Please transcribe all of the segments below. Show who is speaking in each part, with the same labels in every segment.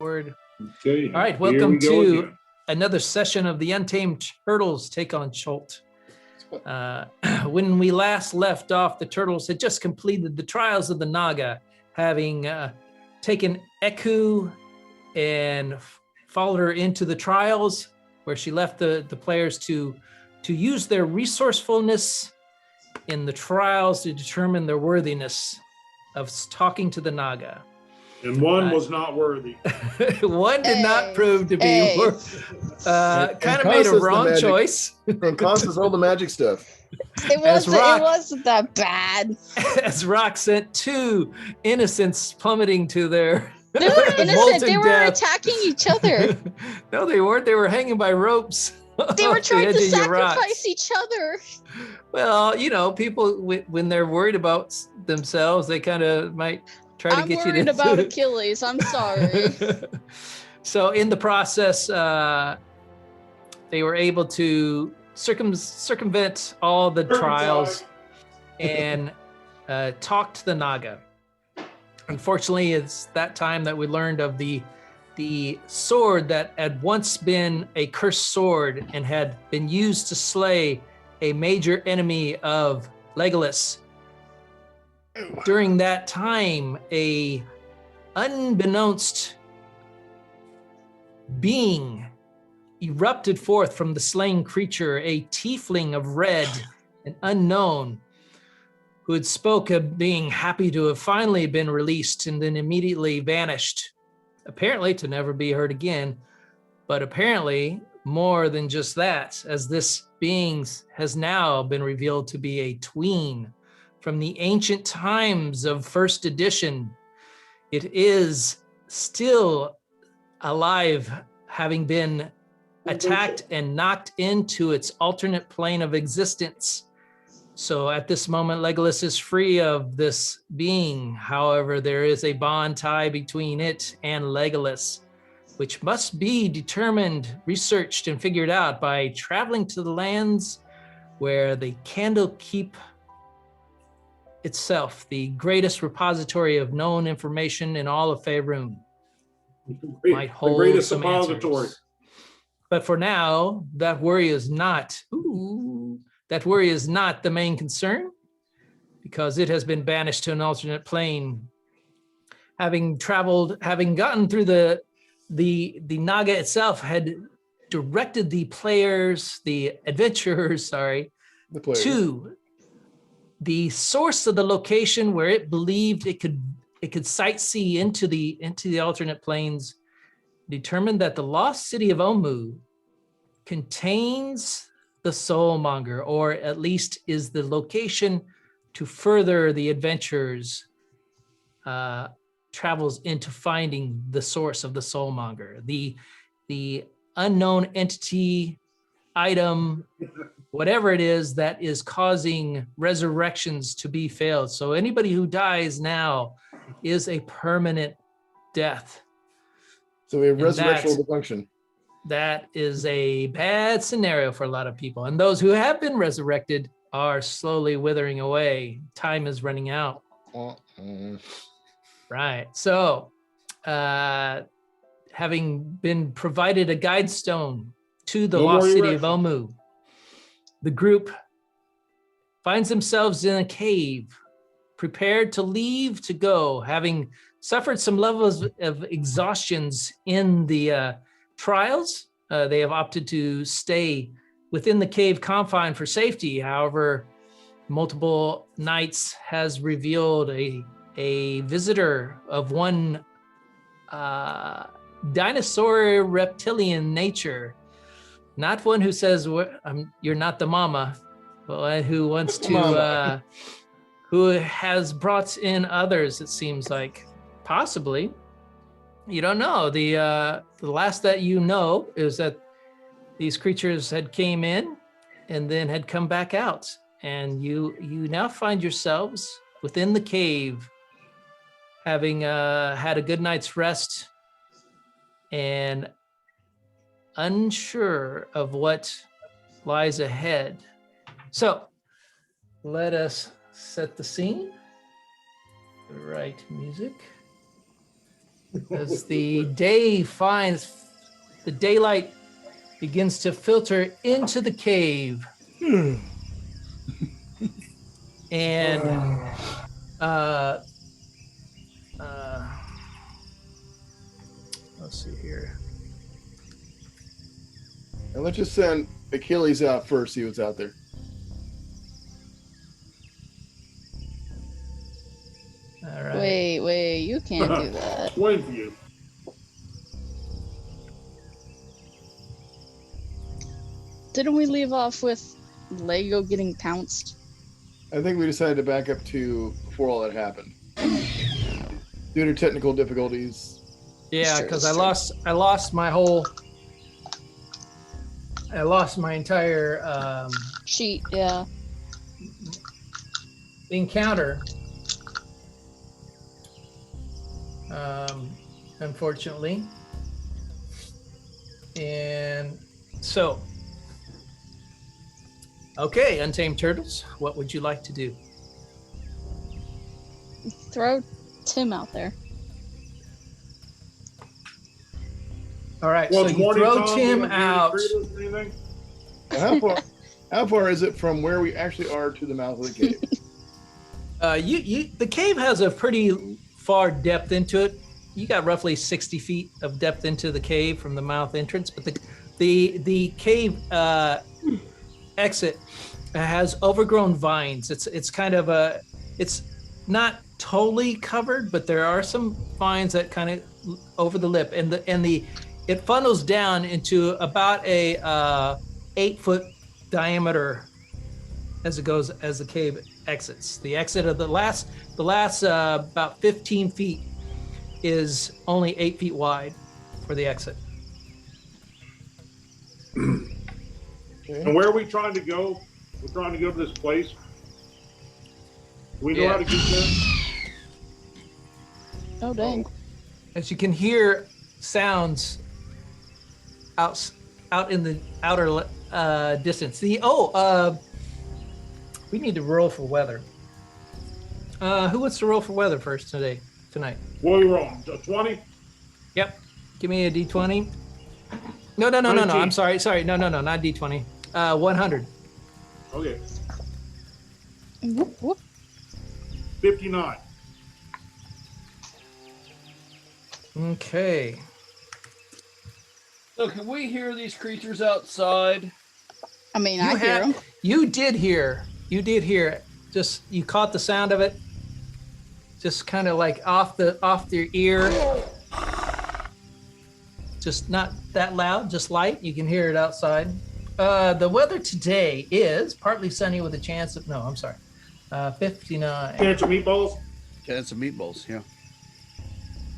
Speaker 1: Word.
Speaker 2: Okay.
Speaker 1: All right, welcome to another session of the Untamed Turtles Take on Cholt. When we last left off, the turtles had just completed the trials of the Naga, having taken Eku and followed her into the trials, where she left the players to use their resourcefulness in the trials to determine their worthiness of talking to the Naga.
Speaker 2: And one was not worthy.
Speaker 1: One did not prove to be kind of made a wrong choice.
Speaker 3: And Constance all the magic stuff.
Speaker 4: It wasn't that bad.
Speaker 1: As Rock sent two innocents plummeting to their
Speaker 4: They were innocent. They were
Speaker 1: death.
Speaker 4: attacking each other.
Speaker 1: No, they weren't. They were hanging by ropes.
Speaker 4: They were trying to sacrifice
Speaker 1: rocks.
Speaker 4: each other.
Speaker 1: Well, you know, people, when they're worried about themselves, they kind of might try to get you to...
Speaker 4: I'm worried about Achilles. I'm sorry.
Speaker 1: So in the process, they were able to circumvent all the trials and talk to the Naga. Unfortunately, it's that time that we learned of the sword that had once been a cursed sword and had been used to slay a major enemy of Legolas. During that time, a unbeknownst being erupted forth from the slain creature, a tiefling of red, an unknown, who had spoke of being happy to have finally been released and then immediately vanished, apparently to never be heard again. But apparently more than just that, as this being has now been revealed to be a tween from the ancient times of first edition. It is still alive, having been attacked and knocked into its alternate plane of existence. So at this moment, Legolas is free of this being. However, there is a bond tie between it and Legolas, which must be determined, researched, and figured out by traveling to the lands where the Candlekeep itself, the greatest repository of known information in all of Faerun, might hold the greatest some repository. Answers. But for now, that worry is not the main concern, because it has been banished to an alternate plane. Having gotten through the Naga itself had directed the adventurers, to the source of the location where it believed it could sightsee into the alternate planes, determined that the lost city of Omu contains the Soulmonger, or at least is the location to further the adventurers' travels into finding the source of the Soulmonger, the unknown entity, item, whatever it is that is causing resurrections to be failed. So anybody who dies now is a permanent death.
Speaker 3: So a resurrection will function.
Speaker 1: That is a bad scenario for a lot of people. And those who have been resurrected are slowly withering away. Time is running out. Right. So, having been provided a guidestone to the lost city of Omu, the group finds themselves in a cave, prepared to leave to go, having suffered some levels of exhaustions in the trials. They have opted to stay within the cave confine for safety. However, multiple nights has revealed a visitor of one dinosaur reptilian nature, not one who says you're not the mama, but who wants to who has brought in others, it seems like. Possibly. You don't know. The last that you know is that these creatures had came in and then had come back out, and you now find yourselves within the cave, having had a good night's rest and unsure of what lies ahead. So let us set the scene. The right music. as the daylight begins to filter into the cave. And let's see here.
Speaker 3: And let's just send Achilles out first, see what's out there.
Speaker 1: All right.
Speaker 4: Wait, you can't do that.
Speaker 2: Wait for you.
Speaker 4: Didn't we leave off with Lego getting pounced?
Speaker 3: I think we decided to back up to before all that happened. Due to technical difficulties.
Speaker 1: Yeah,
Speaker 4: Sure,
Speaker 1: because
Speaker 4: sure.
Speaker 1: I lost my entire
Speaker 4: Sheet, yeah.
Speaker 1: encounter. Unfortunately. And so, okay, Untamed Turtles, what would you like to do?
Speaker 4: Throw Tim out there.
Speaker 1: All right,
Speaker 2: Well,
Speaker 1: so
Speaker 2: it's
Speaker 1: you
Speaker 2: morning
Speaker 1: throw
Speaker 2: time,
Speaker 1: Tim
Speaker 2: we don't do any
Speaker 1: out.
Speaker 2: critters or anything?
Speaker 3: How far is it from where we actually are to the mouth of the cave?
Speaker 1: The cave has a pretty far depth into it. You got roughly 60 feet of depth into the cave from the mouth entrance, but the cave exit has overgrown vines. It's kind of it's not totally covered, but there are some vines that kind of over the lip, and it funnels down into about a 8-foot diameter as the cave exits. The exit of the last about 15 feet is only 8 feet wide for the exit.
Speaker 2: And where are we trying to go? We're trying to go to this place. Do we know
Speaker 1: Yeah.
Speaker 2: how to get there?
Speaker 4: Oh, dang.
Speaker 1: As you can hear sounds out in the outer distance. We need to roll for weather. Who wants to roll for weather first tonight?
Speaker 2: What are we rolling? 20?
Speaker 1: Yep. Give me a D20. No.
Speaker 2: 19.
Speaker 1: I'm sorry. No, not D20. 100.
Speaker 2: Okay.
Speaker 4: Whoop, whoop.
Speaker 2: 59.
Speaker 1: Okay.
Speaker 5: So can we hear these creatures outside?
Speaker 4: I mean, I hear them.
Speaker 1: You did hear. Just you caught the sound of it. Just kind of like off your ear. Just not that loud, just light. You can hear it outside. The weather today is partly sunny with a chance of 59.
Speaker 2: Chance of meatballs?
Speaker 5: Yeah, it's some meatballs, yeah.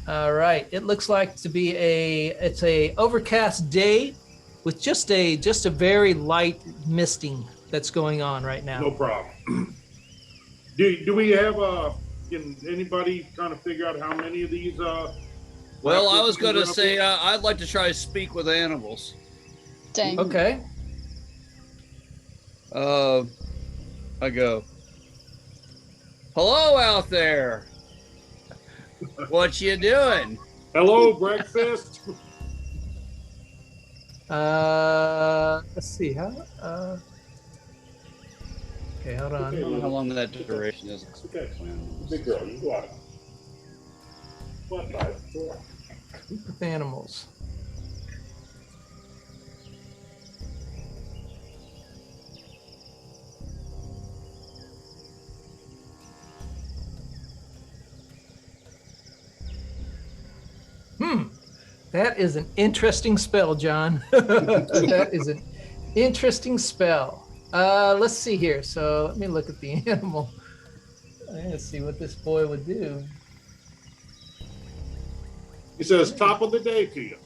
Speaker 1: All right. It looks like to be it's a overcast day with just a very light misting that's going on right now.
Speaker 2: No problem. Do we have can anybody trying to figure out how many of these
Speaker 5: Well, I was going to say I'd like to try to speak with animals.
Speaker 4: Dang.
Speaker 1: Okay.
Speaker 5: I go, hello out there. What you doing?
Speaker 2: hello breakfast?
Speaker 1: Let's see. How? Okay, hold on.
Speaker 5: I don't know how long that duration is.
Speaker 2: It's okay. Big girl, you go out. What, guys?
Speaker 1: With animals. That is an interesting spell, John. That is an interesting spell. Let's see here. So let me look at the animal. Let's see what this boy would do.
Speaker 2: He says, top of the day to you.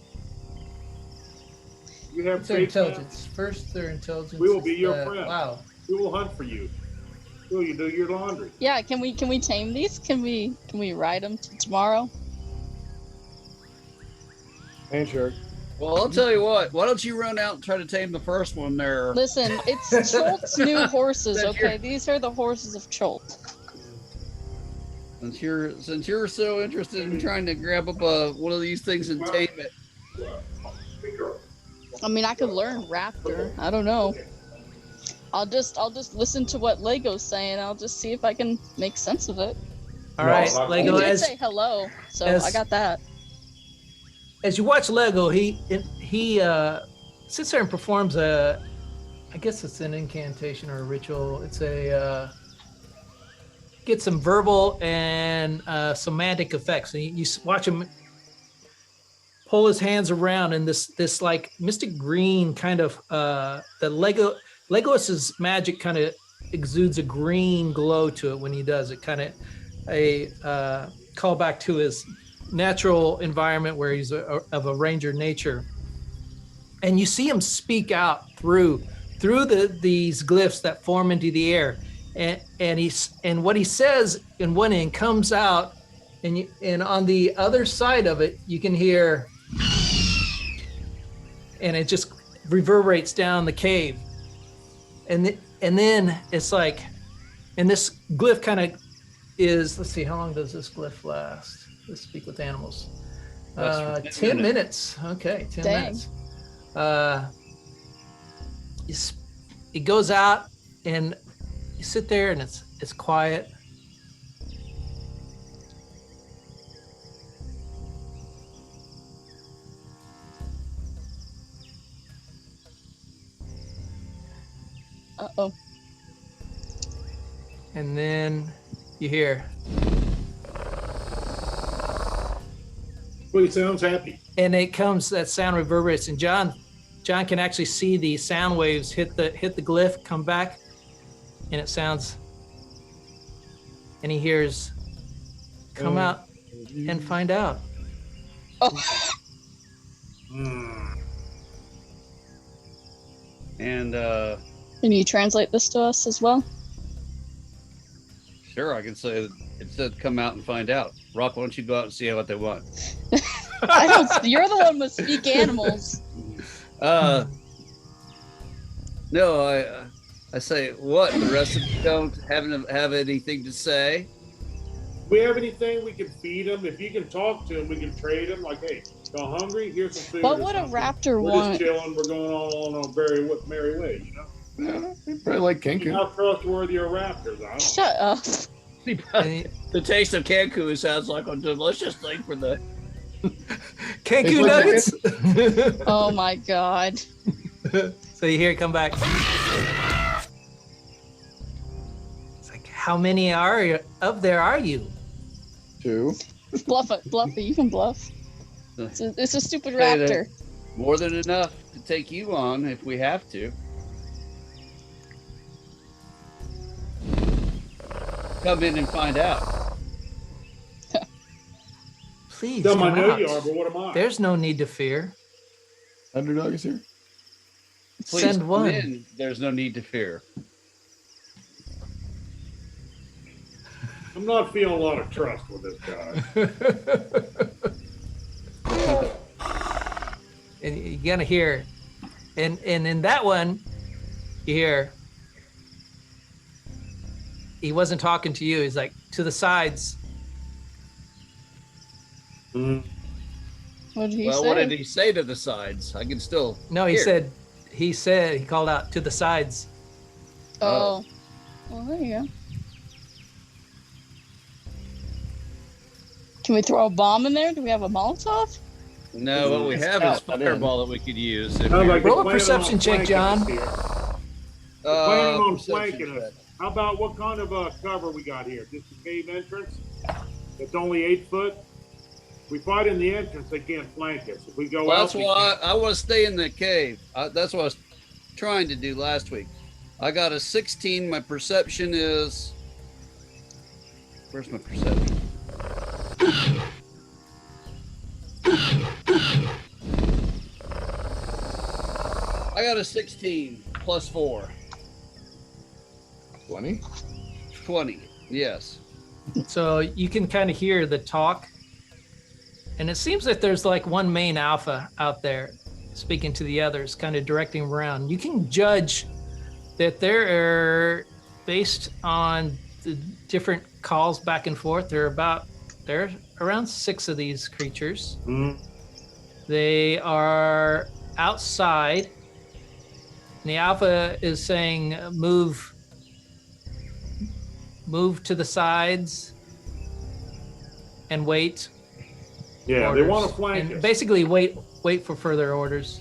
Speaker 2: You have
Speaker 1: What's their
Speaker 2: faith, man?
Speaker 1: intelligence? First, their intelligence.
Speaker 2: We will be
Speaker 1: is,
Speaker 2: your friend.
Speaker 1: Wow.
Speaker 2: We will hunt for you. Will you do your laundry?
Speaker 4: Yeah, can we tame these? Can we ride them tomorrow?
Speaker 3: And shark.
Speaker 5: Well, I'll tell you what. Why don't you run out and try to tame the first one there?
Speaker 4: Listen, it's Cholt's new horses,
Speaker 5: That's your-
Speaker 4: okay? These are the horses of Cholt.
Speaker 5: Since you're so interested in trying to grab up one of these things and tame it.
Speaker 4: I mean, I could learn raptor. I don't know. I'll just listen to what Lego's saying. I'll just see if I can make sense of it.
Speaker 1: All right,
Speaker 2: not
Speaker 1: Lego.
Speaker 4: He did
Speaker 1: As
Speaker 4: say hello, so
Speaker 1: as-
Speaker 4: I got that.
Speaker 1: as you watch Lego, he sits there and performs a, I guess it's an incantation or a ritual. It's a get some verbal and somatic effects. And you watch him pull his hands around, and this like mystic green kind of the Legolas's magic kind of exudes a green glow to it when he does it. Kind of a call back to his natural environment where he's of a ranger nature. And you see him speak out through these glyphs that form into the air, and what he says in one end comes out, and on the other side of it you can hear, and it just reverberates down the cave, and then it's like, and this glyph kind of is, let's see, how long does this glyph last? Let's speak with animals. 10 minutes. Okay, 10
Speaker 4: Dang.
Speaker 1: minutes. It goes out, and you sit there, and it's quiet.
Speaker 4: Uh-oh.
Speaker 1: And then you hear,
Speaker 2: Well, he sounds happy.
Speaker 1: and it comes, that sound reverberates, and John can actually see the sound waves hit the glyph, come back, and it sounds, and he hears, come out and find out.
Speaker 5: And
Speaker 4: Can you translate this to us as well?
Speaker 5: sure, I can say that it said come out and find out. Rock, why don't you go out and see what they want?
Speaker 4: I don't. You're the one with speak animals.
Speaker 5: No, I say what? The rest of you don't have anything to say?
Speaker 2: We have anything we can feed them? If you can talk to them, we can trade them. Like, hey, y'all hungry? Here's some food.
Speaker 4: What
Speaker 2: or
Speaker 4: would a
Speaker 2: something.
Speaker 4: raptor
Speaker 2: We're
Speaker 4: want?
Speaker 2: just chilling. We're going on a very merry way, you know?
Speaker 3: Yeah, he'd probably like Kenku.
Speaker 2: How trustworthy are raptors? I don't
Speaker 4: Shut up.
Speaker 5: The taste of Cancun sounds like a delicious thing for the.
Speaker 1: Kenku nuggets.
Speaker 4: Oh my god.
Speaker 1: So you hear it come back. It's like, how many are you
Speaker 3: Two.
Speaker 4: Bluff it. Bluff it. You can bluff. It's a stupid
Speaker 5: Say that.
Speaker 4: raptor.
Speaker 5: More than enough to take you on if we have to. Come in and find out.
Speaker 1: Please
Speaker 2: Dumb, I
Speaker 1: come
Speaker 2: know
Speaker 1: out.
Speaker 2: you are, but what am I?
Speaker 1: There's no need to fear.
Speaker 3: Underdog is here.
Speaker 5: Please
Speaker 1: Send
Speaker 5: come
Speaker 1: one.
Speaker 5: in. There's no need to fear.
Speaker 2: I'm not feeling a lot of trust with this guy.
Speaker 1: And you're gonna hear, and in that one, you hear, he wasn't talking to you. He's like, to the sides.
Speaker 2: Mm.
Speaker 4: What did he
Speaker 5: Well,
Speaker 4: say?
Speaker 5: what did he say to the sides? I can still.
Speaker 1: No, he
Speaker 5: hear.
Speaker 1: he called out to the sides.
Speaker 4: Oh. Well, there you go. Can we throw a bomb in there? Do we have a Molotov?
Speaker 5: No, what we
Speaker 3: It's
Speaker 5: have is
Speaker 3: out, not in.
Speaker 5: fireball that we could use. If
Speaker 2: Sounds
Speaker 5: we-
Speaker 2: like they're
Speaker 1: Roll a
Speaker 2: planning
Speaker 1: perception
Speaker 2: on
Speaker 1: check,
Speaker 2: flanking us
Speaker 1: John.
Speaker 2: here. Planning on
Speaker 5: perception
Speaker 2: flanking us.
Speaker 5: check.
Speaker 2: How about what kind of cover we got here? Just a cave entrance? It's only 8 foot. If we fight in the entrance, they can't flank us. If we go
Speaker 5: Well,
Speaker 2: out,
Speaker 5: that's why I want to stay in the cave. That's what I was trying to do last week. I got a 16. My perception is. Where's my perception? I got a 16 plus 4.
Speaker 3: 20.
Speaker 5: 20. Yes.
Speaker 1: So you can kind of hear the talk, and it seems that there's like one main alpha out there speaking to the others, kind of directing them around. You can judge that they're based on the different calls back and forth. There are around 6 of these creatures.
Speaker 2: Mhm.
Speaker 1: They are outside. And the alpha is saying, move to the sides and wait.
Speaker 2: Yeah, they
Speaker 1: orders.
Speaker 2: want to flank
Speaker 1: And
Speaker 2: us.
Speaker 1: basically wait for further orders.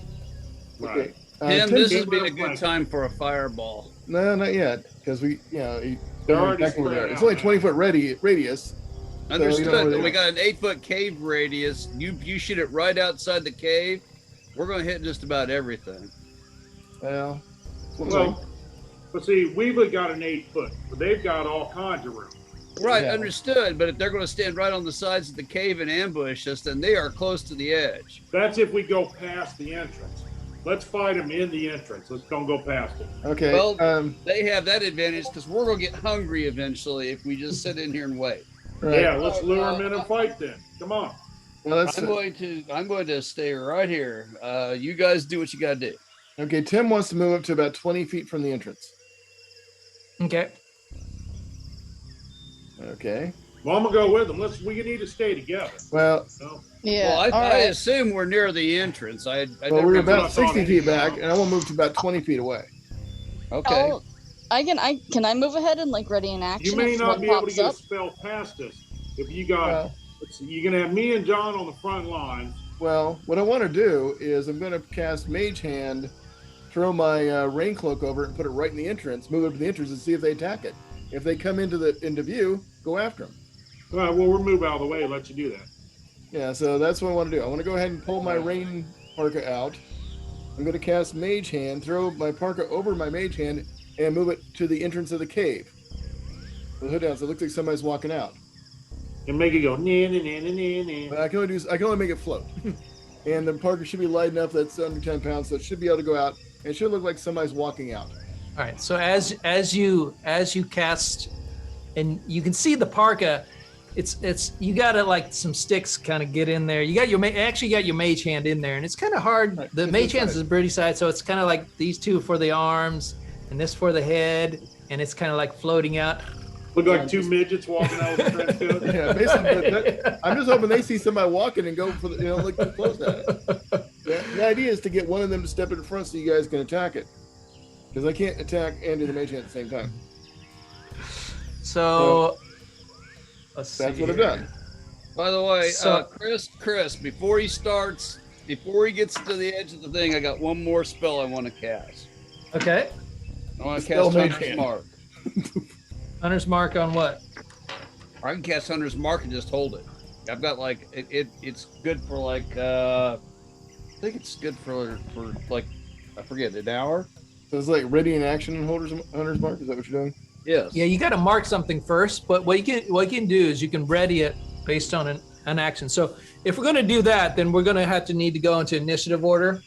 Speaker 2: Right.
Speaker 5: Tim,
Speaker 3: Tim,
Speaker 5: this
Speaker 2: Tim,
Speaker 5: has been a
Speaker 2: flank.
Speaker 5: good time for a fireball.
Speaker 3: no, not yet, because we,
Speaker 2: They're
Speaker 3: don't know
Speaker 2: already
Speaker 3: exactly where they are.
Speaker 2: spread
Speaker 3: It's
Speaker 2: out
Speaker 3: only
Speaker 2: now.
Speaker 3: 20-foot radius.
Speaker 5: Understood.
Speaker 3: you know where they
Speaker 5: We
Speaker 3: are.
Speaker 5: got an 8-foot cave radius. You shoot it right outside the cave. We're going to hit just about everything.
Speaker 3: Well, looks like-
Speaker 2: Well, but see, we've got an 8-foot, but they've got all kinds of room.
Speaker 5: Right,
Speaker 3: Yeah.
Speaker 5: understood. But if they're going to stand right on the sides of the cave and ambush us, then they are close to the edge.
Speaker 2: That's if we go past the entrance. Let's fight them in the entrance. Let's don't go past it.
Speaker 3: okay.
Speaker 5: Well, They have that advantage because we're going to get hungry eventually if we just sit in here and wait.
Speaker 3: right.
Speaker 2: Yeah, let's lure them in and fight then. Come on.
Speaker 3: Well, that's
Speaker 5: I'm going to stay right here. You guys do what you got to do.
Speaker 3: okay. Tim wants to move up to about 20 feet from the entrance.
Speaker 1: Okay.
Speaker 3: Okay.
Speaker 2: Well, I'm gonna go with them. We need to stay together.
Speaker 3: Well,
Speaker 2: No?
Speaker 4: Yeah.
Speaker 5: Well,
Speaker 4: all
Speaker 5: I
Speaker 4: right.
Speaker 5: assume we're near the entrance. I
Speaker 3: well,
Speaker 5: never
Speaker 3: we're
Speaker 5: got-
Speaker 3: about
Speaker 2: I thought
Speaker 3: 60 feet
Speaker 2: anyhow.
Speaker 3: back, and I want to move to about 20 feet away.
Speaker 5: Okay.
Speaker 4: Can I move ahead and like ready in action?
Speaker 2: You may
Speaker 4: if
Speaker 2: not
Speaker 4: one
Speaker 2: be able to
Speaker 4: pops
Speaker 2: get
Speaker 4: up?
Speaker 2: a spell past us if you got.
Speaker 3: Well,
Speaker 2: Let's see, you're gonna have me and John on the front lines.
Speaker 3: well, what I want to do is I'm going to cast Mage Hand, throw my rain cloak over it, and put it right in the entrance. Move it to the entrance and see if they attack it. If they come into view, go after them.
Speaker 2: All right, well, we'll move out of the way and let you do that.
Speaker 3: Yeah, so that's what I want to do. I want to go ahead and pull my rain parka out. I'm going to cast Mage Hand, throw my parka over my Mage Hand, and move it to the entrance of the cave. The hood down, so it looks like somebody's walking out.
Speaker 2: And make it go nah, nah, nah, nah, nah,
Speaker 3: But
Speaker 2: nah.
Speaker 3: I can only make it float. And the parka should be light enough that's under 10 pounds, so it should be able to go out. And it should look like somebody's walking out.
Speaker 1: All right. So as you cast, and you can see the parka, it's you got to like some sticks kind of get in there. You got actually got your mage hand in there, and it's kind of hard.
Speaker 3: Right,
Speaker 1: The
Speaker 3: it's
Speaker 1: mage
Speaker 3: inside.
Speaker 1: hand is the pretty side, so it's kind of like these two for the arms, and this for the head, and it's kind of like floating out.
Speaker 2: Look like two midgets walking out with a trench coat.
Speaker 3: Yeah, basically, I'm just hoping they see somebody walking and go for the, look too close at it. The idea is to get one of them to step in front so you guys can attack it. Because I can't attack and do the mage hand at the same time.
Speaker 1: So let's see.
Speaker 3: That's what I've
Speaker 1: here.
Speaker 3: done.
Speaker 5: By the way,
Speaker 1: So-
Speaker 5: Chris, before he gets to the edge of the thing, I got one more spell I want to cast.
Speaker 1: Okay.
Speaker 5: I want to
Speaker 3: Spell
Speaker 5: cast
Speaker 3: Mage
Speaker 5: Hunter's
Speaker 3: Hand.
Speaker 5: Mark.
Speaker 1: Hunter's mark on what?
Speaker 5: I can cast Hunter's Mark and just hold it. I've got like it's good for like I think it's good for like I forget an hour.
Speaker 3: So it's like ready in action and hunter's mark. Is that what you're doing?
Speaker 5: Yes.
Speaker 1: Yeah, you got to mark something first, but what you can do is you can ready it based on an action. So if we're going to do that, then we're going to need to go into initiative order.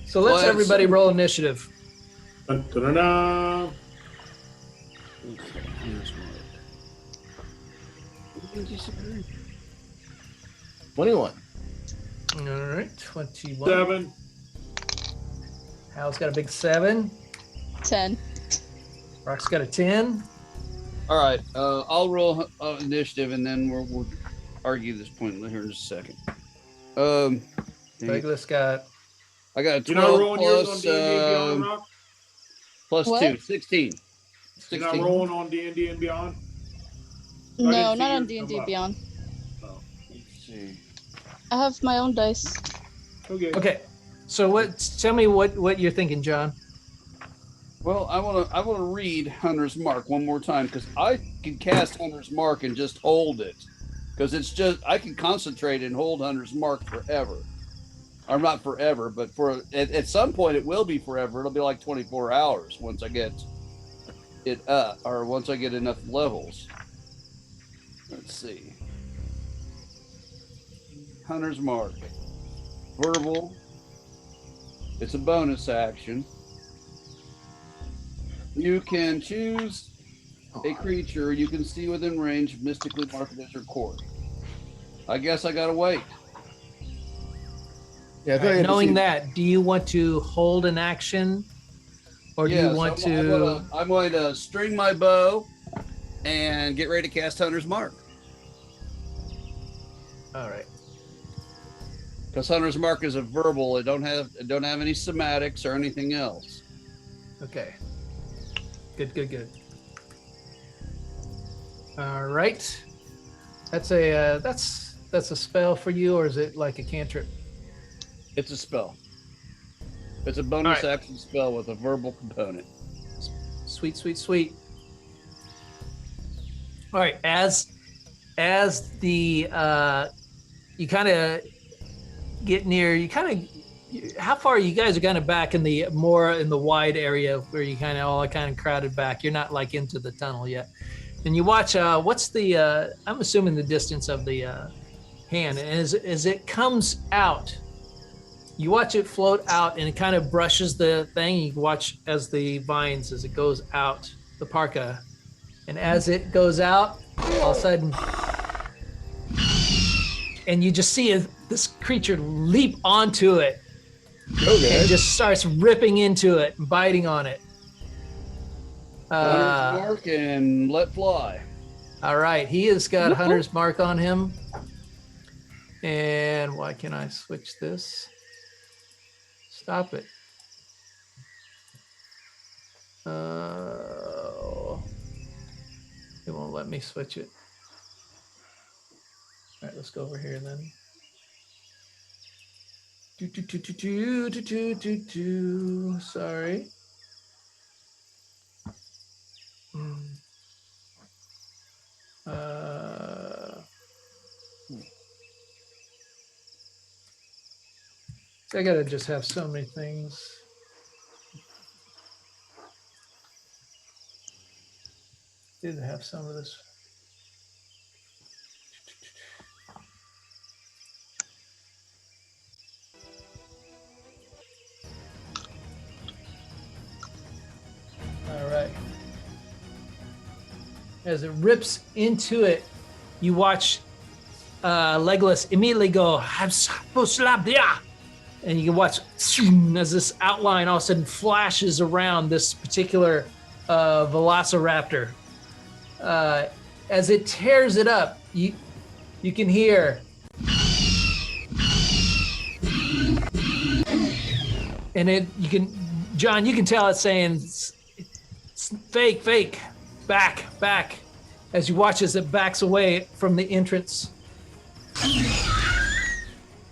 Speaker 1: So let's
Speaker 5: Well,
Speaker 1: everybody roll initiative.
Speaker 2: Dun, dun, dun, dun.
Speaker 5: Hunter's Mark.
Speaker 3: 21.
Speaker 1: All right, 21.
Speaker 2: 7.
Speaker 1: Hal's got a big 7.
Speaker 4: 10.
Speaker 1: Rock's got a 10.
Speaker 5: All right, I'll roll initiative and then we'll argue this point here in just a second.
Speaker 1: Douglas got
Speaker 5: I got a
Speaker 2: You're not
Speaker 5: 12
Speaker 2: rolling yours on
Speaker 5: plus,
Speaker 2: D&D Beyond, Rock?
Speaker 5: plus
Speaker 4: What?
Speaker 5: 2, 16.
Speaker 2: You're not
Speaker 5: 16.
Speaker 2: rolling on D&D and Beyond?
Speaker 4: No,
Speaker 2: didn't
Speaker 4: not
Speaker 2: see
Speaker 4: on
Speaker 2: yours
Speaker 4: D&D
Speaker 2: come up.
Speaker 4: Beyond.
Speaker 2: Oh,
Speaker 5: Let's see.
Speaker 4: I have my own dice.
Speaker 2: okay.
Speaker 1: okay. So tell me what you're thinking, John.
Speaker 5: Well, I want to read Hunter's Mark one more time because I can cast Hunter's Mark and just hold it because it's just I can concentrate and hold Hunter's Mark forever. Or not forever, but at some point it will be forever. It'll be like 24 hours once I get it up or once I get enough levels. Let's see. Hunter's Mark. Verbal. It's a bonus action. You can choose a creature you can see within range, mystically marked as your core. I guess I gotta wait.
Speaker 3: Yeah, I thought you had to
Speaker 1: Knowing
Speaker 3: see-
Speaker 1: that, do you want to hold an action, or do
Speaker 5: Yes,
Speaker 1: you want
Speaker 5: I'm
Speaker 1: to?
Speaker 5: going to string my bow and get ready to cast Hunter's Mark.
Speaker 1: All right.
Speaker 5: Because Hunter's Mark is a verbal. It don't have any somatics or anything else.
Speaker 1: Okay. Good. All right. That's a spell for you, or is it like a cantrip?
Speaker 5: It's a spell. It's a bonus
Speaker 1: All right.
Speaker 5: action spell with a verbal component.
Speaker 1: Sweet. All right. As the you kind of get near, how far you guys are kind of back in the wide area where you kind of all crowded back. You're not like into the tunnel yet. And you watch, what's the, I'm assuming the distance of the hand. And as it comes out, you watch it float out and it kind of brushes the thing. You watch as it goes out, the parka. And as it goes out, all of a sudden, and you just see this creature leap onto it.
Speaker 3: Okay.
Speaker 1: And just starts ripping into it and biting on it.
Speaker 5: Hunter's Mark and let fly.
Speaker 1: All right, he has got Hunter's Mark on him. And why can't I switch this? Stop it. It won't let me switch it. All right, let's go over here then. Sorry. I gotta just have so many things. Did have some of this. All right. As it rips into it, you watch Legolas immediately go, and you can watch as this outline all of a sudden flashes around this particular velociraptor. As it tears it up, you can hear, and John, you can tell it's saying, it's fake, back, as you watch as it backs away from the entrance.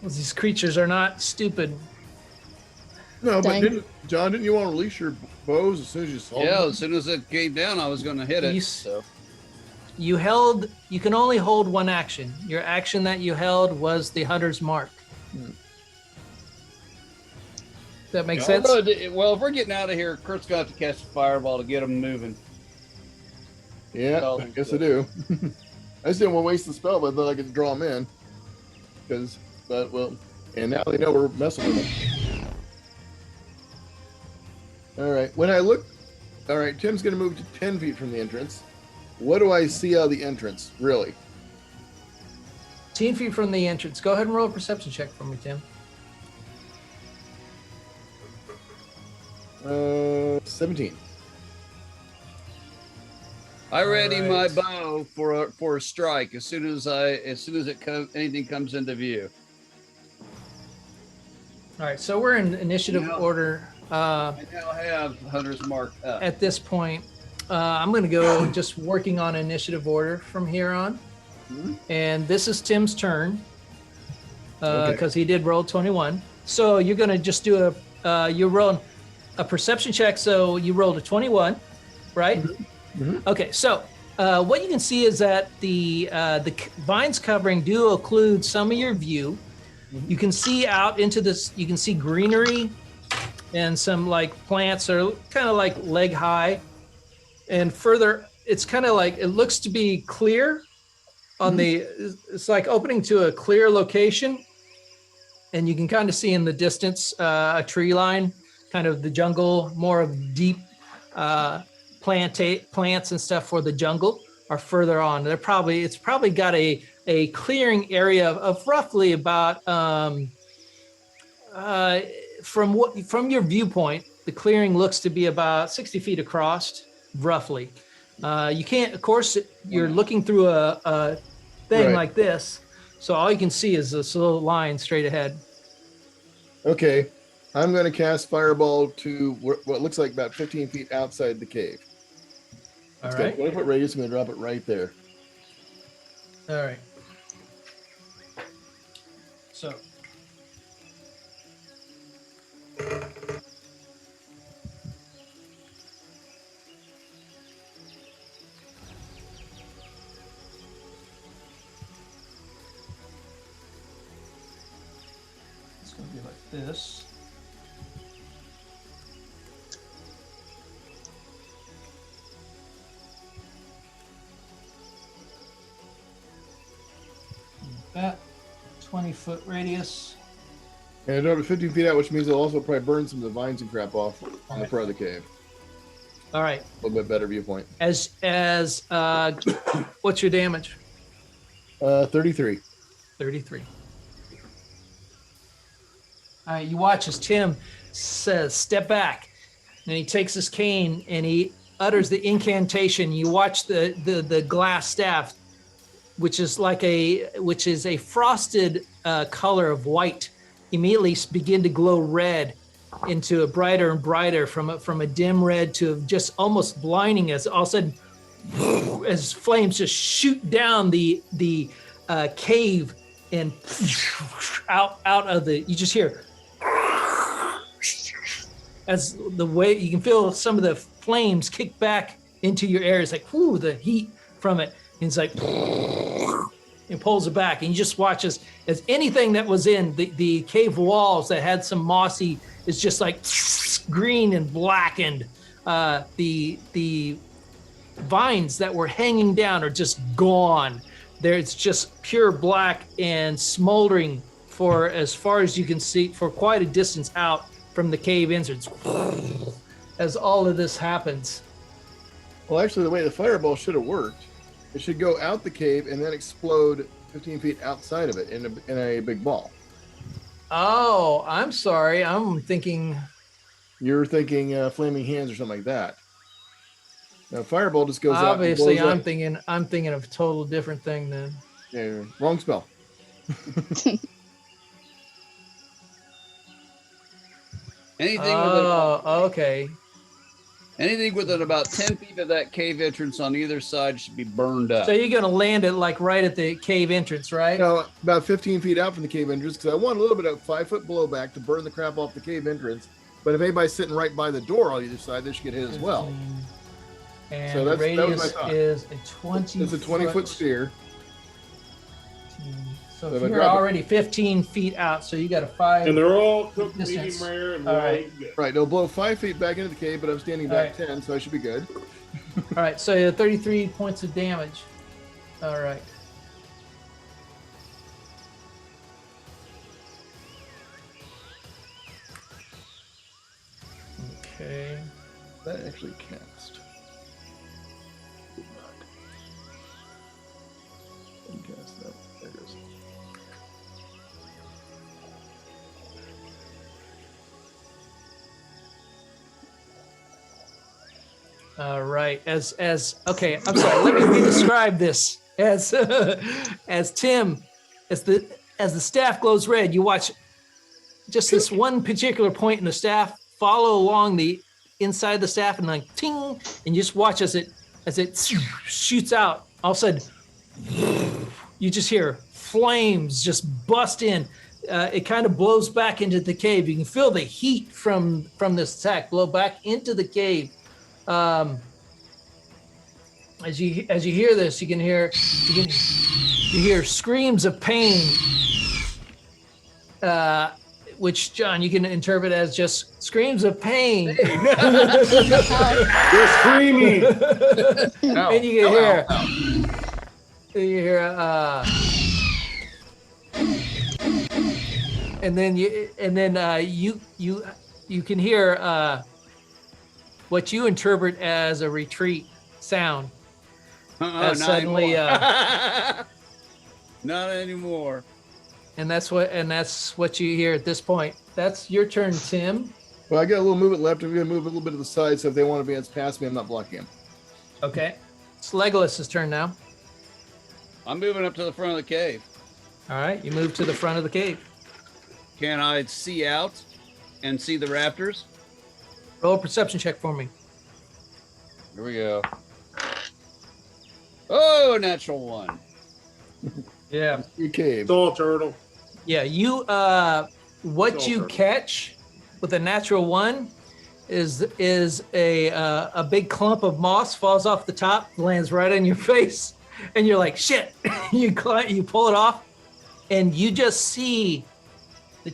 Speaker 1: These creatures are not stupid.
Speaker 3: No,
Speaker 4: Dang.
Speaker 3: but didn't you want to release your bows as soon as you saw
Speaker 5: Yeah,
Speaker 3: them?
Speaker 5: as soon as it came down, I was going to hit it. So
Speaker 1: You can only hold one action. Your action that you held was the Hunter's Mark. Does that make sense?
Speaker 5: Well, if we're getting out of here, Kurt's going to have to cast a fireball to get them moving.
Speaker 3: Yeah,
Speaker 5: Well,
Speaker 3: I guess I do. I just didn't want to waste the spell, but then I could draw them in. And now they know we're messing with them. All right, Tim's going to move to 10 feet from the entrance. What do I see out of the entrance, really?
Speaker 1: 10 feet from the entrance. Go ahead and roll a perception check for me, Tim.
Speaker 3: 17.
Speaker 5: I ready
Speaker 1: All
Speaker 5: my
Speaker 1: right.
Speaker 5: bow for a strike as soon as anything comes into view.
Speaker 1: All right, so we're in initiative
Speaker 5: Yeah.
Speaker 1: order.
Speaker 5: I now have Hunter's Mark up.
Speaker 1: At this point, I'm going to go just working on initiative order from here on.
Speaker 3: Mhm.
Speaker 1: And this is Tim's turn
Speaker 3: Okay.
Speaker 1: because he did roll 21. So you're going to just do you're rolling a perception check. So you rolled a 21, right?
Speaker 3: Mhm.
Speaker 1: Okay, so what you can see is that the vines covering do occlude some of your view. You can see out into this, you can see greenery and some like plants are kind of like leg high. And further, it's kind of like, it looks to be clear on it's like opening to a clear location. And you can kind of see in the distance a tree line, kind of the jungle, more of deep plants and stuff for the jungle are further on. It's probably got a clearing area of roughly about from your viewpoint, the clearing looks to be about 60 feet across, roughly. You can't, of course, you're looking through a thing
Speaker 3: Right.
Speaker 1: like this, so all you can see is this little line straight ahead.
Speaker 3: Okay. I'm going to cast Fireball to what looks like about 15 feet outside the cave.
Speaker 1: All
Speaker 3: It's
Speaker 1: right.
Speaker 3: got 20-foot radius. I'm going to drop it right there.
Speaker 1: All right. So. It's going to be like this. That 20-foot radius.
Speaker 3: And I drop it 15 feet out, which means it'll also probably burn some of the vines and crap off on the front of the cave.
Speaker 1: All right.
Speaker 3: A little bit better viewpoint.
Speaker 1: As what's your damage?
Speaker 3: 33.
Speaker 1: 33. All right, you watch as Tim says, "Step back," and he takes his cane and he utters the incantation. You watch the glass staff, which is a frosted color of white, immediately begin to glow red into a brighter and brighter from a dim red to just almost blinding, as all of a sudden as flames just shoot down the cave and out of the, you just hear as the way you can feel some of the flames kick back into your air. It's like, whoo, the heat from it. And it's like, and pulls it back. And you just watch as anything that was in the cave walls that had some mossy is just like green and blackened. The vines that were hanging down are just gone. It's just pure black and smoldering for as far as you can see for quite a distance out from the cave entrance as all of this happens.
Speaker 3: Well, actually, the way the fireball should have worked, it should go out the cave and then explode 15 feet outside of it in a big ball.
Speaker 1: Oh, I'm sorry. I'm thinking.
Speaker 3: You're thinking flaming hands or something like that. Now, fireball just goes
Speaker 1: Obviously,
Speaker 3: out.
Speaker 1: I'm thinking of a total different thing then.
Speaker 3: Yeah, wrong spell.
Speaker 1: Okay.
Speaker 5: Anything within about 10 feet of that cave entrance on either side should be burned up.
Speaker 1: So you're going to land it like right at the cave entrance, right?
Speaker 3: No, about 15 feet out from the cave entrance, because I want a little bit of 5-foot blowback to burn the crap off the cave entrance. But if anybody's sitting right by the door on either side, they should get hit as well.
Speaker 1: And
Speaker 3: So
Speaker 1: the
Speaker 3: that was my
Speaker 1: radius
Speaker 3: thought.
Speaker 1: is a 20.
Speaker 3: It's a 20-foot sphere.
Speaker 1: So
Speaker 3: So
Speaker 1: if
Speaker 3: if I
Speaker 1: you're
Speaker 3: drop it-
Speaker 1: already 15 feet out, so you got a 5.
Speaker 2: And they're all cooked
Speaker 1: Distance.
Speaker 2: medium rare and
Speaker 1: All
Speaker 2: all
Speaker 1: right.
Speaker 2: good.
Speaker 3: Right, they'll blow 5 feet back into the cave, but I'm standing back
Speaker 1: All
Speaker 3: 10, so I should be good.
Speaker 1: All right, so you have 33 points of damage. All right. Okay.
Speaker 3: That actually cast. Didn't cast that. There it goes.
Speaker 1: All right. As okay, I'm sorry. Let me re-describe this. As Tim, as the staff glows red, you watch just this one particular point in the staff follow along the inside the staff and like ting, and you just watch as it shoots out. All of a sudden, you just hear flames just bust in. It kind of blows back into the cave. You can feel the heat from this attack blow back into the cave. As you hear this, you hear screams of pain, which John you can interpret as just screams of pain.
Speaker 2: They're screaming.
Speaker 1: And you can hear, and then you can hear what you interpret as a retreat sound.
Speaker 5: Not
Speaker 1: Suddenly,
Speaker 5: anymore. Not anymore.
Speaker 1: and that's what you hear at this point. That's your turn, Tim.
Speaker 3: Well, I got a little movement left. I'm going to move a little bit to the side, so if they want to advance past me, I'm not blocking them.
Speaker 1: Okay. It's Legolas's turn now.
Speaker 5: I'm moving up to the front of the cave.
Speaker 1: All right, you move to the front of the cave.
Speaker 5: Can I see out and see the raptors?
Speaker 1: Roll a perception check for me.
Speaker 5: Here we go. Oh, natural 1.
Speaker 1: Yeah.
Speaker 3: Your cave.
Speaker 2: It's all turtle.
Speaker 1: Yeah, you what you catch with a natural 1 is a big clump of moss falls off the top, lands right on your face, and you're like, shit. You pull it off, and you just see the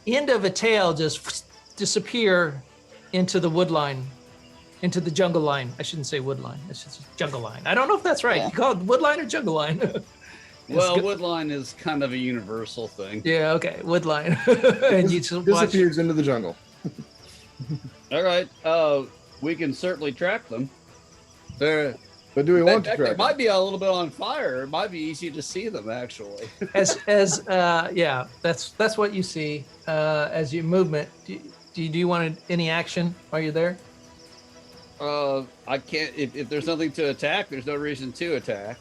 Speaker 1: end of a tail just disappear into the wood line, into the jungle line. I shouldn't say wood line. It's just jungle line. I don't know if that's right.
Speaker 4: Yeah.
Speaker 1: You call it wood line or jungle line?
Speaker 5: Well, woodline is kind of a universal thing.
Speaker 1: Yeah, okay, wood line. And you just watch.
Speaker 3: Disappears into the jungle.
Speaker 5: All right. We can certainly track them. They're,
Speaker 3: But do we want to
Speaker 5: they
Speaker 3: track?
Speaker 5: might be a little bit on fire. It might be easy to see them, actually.
Speaker 1: Yeah, that's what you see as your movement. Do you want any action while you're there?
Speaker 5: I can't. If there's nothing to attack, there's no reason to attack.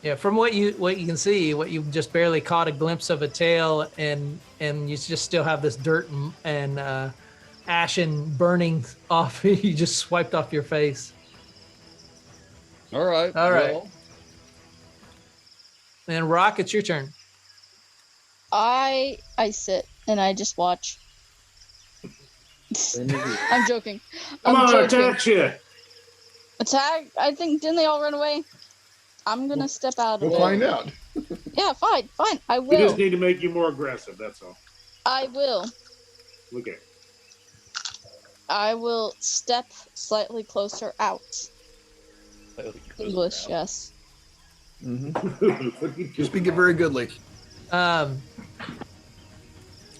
Speaker 1: Yeah, from what you can see, what you just barely caught a glimpse of a tail, and you just still have this dirt and ashen burning off. You just swiped off your face.
Speaker 5: All right.
Speaker 1: All right.
Speaker 5: Well,
Speaker 1: And Rock, it's your turn.
Speaker 4: I sit and I just watch. I'm joking.
Speaker 2: Come
Speaker 4: I'm
Speaker 2: on,
Speaker 4: joking.
Speaker 2: attack shit.
Speaker 4: Attack? I think, didn't they all run away? I'm gonna step out of
Speaker 3: We'll
Speaker 4: it.
Speaker 3: find out.
Speaker 4: Yeah, fine. I
Speaker 2: We just
Speaker 4: will.
Speaker 2: need to make you more aggressive. That's all.
Speaker 4: I will.
Speaker 2: Look at.
Speaker 4: I will step slightly closer out. English, yes.
Speaker 3: Mm-hmm. Just speak it very goodly.
Speaker 1: All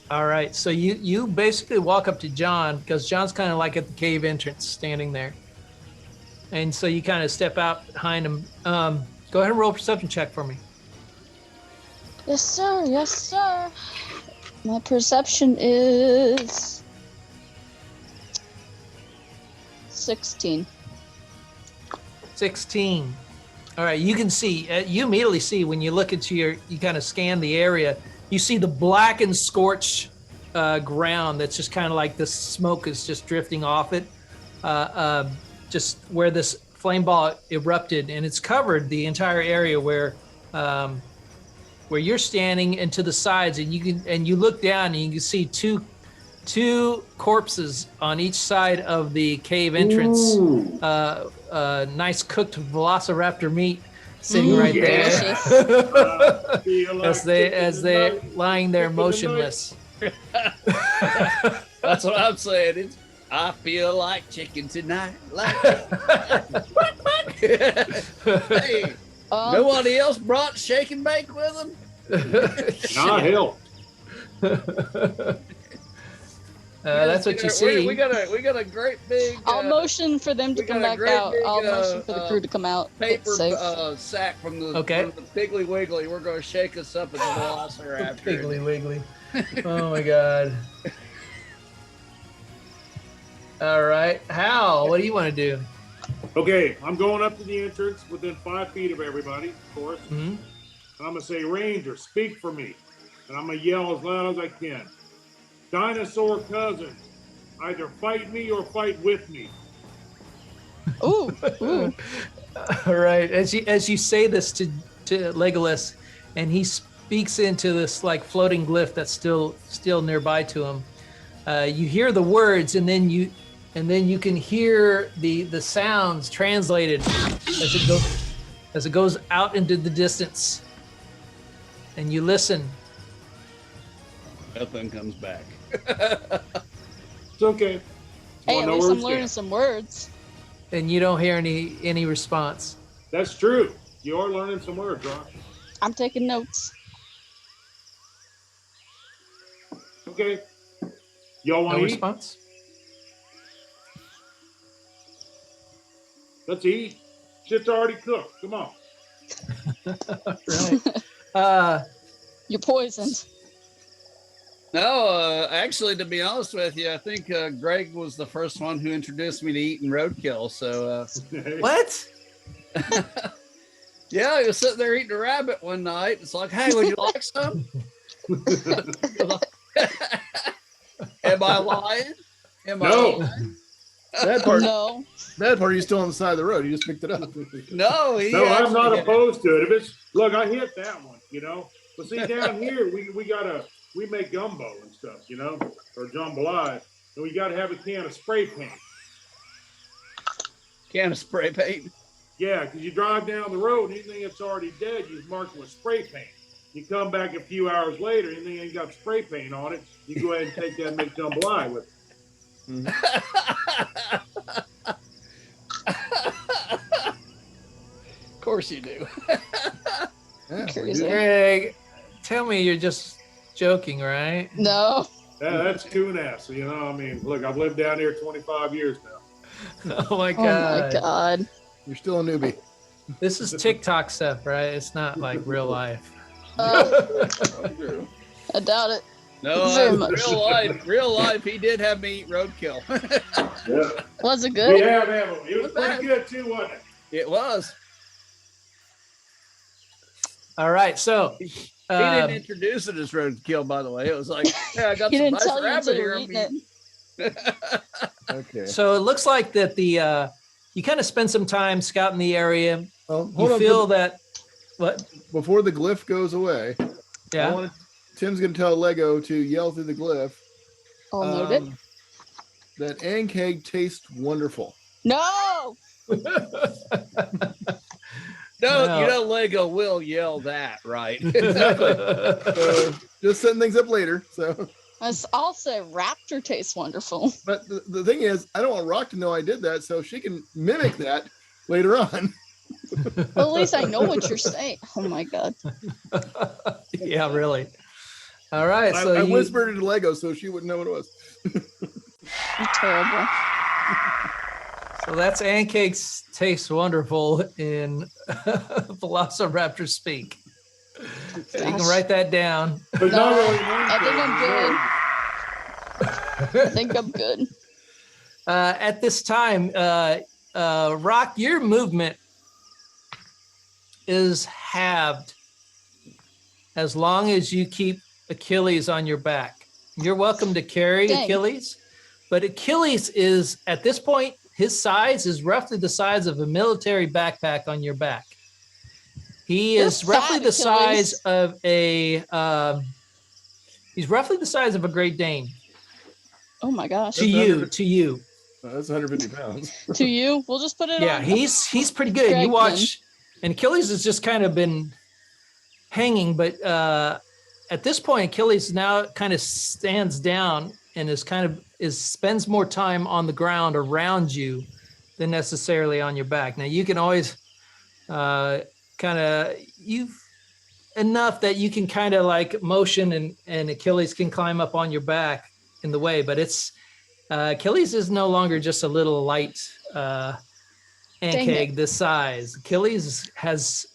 Speaker 1: right, so you basically walk up to John because John's kind of like at the cave entrance, standing there, and so you kind of step out behind him. Go ahead and roll a perception check for me.
Speaker 4: Yes, sir. Yes, sir. My perception is 16.
Speaker 1: 16. All right, you can see, you immediately see when you look into you kind of scan the area, you see the blackened, scorched ground that's just kind of like the smoke is just drifting off it, just where this flame ball erupted, and it's covered the entire area where you're standing and to the sides, and you look down and you can see two corpses on each side of the cave entrance.
Speaker 2: Ooh.
Speaker 1: Nice cooked velociraptor meat sitting right
Speaker 4: delicious.
Speaker 1: there. as they lying there motionless.
Speaker 5: That's what I'm saying. I feel like chicken tonight. Like hey, nobody else brought shake and bake with them?
Speaker 2: Not help.
Speaker 1: That's what you see.
Speaker 5: We got a great big.
Speaker 4: I'll motion for them to
Speaker 5: we
Speaker 4: come
Speaker 5: got a
Speaker 4: back
Speaker 5: great
Speaker 4: out.
Speaker 5: big,
Speaker 4: I'll motion for the crew to come out.
Speaker 5: paper
Speaker 4: It's safe.
Speaker 5: sack from the Piggly Wiggly. We're going to shake us up as a velociraptor.
Speaker 1: Piggly Wiggly. Oh my god. All right, Hal, what do you want to do?
Speaker 2: Okay, I'm going up to the entrance within 5 feet of everybody, of course.
Speaker 1: Mm-hmm.
Speaker 2: And I'm gonna say, Ranger, speak for me. And I'm gonna yell as loud as I can. Dinosaur cousins, either fight me or fight with me.
Speaker 4: Ooh, ooh.
Speaker 1: All right, as you say this to Legolas, and he speaks into this like floating glyph that's still nearby to him. You hear the words, and then you can hear the sounds translated as it goes out into the distance. And you listen.
Speaker 5: Nothing comes back.
Speaker 2: It's okay.
Speaker 4: Hey,
Speaker 2: Wanna
Speaker 4: at
Speaker 2: know
Speaker 4: least
Speaker 2: where
Speaker 4: I'm
Speaker 2: we
Speaker 4: learning
Speaker 2: stand?
Speaker 4: some words.
Speaker 1: And you don't hear any response.
Speaker 2: That's true. You are learning some words, Josh.
Speaker 4: I'm taking notes.
Speaker 2: Okay. Y'all want
Speaker 1: No
Speaker 2: to eat?
Speaker 1: response.
Speaker 2: Let's eat. Shit's already cooked. Come on.
Speaker 1: Right.
Speaker 4: You're poisoned.
Speaker 5: No, actually, to be honest with you, I think Greg was the first one who introduced me to eating roadkill. So,
Speaker 1: What?
Speaker 5: Yeah, he was sitting there eating a rabbit one night. It's like, hey, would you like some? Am I lying? Am I
Speaker 2: No.
Speaker 5: lying?
Speaker 3: That part,
Speaker 4: No.
Speaker 3: that part, you're still on the side of the road. You just picked it up.
Speaker 5: No, he
Speaker 2: No, I'm
Speaker 5: actually
Speaker 2: not
Speaker 5: did it.
Speaker 2: opposed to it. If it's look, I hit that one, you know. But see, down here we make gumbo and stuff, you know, or jambalaya, and we gotta have a can of spray paint.
Speaker 5: Can of spray paint.
Speaker 2: Yeah, because you drive down the road, anything that's already dead, you mark it with spray paint. You come back a few hours later, anything ain't got spray paint on it, you go ahead and take that and make jambalaya with it.
Speaker 5: Of course you do.
Speaker 3: Yeah, we
Speaker 4: Crazy.
Speaker 3: do.
Speaker 1: Greg, tell me you're just joking, right?
Speaker 4: No.
Speaker 2: Yeah, that's coon ass, you know. I mean, look, I've lived down here 25 years now.
Speaker 1: Oh my
Speaker 4: Oh
Speaker 1: god.
Speaker 4: my god.
Speaker 3: You're still a newbie.
Speaker 1: This is TikTok stuff, right? It's not like real life.
Speaker 3: True.
Speaker 4: I doubt it.
Speaker 5: No,
Speaker 4: Very much.
Speaker 5: real life, he did have me eat roadkill.
Speaker 2: Yeah.
Speaker 4: Was it
Speaker 2: We
Speaker 4: good?
Speaker 2: have, haven't we? It was
Speaker 5: Not bad.
Speaker 2: pretty good too, wasn't it?
Speaker 5: It was.
Speaker 1: All right, so
Speaker 5: He didn't introduce it as roadkill, by the way. It was like, yeah, I got
Speaker 4: He
Speaker 5: some
Speaker 4: didn't
Speaker 5: nice
Speaker 4: tell you
Speaker 5: rabbit
Speaker 4: until you
Speaker 5: here.
Speaker 4: were
Speaker 5: I'm
Speaker 4: eating it.
Speaker 5: eating.
Speaker 3: Okay.
Speaker 1: so it looks like that the you kind of spend some time scouting the area.
Speaker 3: Well, hold
Speaker 1: You
Speaker 3: on.
Speaker 1: feel that what?
Speaker 3: Before the glyph goes away,
Speaker 1: Yeah.
Speaker 3: Tim's going to tell Lego to yell through the glyph
Speaker 4: I'll note it.
Speaker 3: that Ankeg tastes wonderful.
Speaker 4: No.
Speaker 5: No, you know Lego will yell that, right?
Speaker 1: Exactly.
Speaker 3: So just setting things up later. So,
Speaker 4: I'll say raptor tastes wonderful.
Speaker 3: but the thing is, I don't want Rock to know I did that, so she can mimic that later on.
Speaker 4: Well, at least I know what you're saying. Oh my god.
Speaker 1: Yeah, really. All right, so
Speaker 3: I
Speaker 1: you,
Speaker 3: whispered it to Lego so she wouldn't know what it was.
Speaker 4: You're terrible.
Speaker 1: so that's Pancakes tastes wonderful in Velociraptor speak. So you can
Speaker 4: Gosh.
Speaker 1: write that down.
Speaker 2: But
Speaker 4: No,
Speaker 2: not really.
Speaker 4: I think I'm good.
Speaker 1: At this time, Rock, your movement is halved as long as you keep Achilles on your back. You're welcome to carry
Speaker 4: Dang.
Speaker 1: Achilles, but Achilles is, at this point, his size is roughly the size of a military backpack on your back. He
Speaker 4: You're
Speaker 1: is roughly
Speaker 4: fat,
Speaker 1: the size
Speaker 4: Achilles.
Speaker 1: of a, he's roughly the size of a Great Dane.
Speaker 4: Oh my gosh.
Speaker 1: To you.
Speaker 3: Oh, that's 150 pounds.
Speaker 4: To you, we'll just put it
Speaker 1: Yeah,
Speaker 4: on.
Speaker 1: he's pretty good.
Speaker 4: Greg
Speaker 1: You watch, and Achilles has just kind of been hanging, but at this point, Achilles now kind of stands down and spends more time on the ground around you than necessarily on your back. Now you can always enough that you can kind of like motion and Achilles can climb up on your back in the way, but it's Achilles is no longer just a little light Ankeg this size. Achilles has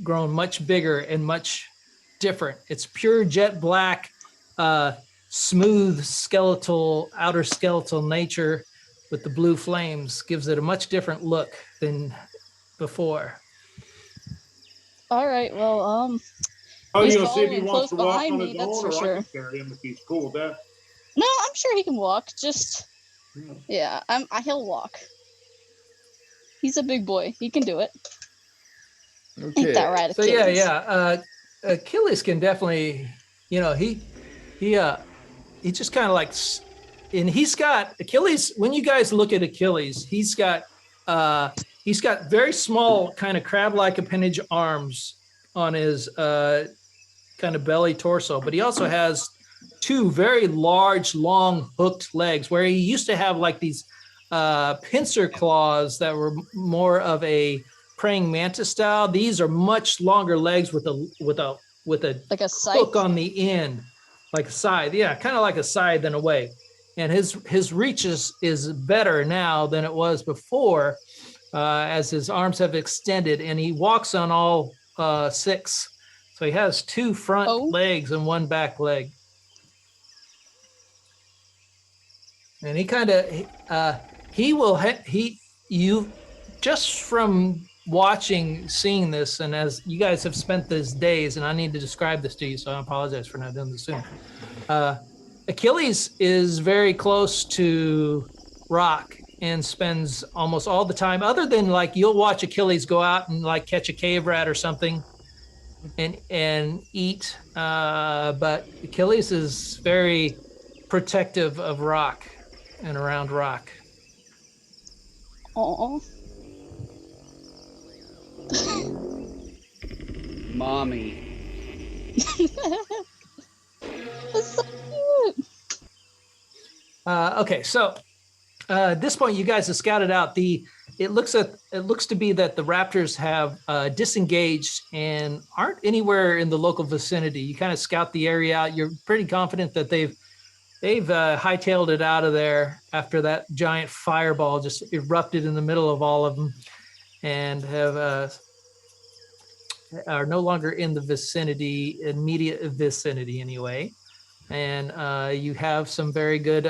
Speaker 1: grown much bigger and much different. It's pure jet black, smooth outer skeletal nature with the blue flames gives it a much different look than before.
Speaker 4: All right. Well,
Speaker 2: Oh,
Speaker 4: He's
Speaker 2: you gonna see if he
Speaker 4: following
Speaker 2: wants to
Speaker 4: close
Speaker 2: walk
Speaker 4: behind
Speaker 2: on
Speaker 4: me,
Speaker 2: his
Speaker 4: that's
Speaker 2: own,
Speaker 4: for
Speaker 2: or I
Speaker 4: sure.
Speaker 2: can carry him if he's cool with that.
Speaker 4: no, I'm sure he can walk. Just yeah, he'll walk. He's a big boy. He can do it. Ain't
Speaker 3: Okay.
Speaker 4: that right,
Speaker 1: So
Speaker 4: Achilles?
Speaker 1: Achilles can definitely, he just kind of like, and he's got Achilles. When you guys look at Achilles, he's got very small kind of crab-like appendage arms on his kind of belly torso, but he also has two very large, long hooked legs where he used to have like these pincer claws that were more of a praying mantis style. These are much longer legs with a
Speaker 4: Like a scythe.
Speaker 1: hook on the end, like a scythe. Yeah, kind of like a scythe in a way. And his reach is better now than it was before, as his arms have extended, and he walks on all six. So he has two front legs and one back leg. And he kind of you just from seeing this, and as you guys have spent these days, and I need to describe this to you, so I apologize for not doing this sooner. Achilles is very close to Rock and spends almost all the time, other than like you'll watch Achilles go out and like catch a cave rat or something and eat. But Achilles is very protective of Rock and around Rock.
Speaker 4: Oh.
Speaker 5: Mommy.
Speaker 4: That's so cute.
Speaker 1: Okay, so at this point, you guys have scouted out it looks to be that the raptors have disengaged and aren't anywhere in the local vicinity. You kind of scout the area out. You're pretty confident that they've hightailed it out of there after that giant fireball just erupted in the middle of all of them, and are no longer in the immediate vicinity anyway. And you have some very good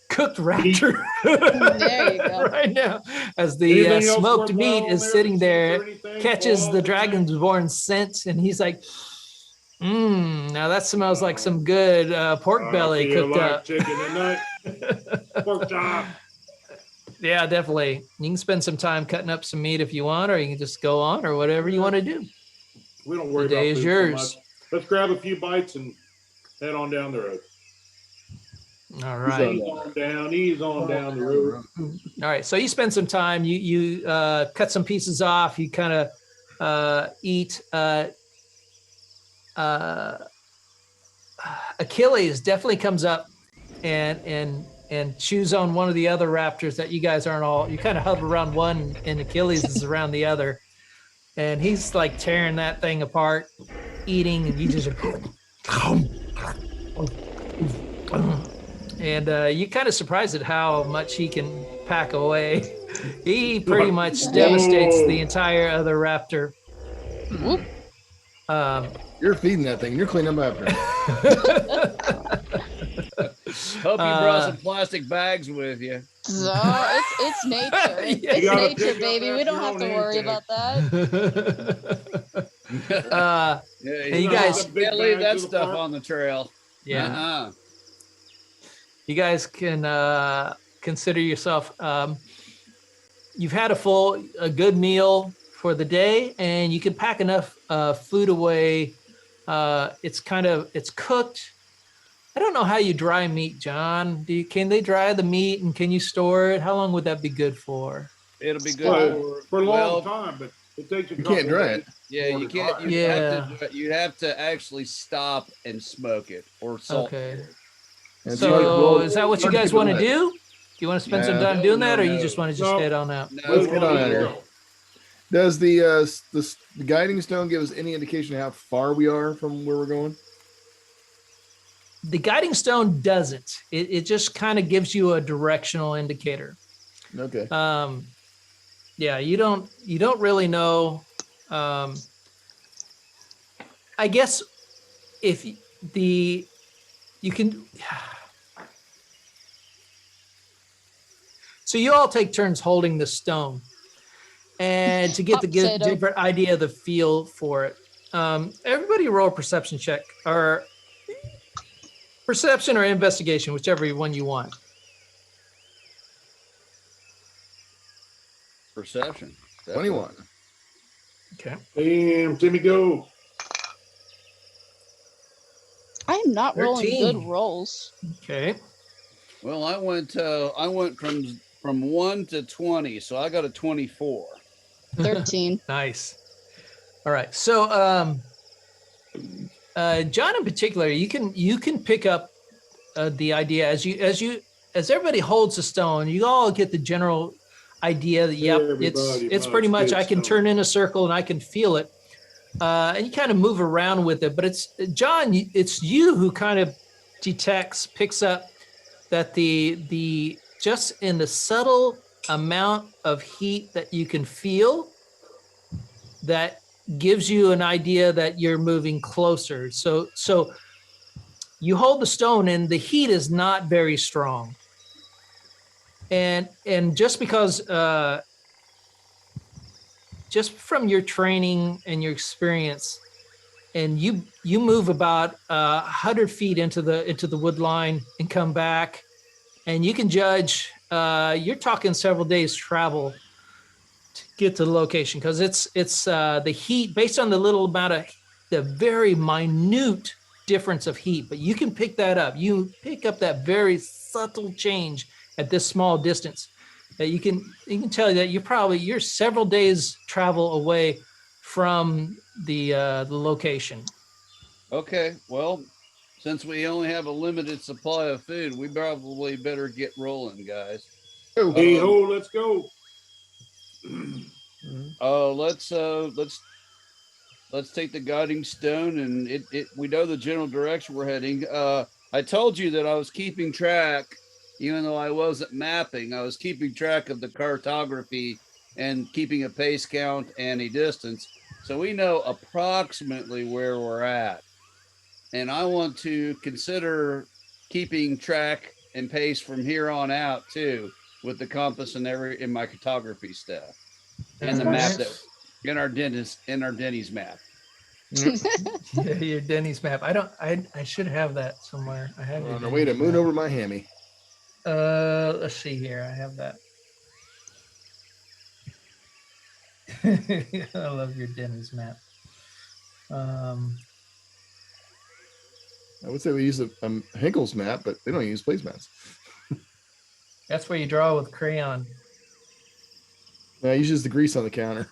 Speaker 1: cooked raptor
Speaker 4: There you go.
Speaker 1: right now, as the
Speaker 2: Anything else
Speaker 1: smoked
Speaker 2: worthwhile
Speaker 1: meat
Speaker 2: on
Speaker 1: is
Speaker 2: there?
Speaker 1: sitting
Speaker 2: Is
Speaker 1: there,
Speaker 2: anything?
Speaker 1: catches the
Speaker 2: Claws,
Speaker 1: dragonborn scent, and he's like, now that smells like some good pork belly
Speaker 2: I feel
Speaker 1: cooked
Speaker 2: like
Speaker 1: up.
Speaker 2: chicken tonight. Pork chop.
Speaker 1: Yeah, definitely. You can spend some time cutting up some meat if you want, or you can just go on, or whatever you want to do.
Speaker 2: We don't worry
Speaker 1: The day
Speaker 2: about
Speaker 1: is
Speaker 2: food
Speaker 1: yours.
Speaker 2: so much. Let's grab a few bites and head on down the road.
Speaker 1: All right.
Speaker 2: Ease on down the road.
Speaker 1: All right. So you spend some time. You cut some pieces off. You kind of eat. Achilles definitely comes up and chews on one of the other raptors that you guys aren't all. You kind of huddle around one, and Achilles is around the other, and he's like tearing that thing apart, eating, and you just. And you're kind of surprised at how much he can pack away. He pretty much devastates the entire other raptor.
Speaker 4: Whoop.
Speaker 3: You're feeding that thing. You're cleaning up after it.
Speaker 5: Hope you brought some plastic bags with you.
Speaker 4: So it's nature.
Speaker 1: Yeah,
Speaker 4: It's
Speaker 2: you gotta
Speaker 4: nature,
Speaker 2: pick up
Speaker 4: baby. We
Speaker 2: after
Speaker 4: don't
Speaker 2: your
Speaker 4: have
Speaker 2: own
Speaker 4: to worry
Speaker 2: intake.
Speaker 4: about that.
Speaker 5: Yeah,
Speaker 1: And you guys-
Speaker 5: can't leave that stuff on the trail.
Speaker 1: Yeah.
Speaker 5: Uh-uh.
Speaker 1: You guys can consider yourself. You've had a good meal for the day, and you can pack enough food away. It's cooked. I don't know how you dry meat, John. Can they dry the meat, and can you store it? How long would that be good for?
Speaker 5: It'll be good
Speaker 2: Well, for a long
Speaker 5: well,
Speaker 2: time, but it takes a
Speaker 3: You
Speaker 2: couple
Speaker 3: can't dry it.
Speaker 2: days.
Speaker 5: Yeah, you can't. You'd have to actually stop and smoke it or salt.
Speaker 1: Okay.
Speaker 3: And
Speaker 1: So is that what you guys want to
Speaker 3: do?
Speaker 1: do? Do you want to spend some
Speaker 3: No.
Speaker 1: time doing that, or you
Speaker 5: No.
Speaker 1: just want to just
Speaker 2: No.
Speaker 1: head on out?
Speaker 5: No,
Speaker 3: Let's get on
Speaker 2: Let's
Speaker 3: out here.
Speaker 2: go.
Speaker 3: Does the guiding stone give us any indication of how far we are from where we're going?
Speaker 1: The guiding stone doesn't. It just kind of gives you a directional indicator.
Speaker 3: Okay.
Speaker 1: Yeah, you don't really know. I guess if you can. So you all take turns holding the stone, and to get
Speaker 4: Hot
Speaker 1: the
Speaker 4: potato.
Speaker 1: different idea of the feel for it. Everybody roll a perception check, or perception or investigation, whichever one you want.
Speaker 5: Perception.
Speaker 3: 21.
Speaker 1: Okay.
Speaker 2: Damn, Timmy, go.
Speaker 4: I am not rolling
Speaker 1: 13.
Speaker 4: good rolls.
Speaker 1: Okay.
Speaker 5: Well, I went from 1 to 20, so I got a 24.
Speaker 4: 13.
Speaker 1: Nice. All right. So, John, in particular, you can pick up the idea as everybody holds the stone. You all get the general idea that it's
Speaker 2: Everybody
Speaker 1: pretty much
Speaker 2: must
Speaker 1: I
Speaker 2: get
Speaker 1: can
Speaker 2: stone.
Speaker 1: turn in a circle and I can feel it, and you kind of move around with it. But it's John. It's you who kind of picks up that the just in the subtle amount of heat that you can feel, that gives you an idea that you're moving closer. So you hold the stone and the heat is not very strong. And just because just from your training and your experience, and you move about 100 feet into the wood line and come back, and you can judge. You're talking several days travel to get to the location, because it's the heat based on the little amount of the very minute difference of heat, but you can pick that up. You pick up that very subtle change at this small distance. That you can tell that you're several days travel away from the location.
Speaker 5: Okay, well, since we only have a limited supply of food, we probably better get rolling, guys.
Speaker 2: Hey ho, let's go.
Speaker 5: Let's take the guiding stone, and we know the general direction we're heading. I told you that I was keeping track, even though I wasn't mapping. I was keeping track of the cartography and keeping a pace count and a distance, so we know approximately where we're at. And I want to consider keeping track and pace from here on out too, with the compass and in my cartography stuff, and the map that in our Denny's map.
Speaker 1: Yeah, your Denny's map. I should have that somewhere. I have.
Speaker 3: On the way to moon over my hammy.
Speaker 1: Let's see here. I have that. I love your Denny's map.
Speaker 3: I would say we use a Henkel's map, but they don't use placemats.
Speaker 1: That's where you draw with crayon.
Speaker 3: I use just the grease on the counter.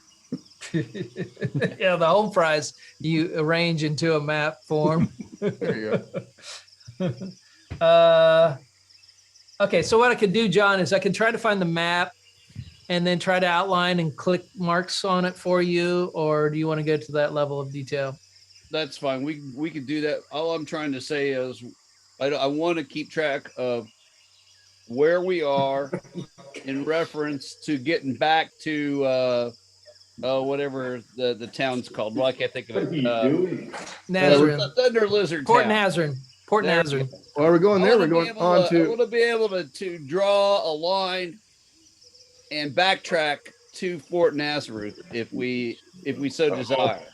Speaker 1: Yeah, the home fries you arrange into a map form.
Speaker 3: There you go.
Speaker 1: Okay, so what I could do, John, is I can try to find the map and then try to outline and click marks on it for you, or do you want to go to that level of detail?
Speaker 5: That's fine. We could do that. All I'm trying to say is I want to keep track of where we are in reference to getting back to whatever the town's called. Well, I can't think of it.
Speaker 1: Nazarene.
Speaker 5: Thunder Lizard
Speaker 1: Port
Speaker 5: Town.
Speaker 1: Nazarene. Port Nazarene.
Speaker 3: While we're going there, we're going on
Speaker 5: I
Speaker 3: to.
Speaker 5: want to be able to draw a line and backtrack to Fort Nazareth if we so desire.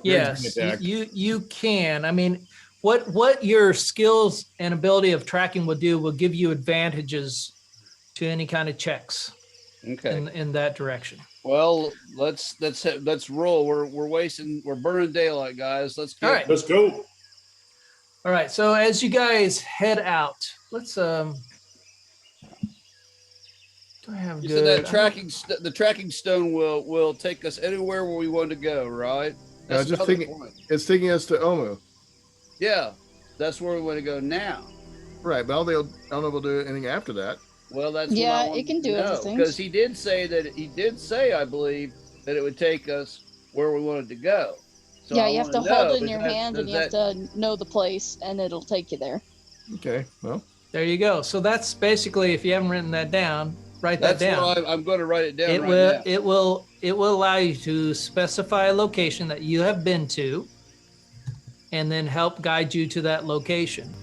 Speaker 1: Yes, you can. I mean, what your skills and ability of tracking will do will give you advantages to any kind of checks.
Speaker 5: Okay.
Speaker 1: In that direction.
Speaker 5: Well, let's roll. We're burning daylight, guys. Let's go.
Speaker 1: All right.
Speaker 2: Let's go.
Speaker 1: All right. So as you guys head out, let's do I have
Speaker 5: You
Speaker 1: good?
Speaker 5: said that the tracking stone will take us anywhere where we want to go, right?
Speaker 3: I was just thinking, it's taking us to Omu.
Speaker 5: Yeah, that's where we want to go now.
Speaker 3: Right, but I don't know if we'll do anything after that.
Speaker 5: Well, that's
Speaker 4: Yeah,
Speaker 5: what I
Speaker 4: it can do other things.
Speaker 5: because he did say, I believe, that it would take us where we wanted to go. So
Speaker 4: yeah,
Speaker 5: I
Speaker 4: you have to
Speaker 5: wanna
Speaker 4: hold
Speaker 5: know,
Speaker 4: it in your hand, and you have to know the place, and it'll take you there.
Speaker 3: Okay, well.
Speaker 1: There you go. So that's basically, if you haven't written that down, write that down.
Speaker 5: What I'm going to write it down
Speaker 1: It
Speaker 5: right
Speaker 1: will.
Speaker 5: now.
Speaker 1: It will allow you to specify a location that you have been to, and then help guide you to that location.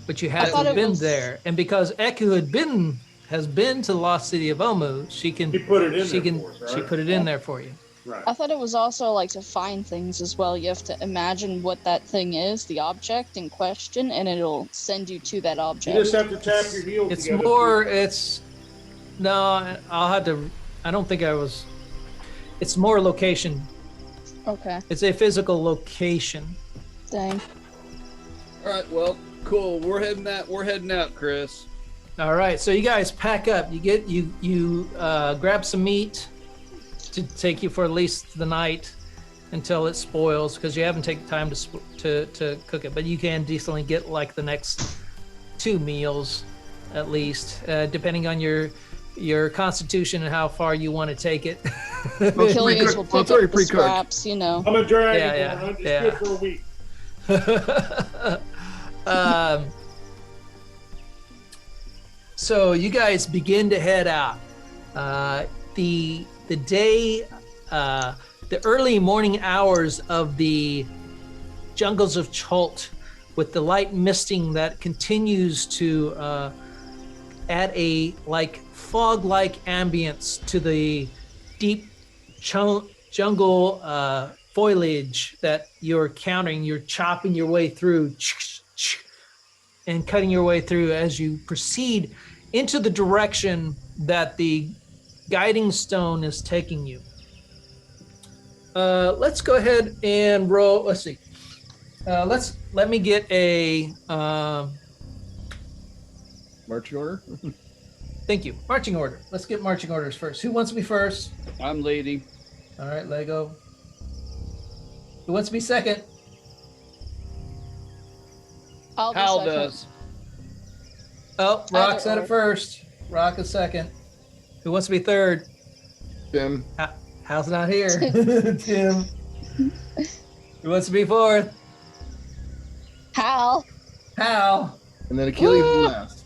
Speaker 1: But you haven't been there, and because Eku has been to the lost city of Omu, she put it in there for you.
Speaker 2: Right.
Speaker 4: I thought it was also like to find things as well. You have to imagine what that thing is, the object in question, and it'll send you to that object.
Speaker 2: You just have to tap your heels
Speaker 1: It's
Speaker 2: together.
Speaker 1: more. I'll have to. I don't think I was. It's more location.
Speaker 4: Okay.
Speaker 1: It's a physical location.
Speaker 4: Dang.
Speaker 5: All right. Well, cool. We're heading out, Chris.
Speaker 1: All right. So you guys pack up. You grab some meat to take you for at least the night until it spoils, because you haven't taken time to cook it. But you can decently get like the next 2 meals at least, depending on your constitution and how far you want to take it.
Speaker 4: Achilles will pick up the scraps, you know.
Speaker 2: I'm a dragon.
Speaker 1: Yeah,
Speaker 2: I'm just
Speaker 1: yeah.
Speaker 2: good for a week.
Speaker 1: So you guys begin to head out. The day, the early morning hours of the jungles of Cholt, with the light misting that continues to add a like fog-like ambience to the deep jungle foliage that you're encountering. You're chopping your way through and cutting your way through as you proceed into the direction that the guiding stone is taking you. Let's go ahead and roll. Let's see. Let me get a
Speaker 3: Marching order.
Speaker 1: thank you. Marching order. Let's get marching orders first. Who wants to be first?
Speaker 5: I'm leading.
Speaker 1: All right, Lego. Who wants to be second?
Speaker 4: I'll be
Speaker 5: Hal
Speaker 4: second.
Speaker 5: does.
Speaker 1: Oh, Rock
Speaker 4: Either
Speaker 1: said
Speaker 4: or.
Speaker 1: it first. Rock is second. Who wants to be third?
Speaker 3: Tim.
Speaker 1: Hal's not here. Tim. Who wants to be fourth?
Speaker 4: Hal.
Speaker 1: Hal.
Speaker 3: And then Achilles
Speaker 4: Woo!
Speaker 3: last.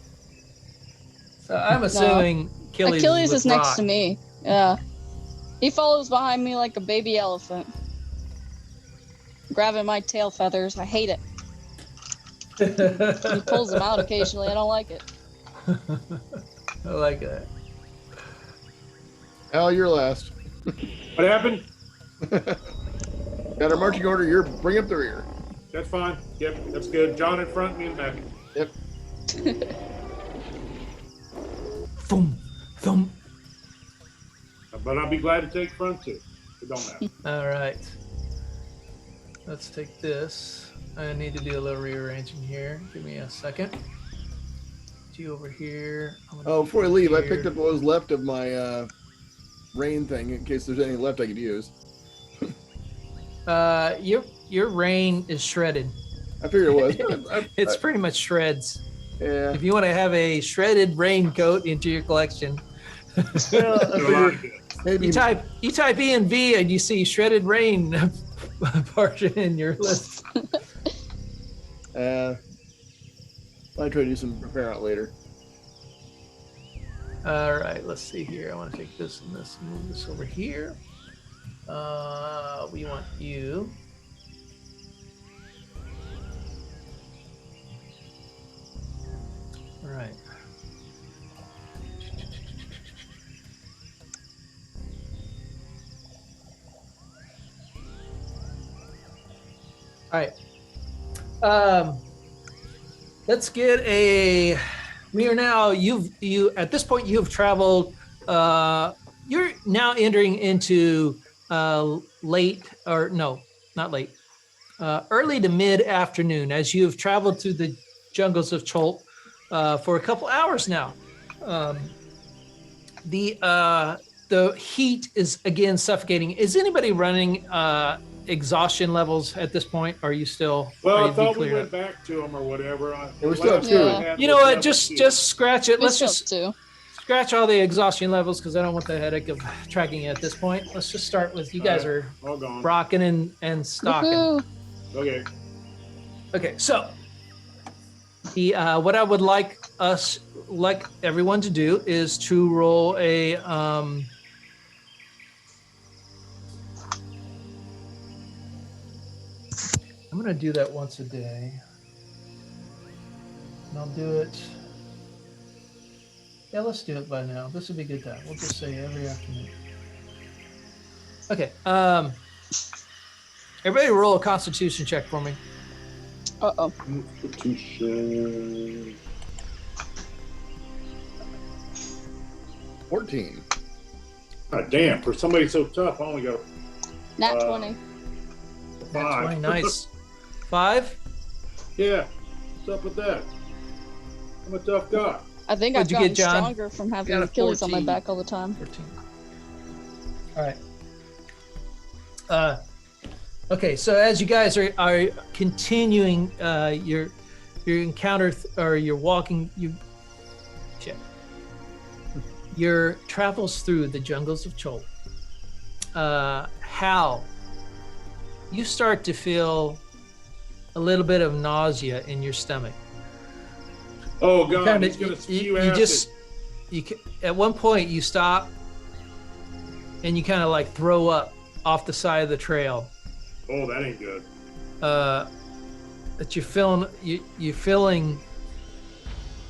Speaker 1: So I'm assuming Achilles,
Speaker 4: Achilles
Speaker 1: with
Speaker 4: is next
Speaker 1: Rock.
Speaker 4: to me. Yeah. He follows behind me like a baby elephant. Grabbing my tail feathers. I hate it. He pulls them out occasionally. I don't like it.
Speaker 1: I like that.
Speaker 3: Al, you're last.
Speaker 2: What happened?
Speaker 3: Got our marching order. You're bring up the rear.
Speaker 2: That's fine. Yep, that's good. John in front, me in back.
Speaker 3: Yep.
Speaker 1: Thump, thump.
Speaker 2: But I'll be glad to take front too. It don't matter.
Speaker 1: All right. Let's take this. I need to do a little rearranging here. Give me a second. Get you over here. I'm gonna
Speaker 3: Oh, before I leave, I
Speaker 1: here.
Speaker 3: picked up what was left of my rain thing in case there's any left I could use.
Speaker 1: Your rain is shredded.
Speaker 3: I figured it was.
Speaker 1: It's pretty much shreds.
Speaker 3: Yeah.
Speaker 1: If you want to have a shredded raincoat into your collection,
Speaker 3: Well, I
Speaker 2: It's a lot
Speaker 3: figured
Speaker 2: of good.
Speaker 3: maybe
Speaker 1: you type E and V and you see shredded rain portion in your list.
Speaker 3: I'll try to do some repair out later.
Speaker 1: All right, let's see here. I want to take this and this and move this over here. We want you. All right. All right. Let's get a. We are now. You at this point you have traveled. You're now entering into late or no, not late. Early to mid afternoon as you have traveled through the jungles of Cholt for a couple hours now. The heat is again suffocating. Is anybody running exhaustion levels at this point? Or are you still?
Speaker 2: Well,
Speaker 1: are
Speaker 2: I
Speaker 1: you
Speaker 2: thought we
Speaker 1: declared
Speaker 2: went back to them or whatever.
Speaker 3: we're still at
Speaker 2: last
Speaker 3: two.
Speaker 2: I had
Speaker 1: You know
Speaker 2: was
Speaker 1: what?
Speaker 2: level
Speaker 1: Just
Speaker 2: two.
Speaker 1: scratch it.
Speaker 4: We
Speaker 1: Let's
Speaker 4: still
Speaker 1: just
Speaker 4: two.
Speaker 1: scratch all the exhaustion levels because I don't want the headache of tracking it at this point. Let's just start with you guys are
Speaker 2: All gone.
Speaker 1: rocking and stocking.
Speaker 4: Woohoo.
Speaker 2: Okay.
Speaker 1: Okay, so the what I would like everyone to do is to roll a I'm gonna do that once a day. And I'll do it. Yeah, let's do it by now. This would be a good time. We'll just say every afternoon. Okay. Everybody roll a constitution check for me.
Speaker 4: Uh-oh.
Speaker 2: Constitution.
Speaker 3: 14.
Speaker 2: God damn, for somebody so tough, I only got
Speaker 4: Nat
Speaker 2: Uh,
Speaker 4: 20.
Speaker 2: a
Speaker 1: That's
Speaker 2: 5.
Speaker 1: 20, nice. 5?
Speaker 2: Yeah. What's up with that? I'm a tough guy.
Speaker 4: I think
Speaker 1: What'd
Speaker 4: I've
Speaker 1: you
Speaker 4: gotten
Speaker 1: get, John?
Speaker 4: stronger from having
Speaker 5: Got a
Speaker 4: Achilles on my
Speaker 5: 14.
Speaker 4: back all the time.
Speaker 1: 14. All right. Okay, so as you guys are continuing your encounter or your walking, your travels through the jungles of Cholt, Hal, you start to feel a little bit of nausea in your stomach.
Speaker 2: Oh God,
Speaker 1: Kinda-
Speaker 2: he's gonna spew
Speaker 1: you
Speaker 2: acid.
Speaker 1: just at one point you stop and you kind of like throw up off the side of the trail.
Speaker 2: Oh, that ain't good.
Speaker 1: That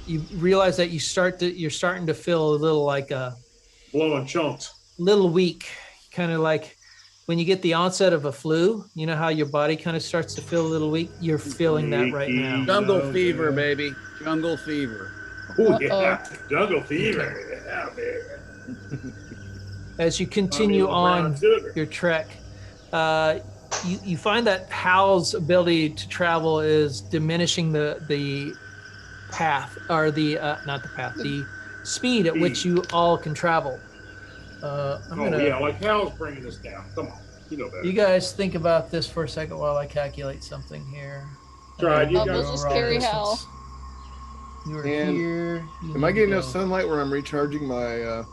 Speaker 1: you realize that you're starting to feel a little like
Speaker 2: Blowing chunks.
Speaker 1: little weak, kind of like when you get the onset of a flu. You know how your body kind of starts to feel a little weak? You're feeling that right now.
Speaker 5: Jungle fever, baby. Jungle fever.
Speaker 2: Oh, yeah. Jungle fever. Yeah, man.
Speaker 1: As you continue on your trek, you find that Hal's ability to travel is diminishing the path, or the not the path, the speed at which you all can travel.
Speaker 2: Yeah, like Hal's bringing us down. Come on, you know better.
Speaker 1: You guys think about this for a second while I calculate something here.
Speaker 2: Right, you
Speaker 4: We'll just carry Hal.
Speaker 1: You are
Speaker 3: And
Speaker 1: here.
Speaker 3: Am I getting enough sunlight where I'm recharging my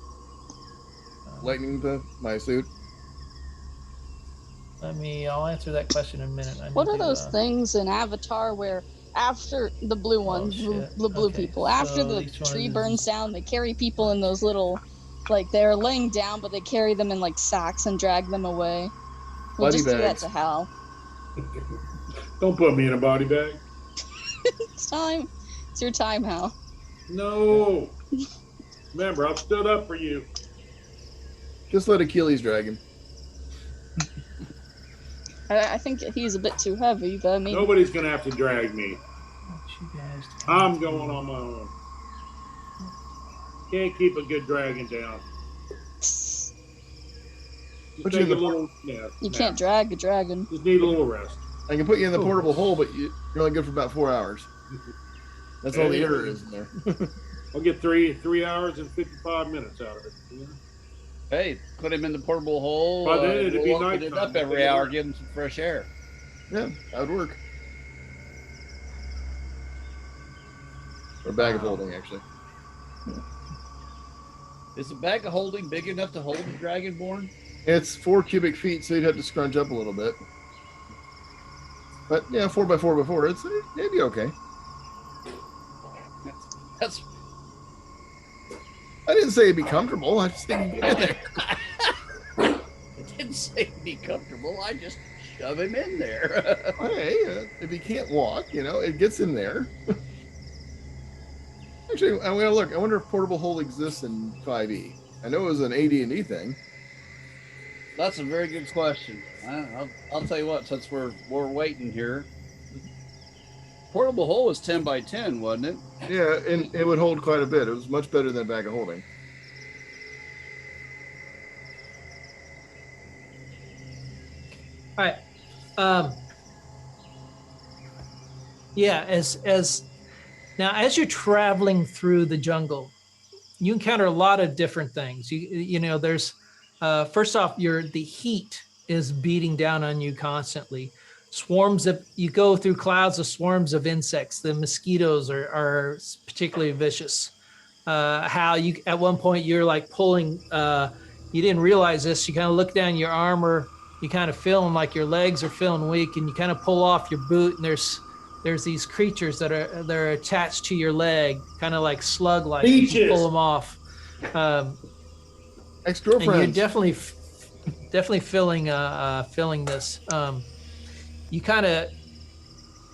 Speaker 3: my suit?
Speaker 1: I'll answer that question in a minute.
Speaker 4: What are those things in Avatar where after the blue ones, the blue people, after the tree burns down, they carry people in those little, like they're laying down, but they carry them in like sacks and drag them away. We'll just do that to Hal.
Speaker 2: Don't put me in a body bag.
Speaker 4: It's time. It's your time, Hal.
Speaker 2: No. Remember, I've stood up for you.
Speaker 3: Just let Achilles drag him.
Speaker 4: I think he's a bit too heavy, but I mean...
Speaker 2: Nobody's going to have to drag me. I'm going on my own. Can't keep a good dragon down. Just take a little,
Speaker 4: you can't drag a dragon.
Speaker 2: Just need a little rest.
Speaker 3: I can put you in the portable hole, but you're only good for about 4 hours. That's all the error is in there.
Speaker 2: I'll get 3 hours and 55 minutes out of it. Yeah.
Speaker 5: Hey, put him in the portable hole.
Speaker 2: By then it'd be
Speaker 5: open it
Speaker 2: nighttime.
Speaker 5: up every hour, give him some fresh air.
Speaker 3: Yeah, that would work. Or a bag of holding, actually.
Speaker 5: Is the bag of holding big enough to hold the Dragonborn?
Speaker 3: It's 4 cubic feet, so you'd have to scrunch up a little bit. But yeah, 4x4x4, it'd be okay.
Speaker 5: That's.
Speaker 3: I didn't say it'd be comfortable. I just think get in there.
Speaker 5: I didn't say it'd be comfortable. I just shove him in there.
Speaker 3: Hey, if he can't walk, it gets in there. Actually, I'm gonna look. I wonder if portable hold exists in 5e. I know it was an AD&D thing.
Speaker 5: That's a very good question. I'll tell you what. Since we're waiting here, portable hole was 10 by 10, wasn't it?
Speaker 3: Yeah, and it would hold quite a bit. It was much better than a bag of holding.
Speaker 1: All right. Yeah, as you're traveling through the jungle, you encounter a lot of different things. There's first off, the heat is beating down on you constantly. You go through clouds of swarms of insects. The mosquitoes are particularly vicious. At one point you're like pulling, you didn't realize this. You kind of look down your armor, you kind of feeling like your legs are feeling weak, and you kind of pull off your boot, and there's these creatures that are attached to your leg, kind of like slug-like. You pull them off.
Speaker 3: Ex-girlfriend.
Speaker 1: And you're definitely feeling this.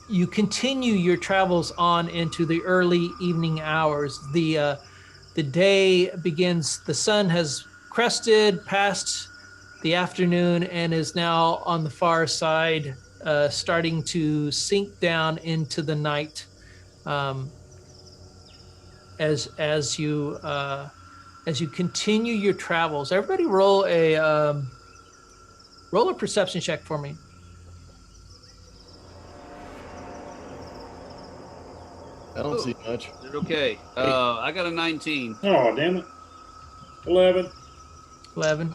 Speaker 1: You continue your travels on into the early evening hours. The day begins. The sun has crested past the afternoon and is now on the far side, starting to sink down into the night. As you continue your travels, everybody roll a perception check for me.
Speaker 3: I don't see much.
Speaker 5: Okay. I got a 19.
Speaker 2: Oh, damn it. 11.
Speaker 1: 11.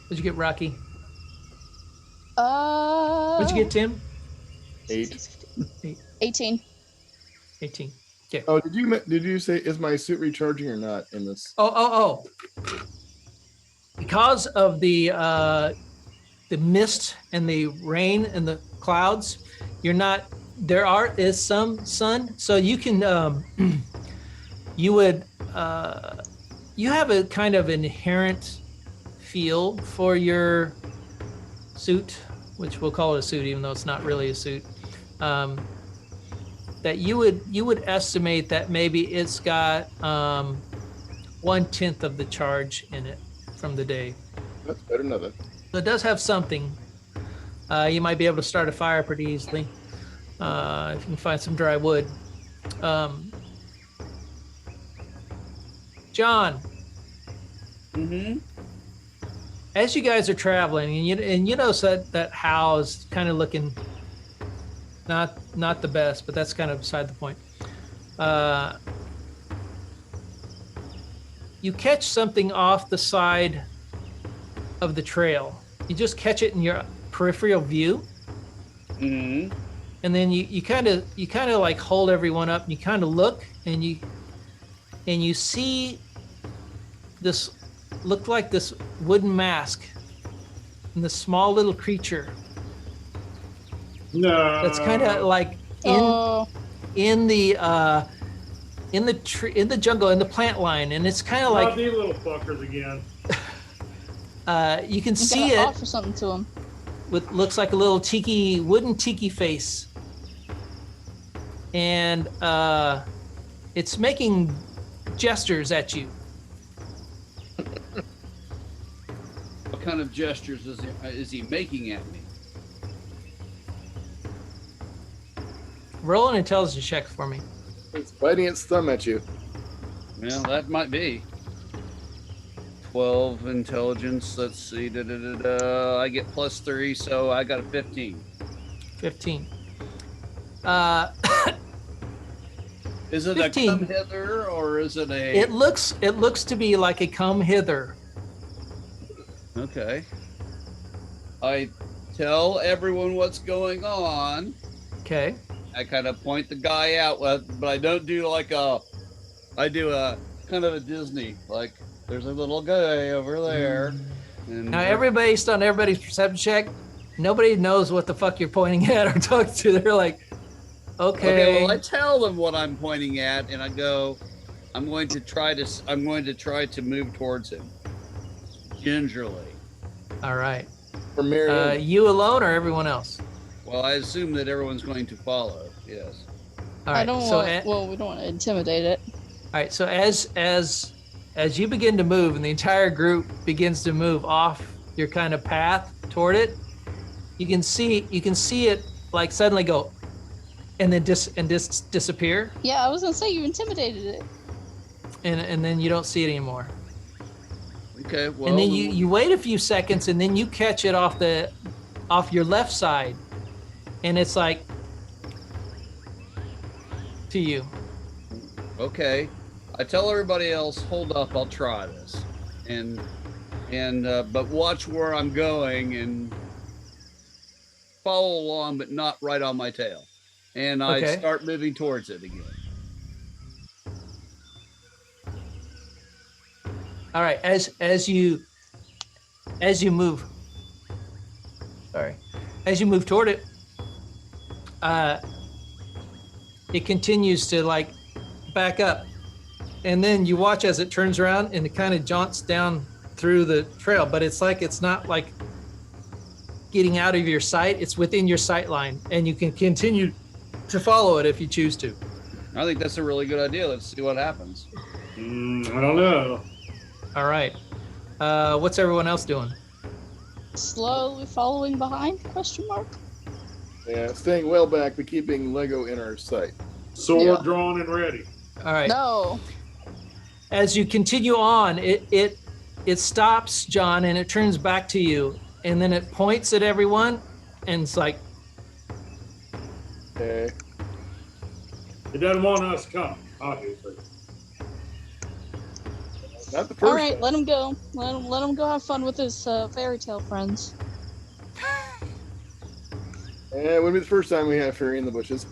Speaker 1: What'd you get, Rocky? What'd you get, Tim?
Speaker 3: 8.
Speaker 4: 18.
Speaker 1: 18. Okay.
Speaker 3: Oh, did you say, is my suit recharging or not in this?
Speaker 1: Oh. Because of the mist and the rain and the clouds, there is some sun, so you can you have a kind of inherent feel for your suit, which we'll call it a suit even though it's not really a suit, that you would estimate that maybe it's got 1/10 of the charge in it from the day.
Speaker 3: That's better than nothing.
Speaker 1: So it does have something. You might be able to start a fire pretty easily if you can find some dry wood. John.
Speaker 5: Mm-hmm.
Speaker 1: As you guys are traveling, and you notice that Hal is kind of looking not the best, but that's kind of beside the point. You catch something off the side of the trail. You just catch it in your peripheral view,
Speaker 5: Mm-hmm.
Speaker 1: and then you kind of like hold everyone up, and you kind of look, and you see this look like this wooden mask and this small little creature
Speaker 2: No.
Speaker 1: that's kind of like in the jungle, in the plant line, and it's kind of
Speaker 2: Not
Speaker 1: like
Speaker 2: these little fuckers again.
Speaker 1: you can
Speaker 4: You
Speaker 1: see
Speaker 4: gotta
Speaker 1: it
Speaker 4: offer something to him.
Speaker 1: with looks like a little wooden tiki face, and it's making gestures at you.
Speaker 5: What kind of gestures is he making at me?
Speaker 1: Roll an intelligence check for me.
Speaker 3: It's biting its thumb at you.
Speaker 5: Well, that might be. 12 intelligence. Let's see. I get +3, so I got a 15.
Speaker 1: 15.
Speaker 5: Is it
Speaker 1: 15.
Speaker 5: a come hither or is it a?
Speaker 1: It looks to be like a come hither.
Speaker 5: Okay. I tell everyone what's going on.
Speaker 1: Okay.
Speaker 5: I kind of point the guy out, but I don't do like I do a kind of a Disney, like there's a little guy over there. And
Speaker 1: Now, based on everybody's perception check, nobody knows what the fuck you're pointing at or talking to. They're like, okay.
Speaker 5: Well, I tell them what I'm pointing at, and I go, I'm going to try to move towards him, gingerly.
Speaker 1: All right.
Speaker 3: For Mary.
Speaker 1: You alone or everyone else?
Speaker 5: Well, I assume that everyone's going to follow. Yes.
Speaker 1: All right.
Speaker 4: I don't want. We don't want to intimidate it.
Speaker 1: All right. So as you begin to move, and the entire group begins to move off your kind of path toward it, you can see it like suddenly go, and then disappear,
Speaker 4: Yeah, I was gonna say you intimidated it.
Speaker 1: and then you don't see it anymore.
Speaker 5: Okay. Well.
Speaker 1: And then you wait a few seconds, and then you catch it off your left side, and it's like to you.
Speaker 5: Okay. I tell everybody else, hold up, I'll try this, and but watch where I'm going and follow along, but not right on my tail. And I
Speaker 1: Okay.
Speaker 5: start moving towards it again.
Speaker 1: All right, as you move, as you move toward it, it continues to like back up, and then you watch as it turns around and it kind of jaunts down through the trail, but it's not like getting out of your sight. It's within your sight line, and you can continue to follow it if you choose to.
Speaker 5: I think that's a really good idea. Let's see what happens.
Speaker 2: I don't know.
Speaker 1: All right, what's everyone else doing?
Speaker 4: Slowly following behind? Question mark.
Speaker 3: Yeah, staying well back, but keeping Lego in our sight.
Speaker 2: Sword
Speaker 4: Yeah.
Speaker 2: drawn and ready.
Speaker 1: All right.
Speaker 4: No.
Speaker 1: As you continue on, it stops, John, and it turns back to you, and then it points at everyone, and it's like,
Speaker 3: Okay.
Speaker 2: It doesn't want us coming, obviously.
Speaker 3: Not the first
Speaker 4: All right,
Speaker 3: time.
Speaker 4: let him go. Let him go have fun with his fairy tale friends.
Speaker 3: Yeah, it wouldn't be the first time we have fairy in the bushes.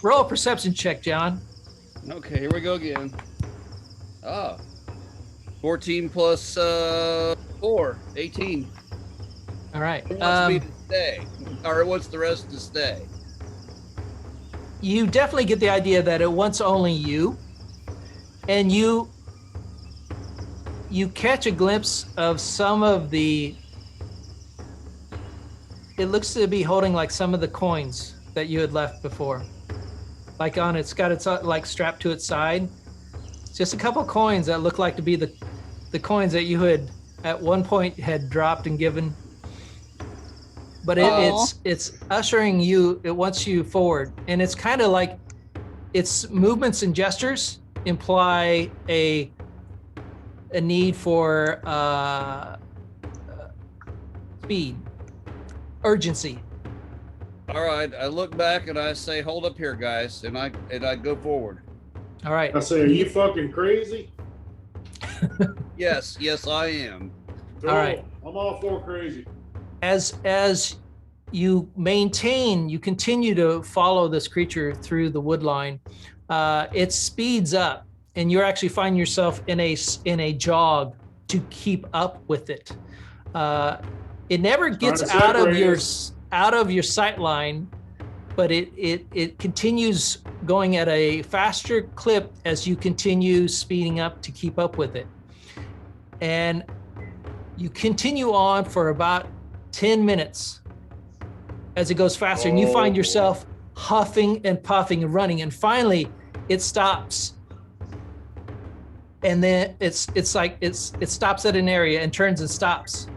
Speaker 1: roll a perception check, John.
Speaker 5: Okay, here we go again. 14 plus 4, 18.
Speaker 1: All right.
Speaker 5: Who wants me to stay? Or what's the rest to stay?
Speaker 1: You definitely get the idea that it wants only you, and you catch a glimpse of some of the. It looks to be holding like some of the coins that you had left before, like on it's got its like strapped to its side, just a couple coins that look like to be the coins that you had at one point had dropped and given. But it's ushering you, it wants you forward. And it's kind of like its movements and gestures imply a need for speed, urgency.
Speaker 5: All right, I look back and I say, "Hold up here, guys," and I go forward.
Speaker 1: All right.
Speaker 2: I say, are you fucking crazy?
Speaker 5: Yes, I am.
Speaker 2: Cool.
Speaker 1: All right.
Speaker 2: I'm all for crazy.
Speaker 1: As you continue to follow this creature through the wood line, it speeds up, and you actually find yourself in a jog to keep up with it. It never gets out of your sight line, but it continues going at a faster clip as you continue speeding up to keep up with it. And you continue on for about 10 minutes as it goes faster, and you find yourself huffing and puffing and running, and finally it stops. And then it stops at an area and turns and stops.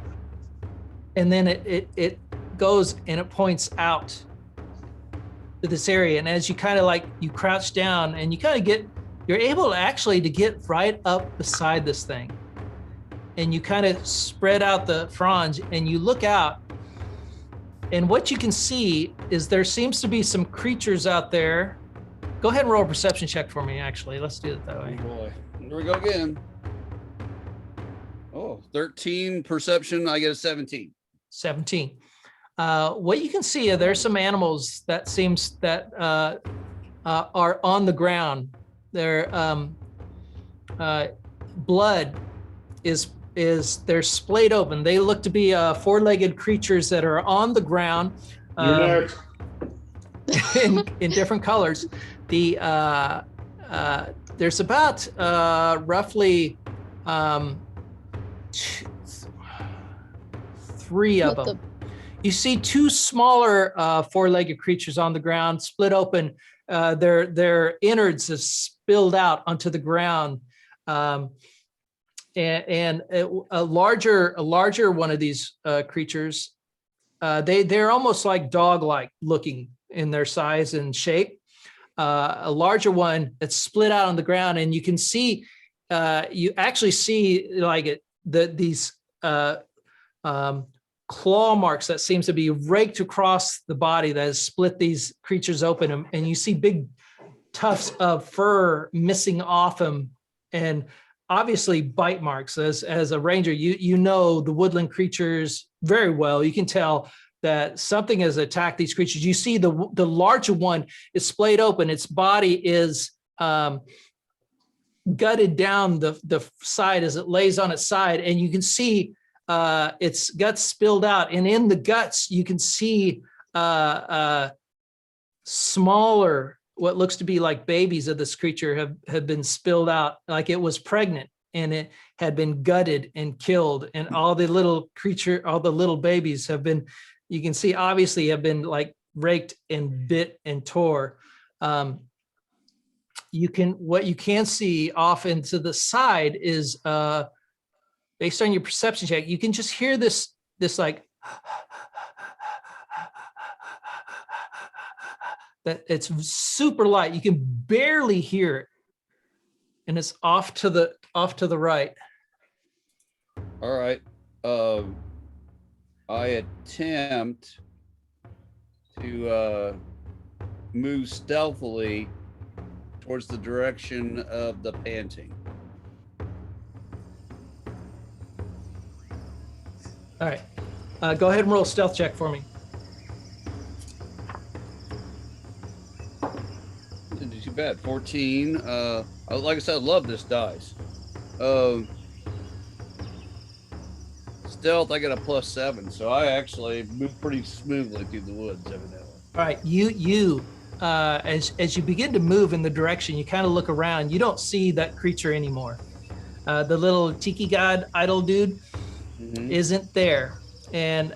Speaker 1: And then it goes and it points out to this area. And as you kind of you crouch down and you kind of you're able to get right up beside this thing. And you kind of spread out the fronds and you look out, and what you can see is there seems to be some creatures out there. Go ahead and roll a perception check for me, actually. Let's do it that way.
Speaker 5: Oh boy, here we go again. 13 perception, I get a 17.
Speaker 1: 17. What you can see, there's some animals that are on the ground. Their blood they're splayed open. They look to be four-legged creatures that are on the ground in different colors. There's about roughly 3 of them. You see 2 smaller four-legged creatures on the ground, split open. Their innards is spilled out onto the ground. And a larger one of these creatures, they're almost like dog-like looking in their size and shape. A larger one that's split out on the ground, and you can see, you actually see these claw marks that seems to be raked across the body that has split these creatures open, and you see big tufts of fur missing off them, and obviously bite marks. As a ranger, you know the woodland creatures very well. You can tell that something has attacked these creatures. You see the larger one is splayed open. Its body is gutted down the side as it lays on its side, and you can see its guts spilled out. And in the guts, you can see smaller, what looks to be like babies of this creature have been spilled out, like it was pregnant and it had been gutted and killed. And all the little babies have been, you can see obviously have been raked and bit and tore. What you can see off into the side is, based on your perception check, you can just hear this that it's super light. You can barely hear it, and it's off to the right.
Speaker 5: All right. I attempt to move stealthily towards the direction of the panting.
Speaker 1: All right. Go ahead and roll a stealth check for me.
Speaker 5: Didn't do too bad. 14. Like I said, I love this dice. Stealth, I got a +7, so I actually move pretty smoothly through the woods evidently.
Speaker 1: All right. You as you begin to move in the direction, you kind of look around. You don't see that creature anymore. The little tiki god idol dude isn't there, and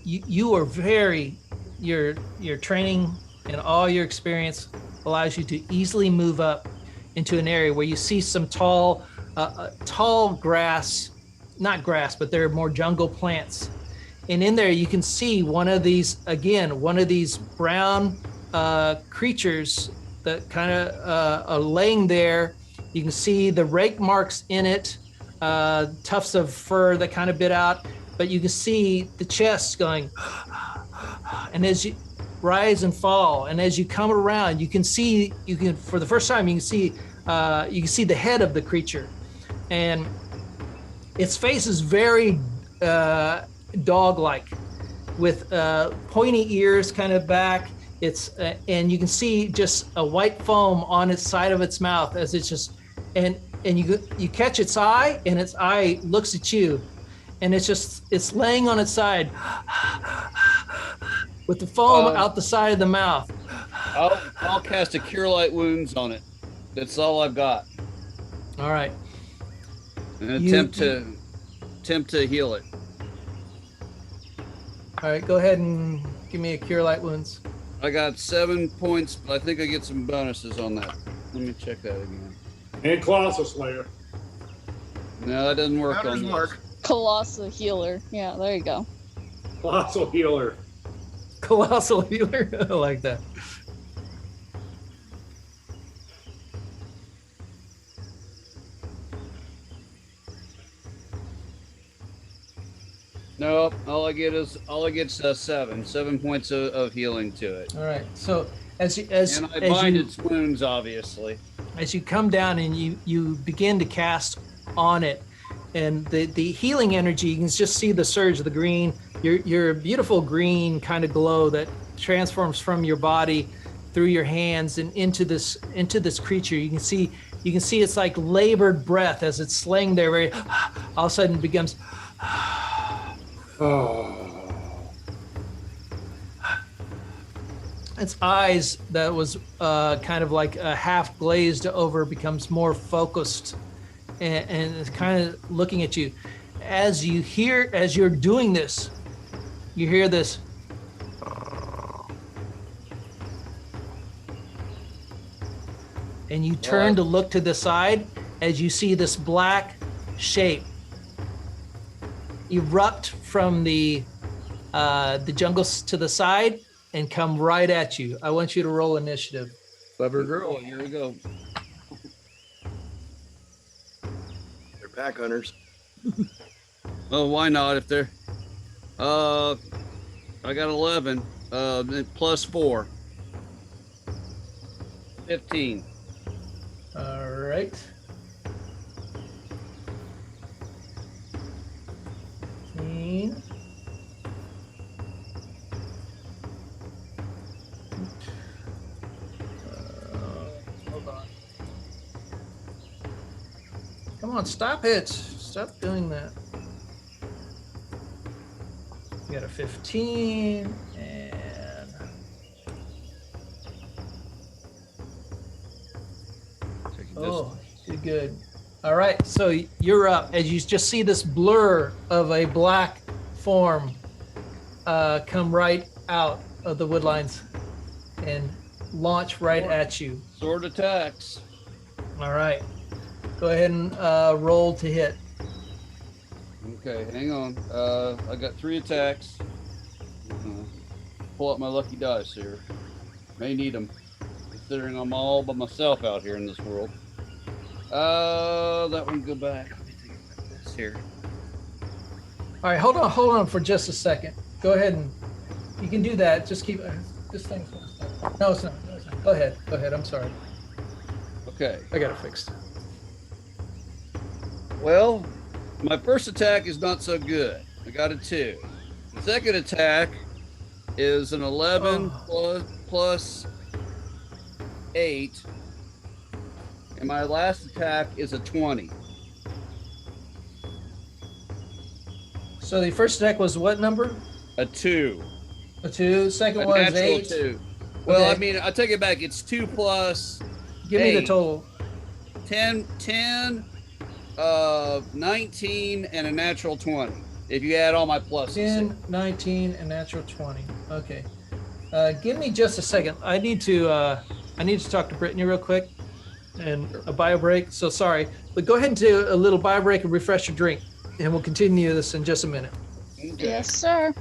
Speaker 1: you are your training and all your experience allows you to easily move up. into an area where you see some tall grass, not grass, but they're more jungle plants. And in there you can see one of these brown creatures that kind of are laying there. You can see the rake marks in it, tufts of fur that kind of bit out, but you can see the chest going, and as you rise and fall, and as you come around, you can for the first time, you can see the head of the creature, and its face is very dog-like, with pointy ears kind of back. It's and you can see just a white foam on its side of its mouth as it's just, and you catch its eye, and its eye looks at you, and it's laying on its side with the foam out the side of the mouth.
Speaker 5: I'll cast a Cure Light Wounds on it. That's all I've got.
Speaker 1: All right.
Speaker 5: And attempt to heal it.
Speaker 1: All right, go ahead and give me a Cure Light Wounds.
Speaker 5: I got 7 points, but I think I get some bonuses on that. Let me check that again.
Speaker 2: And Colossal Slayer.
Speaker 5: No, that doesn't work
Speaker 3: Hunter's
Speaker 5: on
Speaker 3: Mark.
Speaker 4: Colossal Healer. Yeah, there you go.
Speaker 2: Colossal Healer.
Speaker 1: Colossal Healer. I like that.
Speaker 5: No, all I get is 7 points of healing to it.
Speaker 1: All right. So as
Speaker 5: And I bind its wounds, obviously.
Speaker 1: as you come down and you begin to cast on it, and the healing energy, you can just see the surge of the green, your beautiful green kind of glow that transforms from your body through your hands and into this creature. You can see it's like labored breath as it's laying there, very all of a sudden becomes its eyes that was kind of like half glazed over becomes more focused, and it's kind of looking at you. As you're doing this, you hear this. And you turn to look to the side as you see this black shape erupt from the jungles to the side and come right at you. I want you to roll initiative.
Speaker 5: Clever girl. Here we go.
Speaker 3: They're pack hunters.
Speaker 5: Oh, why not? If they're, I got 11. Plus 4. 15.
Speaker 1: All right. 15. Hold on. Come on, stop it. Stop doing that. We got a 15 and oh, good. All right, so you're up as you just see this blur of a black form come right out of the woodlines and launch right at you.
Speaker 5: Sword attacks.
Speaker 1: All right, go ahead and roll to hit.
Speaker 5: Okay, hang on. I got 3 attacks. Pull up my lucky dice here. May need them, considering I'm all by myself out here in this world. That one go back. Let me think about this here.
Speaker 1: All right, hold on for just a second. Go ahead and you can do that. Just keep this thing's gonna stop. No, it's not. Go ahead. I'm sorry.
Speaker 5: Okay.
Speaker 1: I got it fixed.
Speaker 5: Well, my first attack is not so good. I got a 2. The second attack is an 11 plus 8. And my last attack is a 20.
Speaker 1: So the first attack was what number?
Speaker 5: A 2.
Speaker 1: A 2. Second
Speaker 5: A
Speaker 1: one is
Speaker 5: natural
Speaker 1: 8.
Speaker 5: 2. Well,
Speaker 1: Okay.
Speaker 5: I mean, I take it back. It's 2 plus
Speaker 1: Give me the
Speaker 5: 8.
Speaker 1: total.
Speaker 5: 10, 19, and a natural 20. If you add all my pluses.
Speaker 1: 10, 19, and natural 20. Okay. Give me just a second. I need to talk to Brittany real quick. and a bio break. So sorry, but go ahead and do a little bio break and refresh your drink, and we'll continue this in just a minute.
Speaker 5: Okay.
Speaker 4: Yes, sir.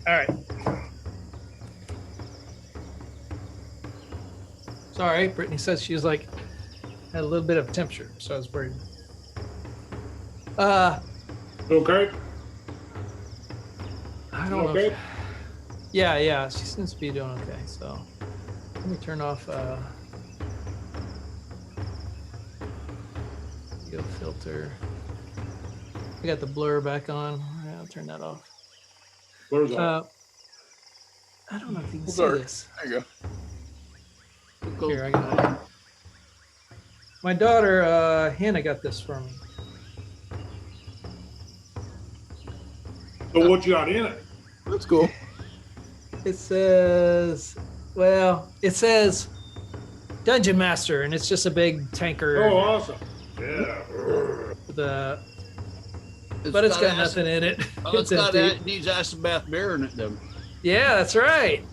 Speaker 1: All right. Sorry, Brittany says she was like had a little bit of temperature, so I was worried.
Speaker 2: Okay.
Speaker 1: I don't know.
Speaker 2: Okay.
Speaker 1: Yeah, she seems to be doing okay. So let me turn off video filter. I got the blur back on. Yeah, turn that off.
Speaker 2: Where's all?
Speaker 1: I don't know if you can see
Speaker 3: Dark.
Speaker 1: this.
Speaker 3: There you go.
Speaker 1: Here, I got it. My daughter, Hannah, got this for me.
Speaker 2: So what you got in it?
Speaker 3: That's cool.
Speaker 1: It says, well, it says Dungeon Master, and it's just a big tanker.
Speaker 2: Oh, awesome. Yeah.
Speaker 1: But it's got nothing in it.
Speaker 5: Oh, it's got
Speaker 1: empty.
Speaker 5: that. Needs acid bath beer in it, though.
Speaker 1: Yeah, that's right.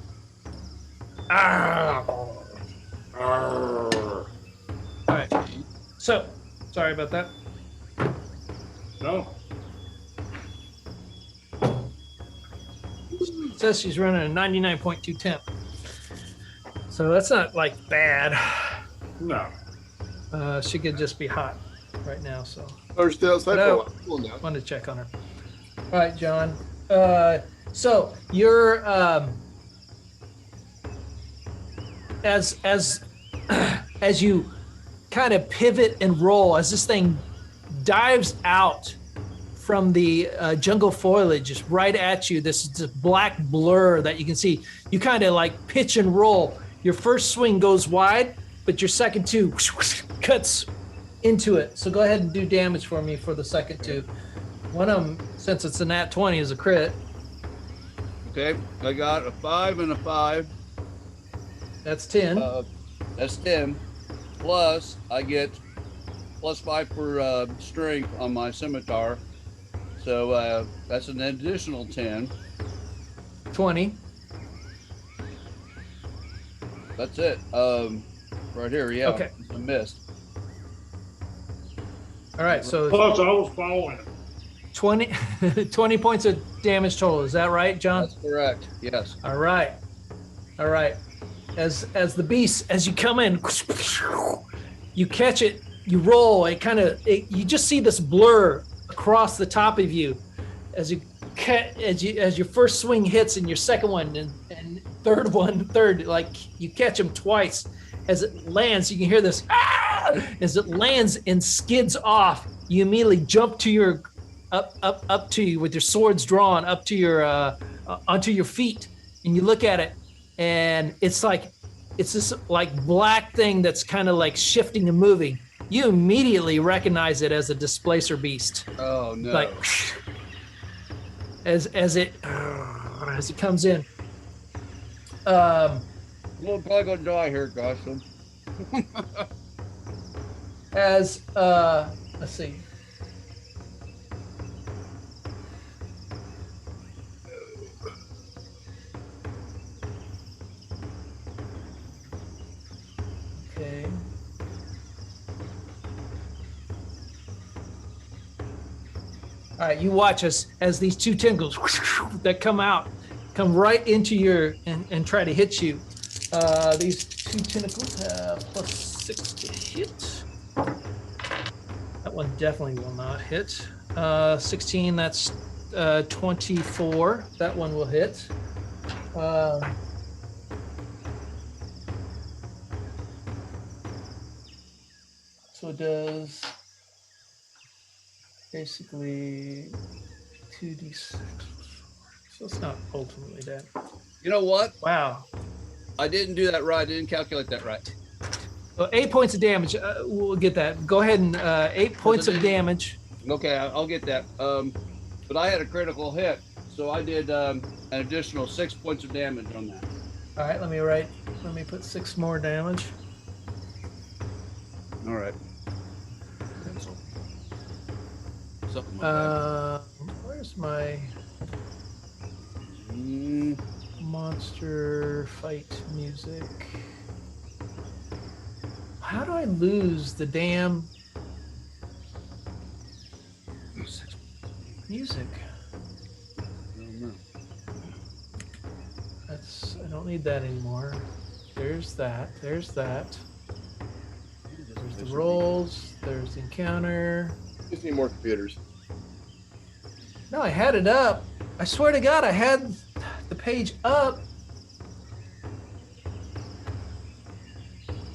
Speaker 1: Ah.
Speaker 2: Arr.
Speaker 1: All right. So, sorry about that.
Speaker 2: No.
Speaker 1: It says she's running a 99.2 temp. So that's not like bad.
Speaker 2: No.
Speaker 1: She could just be hot right now. So
Speaker 3: Or stay outside
Speaker 1: No.
Speaker 3: for a while. Cool now.
Speaker 1: wanted to check on her. All right, John. So you're as you kind of pivot and roll as this thing dives out from the jungle foliage just right at you. This black blur that you can see. You kind of like pitch and roll. Your first swing goes wide, but your second two cuts into it. So go ahead and do damage for me for the second two. One of them, since it's a nat 20, is a crit.
Speaker 5: Okay, I got a 5 and a 5.
Speaker 1: That's 10.
Speaker 5: That's 10. Plus, I get +5 for strength on my scimitar. So that's an additional 10.
Speaker 1: 20.
Speaker 5: That's it. Right here, yeah.
Speaker 1: Okay.
Speaker 5: I missed.
Speaker 1: All right, so
Speaker 2: Plus, I was following it.
Speaker 1: 20, 20 points of damage total. Is that right, John?
Speaker 5: That's correct. Yes.
Speaker 1: All right. All right. As the beast, as you come in, you catch it, you roll, you just see this blur across the top of you as your first swing hits and your second one and third, like you catch them twice. As it lands, you can hear this, as it lands and skids off, you immediately jump to your, up to you with your swords drawn up to your, onto your feet, and you look at it, and it's this like black thing that's kind of like shifting and moving. You immediately recognize it as a displacer beast.
Speaker 5: Oh no!
Speaker 1: Like as it comes in.
Speaker 5: I'm probably gonna die here, gosh.
Speaker 1: As let's see. Okay. All right, you watch as these two tentacles that come right into your and try to hit you. These two tentacles have +6 to hit. That one definitely will not hit. 16, that's 24. That one will hit. So it does basically 2d6. So it's not ultimately dead.
Speaker 5: You know what?
Speaker 1: Wow.
Speaker 5: I didn't do that right. I didn't calculate that right.
Speaker 1: So 8 points of damage. We'll get that. Go ahead and 8 points of damage.
Speaker 5: Okay, I'll get that. But I had a critical hit, so I did an additional 6 points of damage on that.
Speaker 1: All right, let me put 6 more damage.
Speaker 5: All right. Something like that.
Speaker 1: Where's my monster fight music? How do I lose the damn music? I don't need that anymore. There's that. There's the rolls. There's the encounter.
Speaker 3: Just need more computers.
Speaker 1: No, I had it up. I swear to God, I had the page up.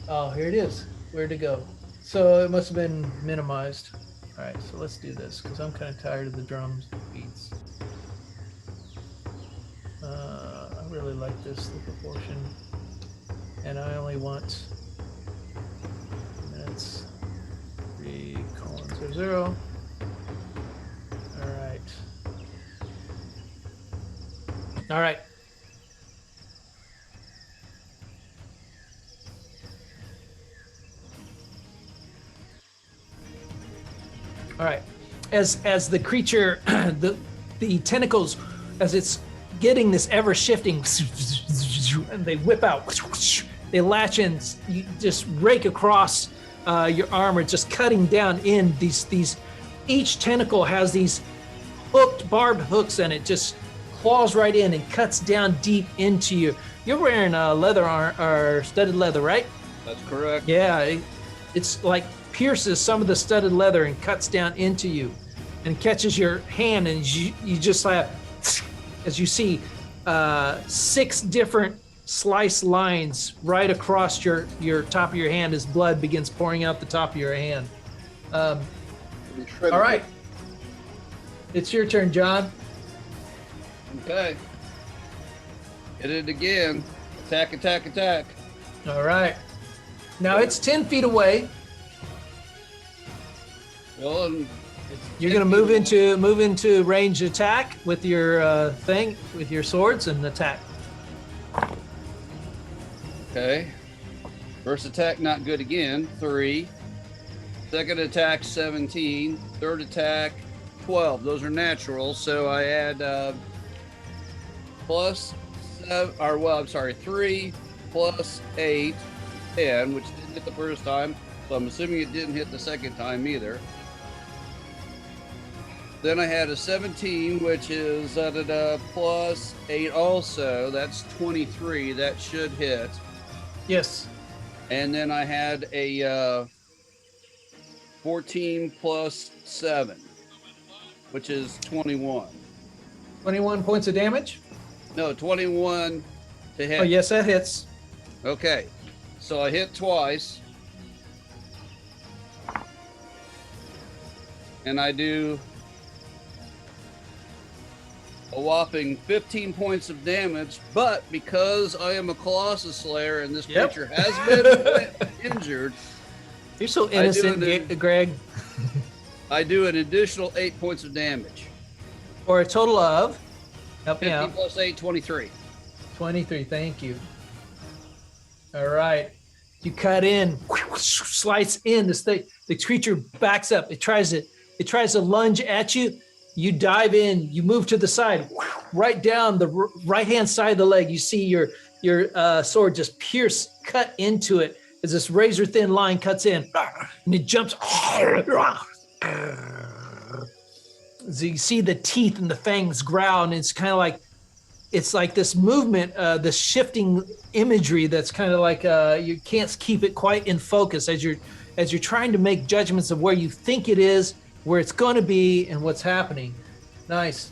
Speaker 1: Oh, here it is. Where'd it go? So it must have been minimized. All right, so let's do this because I'm kind of tired of the drums beats. I really like this, the proportion. And I only want minutes. 3:00. All right. All right. All right. As the creature, the tentacles, as it's getting this ever shifting, and they whip out, they latch in, you just rake across your armor, just cutting down in these. Each tentacle has these barbed hooks, and it just claws right in and cuts down deep into you. You're wearing leather or studded leather, right?
Speaker 5: That's correct.
Speaker 1: Yeah, it's like pierces some of the studded leather and cuts down into you, and catches your hand, and you just as you see 6 different slice lines right across your top of your hand as blood begins pouring out the top of your hand. All right, it's your turn, John.
Speaker 5: Okay. Hit it again. Attack, attack, attack.
Speaker 1: All right. Now it's 10 feet away.
Speaker 5: Well, and
Speaker 1: You're going to move into range attack with your with your swords and attack.
Speaker 5: okay. First attack, not good again. 3. Second attack, 17. Third attack, 12. Those are natural, so I add plus 7, or well, I'm sorry, 3 plus 8, 10, which didn't hit the first time. So I'm assuming it didn't hit the second time either. Then I had a 17, which is plus 8 also. That's 23. That should hit.
Speaker 1: Yes.
Speaker 5: And then I had a 14 plus 7, which is 21.
Speaker 1: 21 points of damage.
Speaker 5: No, 21 to hit.
Speaker 1: Oh, yes, that hits.
Speaker 5: Okay. So I hit twice. And I do a whopping 15 points of damage, but because I am a Colossus Slayer and this creature has been injured,
Speaker 1: You're so innocent, Greg.
Speaker 5: I do an additional 8 points of damage.
Speaker 1: For a total of, help me
Speaker 5: 15
Speaker 1: out,
Speaker 5: plus 8, 23.
Speaker 1: 23. Thank you. All right. You cut in, slice in. The creature backs up. It tries to lunge at you. You dive in. You move to the side, right down the right-hand side of the leg. You see your sword just cut into it as this razor-thin line cuts in, and it jumps. So you see the teeth and the fangs growl, and it's kind of like, it's like this movement, this shifting imagery that's kind of like you can't keep it quite in focus as you're trying to make judgments of where you think it is, where it's going to be, and what's happening. Nice.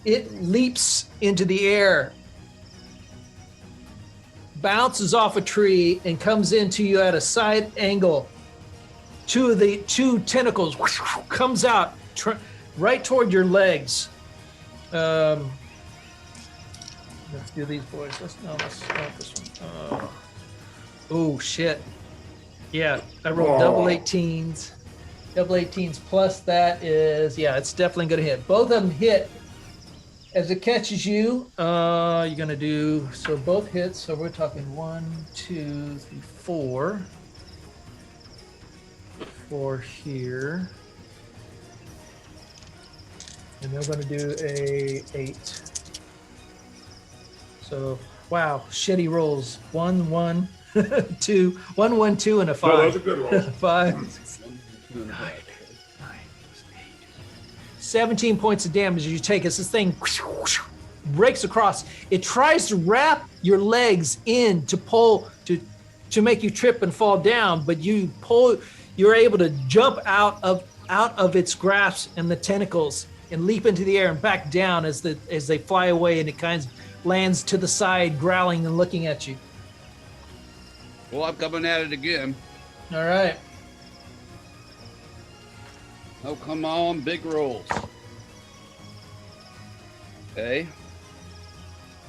Speaker 1: It leaps into the air, bounces off a tree, and comes into you at a side angle. Two tentacles comes out right toward your legs. Let's do these boys. Let's start this one. Oh shit. Yeah, I rolled double 18s. Double 18s plus that is, yeah, it's definitely gonna hit. Both of them hit. As it catches you, you're gonna do, so both hits, so we're talking 1, 2, 3, 4. 4 here. And they're gonna do a 8. So, wow, shitty rolls. 1, 1, 2, 1, 1, 2, and a 5.
Speaker 2: No, those are good rolls.
Speaker 1: 5, 9, 17 points of damage as you take as this thing breaks across. It tries to wrap your legs in to pull to make you trip and fall down, but you're able to jump out of its grasp and the tentacles and leap into the air and back down as they fly away, and it kind of lands to the side, growling and looking at you.
Speaker 5: Well, I'm coming at it again.
Speaker 1: All right.
Speaker 5: Oh, come on, big rolls. Okay.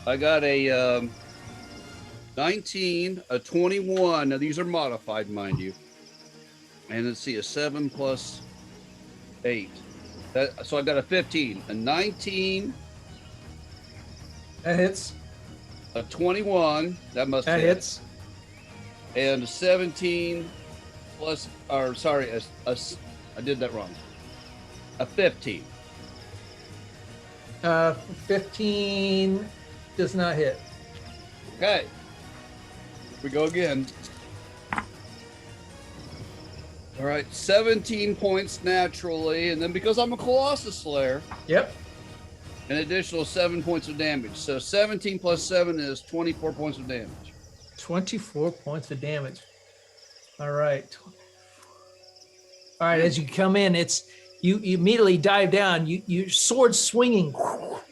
Speaker 5: I got a 19, a 21. Now these are modified, mind you. And let's see, a 7 plus 8. So I got a 15, a 19.
Speaker 1: That hits.
Speaker 5: A 21. That must
Speaker 1: That
Speaker 5: hit.
Speaker 1: hits.
Speaker 5: And a 17 plus, or sorry, I did that wrong. A 15.
Speaker 1: 15 does not hit.
Speaker 5: Okay. Here we go again. All right, 17 points naturally, and then because I'm a Colossus Slayer,
Speaker 1: Yep.
Speaker 5: an additional 7 points of damage. So 17 plus 7 is 24 points of damage.
Speaker 1: 24 points of damage. All right. All right, as you come in, you immediately dive down. You sword swinging.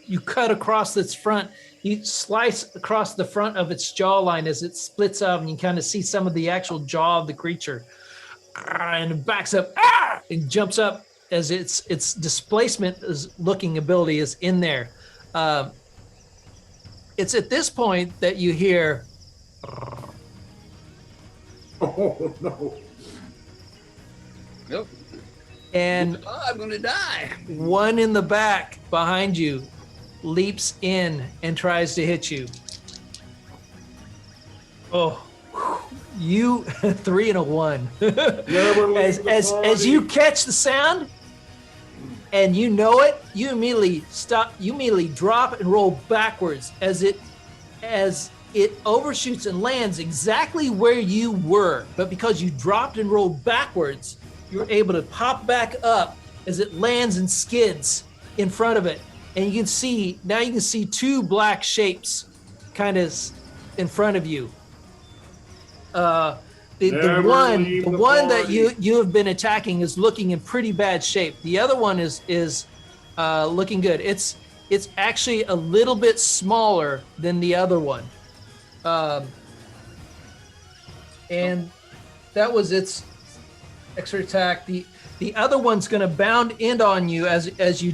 Speaker 1: You cut across its front. You slice across the front of its jawline as it splits up, and you kind of see some of the actual jaw of the creature. And it backs up, and jumps up as its displacement looking ability is in there. It's at this point that you hear,
Speaker 2: Oh no!
Speaker 5: Yep.
Speaker 1: and
Speaker 5: I'm gonna die.
Speaker 1: one in the back behind you leaps in and tries to hit you. Oh, you 3 and a 1.
Speaker 2: Never leave the
Speaker 1: as
Speaker 2: party.
Speaker 1: you catch the sound and you know it, you immediately stop. You immediately drop and roll backwards as it overshoots and lands exactly where you were. But because you dropped and rolled backwards, you're able to pop back up as it lands and skids in front of it. And you can see 2 black shapes kind of in front of you. The
Speaker 2: Never
Speaker 1: one
Speaker 2: leave the
Speaker 1: that
Speaker 2: party.
Speaker 1: you have been attacking is looking in pretty bad shape. The other one is looking good. It's actually a little bit smaller than the other one, and that was its extra attack. The other one's going to bound in on you as you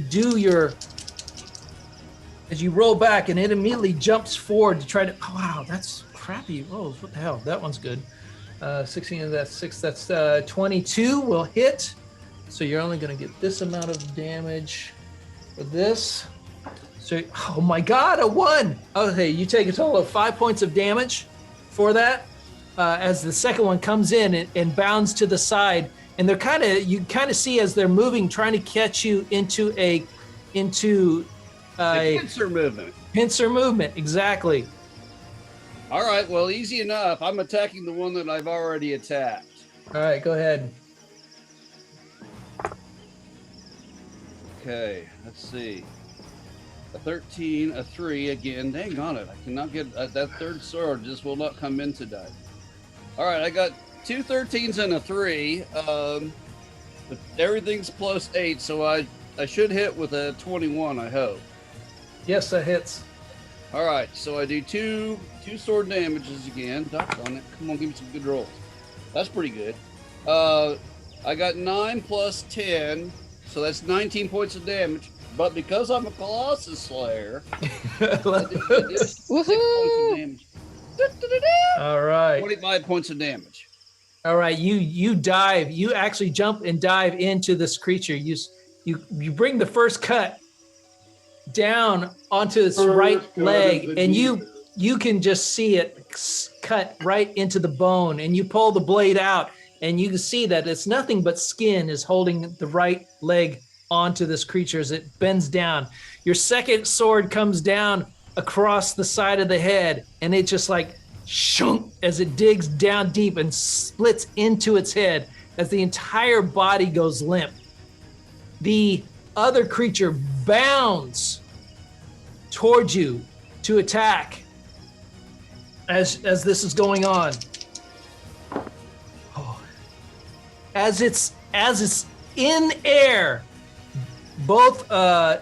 Speaker 1: roll back, and it immediately jumps forward to try to. Oh wow, that's crappy rolls. What the hell? That one's good. 16 of that 6. That's 22 will hit. So you're only going to get this amount of damage for this. So, oh my God, a 1. Okay, you take a total of 5 points of damage for that. As the second one comes in and bounds to the side, and you kind of see as they're moving, trying to catch you into a
Speaker 5: Pincer movement.
Speaker 1: pincer movement. Exactly.
Speaker 5: All right, well, easy enough. I'm attacking the one that I've already attacked.
Speaker 1: All right, go ahead.
Speaker 5: Okay, let's see. A 13, a 3 again. Dang on it. I cannot get that third sword just will not come in today. All right, I got 2 13s and a 3. But everything's plus 8, so I should hit with a 21, I hope.
Speaker 1: Yes, that hits.
Speaker 5: All right, so I do two sword damages again. Duck on it. Come on, give me some good rolls. That's pretty good. I got 9 plus 10, so that's 19 points of damage. But because I'm a Colossus Slayer, I did 6 points of damage.
Speaker 1: All right.
Speaker 5: 25 points of damage.
Speaker 1: All right. You dive. You actually jump and dive into this creature. You bring the first cut down onto its right leg, and you can just see it cut right into the bone, and you pull the blade out, and you can see that it's nothing but skin is holding the right leg onto this creature as it bends down. Your second sword comes down across the side of the head, and it just like shunk as it digs down deep and splits into its head as the entire body goes limp. The other creature bounds towards you to attack as this is going on. Oh. As it's in air, both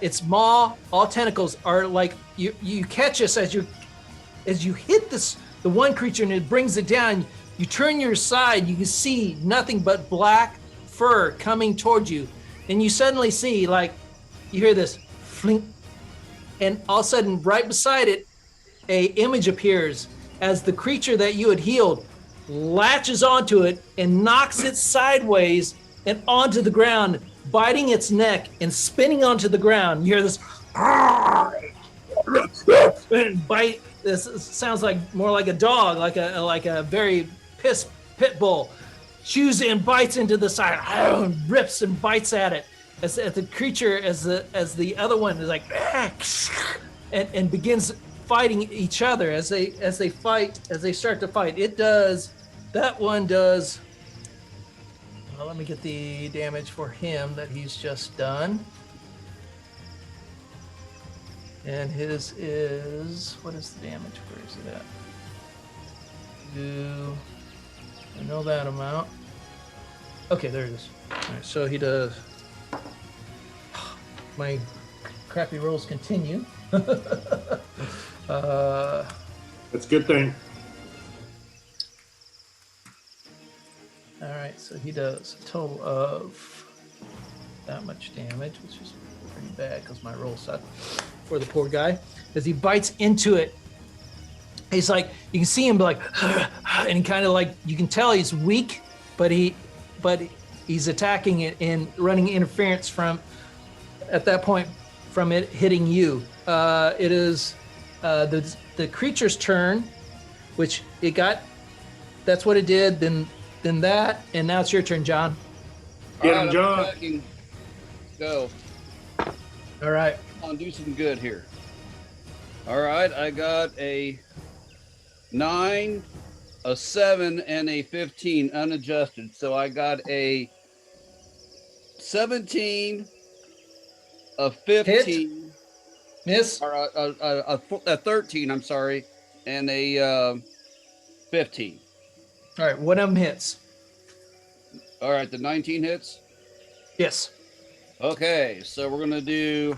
Speaker 1: its maw, all tentacles are like you catch us as you hit the one creature and it brings it down. You turn your side, you can see nothing but black fur coming towards you, and you suddenly see, like, you hear this flink, and all of a sudden, right beside it, a image appears as the creature that you had healed latches onto it and knocks it sideways and onto the ground, biting its neck and spinning onto the ground. You hear this and bite. This sounds like more like a dog, like a very pissed pit bull. Chews and bites into the side, rips and bites at it. As the creature, as the other one is like, and begins fighting each other as they start to fight. That one does. Well, let me get the damage for him that he's just done. And his is, what is the damage? Where is it at? I know that amount. Okay, there it is. All right, so he does. My crappy rolls continue.
Speaker 2: That's a good thing.
Speaker 1: All right, so he does a total of that much damage, which is pretty bad because my roll sucked for the poor guy. As he bites into it, he's like, you can see him like, and kind of like, you can tell he's weak, but he's attacking it and running interference from, at that point, from it hitting you. It is the creature's turn, which it got. That's what it did. Then that, and now it's your turn, John.
Speaker 2: Get him, John.
Speaker 5: Attacking. Go.
Speaker 1: All right.
Speaker 5: I'll do some good here. All right, I got a 9, a 7, and a 15 unadjusted. So I got a 17, a 15,
Speaker 1: Hit. Miss.
Speaker 5: or a 13, I'm sorry, and a 15.
Speaker 1: All right, one of them hits.
Speaker 5: All right, the 19 hits.
Speaker 1: Yes.
Speaker 5: Okay, so we're gonna do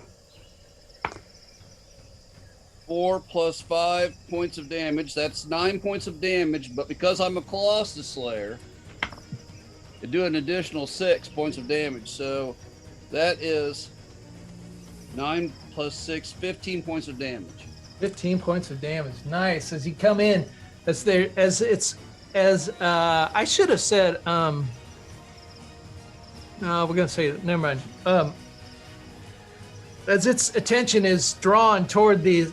Speaker 5: 4 plus 5 points of damage. That's 9 points of damage, but because I'm a Colossus Slayer, I do an additional 6 points of damage. So that is 9 plus 6, 15 points of damage.
Speaker 1: 15 points of damage. Nice. As you come in, I should have said, no, we're gonna say, never mind. As its attention is drawn toward the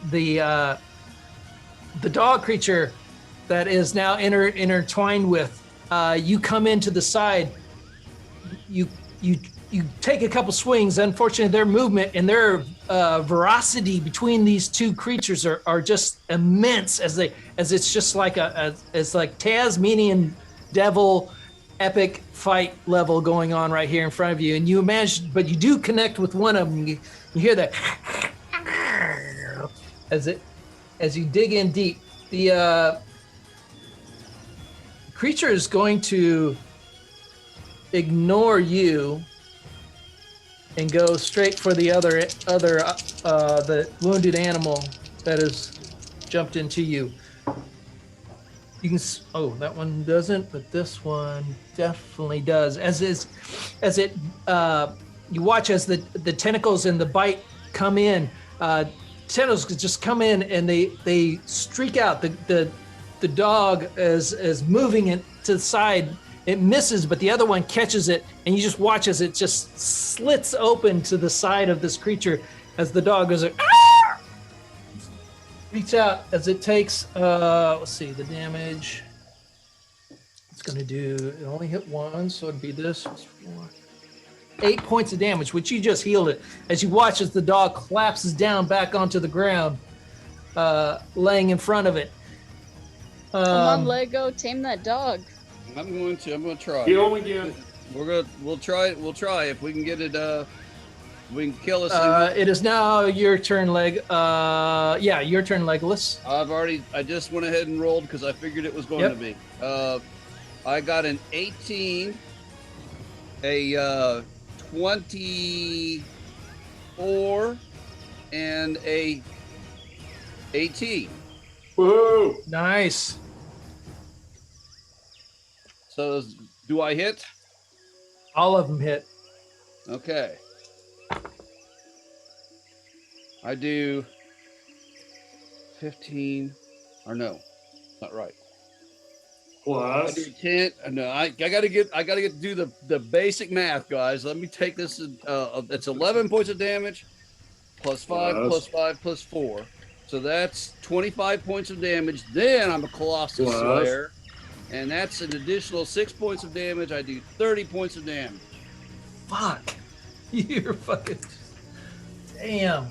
Speaker 1: dog creature that is now intertwined with, you come into the side. You take a couple swings. Unfortunately, their movement and their veracity between these two creatures are just immense. As it's just like it's like Tasmanian devil epic fight level going on right here in front of you, and you imagine, but you do connect with one of them. You hear that as you dig in deep. The creature is going to ignore you and go straight for the other the wounded animal that has jumped into you. You can, that one doesn't, but this one definitely does. You watch as the tentacles and the bite come in. Tentacles just come in and they streak out. The dog is moving it to the side. It misses, but the other one catches it, and you just watch as it just slits open to the side of this creature as the dog goes like, ah! Reach out as it takes, let's see, the damage. It's going to do, it only hit one, so it'd be this. 4, 8 points of damage, which you just healed it. As you watch as the dog collapses down back onto the ground, laying in front of it.
Speaker 4: Come on, Lego, tame that dog.
Speaker 5: I'm going to try.
Speaker 2: You only get.
Speaker 5: We'll try if we can get it. We can kill us.
Speaker 1: It is now your turn, Leg. Yeah, your turn, Legolas.
Speaker 5: I just went ahead and rolled because I figured it was going to be. I got an 18, a 24, and a 18.
Speaker 2: Woohoo!
Speaker 1: Nice.
Speaker 5: So do I hit?
Speaker 1: All of them hit.
Speaker 5: Okay. I do 15, or no, not right. I
Speaker 2: Plus.
Speaker 5: do 10. No, I gotta get to do the basic math, guys. Let me take this. It's 11 points of damage, plus 5, plus 5, plus 4. So that's 25 points of damage. Then I'm a Colossus Slayer, and that's an additional 6 points of damage. I do 30 points of damage.
Speaker 1: Fuck. You're fucking. Damn.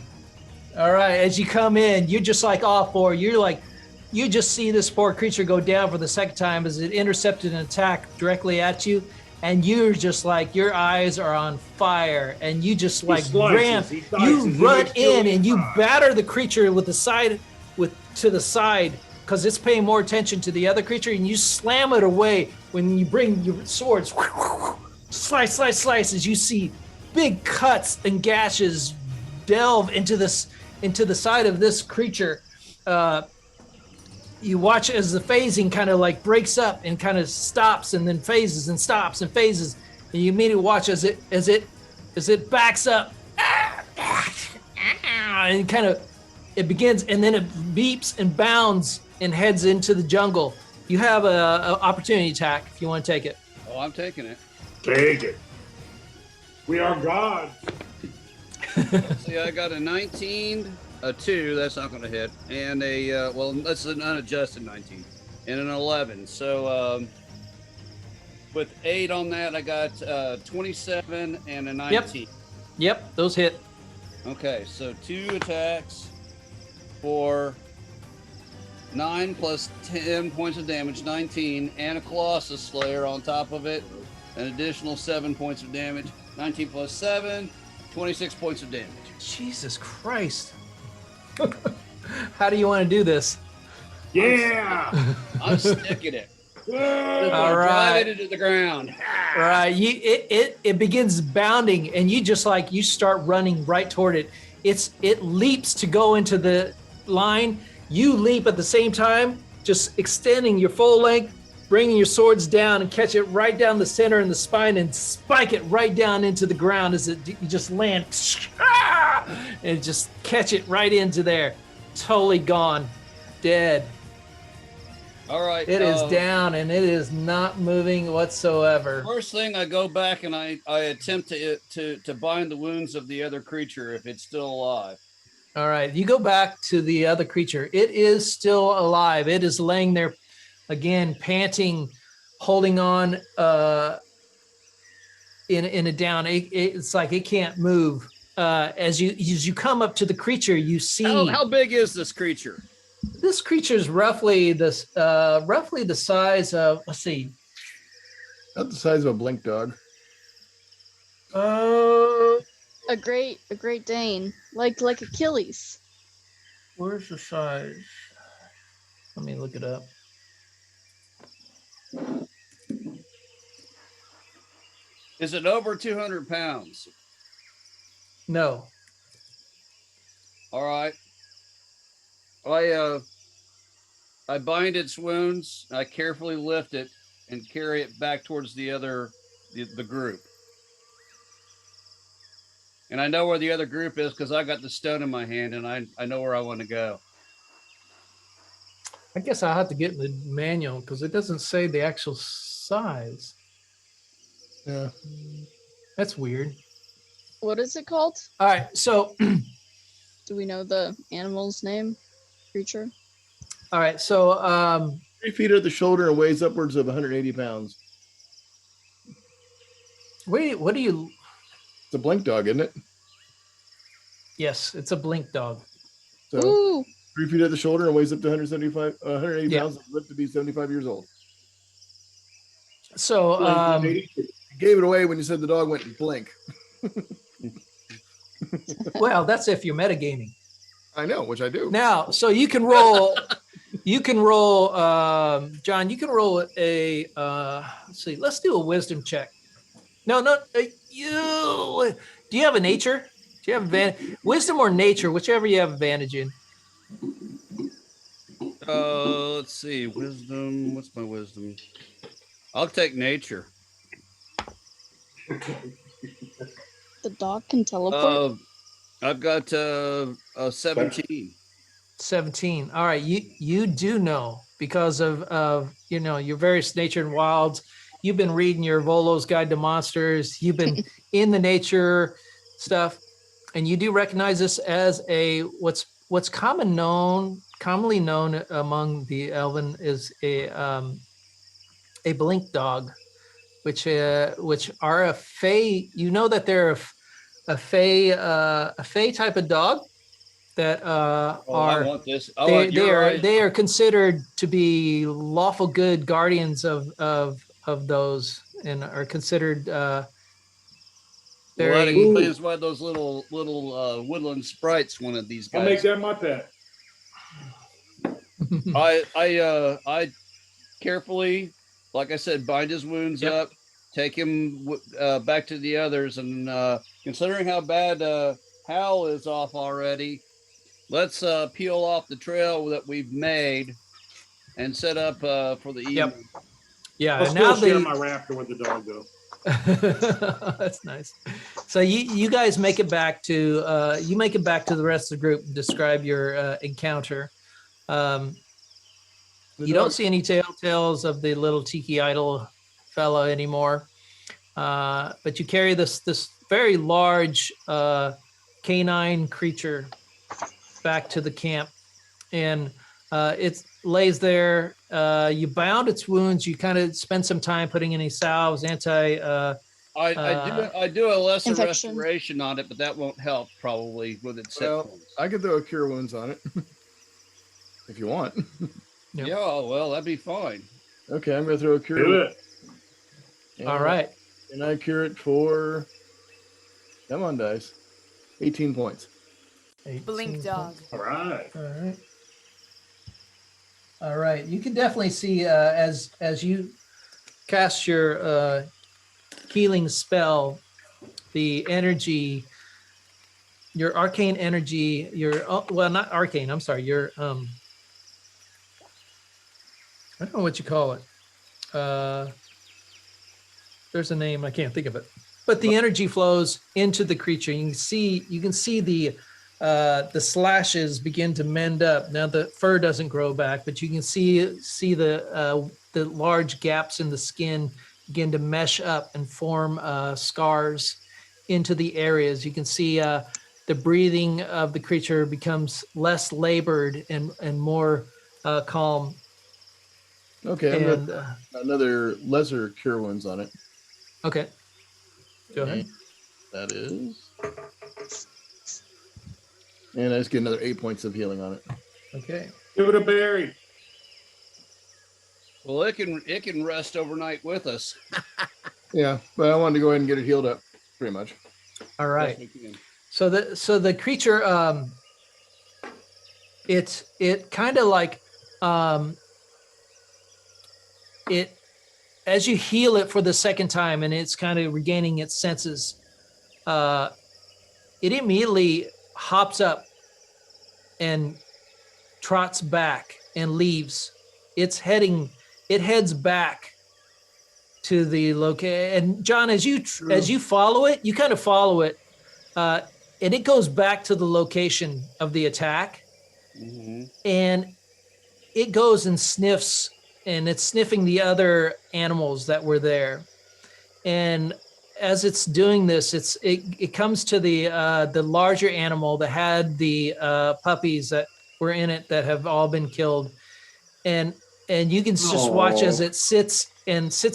Speaker 1: All right. As you come in, you're just like all four. You're like, you just see this poor creature go down for the second time as it intercepted an attack directly at you. And you're just like, your eyes are on fire. And you just like ram. You run in and you batter the creature with the side, to the side, because it's paying more attention to the other creature. And you slam it away when you bring your swords. Slice, slice, slice, as you see big cuts and gashes delve into the side of this creature. You watch as the phasing kind of like breaks up and kind of stops and then phases and stops and phases, and you immediately watch as it backs up and kind of it begins, and then it beeps and bounds and heads into the jungle. You have a opportunity attack if you want to take it.
Speaker 5: Oh, I'm taking it.
Speaker 2: Take it. We are gods.
Speaker 5: See, I got a 19, a 2, that's not going to hit, and well, that's an unadjusted 19, and an 11. So with 8 on that, I got 27 and a 19.
Speaker 1: Yep, those hit.
Speaker 5: Okay, so 2 attacks for 9 plus 10 points of damage, 19, and a Colossus Slayer on top of it, an additional 7 points of damage, 19 plus 7, 26 points of damage.
Speaker 1: Jesus Christ. How do you want to do this?
Speaker 2: Yeah.
Speaker 5: I'm sticking it.
Speaker 1: All right.
Speaker 5: Drive it into the ground.
Speaker 1: All right. It begins bounding, and you start running right toward it. It leaps to go into the line. You leap at the same time, just extending your full length, bringing your swords down and catch it right down the center and the spine and spike it right down into the ground as you just land and just catch it right into there. Totally gone. Dead.
Speaker 5: All right.
Speaker 1: It is down and it is not moving whatsoever.
Speaker 5: First thing, I go back and I attempt to bind the wounds of the other creature if it's still alive.
Speaker 1: All right. You go back to the other creature. It is still alive. It is laying there again, panting, holding on in a down. It's like it can't move. As you come up to the creature, you see.
Speaker 5: How big is this creature?
Speaker 1: This creature is roughly the size of, let's see.
Speaker 3: Not the size of a blink dog.
Speaker 4: A Great Dane, like Achilles.
Speaker 1: Where's the size? Let me look it up.
Speaker 5: Is it over 200 pounds?
Speaker 1: No.
Speaker 5: All right. I bind its wounds. I carefully lift it and carry it back towards the group. And I know where the other group is because I got the stone in my hand and I know where I want to go.
Speaker 1: I guess I'll have to get in the manual because it doesn't say the actual size.
Speaker 3: Yeah.
Speaker 1: That's weird.
Speaker 4: What is it called?
Speaker 1: All right, so
Speaker 4: do we know the animal's name? Creature?
Speaker 1: All right, so
Speaker 3: 3 feet at the shoulder and weighs upwards of 180 pounds.
Speaker 1: wait, what do you?
Speaker 3: It's a blink dog, isn't it?
Speaker 1: Yes, it's a blink dog.
Speaker 3: So
Speaker 4: Ooh.
Speaker 3: 3 feet at the shoulder and weighs up to 180
Speaker 1: Yeah.
Speaker 3: pounds. Lived to be 75 years old.
Speaker 1: So
Speaker 3: You gave it away when you said the dog went blink.
Speaker 1: well, that's if you're metagaming.
Speaker 3: I know, which I do.
Speaker 1: Now, so you can roll. You can roll, John. You can roll a. Let's see. Let's do a wisdom check. No. You. Do you have a nature? Do you have advantage? Wisdom or nature, whichever you have advantage in.
Speaker 5: Let's see. Wisdom. What's my wisdom? I'll take nature.
Speaker 4: The dog can teleport?
Speaker 5: I've got a 17.
Speaker 1: 17. All right, you do know because of your various nature and wilds. You've been reading your Volo's Guide to Monsters. You've been in the nature stuff, and you do recognize this as what's commonly known among the Elven is a blink dog, which are a fey. You know that they're a fey type of dog that
Speaker 5: I
Speaker 1: are
Speaker 5: want this. Oh,
Speaker 1: they are considered to be lawful good guardians of those, and are considered
Speaker 5: Well, that
Speaker 1: very.
Speaker 5: explains why those little woodland sprites wanted these
Speaker 2: I'll make
Speaker 5: guys.
Speaker 2: that my pet.
Speaker 5: I carefully, like I said, bind his wounds
Speaker 1: Yep.
Speaker 5: up, take him back to the others, and considering how bad Hal is off already, let's peel off the trail that we've made and set up for the evening.
Speaker 1: Yep. Yeah,
Speaker 2: I'll
Speaker 1: and now
Speaker 2: still share my raptor with the dog, though.
Speaker 1: That's nice. So you guys make it back to the rest of the group and describe your encounter. You don't see any telltales of the little tiki idol fellow anymore, but you carry this very large canine creature back to the camp, and it lays there. You bound its wounds. You kind of spend some time putting any salves,
Speaker 5: I do a lesser
Speaker 4: Infection.
Speaker 5: restoration on it, but that won't help probably with its set
Speaker 3: Well,
Speaker 5: points.
Speaker 3: I could throw a cure wounds on it if you want.
Speaker 1: Yep.
Speaker 5: Yeah, well, that'd be fine.
Speaker 3: Okay, I'm gonna throw a cure.
Speaker 2: Do it.
Speaker 3: And-
Speaker 1: All right.
Speaker 3: And I cure it for, come on, dice, 18 points.
Speaker 1: 18
Speaker 6: Blink dog.
Speaker 2: All right.
Speaker 1: All right. You can definitely see as you cast your healing spell, the energy, your arcane energy, well, not arcane. I'm sorry. Your I don't know what you call it. There's a name, I can't think of it. But the energy flows into the creature. You can see the slashes begin to mend up. Now the fur doesn't grow back, but you can see the large gaps in the skin begin to mesh up and form scars into the areas. You can see the breathing of the creature becomes less labored and more calm.
Speaker 3: Okay, I'm
Speaker 1: And
Speaker 3: gonna another lesser cure wounds on it.
Speaker 1: okay, go ahead.
Speaker 3: And that is, and I just get another 8 points of healing on it.
Speaker 1: Okay.
Speaker 2: Give it a berry.
Speaker 5: Well, it can rest overnight with us.
Speaker 3: Yeah, but I wanted to go ahead and get it healed up, pretty much.
Speaker 1: All right.
Speaker 5: Yes, we can.
Speaker 1: So the creature, it kind of like it as you heal it for the second time and it's kind of regaining its senses, it immediately hops up and trots back and leaves. It heads back to the location. And John, as you follow it, you kind of follow it, and it goes back to the location of the attack.
Speaker 5: Mm-hmm.
Speaker 1: And it goes and sniffs, and it's sniffing the other animals that were there. And as it's doing this, it comes to the larger animal that had the puppies that were in it that have all been killed, and you can just watch as it sits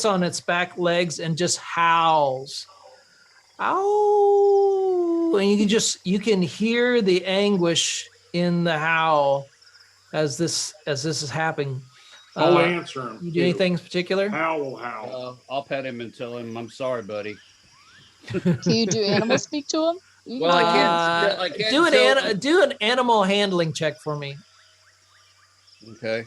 Speaker 1: on its back legs and just howls. Ow! And you can hear the anguish in the howl as this is happening.
Speaker 2: I'll answer him.
Speaker 1: You do anything in particular?
Speaker 2: Howl.
Speaker 5: I'll pet him and tell him I'm sorry, buddy.
Speaker 4: Can you do animal speak to him?
Speaker 5: Well, I can't
Speaker 1: do an animal handling check for me.
Speaker 5: Okay.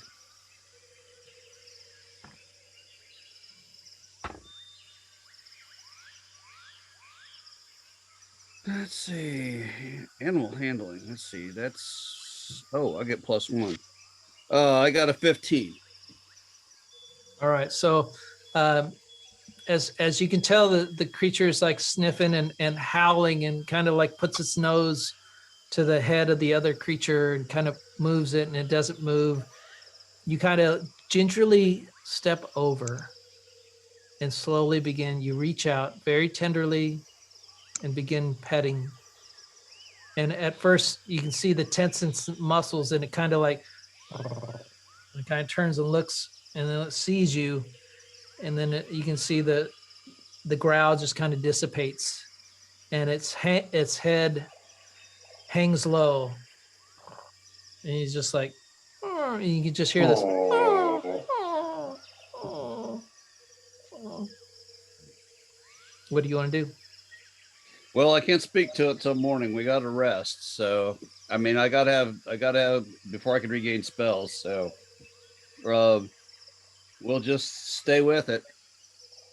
Speaker 5: Let's see. Animal handling. Let's see. I get +1. I got a 15.
Speaker 1: All right. So as you can tell, the creature is like sniffing and howling and kind of like puts its nose to the head of the other creature and kind of moves it, and it doesn't move. You kind of gingerly step over and slowly you reach out very tenderly and begin petting. And at first you can see the tense muscles, and it kind of like, it kind of turns and looks, and then it sees you. And then you can see the growl just kind of dissipates, and its head hangs low. And he's just like, "Oh," and you can just hear this. What do you want to do?
Speaker 5: Well, I can't speak to it till morning. We got to rest. So, I mean, I gotta have before I can regain spells. So, we'll just stay with it.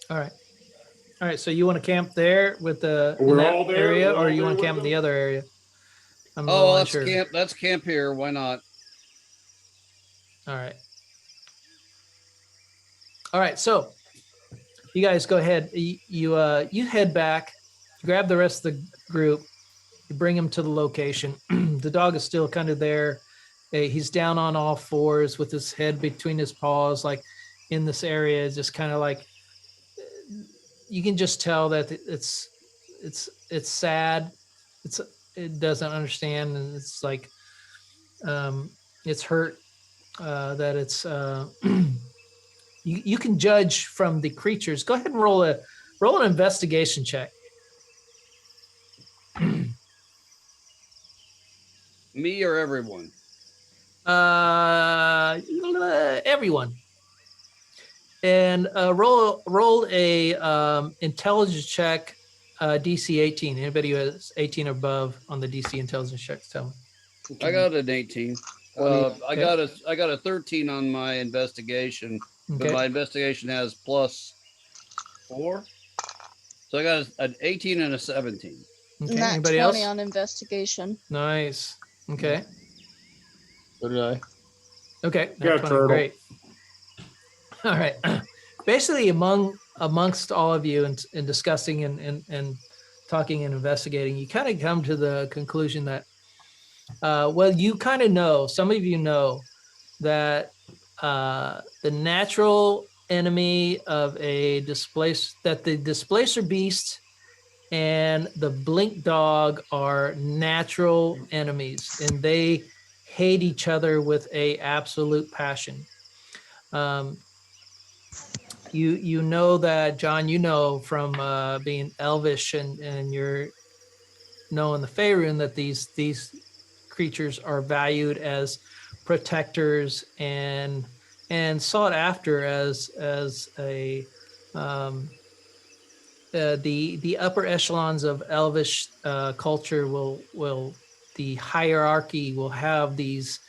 Speaker 1: All right. So you want to camp there with
Speaker 2: We're
Speaker 1: in that
Speaker 2: all there?
Speaker 1: area,
Speaker 2: We're
Speaker 1: or
Speaker 2: all
Speaker 1: you
Speaker 2: there
Speaker 1: want to
Speaker 2: with
Speaker 1: camp in
Speaker 2: them?
Speaker 1: the other area? I'm a
Speaker 5: Oh,
Speaker 1: little
Speaker 5: let's
Speaker 1: unsure.
Speaker 5: camp. Let's camp here. Why not?
Speaker 1: All right. So you guys go ahead. You head back, grab the rest of the group, you bring him to the location. The dog is still kind of there. He's down on all fours with his head between his paws, like in this area, just kind of like, you can just tell that it's sad. It doesn't understand, and it's like, it's hurt, that it's you can judge from the creatures. Go ahead and roll an investigation check.
Speaker 5: Me or everyone?
Speaker 1: Everyone. And roll a intelligence check, DC 18. Anybody who has 18 or above on the DC intelligence check, tell me.
Speaker 5: I got an 18. I got a 13 on my investigation, but
Speaker 1: Okay.
Speaker 5: my investigation has +4. So I got an 18 and a 17.
Speaker 1: Okay.
Speaker 4: Nat
Speaker 1: Anybody
Speaker 4: 20
Speaker 1: else?
Speaker 4: on investigation.
Speaker 1: Nice. Okay.
Speaker 3: So did I.
Speaker 1: Okay.
Speaker 2: Got a
Speaker 1: 20,
Speaker 2: turtle.
Speaker 1: great. All right. Basically, amongst all of you and discussing and talking and investigating, you kind of come to the conclusion that, well, you kind of know, some of you know that the natural enemy of the displacer beast and the blink dog are natural enemies, and they hate each other with a absolute passion. You know that, John, you know from being elvish and you're knowing the Faerun that these creatures are valued as protectors and sought after as a the upper echelons of elvish culture will the hierarchy will have these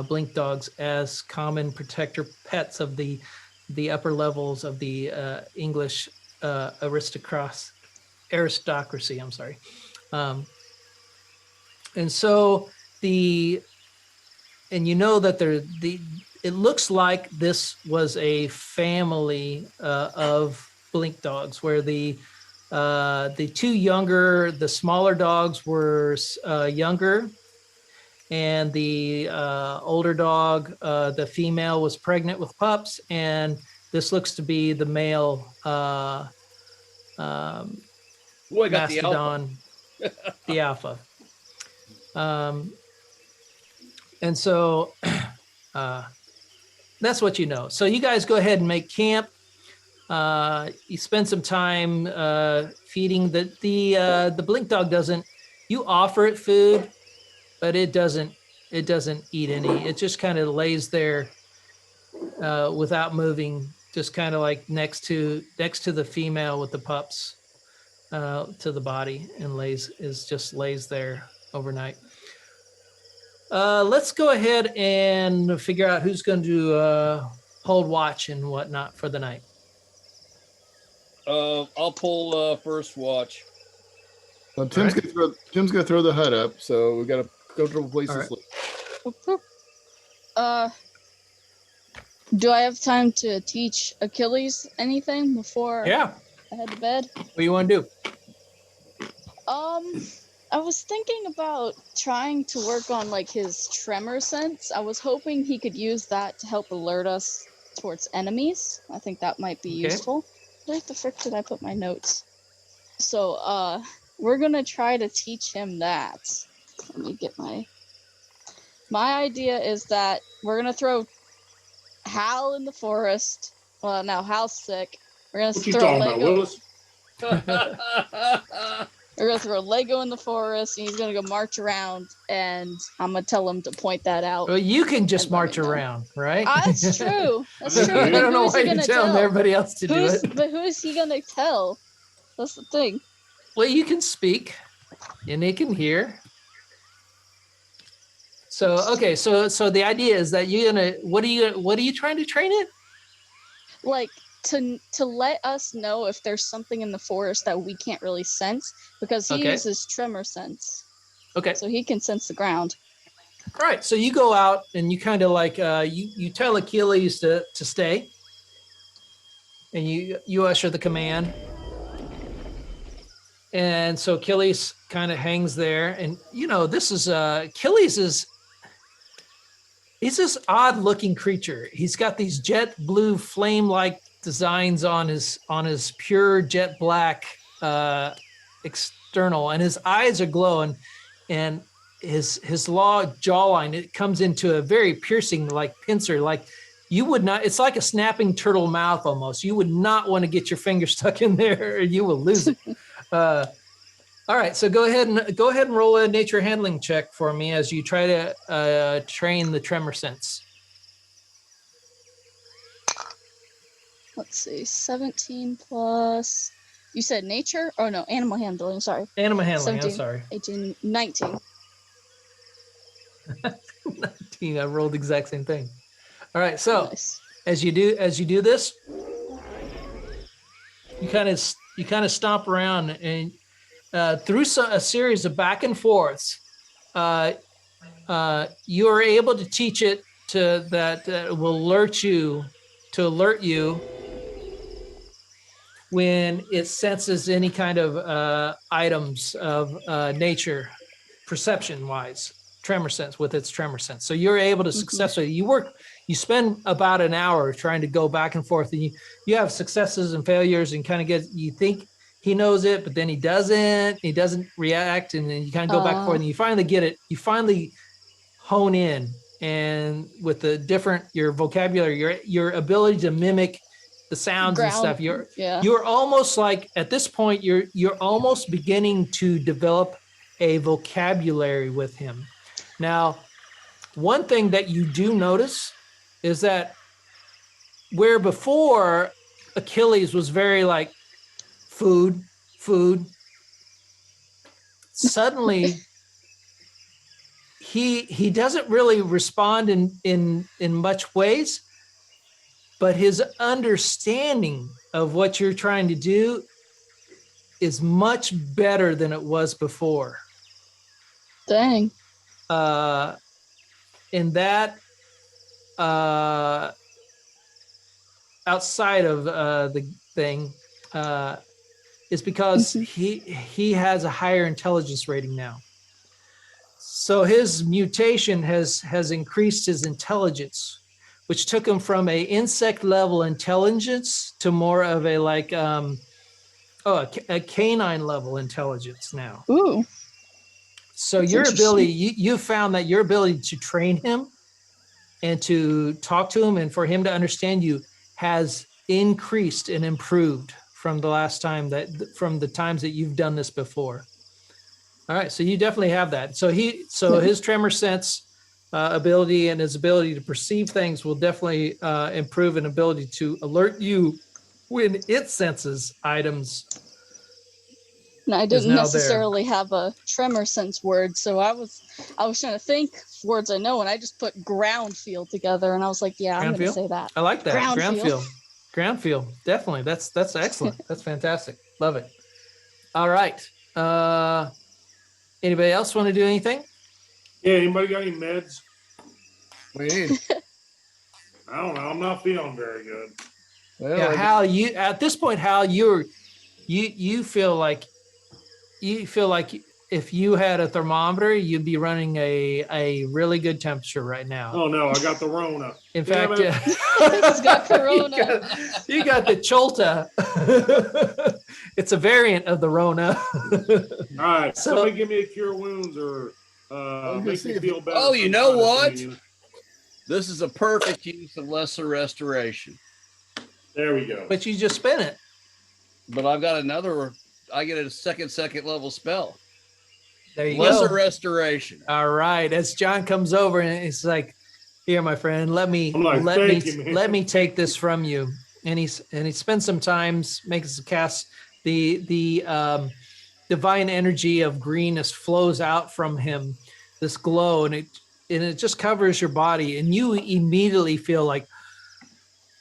Speaker 1: blink dogs as common protector pets of the upper levels of the English aristocracy. I'm sorry. And so and you know that it looks like this was a family of blink dogs, where the smaller dogs were younger, and the older dog, the female, was pregnant with pups, and this looks to be the male
Speaker 5: Oh, I got
Speaker 1: mastodon, the alpha. And so that's what you know. So you guys go ahead and make camp. You spend some time feeding the blink dog. You offer it food, but it doesn't eat any. It just kind of lays there without moving, just kind of like next to the female with the pups to the body, and lays there overnight. Let's go ahead and figure out who's going to hold watch and whatnot for the night.
Speaker 5: I'll pull first watch.
Speaker 3: Well, Tim's gonna throw the hut up, so we got a comfortable place to sleep.
Speaker 4: Do I have time to teach Achilles anything before
Speaker 1: Yeah.
Speaker 4: I head to bed?
Speaker 1: What do you want to do?
Speaker 4: I was thinking about trying to work on like his tremor sense. I was hoping he could use that to help alert us towards enemies. I think that might be useful. Where the frick did I put my notes? So we're gonna try to teach him that. Let me get my idea is that we're gonna throw Hal in the forest. Well, now Hal's sick. We're gonna
Speaker 2: What you
Speaker 4: throw
Speaker 2: talking about,
Speaker 4: Lego.
Speaker 2: Willis?
Speaker 4: We're gonna throw Lego in the forest, and he's gonna go march around, and I'm gonna tell him to point that out.
Speaker 1: Well, you can just
Speaker 4: and let
Speaker 1: march
Speaker 4: me know.
Speaker 1: around, right?
Speaker 4: That's true. That's true.
Speaker 2: I
Speaker 1: I
Speaker 4: But
Speaker 1: don't know
Speaker 4: who is
Speaker 1: why
Speaker 4: he
Speaker 1: you're
Speaker 4: gonna
Speaker 1: telling
Speaker 4: tell?
Speaker 1: everybody else to do it.
Speaker 4: But who is he gonna tell? That's the thing.
Speaker 1: Well, you can speak, and they can hear. So okay, so the idea is that you're gonna what are you trying to train it?
Speaker 4: Like to let us know if there's something in the forest that we can't really sense, because he
Speaker 1: Okay.
Speaker 4: uses tremor sense,
Speaker 1: Okay.
Speaker 4: so he can sense the ground.
Speaker 1: All right. So you go out and you kind of like you tell Achilles to stay, and you usher the command. And so Achilles kind of hangs there, and this is Achilles he's this odd looking creature. He's got these jet blue flame like designs on his pure jet black external, and his eyes are glowing, and his long jawline, it comes into a very piercing like pincer, like you would not, it's like a snapping turtle mouth almost. You would not want to get your finger stuck in there or you will lose it. All right, so go ahead and roll a nature handling check for me as you try to train the tremor sense.
Speaker 4: Let's see, 17 plus. You said nature? Oh no, animal handling. Sorry.
Speaker 1: Animal handling.
Speaker 4: 17,
Speaker 1: I'm sorry.
Speaker 4: 18, 19.
Speaker 1: 19. I rolled the exact same thing. All right, so
Speaker 4: Nice.
Speaker 1: as you do this, you kind of stomp around and through a series of back and forths, you are able to teach it that will alert you when it senses any kind of items of nature, perception-wise, tremor sense with its tremor sense. So you're able to successfully, you spend about an hour trying to go back and forth, and you have successes and failures, and kind of you think he knows it, but then he doesn't react, and then you kind of go back and forth, and you finally get it. You finally hone in, and with your vocabulary, your ability to mimic the sounds and stuff, you're almost like, at this point, you're almost beginning to develop a vocabulary with him. Now, one thing that you do notice is that where before Achilles was very like food, suddenly he doesn't really respond in much ways, but his understanding of what you're trying to do is much better than it was before.
Speaker 4: Dang.
Speaker 1: And that outside of the thing is because he has a higher intelligence rating now. So his mutation has increased his intelligence, which took him from a insect level intelligence to more of a like a canine level intelligence now.
Speaker 4: Ooh.
Speaker 1: So your ability, you found that your ability to train him and to talk to him and for him to understand you has increased and improved from the times that you've done this before. All right, so you definitely have that. So his tremor sense ability and his ability to perceive things will definitely improve an ability to alert you when it senses items.
Speaker 4: No, I didn't necessarily have a tremor sense word, so I was trying to think words I know, and I just put ground feel together, and I was like, yeah, I'm going to say that.
Speaker 1: I like that.
Speaker 4: Ground
Speaker 1: feel. Definitely. That's excellent. That's fantastic. Love it. All right. Anybody else want to do anything?
Speaker 2: Yeah, anybody got any meds?
Speaker 3: Wait.
Speaker 2: I don't know. I'm not feeling very good.
Speaker 3: Well,
Speaker 1: yeah, Hal, you feel like if you had a thermometer, you'd be running a really good temperature right now.
Speaker 2: Oh no, I got the Rona.
Speaker 1: In
Speaker 2: Damn
Speaker 1: fact,
Speaker 2: it.
Speaker 4: He's got corona.
Speaker 1: you got the Cholta. It's a variant of the Rona.
Speaker 2: All right,
Speaker 1: So-
Speaker 2: somebody give me a cure wounds or
Speaker 3: gonna
Speaker 2: make
Speaker 3: see
Speaker 2: me
Speaker 3: if-
Speaker 2: feel better.
Speaker 5: Oh, you
Speaker 2: some
Speaker 5: know
Speaker 2: kind of
Speaker 5: what?
Speaker 2: thing.
Speaker 5: This is a perfect use of lesser restoration.
Speaker 2: There we go.
Speaker 1: But you just spin it.
Speaker 5: But I've got another. I get a second level spell.
Speaker 1: There you
Speaker 5: Lesser
Speaker 1: go.
Speaker 5: Restoration.
Speaker 1: All right. As John comes over and he's like, "Here, my friend, let me
Speaker 2: I'm like, "Thank you, man."
Speaker 1: let me take this from you." And he spends some time making some casts. The divine energy of greenness flows out from him, this glow, and it just covers your body, and you immediately feel like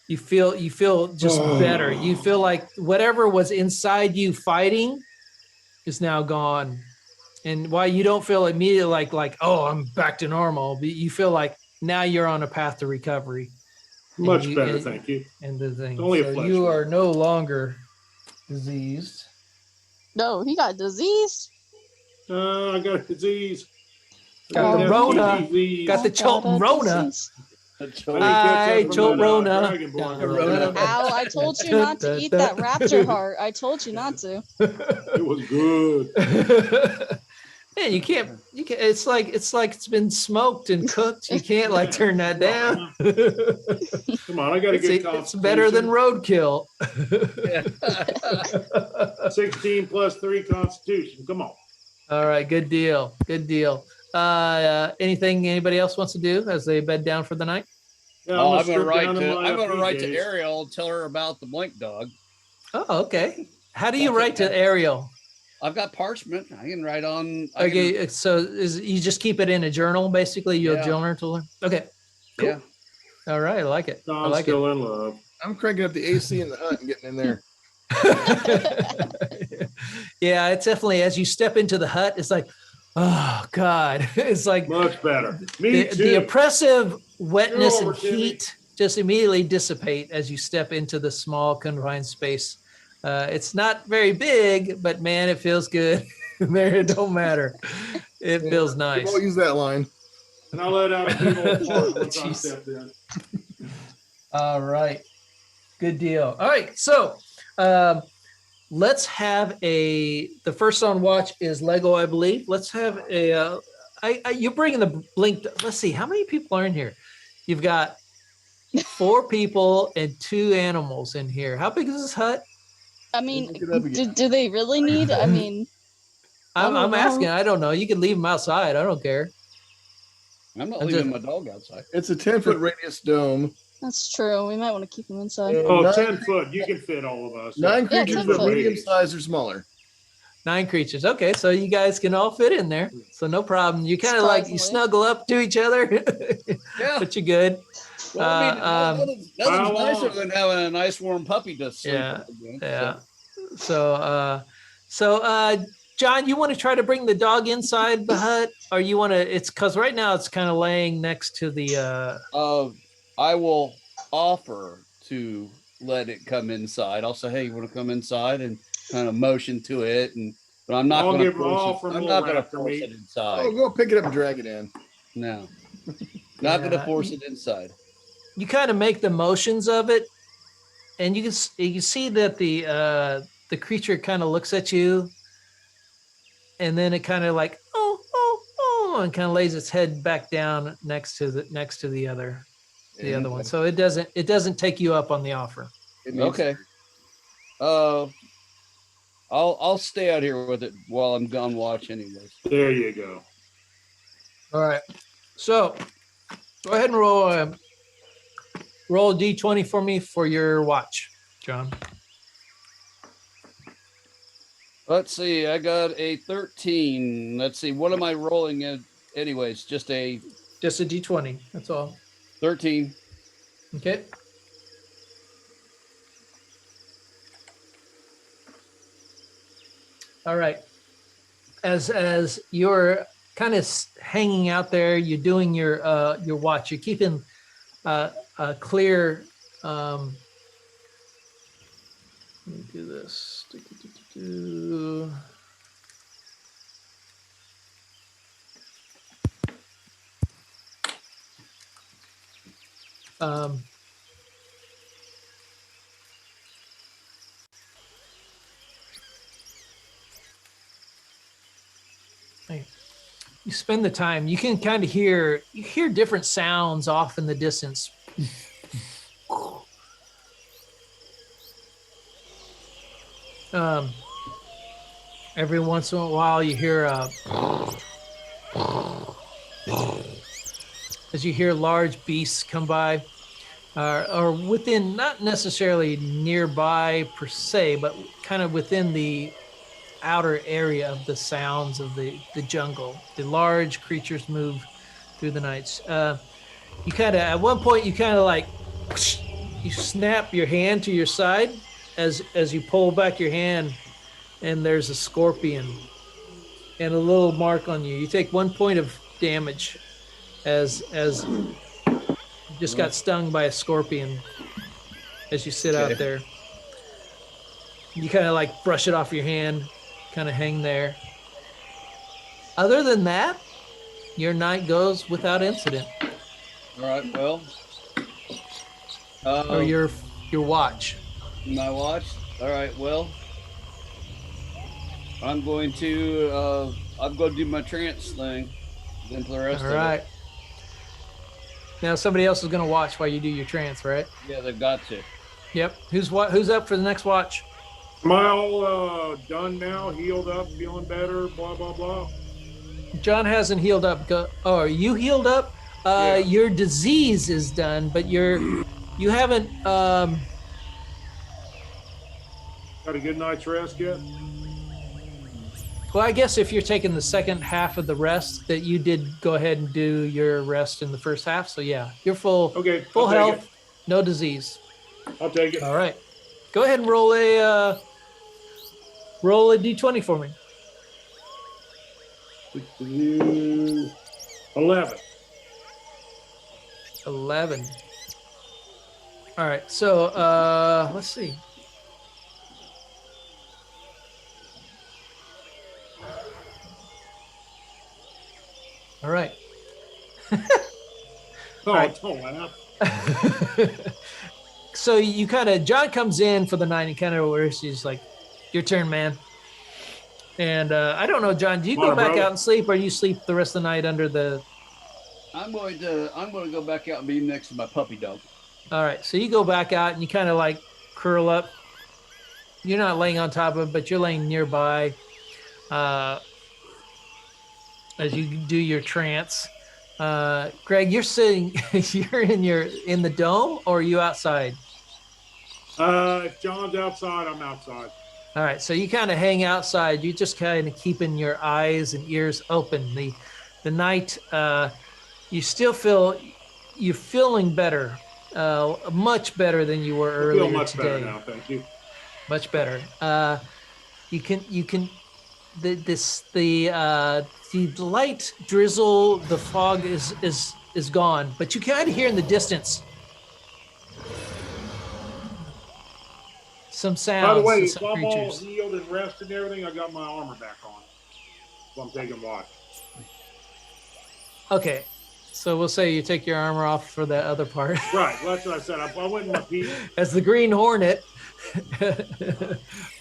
Speaker 1: you feel just better. You feel like whatever was inside you fighting is now gone. And while you don't feel immediately like, oh, I'm back to normal, but you feel like now you're on a path to recovery.
Speaker 2: Much better, thank you.
Speaker 1: And the thing,
Speaker 2: It's only a
Speaker 1: so
Speaker 2: flesh
Speaker 1: you
Speaker 2: wound.
Speaker 1: are no longer diseased.
Speaker 4: No, he got disease.
Speaker 2: I got a disease.
Speaker 1: Got the
Speaker 2: I
Speaker 1: Rona.
Speaker 2: disease.
Speaker 1: Got the Cholton Rona.
Speaker 4: disease.
Speaker 2: I didn't catch that
Speaker 1: Hi,
Speaker 2: from
Speaker 1: Jolt
Speaker 2: that,
Speaker 1: Rona.
Speaker 2: Dragonborn.
Speaker 5: Rona.
Speaker 4: Ow, I told you not to eat that raptor heart. I told you not to.
Speaker 2: It was good.
Speaker 1: Man, you can't. It's like it's been smoked and cooked. You can't like turn that down.
Speaker 2: Come on, I got a good
Speaker 1: It's better than roadkill.
Speaker 2: 16 plus 3 Constitution. Come on.
Speaker 1: All right, good deal. Good deal. Anything anybody else wants to do as they bed down for the night?
Speaker 2: Yeah,
Speaker 5: I'm
Speaker 2: strip
Speaker 5: gonna
Speaker 2: down in my
Speaker 5: write to
Speaker 2: PJs.
Speaker 5: Ariel and tell her about the blink dog.
Speaker 1: Oh, okay. How do you
Speaker 5: That's
Speaker 1: write to
Speaker 5: okay.
Speaker 1: Ariel?
Speaker 5: I've got parchment. I can write on.
Speaker 1: Okay, so you just keep it in a journal, basically? You'll
Speaker 5: Yeah.
Speaker 1: journal to her? Okay, cool.
Speaker 5: Yeah.
Speaker 1: All right, I like it. I
Speaker 2: Don's
Speaker 1: like
Speaker 2: still in love.
Speaker 3: I'm cranking up the AC in the hut and getting in there.
Speaker 1: it. Yeah, it's definitely, as you step into the hut, it's like, oh, God. It's like
Speaker 2: Much better. Me too.
Speaker 1: the oppressive wetness
Speaker 2: You're
Speaker 1: and
Speaker 2: over, Timmy.
Speaker 1: heat just immediately dissipate as you step into the small confined space. It's not very big, but man, it feels good. There, it don't matter. It feels
Speaker 3: We
Speaker 1: nice.
Speaker 3: won't use that line.
Speaker 2: And I let out a big old fart once I
Speaker 1: Jeez.
Speaker 2: stepped in.
Speaker 1: All right. Good deal. All right. So let's have the first on watch is Lego, I believe. Let's have you're bringing the blink. Let's see. How many people are in here? You've got 4 people and 2 animals in here. How big is this hut?
Speaker 4: I mean,
Speaker 3: Look it up again.
Speaker 4: do they really need? I mean,
Speaker 1: I'm
Speaker 4: don't know.
Speaker 1: asking. I don't know. You can leave them outside. I don't care.
Speaker 5: I'm not
Speaker 1: I'm
Speaker 5: leaving
Speaker 1: just-
Speaker 5: my dog outside.
Speaker 3: It's a 10-foot radius dome.
Speaker 4: that's true. We might want to keep them inside.
Speaker 2: Oh,
Speaker 3: Nine-
Speaker 2: 10 foot. You can fit all of us.
Speaker 3: 9
Speaker 4: Yeah,
Speaker 3: creatures
Speaker 4: 10
Speaker 3: of
Speaker 4: foot.
Speaker 3: medium size or smaller.
Speaker 1: 9 creatures. Okay, so you guys can all fit in there. So no problem. You kind of like you
Speaker 4: Surprisingly.
Speaker 1: snuggle up to each other,
Speaker 5: Yeah.
Speaker 1: but you're good.
Speaker 5: Well, I mean, nothing's
Speaker 2: How
Speaker 5: nicer
Speaker 2: long?
Speaker 5: than having a nice warm puppy to sleep
Speaker 1: Yeah,
Speaker 5: with.
Speaker 1: Yeah. So John, you want to try to bring the dog inside the hut, or you want to? It's because right now it's kind of laying next to the.
Speaker 5: I will offer to let it come inside. I'll say, hey, you want to come inside, and kind of motion to it, but I'm not
Speaker 2: I'll
Speaker 5: going to
Speaker 2: give all
Speaker 5: force
Speaker 2: for
Speaker 5: it. I'm
Speaker 2: more
Speaker 5: not going to
Speaker 2: raptor
Speaker 5: force
Speaker 2: meat.
Speaker 5: it inside.
Speaker 3: Oh, go pick it up and drag it in.
Speaker 5: No, not going to
Speaker 1: Yeah.
Speaker 5: force it inside.
Speaker 1: You kind of make the motions of it, and you can see that the creature kind of looks at you, and then it kind of like and kind of lays its head back down next to the other one. So it doesn't take you up on the offer.
Speaker 3: It needs
Speaker 5: Okay. I'll stay out here with it while I'm gone watch anyways.
Speaker 2: There you go.
Speaker 1: All right. So go ahead and roll a d20 for me for your watch, John.
Speaker 5: Let's see. I got a 13. Let's see. What am I rolling at? Anyways, just a
Speaker 1: Just a d20. That's all.
Speaker 5: 13.
Speaker 1: Okay. All right. As you're kind of hanging out there, you're doing your watch. You're keeping a clear. Let me do this. Um, you spend the time. You can kind of hear different sounds off in the distance. Every once in a while, you hear as you hear large beasts come by, or within, not necessarily nearby per se, but kind of within the outer area of the sounds of the jungle. The large creatures move through the nights. You kind of, at one point, you kind of like, you snap your hand to your side as you pull back your hand, and there's a scorpion and a little mark on you. You take 1 point of damage as you just got stung by a scorpion as you sit out there. You kind of like brush it off your hand, kind of hang there. Other than that, your night goes without incident.
Speaker 5: All right, well.
Speaker 1: Or your watch.
Speaker 5: My watch? All right, well. I'm going to do my trance thing. Then for the rest of it. All right.
Speaker 1: Now somebody else is going to watch while you do your trance, right?
Speaker 5: Yeah, they've got to.
Speaker 1: Yep. Who's up for the next watch?
Speaker 2: Am I all done now? Healed up, feeling better, blah, blah, blah?
Speaker 1: John hasn't healed up. Are you healed up?
Speaker 2: Yeah.
Speaker 1: Your disease is done, but you haven't...
Speaker 2: Got a good night's rest yet?
Speaker 1: Well, I guess if you're taking the second half of the rest, that you did go ahead and do your rest in the first half. So yeah, you're full.
Speaker 2: Okay.
Speaker 1: Full health, no disease.
Speaker 2: I'll take it.
Speaker 1: All right. Go ahead and roll a d20 for me.
Speaker 2: 11.
Speaker 1: 11. All right. So let's see. All right.
Speaker 2: Oh,
Speaker 1: right.
Speaker 2: Don't laugh.
Speaker 1: So you John comes in for the night and kind of works. He's like, your turn, man. And I don't know, John, do you go back out and sleep, or you sleep the rest of the night under the...
Speaker 5: I'm going to go back out and be next to my puppy dog.
Speaker 1: All right. So you go back out and you kind of like curl up. You're not laying on top of it, but you're laying nearby. As you do your trance. Greg, you're sitting, you're in the dome, or are you outside?
Speaker 2: If John's outside, I'm outside.
Speaker 1: All right, so you kind of hang outside. You just kind of keeping your eyes and ears open. The night, you still you're feeling better, much better than you were earlier today. I feel much better
Speaker 2: now, thank you.
Speaker 1: Much better. The light drizzle, the fog is gone, but you kind of hear in the distance some sounds.
Speaker 2: By the way,
Speaker 1: some
Speaker 2: I'm all
Speaker 1: creatures.
Speaker 2: healed and rested and everything. I got my armor back on, so I'm taking watch.
Speaker 1: Okay, so we'll say you take your armor off for that other part.
Speaker 2: Right, well, that's what I said. I went in my piece.
Speaker 1: As the Green Hornet.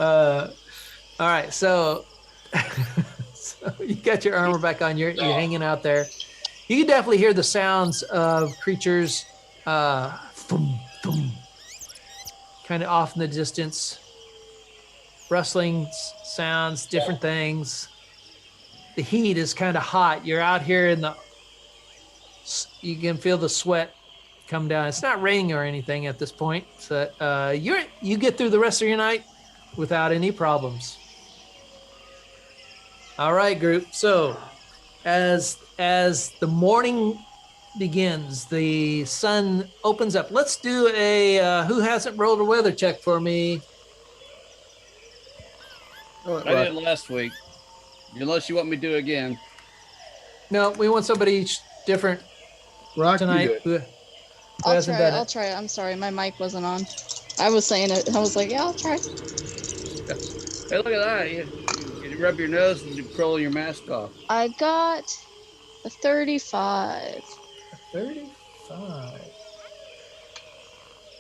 Speaker 1: All right, so you got your armor back on. You're hanging out there. You can definitely hear the sounds of creatures, thum, thum, kind of off in the distance, rustling sounds, different things. The heat is kind of hot. You're out here you can feel the sweat come down. It's not raining or anything at this point. So you get through the rest of your night without any problems. All right, group. So as the morning begins, the sun opens up. Let's do a who hasn't rolled a weather check for me?
Speaker 5: I did last week. Unless you want me to do it again.
Speaker 1: No, we want somebody different
Speaker 3: Rock,
Speaker 1: tonight.
Speaker 4: I'll try it. I'm sorry, my mic wasn't on. I was saying it. I was like, yeah, I'll try.
Speaker 5: Hey, look at that. You rub your nose and you pull your mask off.
Speaker 4: I got a 35.
Speaker 1: 35.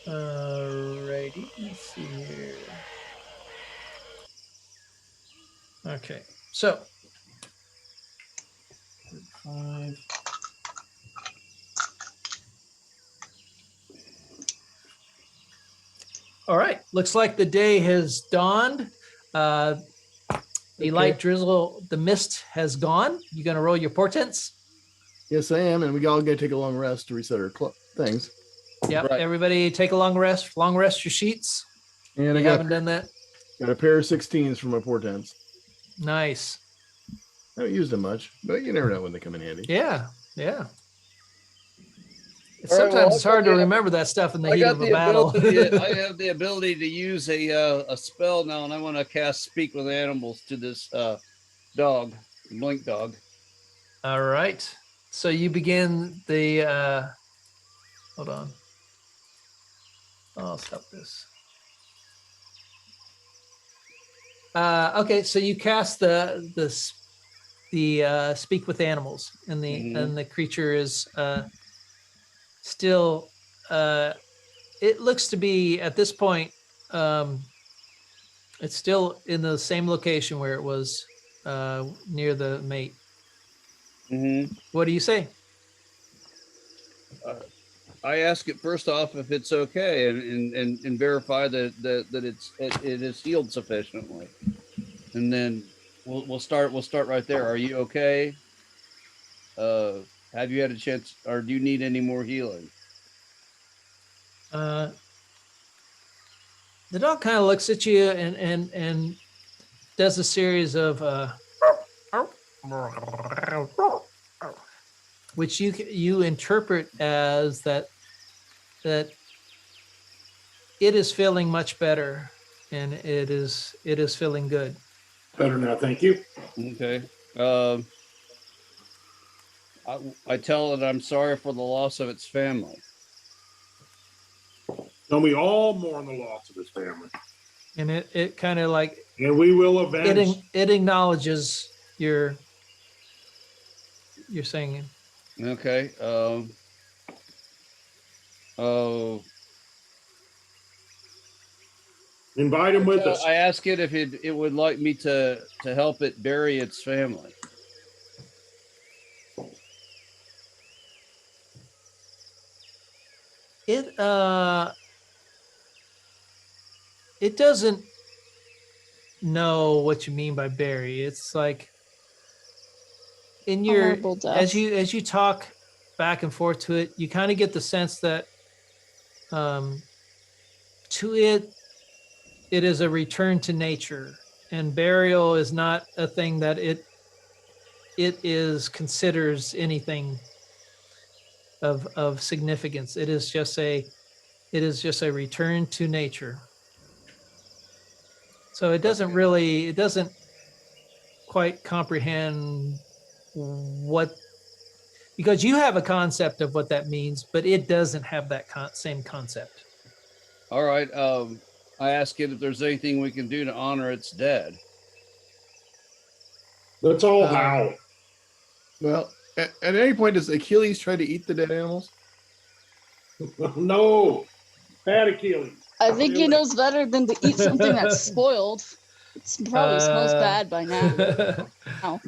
Speaker 1: Alrighty, let's see here. Okay, so 5. All right, looks like the day has dawned. The light drizzle, the mist has gone. You gonna roll your portents?
Speaker 3: Yes, I am, and we all gotta take a long rest to reset our things.
Speaker 1: Yep.
Speaker 5: Right.
Speaker 1: Everybody take a long rest. Long rest your sheets.
Speaker 3: And
Speaker 1: You
Speaker 3: I
Speaker 1: haven't done that.
Speaker 3: got a pair of 16s for my portents.
Speaker 1: Nice.
Speaker 3: I haven't used them much, but you never know when they come in handy.
Speaker 1: Yeah. Yeah.
Speaker 5: All right,
Speaker 1: Sometimes
Speaker 5: well,
Speaker 1: it's hard to
Speaker 5: yeah,
Speaker 1: remember that stuff in the
Speaker 5: I
Speaker 1: heat
Speaker 5: got
Speaker 1: of a
Speaker 5: the
Speaker 1: battle.
Speaker 5: ability. I have the ability to use a spell now, and I want to cast Speak with Animals to this dog, Blink dog.
Speaker 1: All right. So you begin the. Hold on. I'll stop this. Okay, so you cast the speak with animals, and the creature is still. It looks to be at this point. It's still in the same location where it was near the mate. What do you say?
Speaker 5: I ask it first off if it's okay, and verify that it is healed sufficiently, and then we'll start right there. Are you okay? Have you had a chance, or do you need any more healing?
Speaker 1: The dog kind of looks at you and does a series of which you interpret as that it is feeling much better, and it is feeling good.
Speaker 2: Better now, thank you.
Speaker 5: Okay. I tell it I'm sorry for the loss of its family.
Speaker 2: And we all mourn the loss of his family.
Speaker 1: And it kind of like,
Speaker 2: and we will avenge.
Speaker 1: It acknowledges your singing.
Speaker 5: Okay.
Speaker 2: Invite him with us.
Speaker 5: I ask it if it would like me to help it bury its family.
Speaker 1: It doesn't know what you mean by bury. It's like in your as you talk back and forth to it, you kind of get the sense that to it is a return to nature, and burial is not a thing that it considers anything of significance. It is just a return to nature. So it doesn't quite comprehend because you have a concept of what that means, but it doesn't have that same concept.
Speaker 5: All right. I ask it if there's anything we can do to honor its dead.
Speaker 2: Let's all howl.
Speaker 3: Well, at any point, does Achilles try to eat the dead animals?
Speaker 2: No. Bad Achilles.
Speaker 4: I think he knows better than to eat something that's spoiled. It probably smells bad by now. Oh.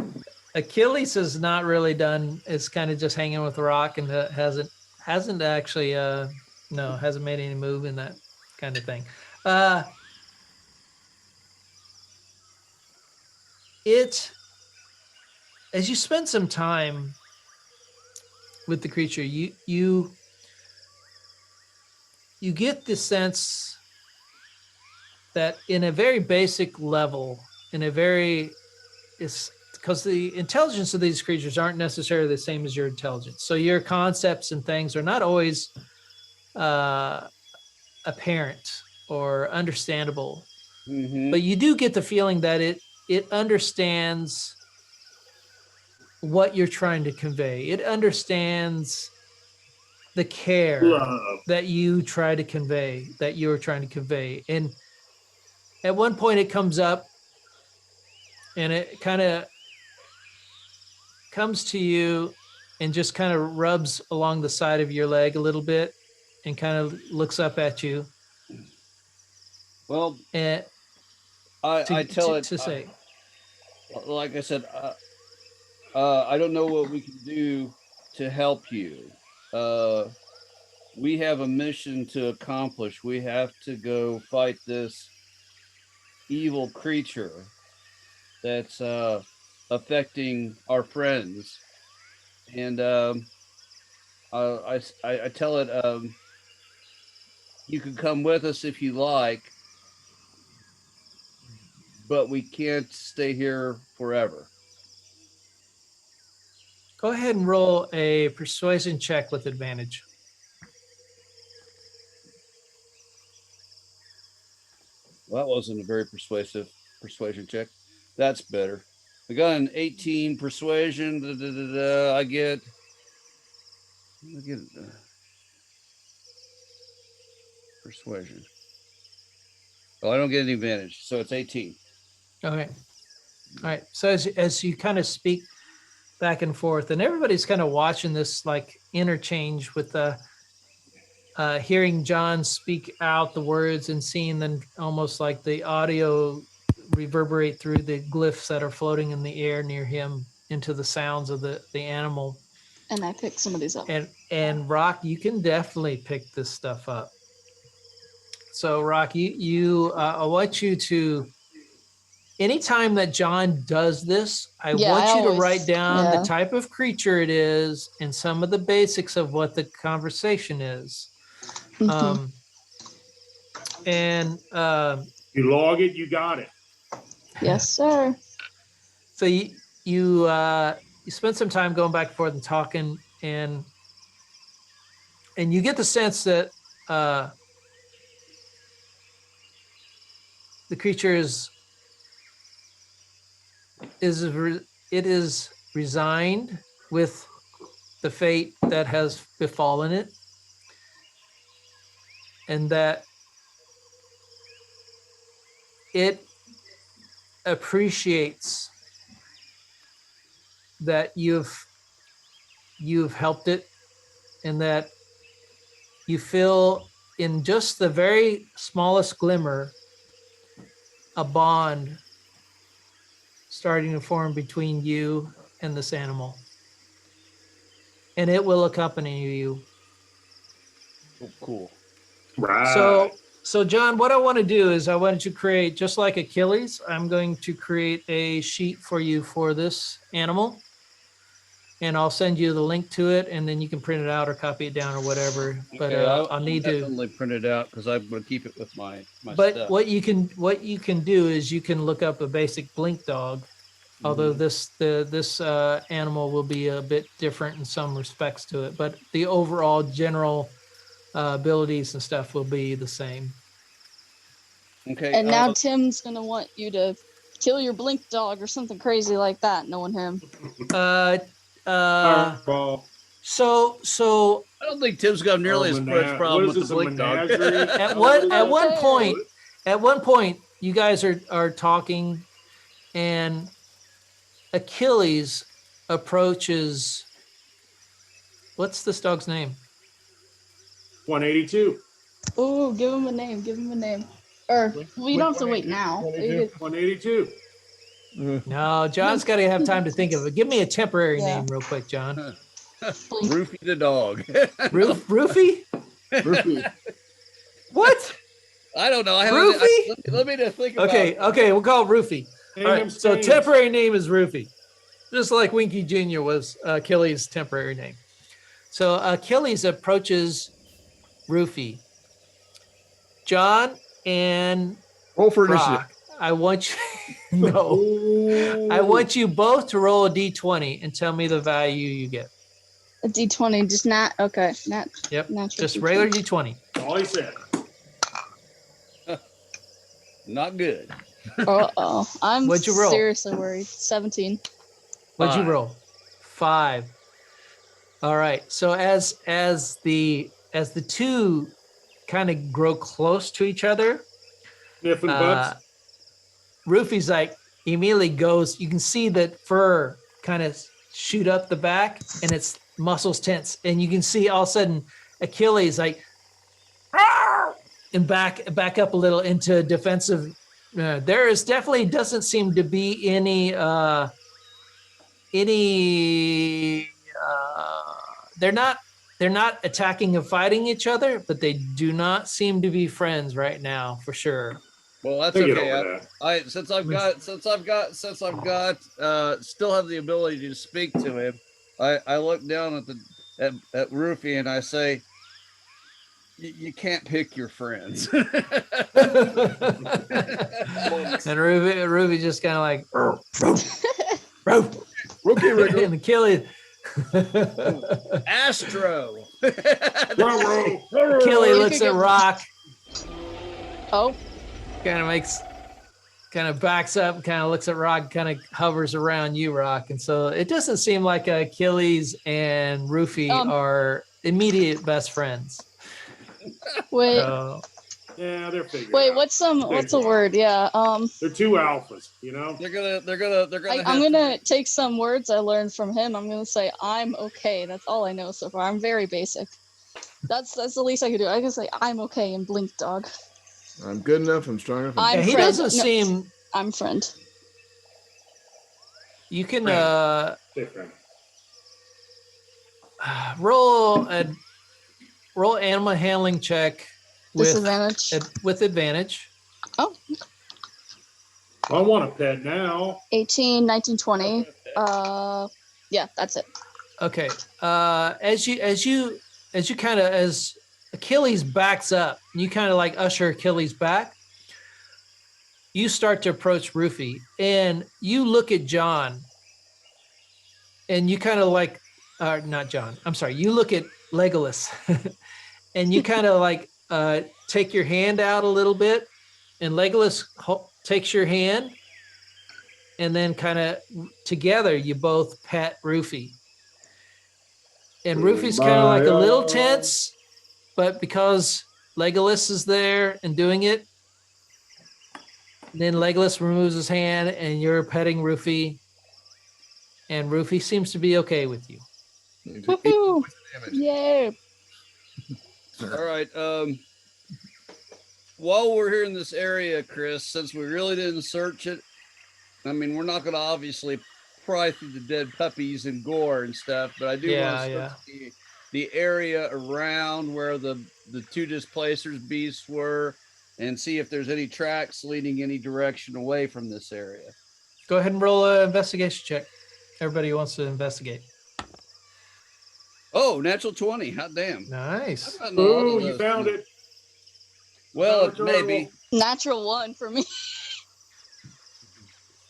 Speaker 1: Achilles is not really done. It's kind of just hanging with the rock, and hasn't actually hasn't made any move in that kind of thing. As you spend some time with the creature, you get the sense that in a very basic level, it's because the intelligence of these creatures aren't necessarily the same as your intelligence. So your concepts and things are not always apparent or understandable.
Speaker 5: Mm-hmm.
Speaker 1: But you do get the feeling that it understands what you're trying to convey. It understands the care that you're trying to convey. And at one point it comes up and it kind of comes to you and just kind of rubs along the side of your leg a little bit. and kind of looks up at you.
Speaker 5: Well,
Speaker 1: And
Speaker 5: I tell it
Speaker 1: to say,
Speaker 5: like I said, I don't know what we can do to help you. We have a mission to accomplish. We have to go fight this evil creature that's affecting our friends. And I tell it, you can come with us if you like, but we can't stay here forever.
Speaker 1: go ahead and roll a persuasion check with advantage.
Speaker 5: Well, that wasn't a very persuasion check. That's better. I got an 18 persuasion. I get persuasion. Oh, I don't get any advantage, so it's 18.
Speaker 1: Okay. All right. So as you kind of speak back and forth, and everybody's kind of watching this like interchange with the hearing John speak out the words and seeing them almost like the audio reverberate through the glyphs that are floating in the air near him into the sounds of the animal.
Speaker 4: And I picked some of these up.
Speaker 1: And Rock, you can definitely pick this stuff up. So Rock, I want you to, anytime that John does this, I want you to write down the type of creature it is and some of the basics of what the conversation is.
Speaker 4: Mm-hmm.
Speaker 2: You log it, you got it.
Speaker 4: Yes, sir.
Speaker 1: So you spend some time going back and forth and talking, and you get the sense that the creature is resigned with the fate that has befallen it, and that it appreciates that you've helped it, and that you feel in just the very smallest glimmer a bond starting to form between you and this animal, and it will accompany you.
Speaker 5: Oh, cool.
Speaker 2: Right.
Speaker 1: So John, what I want to do is I want you to create, just like Achilles, I'm going to create a sheet for you for this animal, and I'll send you the link to it, and then you can print it out or copy it down or whatever. But I'll need to
Speaker 5: definitely print it out because I'm going to keep it with my
Speaker 1: but
Speaker 5: stuff.
Speaker 1: what you can do is you can look up a basic blink dog, although this animal will be a bit different in some respects to it, but the overall general abilities and stuff will be the same.
Speaker 5: Okay.
Speaker 4: And now Tim's gonna want you to kill your blink dog or something crazy like that, knowing him.
Speaker 1: So
Speaker 5: I don't think Tim's got nearly as much problem with the blink dog.
Speaker 1: At one point, you guys are talking, and Achilles approaches. What's this dog's name?
Speaker 2: 182.
Speaker 4: Oh, give him a name. Or we don't have to wait now.
Speaker 2: 182.
Speaker 1: No, John's got to have time to think of it. Give me a temporary name real quick, John.
Speaker 5: Roofy the dog.
Speaker 1: Roofy?
Speaker 3: Roofy.
Speaker 1: What?
Speaker 5: I don't know. Let me just think about it.
Speaker 1: Okay, we'll call it Roofy. All right, so temporary name is Roofy. Just like Winky Jr. was Achilles' temporary name. So Achilles approaches Roofy. John and
Speaker 3: Roll for
Speaker 1: Brock,
Speaker 3: initiative.
Speaker 1: I want you both to roll a d20 and tell me the value you get.
Speaker 4: A d20, just not okay. Not
Speaker 1: Yep, just
Speaker 4: D20.
Speaker 1: regular d20.
Speaker 2: All he said.
Speaker 5: Not good.
Speaker 4: Uh-oh. I'm
Speaker 1: What'd you roll?
Speaker 4: seriously worried. 17.
Speaker 1: What'd you
Speaker 5: 5.
Speaker 1: roll? 5. All right. So as the two kind of grow close to each other,
Speaker 2: Sniffing butts.
Speaker 1: Roofy's like immediately goes. You can see that fur kind of shoot up the back, and its muscles tense, and you can see all of a sudden Achilles like and back up a little into defensive. There is definitely doesn't seem to be any. They're not attacking and fighting each other, but they do not seem to be friends right now for sure.
Speaker 5: Well, that's
Speaker 2: They get
Speaker 5: okay.
Speaker 2: over that.
Speaker 5: Since I've got still have the ability to speak to him. I look down at Rufy and I say, you can't pick your friends.
Speaker 1: And Ruby just kind of like,
Speaker 3: Okay,
Speaker 1: and Achilles.
Speaker 5: Astro.
Speaker 1: Achilles looks at Rock,
Speaker 4: Oh,
Speaker 1: kind of backs up, kind of looks at Rock, kind of hovers around you, Rock. And so it doesn't seem like Achilles and Rufy are immediate best friends.
Speaker 4: wait,
Speaker 2: Yeah, they're figuring.
Speaker 4: wait.
Speaker 2: out.
Speaker 4: What's a word? Yeah.
Speaker 2: They're two alphas, you know.
Speaker 4: I'm gonna take some words I learned from him. I'm gonna say I'm okay. That's all I know so far. I'm very basic. That's the least I could do. I can say I'm okay and blink dog.
Speaker 3: I'm good enough. I'm strong enough.
Speaker 4: I'm
Speaker 1: he
Speaker 4: friend.
Speaker 1: doesn't
Speaker 4: No,
Speaker 1: seem.
Speaker 4: I'm friend.
Speaker 1: You can
Speaker 2: Different.
Speaker 1: roll animal handling check
Speaker 4: Disadvantage.
Speaker 1: with advantage.
Speaker 4: Oh,
Speaker 2: I want a pet now.
Speaker 4: 18, 19, 20. Yeah, that's it.
Speaker 1: Okay. As Achilles backs up, you kind of like usher Achilles back. You start to approach Rufy, and you look at John, and you kind of like, not John. I'm sorry. You look at Legolas, and you kind of like take your hand out a little bit, and Legolas takes your hand, and then kind of together you both pat Rufy. And Rufy's kind of like a little tense, but because Legolas is there and doing it, then Legolas removes his hand and you're petting Rufy, and Rufy seems to be okay with you.
Speaker 4: Woohoo! Yay!
Speaker 5: All right. While we're here in this area, Chris, since we really didn't search it, I mean, we're not going to obviously pry through the dead puppies and gore and stuff, but I do want to search the area around where the two displacers beasts were and see if there's any tracks leading any direction away from this area.
Speaker 1: Go ahead and roll an investigation check. Everybody wants to investigate.
Speaker 5: Oh, natural 20. Hot damn.
Speaker 1: Nice.
Speaker 2: Ooh, you found it.
Speaker 5: Well, maybe.
Speaker 4: Natural 1 for me.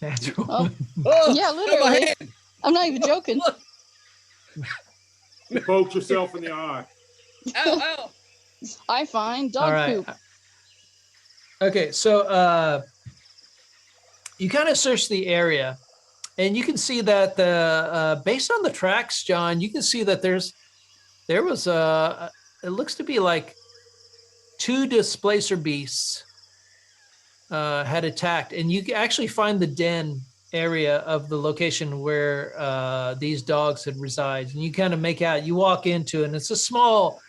Speaker 1: Natural.
Speaker 4: Oh.
Speaker 5: Oh,
Speaker 4: Yeah,
Speaker 5: my
Speaker 4: literally.
Speaker 5: hand.
Speaker 4: I'm not even joking.
Speaker 2: You poked yourself in the eye.
Speaker 5: Ow, ow.
Speaker 4: I find dog
Speaker 1: All right.
Speaker 4: poop.
Speaker 1: Okay, so you kind of search the area, and you can see that based on the tracks, John, you can see that there was it looks to be like 2 displacer beasts had attacked, and you can actually find the den area of the location where these dogs had resided, and you kind of make out. You walk into, and it's a small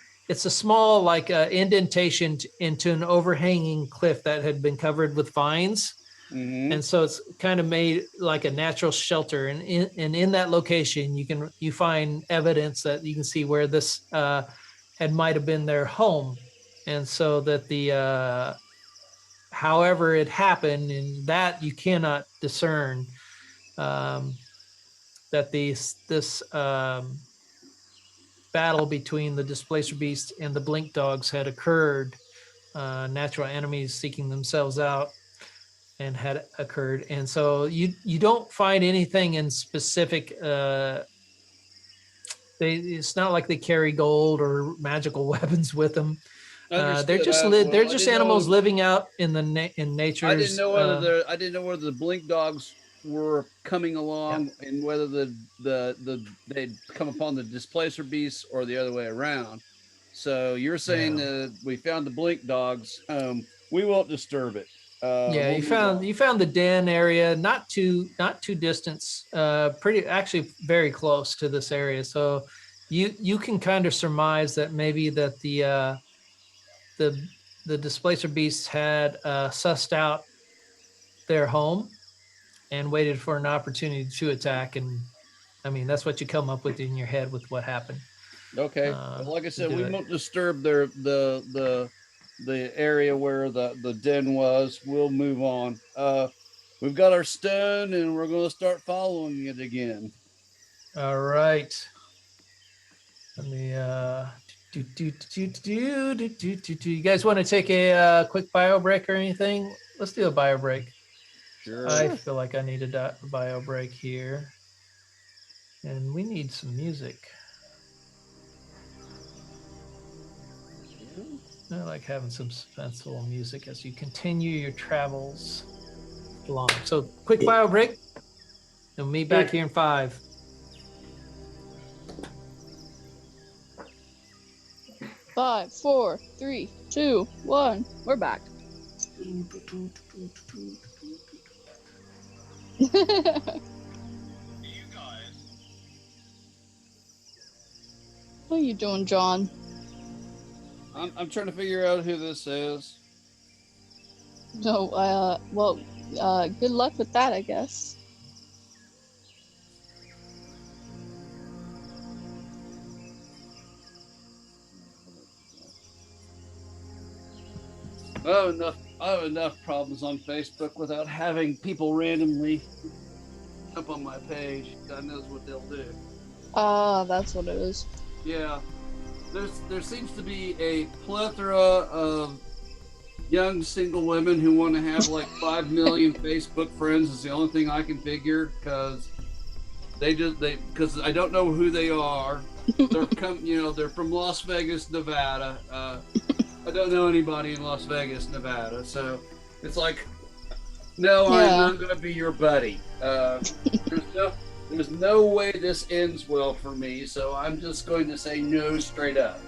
Speaker 1: like indentation into an overhanging cliff that had been covered with vines.
Speaker 5: Mm-hmm.
Speaker 1: And so it's kind of made like a natural shelter, and in that location you find evidence that you can see where this might have been their home, and so that the however it happened, and that you cannot discern that this battle between the displacer beast and the blink dogs had occurred. Natural enemies seeking themselves out and had occurred, and so you don't find anything in specific. It's not like they carry gold or magical weapons with them. They're just animals living out in in nature.
Speaker 5: I didn't know whether the blink dogs were coming along, and whether they'd come upon the displacer beasts or the other way around. So you're saying that we found the blink dogs. We won't disturb it.
Speaker 1: You found the den area, not too distance, actually very close to this area. So you can kind of surmise that maybe that the the displacer beasts had sussed out their home and waited for an opportunity to attack. And I mean, that's what you come up with in your head with what happened.
Speaker 5: Okay. Well, like I said, we
Speaker 1: it.
Speaker 5: won't disturb the area where the den was. We'll move on. We've got our stone, and we're going to start following it again.
Speaker 1: All right. Let me you guys want to take a quick bio break or anything? Let's do a bio break.
Speaker 5: Sure.
Speaker 1: I feel like I need a bio break here. And we need some music. I like having some suspenseful music as you continue your travels along. So quick bio break. And we'll meet back here in 5.
Speaker 4: 5, 4, 3, 2, 1. We're back. What are you doing, John?
Speaker 5: I'm trying to figure out who this is.
Speaker 4: No, well, good luck with that, I guess.
Speaker 5: I have enough problems on Facebook without having people randomly jump on my page. God knows what they'll do.
Speaker 4: That's what it is.
Speaker 5: Yeah. There seems to be a plethora of young single women who want to have like 5 million Facebook friends. Is the only thing I can figure, because because I don't know who they are. They're from Las Vegas, Nevada. I don't know anybody in Las Vegas, Nevada, so it's like, no, I'm not going to be your buddy. There's no way this ends well for me, so I'm just going to say no straight up.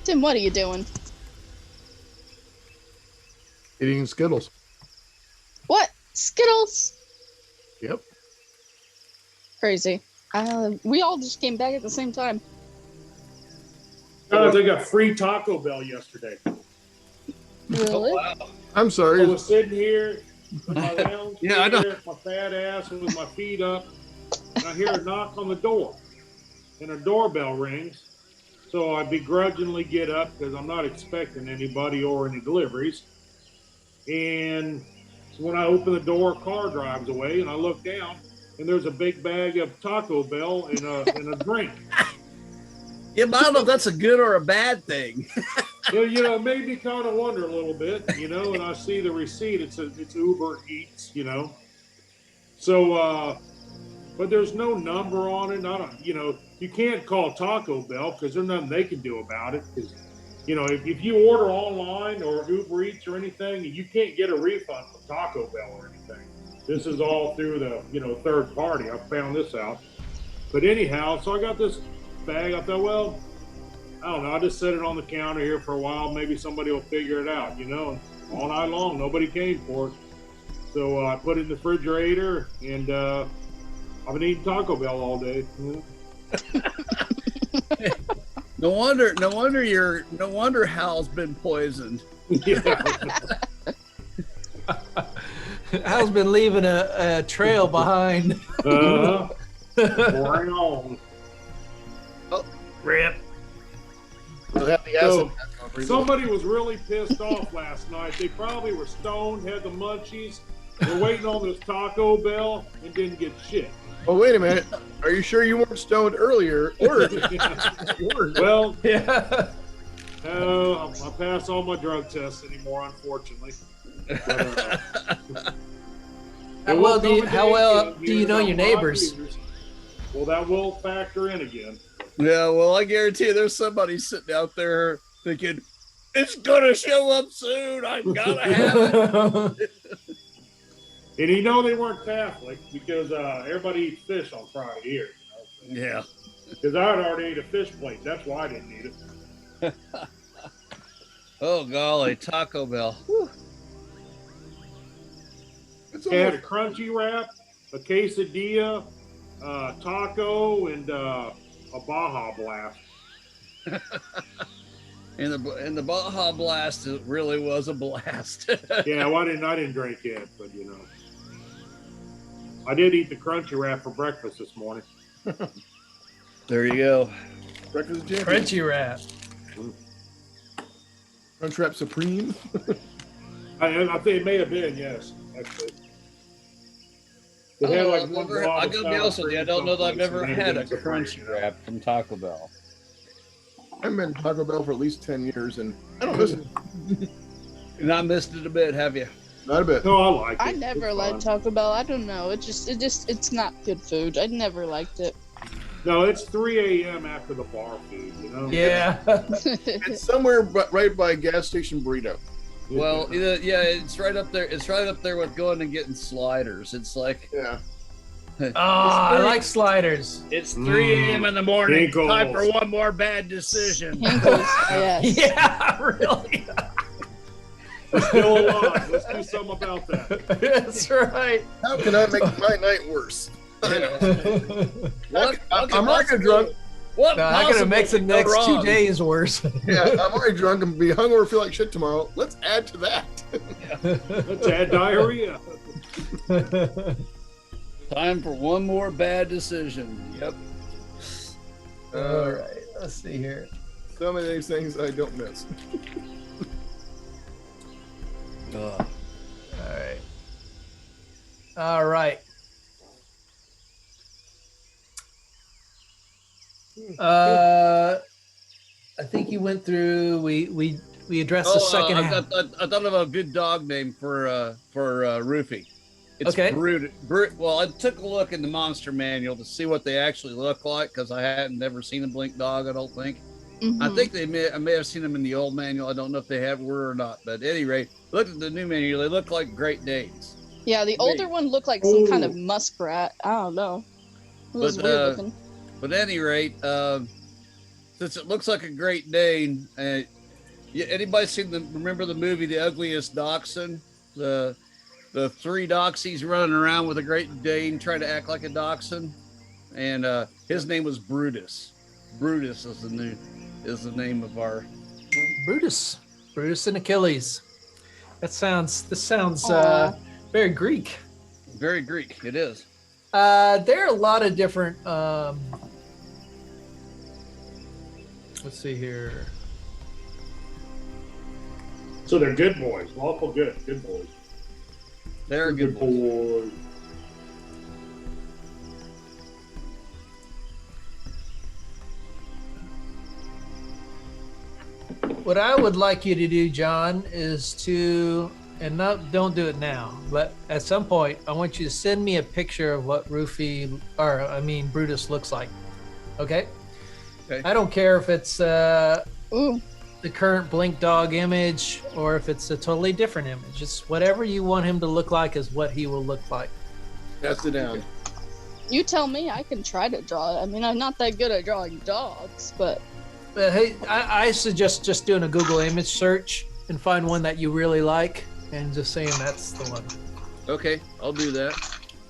Speaker 4: Tim, what are you doing?
Speaker 3: Eating Skittles.
Speaker 4: What? Skittles?
Speaker 3: Yep.
Speaker 4: Crazy. We all just came back at the same time.
Speaker 2: Guys, I got free Taco Bell yesterday.
Speaker 4: Really?
Speaker 5: Oh, wow.
Speaker 3: I'm
Speaker 2: I
Speaker 3: sorry.
Speaker 2: was sitting here in my lounge
Speaker 5: Yeah, I know.
Speaker 2: chair, my fat ass with my feet up, and I hear a knock on the door, and a doorbell rings. So I begrudgingly get up because I'm not expecting anybody or any deliveries. And so when I open the door, a car drives away, and I look down, and there's a big bag of Taco Bell and a drink.
Speaker 5: Yeah, but I don't know if that's a good or a bad thing.
Speaker 2: Well, it made me kind of wonder a little bit, and I see the receipt. It's Uber Eats, So, but there's no number on it. I don't, you can't call Taco Bell because there's nothing they can do about it. Because, if you order online or Uber Eats or anything, you can't get a refund from Taco Bell or anything. This is all through the, third party. I found this out. But anyhow, so I got this bag. I thought, well, I don't know. I'll just set it on the counter here for a while. Maybe somebody will figure it out, And all night long, nobody came for it. So I put it in the refrigerator, and I've been eating Taco Bell all day.
Speaker 5: No wonder Hal's been poisoned.
Speaker 2: Yeah.
Speaker 1: Hal's been leaving a trail behind.
Speaker 2: Bring on.
Speaker 1: Rip.
Speaker 3: We'll have the
Speaker 2: So,
Speaker 3: acid back over.
Speaker 2: somebody was really pissed off last night. They probably were stoned, had the munchies, were waiting on this Taco Bell, and didn't get shit.
Speaker 3: Oh, wait a minute. Are you sure you weren't stoned earlier? Or
Speaker 2: Well,
Speaker 1: Yeah.
Speaker 2: I pass all my drug tests anymore, unfortunately. But,
Speaker 1: How well do you know your neighbors?
Speaker 2: Well, that will factor in again.
Speaker 5: Yeah, well, I guarantee you there's somebody sitting out there thinking, it's going to show up soon. I got to have it.
Speaker 2: And they weren't Catholic because everybody eats fish on Friday here.
Speaker 5: Yeah.
Speaker 2: Because I had already ate a fish plate. That's why I didn't eat it.
Speaker 5: Oh, golly, Taco Bell. Whew.
Speaker 2: They had a crunchy wrap, a quesadilla, taco, and a Baja Blast.
Speaker 5: And the Baja Blast, it really was a blast.
Speaker 2: Yeah, well, I didn't drink it, but I did eat the crunchy wrap for breakfast this morning.
Speaker 5: There you go.
Speaker 3: Breakfast of champions.
Speaker 1: Crunchy wrap.
Speaker 3: Crunch Wrap Supreme.
Speaker 2: I think it may have been, yes, actually. It had like one blob
Speaker 5: I
Speaker 2: of
Speaker 5: gotta be
Speaker 2: sour
Speaker 5: honest with you, I
Speaker 2: cream
Speaker 5: don't know that I've
Speaker 2: someplace,
Speaker 5: ever
Speaker 2: and then
Speaker 5: had a
Speaker 2: it was
Speaker 5: crunchy wrap from Taco Bell.
Speaker 3: I've been Taco Bell for at least 10 years, and I don't miss it.
Speaker 5: You're not missed it a bit, have you?
Speaker 3: Not a bit.
Speaker 2: No, I like it.
Speaker 4: I never
Speaker 2: It's
Speaker 4: liked
Speaker 2: fun.
Speaker 4: Taco Bell. I don't know. It's not good food. I never liked it.
Speaker 2: No, it's 3 a.m. after the bar food,
Speaker 1: Yeah.
Speaker 3: It's somewhere right by gas station burrito.
Speaker 5: Well, yeah, it's right up there. It's right up there with going and getting sliders. It's like,
Speaker 3: Yeah.
Speaker 1: Oh, I like sliders.
Speaker 5: it's 3 a.m. in the morning.
Speaker 2: Hinkles.
Speaker 5: Time for one more bad decision.
Speaker 4: Hinkles, yes.
Speaker 1: Yeah, really.
Speaker 2: We're still alive. Let's do something about that.
Speaker 1: That's right.
Speaker 3: How can I make my night worse?
Speaker 5: What?
Speaker 3: I'm already drunk.
Speaker 5: What?
Speaker 1: No, I'm gonna make the
Speaker 5: possibly could
Speaker 1: next
Speaker 5: go
Speaker 1: 2
Speaker 5: wrong?
Speaker 1: days worse.
Speaker 3: Yeah, I'm already drunk and be hungover, feel like shit tomorrow. Let's add to that.
Speaker 2: Let's add diarrhea.
Speaker 5: Time for one more bad decision. Yep.
Speaker 1: All right, let's see here.
Speaker 3: So many of these things I don't miss.
Speaker 5: Ugh.
Speaker 1: All right. I think you went through. We addressed the second
Speaker 5: I
Speaker 1: half.
Speaker 5: thought of a good dog name for Roofy. It's
Speaker 1: Okay.
Speaker 5: Well, I took a look in the monster manual to see what they actually look like because I hadn't never seen a blink dog. I don't think. I
Speaker 4: Mhm.
Speaker 5: think I may have seen them in the old manual. I don't know if they were or not. But at any rate, look at the new manual. They look like Great Danes.
Speaker 4: Yeah, the older one looked like some kind of muskrat. I don't know. It was
Speaker 5: But,
Speaker 4: weird looking.
Speaker 5: But at any rate, since it looks like a Great Dane, anybody remember the movie The Ugliest Dachshund? The three Doxies running around with a Great Dane trying to act like a Dachshund. and his name was Brutus. Brutus is the name of our
Speaker 1: Brutus and Achilles. This sounds very Greek.
Speaker 5: Very Greek. It is.
Speaker 1: There are a lot of different. Let's see here.
Speaker 2: So they're good boys, lawful good boys.
Speaker 5: They're good boys.
Speaker 1: What I would like you to do, John, is to, and don't do it now, but at some point, I want you to send me a picture of what Brutus looks like. Okay?
Speaker 5: Okay.
Speaker 1: I don't care if it's
Speaker 4: Ooh.
Speaker 1: the current Blink Dog image or if it's a totally different image. Just whatever you want him to look like is what he will look like.
Speaker 3: Pass it down.
Speaker 4: You tell me. I can try to draw it. I mean, I'm not that good at drawing dogs, but
Speaker 1: But hey, I suggest just doing a Google image search and find one that you really like and just saying that's the one.
Speaker 5: Okay, I'll do that.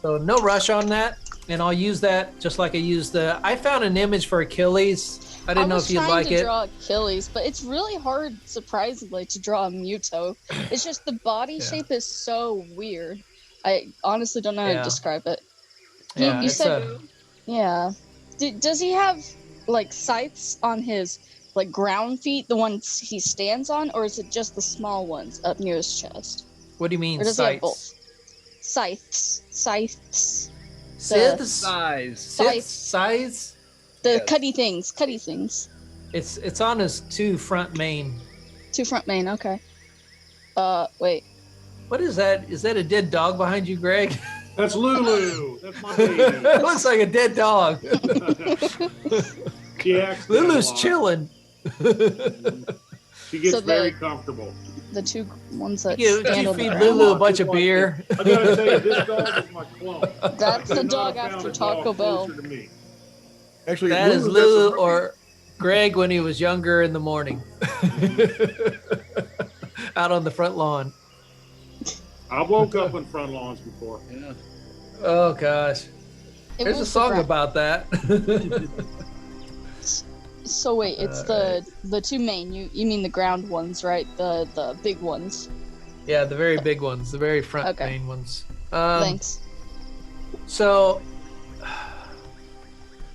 Speaker 1: So no rush on that. And I'll use that just like I used I found an image for Achilles. I didn't know if you'd like it.
Speaker 4: I was trying to draw Achilles, but it's really hard, surprisingly, to draw a Muto. It's just the body shape is so weird. I honestly don't know how to describe it. You said, does he have like scythes on his like ground feet, the ones he stands on, or is it just the small ones up near his chest?
Speaker 1: What do you mean,
Speaker 4: or does he have both?
Speaker 1: scythes?
Speaker 4: Scythes.
Speaker 1: Scythes?
Speaker 5: Size.
Speaker 4: The cutty things.
Speaker 1: It's on his two front main.
Speaker 4: Two front main, okay. Wait.
Speaker 1: What is that? Is that a dead dog behind you, Greg?
Speaker 2: That's Lulu. That's my baby.
Speaker 1: It looks like a dead dog. Lulu's chilling.
Speaker 2: She gets very comfortable.
Speaker 4: The two ones that
Speaker 1: you feed Lulu a bunch of beer.
Speaker 2: I gotta tell you, this dog is my clone.
Speaker 4: That's the dog after Taco Bell.
Speaker 3: Actually,
Speaker 1: that is Lulu or Greg when he was younger in the morning. Out on the front lawn.
Speaker 2: I woke up on front lawns before.
Speaker 5: Yeah.
Speaker 1: Oh gosh. There's a song about that.
Speaker 4: So wait, it's the two main. You mean the ground ones, right? The big ones.
Speaker 1: Yeah, the very big ones, the very front main ones.
Speaker 4: Thanks.
Speaker 1: So,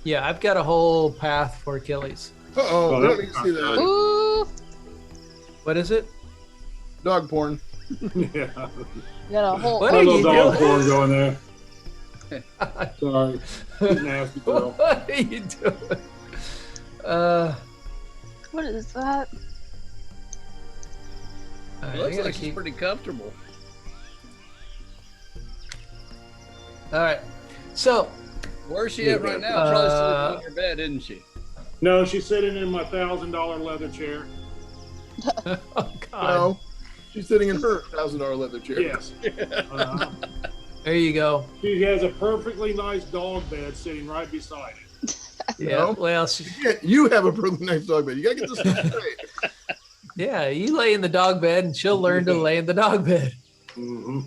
Speaker 1: yeah, I've got a whole path for Achilles.
Speaker 3: Uh-oh, let me see that.
Speaker 4: Ooh.
Speaker 1: What is it?
Speaker 3: Dog porn.
Speaker 2: Yeah.
Speaker 4: You got a whole.
Speaker 1: What are you
Speaker 2: dog
Speaker 1: doing?
Speaker 2: porn going there. Sorry. Nasty girl.
Speaker 1: What are you doing?
Speaker 4: What is that?
Speaker 5: It looks like she's pretty comfortable.
Speaker 1: All right. So,
Speaker 5: where's she at right now? Probably sleeping on her bed, isn't she?
Speaker 2: No, she's sitting in my $1,000 leather chair.
Speaker 1: Oh God.
Speaker 3: No, she's sitting in her $1,000 leather chair.
Speaker 2: Yes.
Speaker 1: There you go.
Speaker 2: She has a perfectly nice dog bed sitting right beside it.
Speaker 1: Yeah.
Speaker 3: No?
Speaker 1: Well,
Speaker 3: You have a pretty nice dog bed. You gotta get this straight.
Speaker 1: yeah, you lay in the dog bed, and she'll learn to lay in the dog bed.
Speaker 2: Mm-hmm.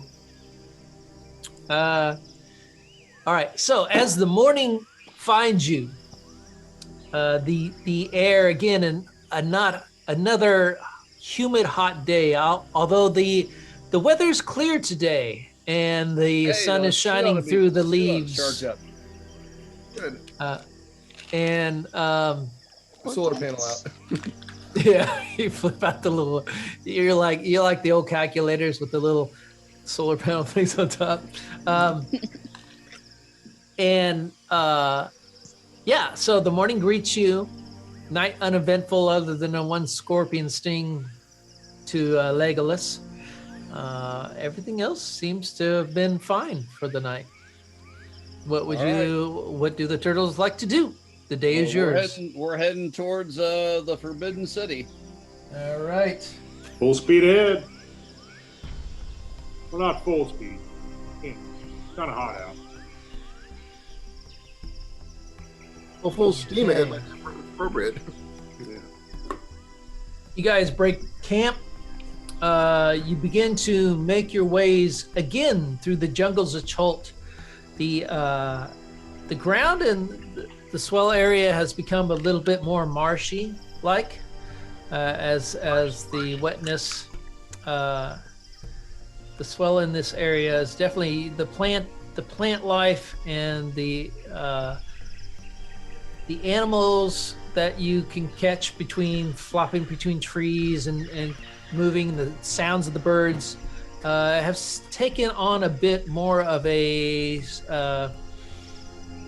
Speaker 1: All right. So as the morning finds you, the air again, and not another humid, hot day. Although the weather's clear today, and the sun is shining through the leaves.
Speaker 3: Good.
Speaker 1: And
Speaker 3: Solar panel out.
Speaker 1: yeah, you flip out the little. You're like the old calculators with the little solar panel things on top. Yeah, so the morning greets you, night uneventful other than a one scorpion sting to Legolas. Everything else seems to have been fine for the night. What do the turtles like to do? The day is yours.
Speaker 5: We're heading towards the Forbidden City.
Speaker 1: All right.
Speaker 2: Full speed ahead. Well, not full speed. It's kind of hot out.
Speaker 3: Well, full steam ahead might be appropriate.
Speaker 2: Yeah.
Speaker 1: You guys break camp. You begin to make your ways again through the jungles of Chult. The The ground in the swell area has become a little bit more marshy, like as the wetness. The swell in this area is definitely the plant life and the animals that you can catch flopping between trees and moving, the sounds of the birds have taken on a bit more of a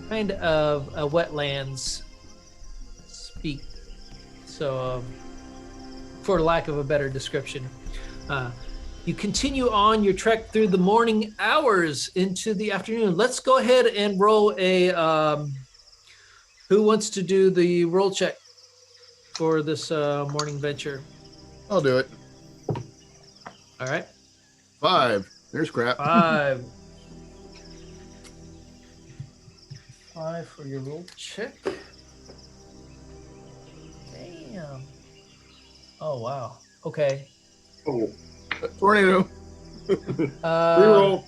Speaker 1: kind of a wetlands speak. So, for lack of a better description, you continue on your trek through the morning hours into the afternoon. Let's go ahead and roll a. Who wants to do the roll check for this morning venture?
Speaker 3: I'll do it.
Speaker 1: All right.
Speaker 3: 5. There's crap.
Speaker 1: 5. 5 for your roll check. Damn. Oh, wow. Okay.
Speaker 2: Oh,
Speaker 3: Tornado.
Speaker 2: reroll.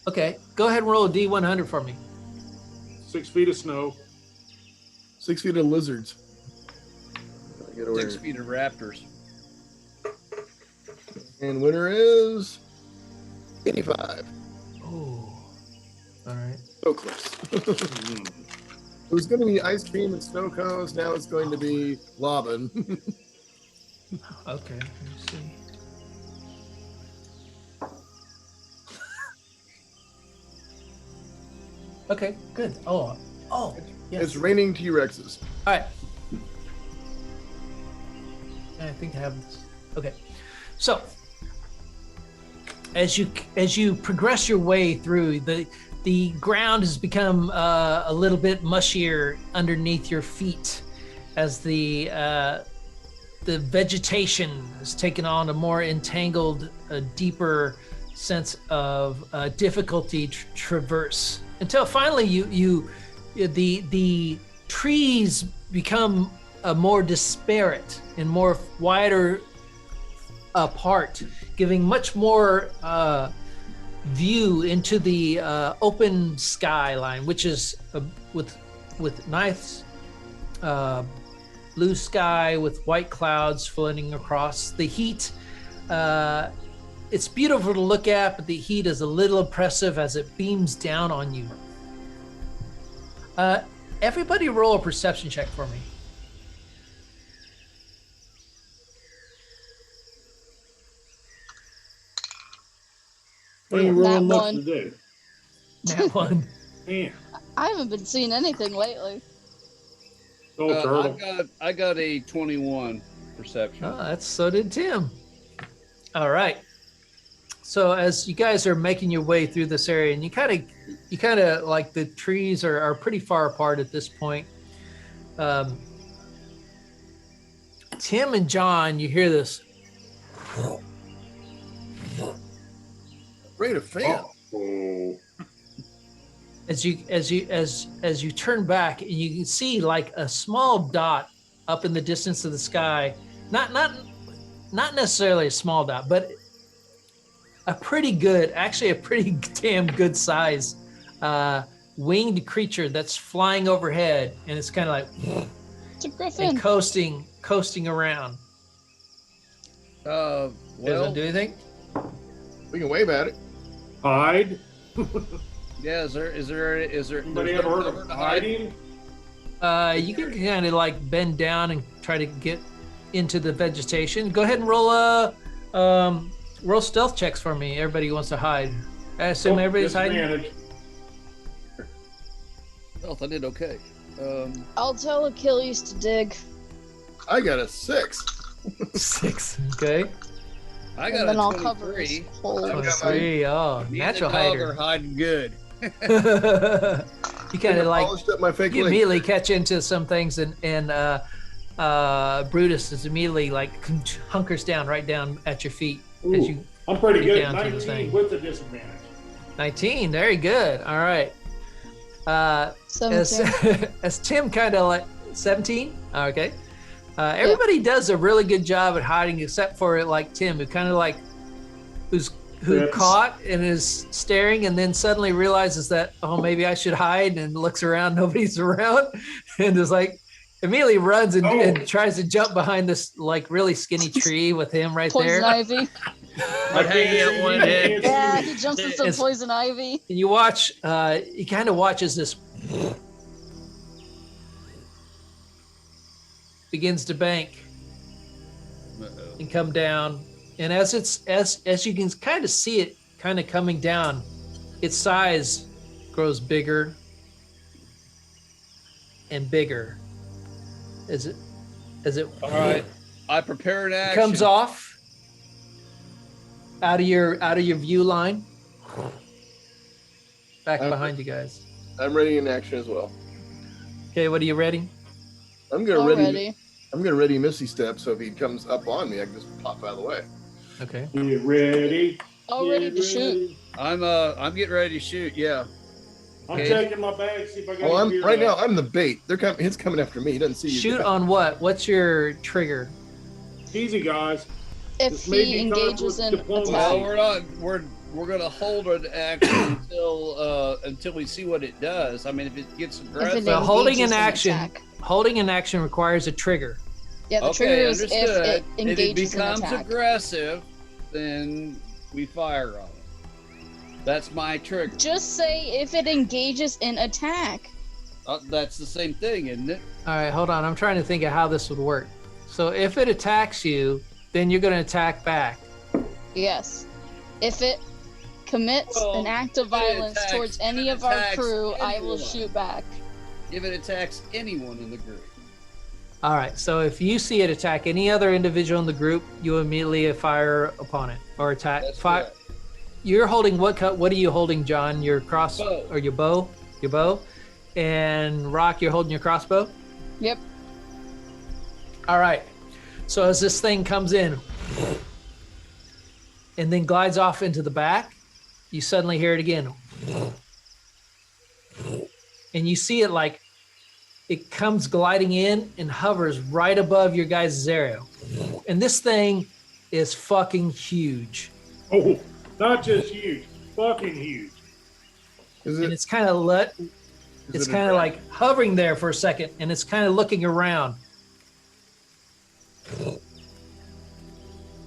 Speaker 1: Okay. Go ahead and roll a D100 for me.
Speaker 2: 6 feet of snow.
Speaker 3: 6 feet of lizards. Get over
Speaker 5: 6
Speaker 3: here.
Speaker 5: feet of raptors.
Speaker 3: And winner is 85.
Speaker 1: Oh. All right.
Speaker 3: So close. It was going to be ice cream and snow cones. Now it's going to be lobbin.
Speaker 1: Okay. Let me see. Okay. Good. Oh. Yes.
Speaker 3: It's raining T-Rexes.
Speaker 1: All right. I think I have this. Okay. So, as you progress your way through, the ground has become a little bit mushier underneath your feet as the vegetation has taken on a more entangled, deeper sense of difficulty to traverse, until finally the trees become more disparate and more wider apart, giving much more view into the open skyline, which is with nice blue sky with white clouds floating across. The heat, it's beautiful to look at, but the heat is a little oppressive as it beams down on you. Everybody roll a perception check for me.
Speaker 2: What are you rolling
Speaker 4: That
Speaker 2: much
Speaker 4: one.
Speaker 2: today?
Speaker 1: That one.
Speaker 2: Man,
Speaker 4: I haven't been seeing anything lately.
Speaker 2: oh, turtle.
Speaker 5: I got a 21 perception.
Speaker 1: Oh, so did Tim. All right. So as you guys are making your way through this area, and you kind of like the trees are pretty far apart at this point. Tim and John, you hear this.
Speaker 3: Rate of fail.
Speaker 2: Oh,
Speaker 1: As you turn back, and you can see like a small dot up in the distance of the sky. Not necessarily a small dot, but a pretty damn good size winged creature that's flying overhead, and it's kind of like
Speaker 4: It's a griffin.
Speaker 1: and coasting around.
Speaker 5: Well,
Speaker 1: Doesn't do anything.
Speaker 3: We can wave at it.
Speaker 2: hide.
Speaker 5: yeah. Is there?
Speaker 2: Anybody
Speaker 5: there's
Speaker 2: ever
Speaker 5: no
Speaker 2: heard
Speaker 5: cover
Speaker 2: of
Speaker 5: to hide?
Speaker 2: hiding?
Speaker 1: You can kind of like bend down and try to get into the vegetation. Go ahead and roll stealth checks for me. Everybody who wants to hide. I assume everybody's hiding.
Speaker 2: Disadvantage.
Speaker 5: Stealth, I did okay.
Speaker 4: I'll tell Achilles to dig.
Speaker 3: I got a 6.
Speaker 1: 6. Okay.
Speaker 5: I
Speaker 4: And
Speaker 5: got
Speaker 4: then
Speaker 5: a
Speaker 4: I'll cover his
Speaker 5: 23.
Speaker 4: hole.
Speaker 3: I've got
Speaker 1: 3. Oh,
Speaker 5: Me
Speaker 1: natural
Speaker 5: and the dog
Speaker 1: hider.
Speaker 5: are hiding good.
Speaker 1: You kind of like
Speaker 3: Polished up my fake
Speaker 1: you
Speaker 3: leg.
Speaker 1: immediately catch into some things, and Brutus is immediately like hunkers down right down at your feet as you.
Speaker 2: I'm pretty
Speaker 1: Get
Speaker 2: good.
Speaker 1: down to the
Speaker 2: 19
Speaker 1: thing.
Speaker 2: with the disadvantage.
Speaker 1: 19, very good. All right. As
Speaker 4: 17.
Speaker 1: as Tim kind of like 17. Okay. Everybody does a really good job at hiding, except for like Tim, who kind of like who's who
Speaker 2: Yes.
Speaker 1: caught and is staring, and then suddenly realizes that, oh, maybe I should hide, and looks around, nobody's around, and is like immediately runs and tries to jump behind this like really skinny tree with him right
Speaker 4: Poison
Speaker 1: there.
Speaker 4: ivy.
Speaker 2: I
Speaker 6: hanging
Speaker 2: can't
Speaker 6: at
Speaker 2: see
Speaker 6: one
Speaker 2: you,
Speaker 6: head.
Speaker 2: can't see
Speaker 4: Yeah,
Speaker 2: me.
Speaker 4: he jumps in some
Speaker 1: It's-
Speaker 4: poison ivy.
Speaker 1: And you watch, he kind of watches this begins to bank and come down. And as you can kind of see it kind of coming down, its size grows bigger and bigger as it
Speaker 5: All right. I prepare an action.
Speaker 1: comes off out of your view line. Back behind you guys.
Speaker 3: I'm ready in action as well.
Speaker 1: Okay, what are you ready?
Speaker 3: I'm gonna ready.
Speaker 4: Already.
Speaker 3: I'm gonna ready Misty Step, so if he comes up on me, I can just pop out of the way.
Speaker 1: Okay.
Speaker 2: Get ready.
Speaker 4: All ready to shoot.
Speaker 5: I'm getting ready to shoot. Yeah.
Speaker 2: I'm
Speaker 5: Okay.
Speaker 2: checking my bag, see if I got
Speaker 3: Oh,
Speaker 2: any beer
Speaker 3: right now.
Speaker 2: left.
Speaker 3: I'm the bait. They're coming. It's coming after me. He doesn't see you.
Speaker 1: Shoot on what? What's your trigger?
Speaker 2: Easy, guys.
Speaker 4: If
Speaker 2: This may
Speaker 4: he
Speaker 2: be time
Speaker 4: engages
Speaker 2: for
Speaker 4: in
Speaker 2: diplomacy.
Speaker 5: Well,
Speaker 4: attack.
Speaker 5: we're gonna hold an action until we see what it does. I mean, if it gets aggressive.
Speaker 1: Well, holding
Speaker 4: engages
Speaker 1: an
Speaker 4: in
Speaker 1: action.
Speaker 4: attack.
Speaker 1: Holding an action requires a trigger.
Speaker 4: Yeah, the trigger is if
Speaker 5: understood.
Speaker 4: it engages
Speaker 5: if it becomes
Speaker 4: in attack.
Speaker 5: aggressive, then we fire on it. That's my trigger.
Speaker 4: Just say if it engages in attack.
Speaker 5: That's the same thing, isn't it?
Speaker 1: All right, hold on. I'm trying to think of how this would work. So if it attacks you, then you're going to attack back.
Speaker 4: Yes. If it commits
Speaker 5: Well,
Speaker 4: an act of
Speaker 5: if it
Speaker 4: violence
Speaker 5: attacks-
Speaker 4: towards any
Speaker 5: if it
Speaker 4: of our
Speaker 5: attacks
Speaker 4: crew, I will
Speaker 5: anyone.
Speaker 4: shoot back.
Speaker 5: If it attacks anyone in the group.
Speaker 1: All right. So if you see it attack any other individual in the group, you immediately fire upon it or attack.
Speaker 5: That's
Speaker 1: Fire.
Speaker 5: correct.
Speaker 1: You're holding what? What are you holding, John? Your cross
Speaker 5: Bow.
Speaker 1: or your bow? Your bow. And Rock, you're holding your crossbow.
Speaker 4: Yep.
Speaker 1: All right. So as this thing comes in and then glides off into the back, you suddenly hear it again. And you see it like it comes gliding in and hovers right above your guys' area. And this thing is fucking huge.
Speaker 2: Oh, not just huge, fucking huge.
Speaker 3: Is
Speaker 1: And
Speaker 3: it?
Speaker 1: it's kind of it's
Speaker 3: it a
Speaker 1: kind of
Speaker 3: dragon?
Speaker 1: like hovering there for a second, and it's kind of looking around.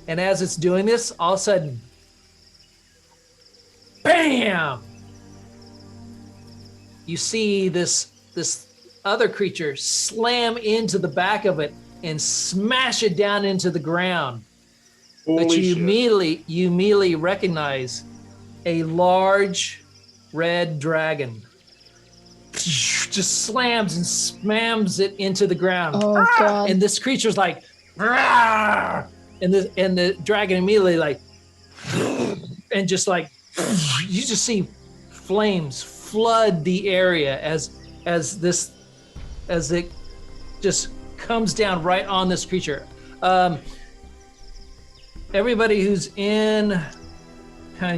Speaker 1: And as it's doing this, all of a sudden, bam! You see this other creature slam into the back of it and smash it down into the ground.
Speaker 2: Holy
Speaker 1: But you
Speaker 2: shit.
Speaker 1: immediately recognize a large red dragon. Just slams and spams it into the ground.
Speaker 4: Oh god.
Speaker 1: And this creature's like, "Rawr!" and the dragon immediately like, and just like, you just see flames flood the area as it just comes down right on this creature. Everybody who's in,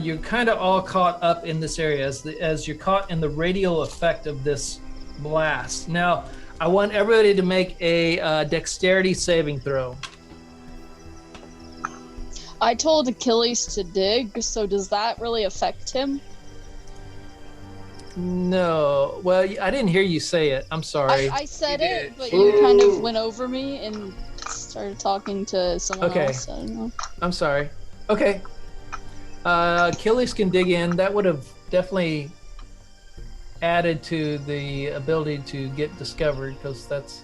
Speaker 1: you're kind of all caught up in this area as you're caught in the radial effect of this blast. Now, I want everybody to make a dexterity saving throw.
Speaker 4: I told Achilles to dig, so does that really affect him?
Speaker 1: No, well, I didn't hear you say it. I'm sorry.
Speaker 4: I said
Speaker 5: You
Speaker 4: it,
Speaker 5: did.
Speaker 4: but you kind of went over me and started talking to someone
Speaker 1: Okay.
Speaker 4: else. I don't know.
Speaker 1: I'm sorry. Okay. Achilles can dig in. That would have definitely added to the ability to get discovered because that's.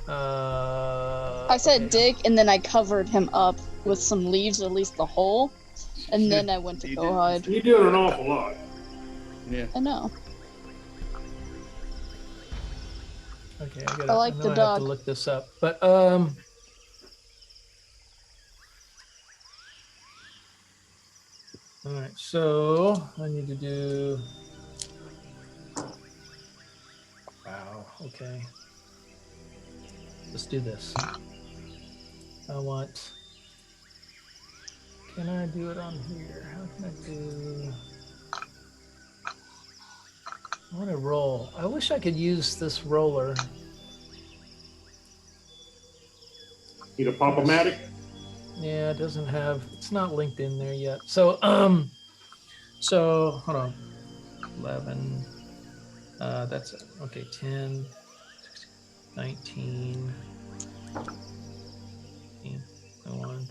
Speaker 4: I said
Speaker 1: okay.
Speaker 4: dig, and then I covered him up with some leaves, or at least the hole, and then I went to
Speaker 5: You
Speaker 4: go
Speaker 5: did.
Speaker 4: hide.
Speaker 2: You're doing an awful lot.
Speaker 5: Yeah.
Speaker 4: I know.
Speaker 1: Okay, I
Speaker 4: like
Speaker 1: know
Speaker 4: the
Speaker 1: I have
Speaker 4: dog.
Speaker 1: to look this up, but All right, so I need to do. Wow. Okay. Let's do this. I want. Can I do it on here? How can I do? I want to roll. I wish I could use this roller.
Speaker 2: Need a pop-o-matic?
Speaker 1: Yeah, it doesn't have. It's not linked in there yet. So so hold on. 11. That's okay. 10, 16, 19, 21,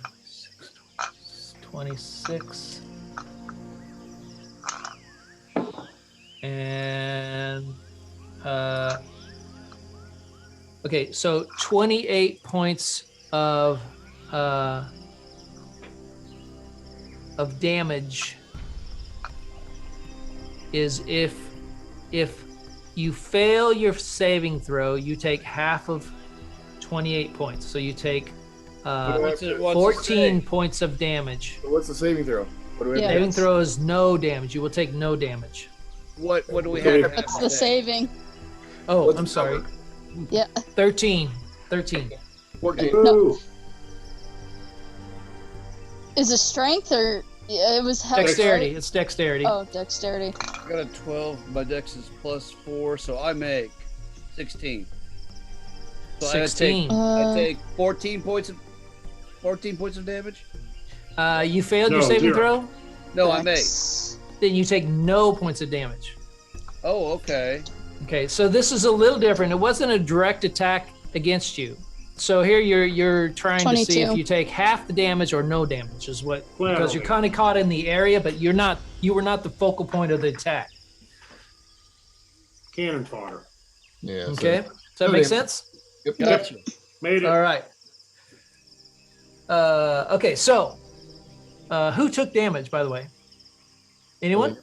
Speaker 1: 26, and okay, so 28 points of damage is if you fail your saving throw, you take half of 28 points. So you take
Speaker 5: What's it
Speaker 1: 14
Speaker 5: say?
Speaker 1: points of damage.
Speaker 3: So what's the saving throw? What do we have?
Speaker 4: Yeah.
Speaker 1: Saving throw is no damage. You will take no damage.
Speaker 5: What do we
Speaker 3: Okay.
Speaker 5: have?
Speaker 4: That's the saving.
Speaker 1: Oh,
Speaker 3: What's
Speaker 1: I'm
Speaker 3: the
Speaker 1: sorry.
Speaker 3: number?
Speaker 4: Yeah.
Speaker 1: 13.
Speaker 3: 14.
Speaker 2: Ooh.
Speaker 4: Is it strength or it was health?
Speaker 1: Dexterity.
Speaker 4: right?
Speaker 1: It's dexterity.
Speaker 4: Oh, dexterity.
Speaker 5: I got a 12. My dex is +4, so I make 16. So
Speaker 1: 16.
Speaker 5: I take 14 points of damage.
Speaker 1: You failed your
Speaker 2: No,
Speaker 1: saving
Speaker 2: 0.
Speaker 1: throw?
Speaker 5: No, I make.
Speaker 4: Dex.
Speaker 1: Then you take no points of damage.
Speaker 5: Oh, okay.
Speaker 1: Okay, so this is a little different. It wasn't a direct attack against you. So here you're trying to see if
Speaker 4: 22.
Speaker 1: you take half the damage or no damage is what, because you're
Speaker 2: Cleverly.
Speaker 1: kind of caught in the area, but you were not the focal point of the attack.
Speaker 2: Cannon fodder.
Speaker 3: Yeah. so-
Speaker 1: Okay, does that
Speaker 3: No
Speaker 1: make
Speaker 3: damage.
Speaker 1: sense?
Speaker 3: Yep.
Speaker 5: Gotcha.
Speaker 2: Made it.
Speaker 1: All right. Okay, so who took damage, by the way? Anyone?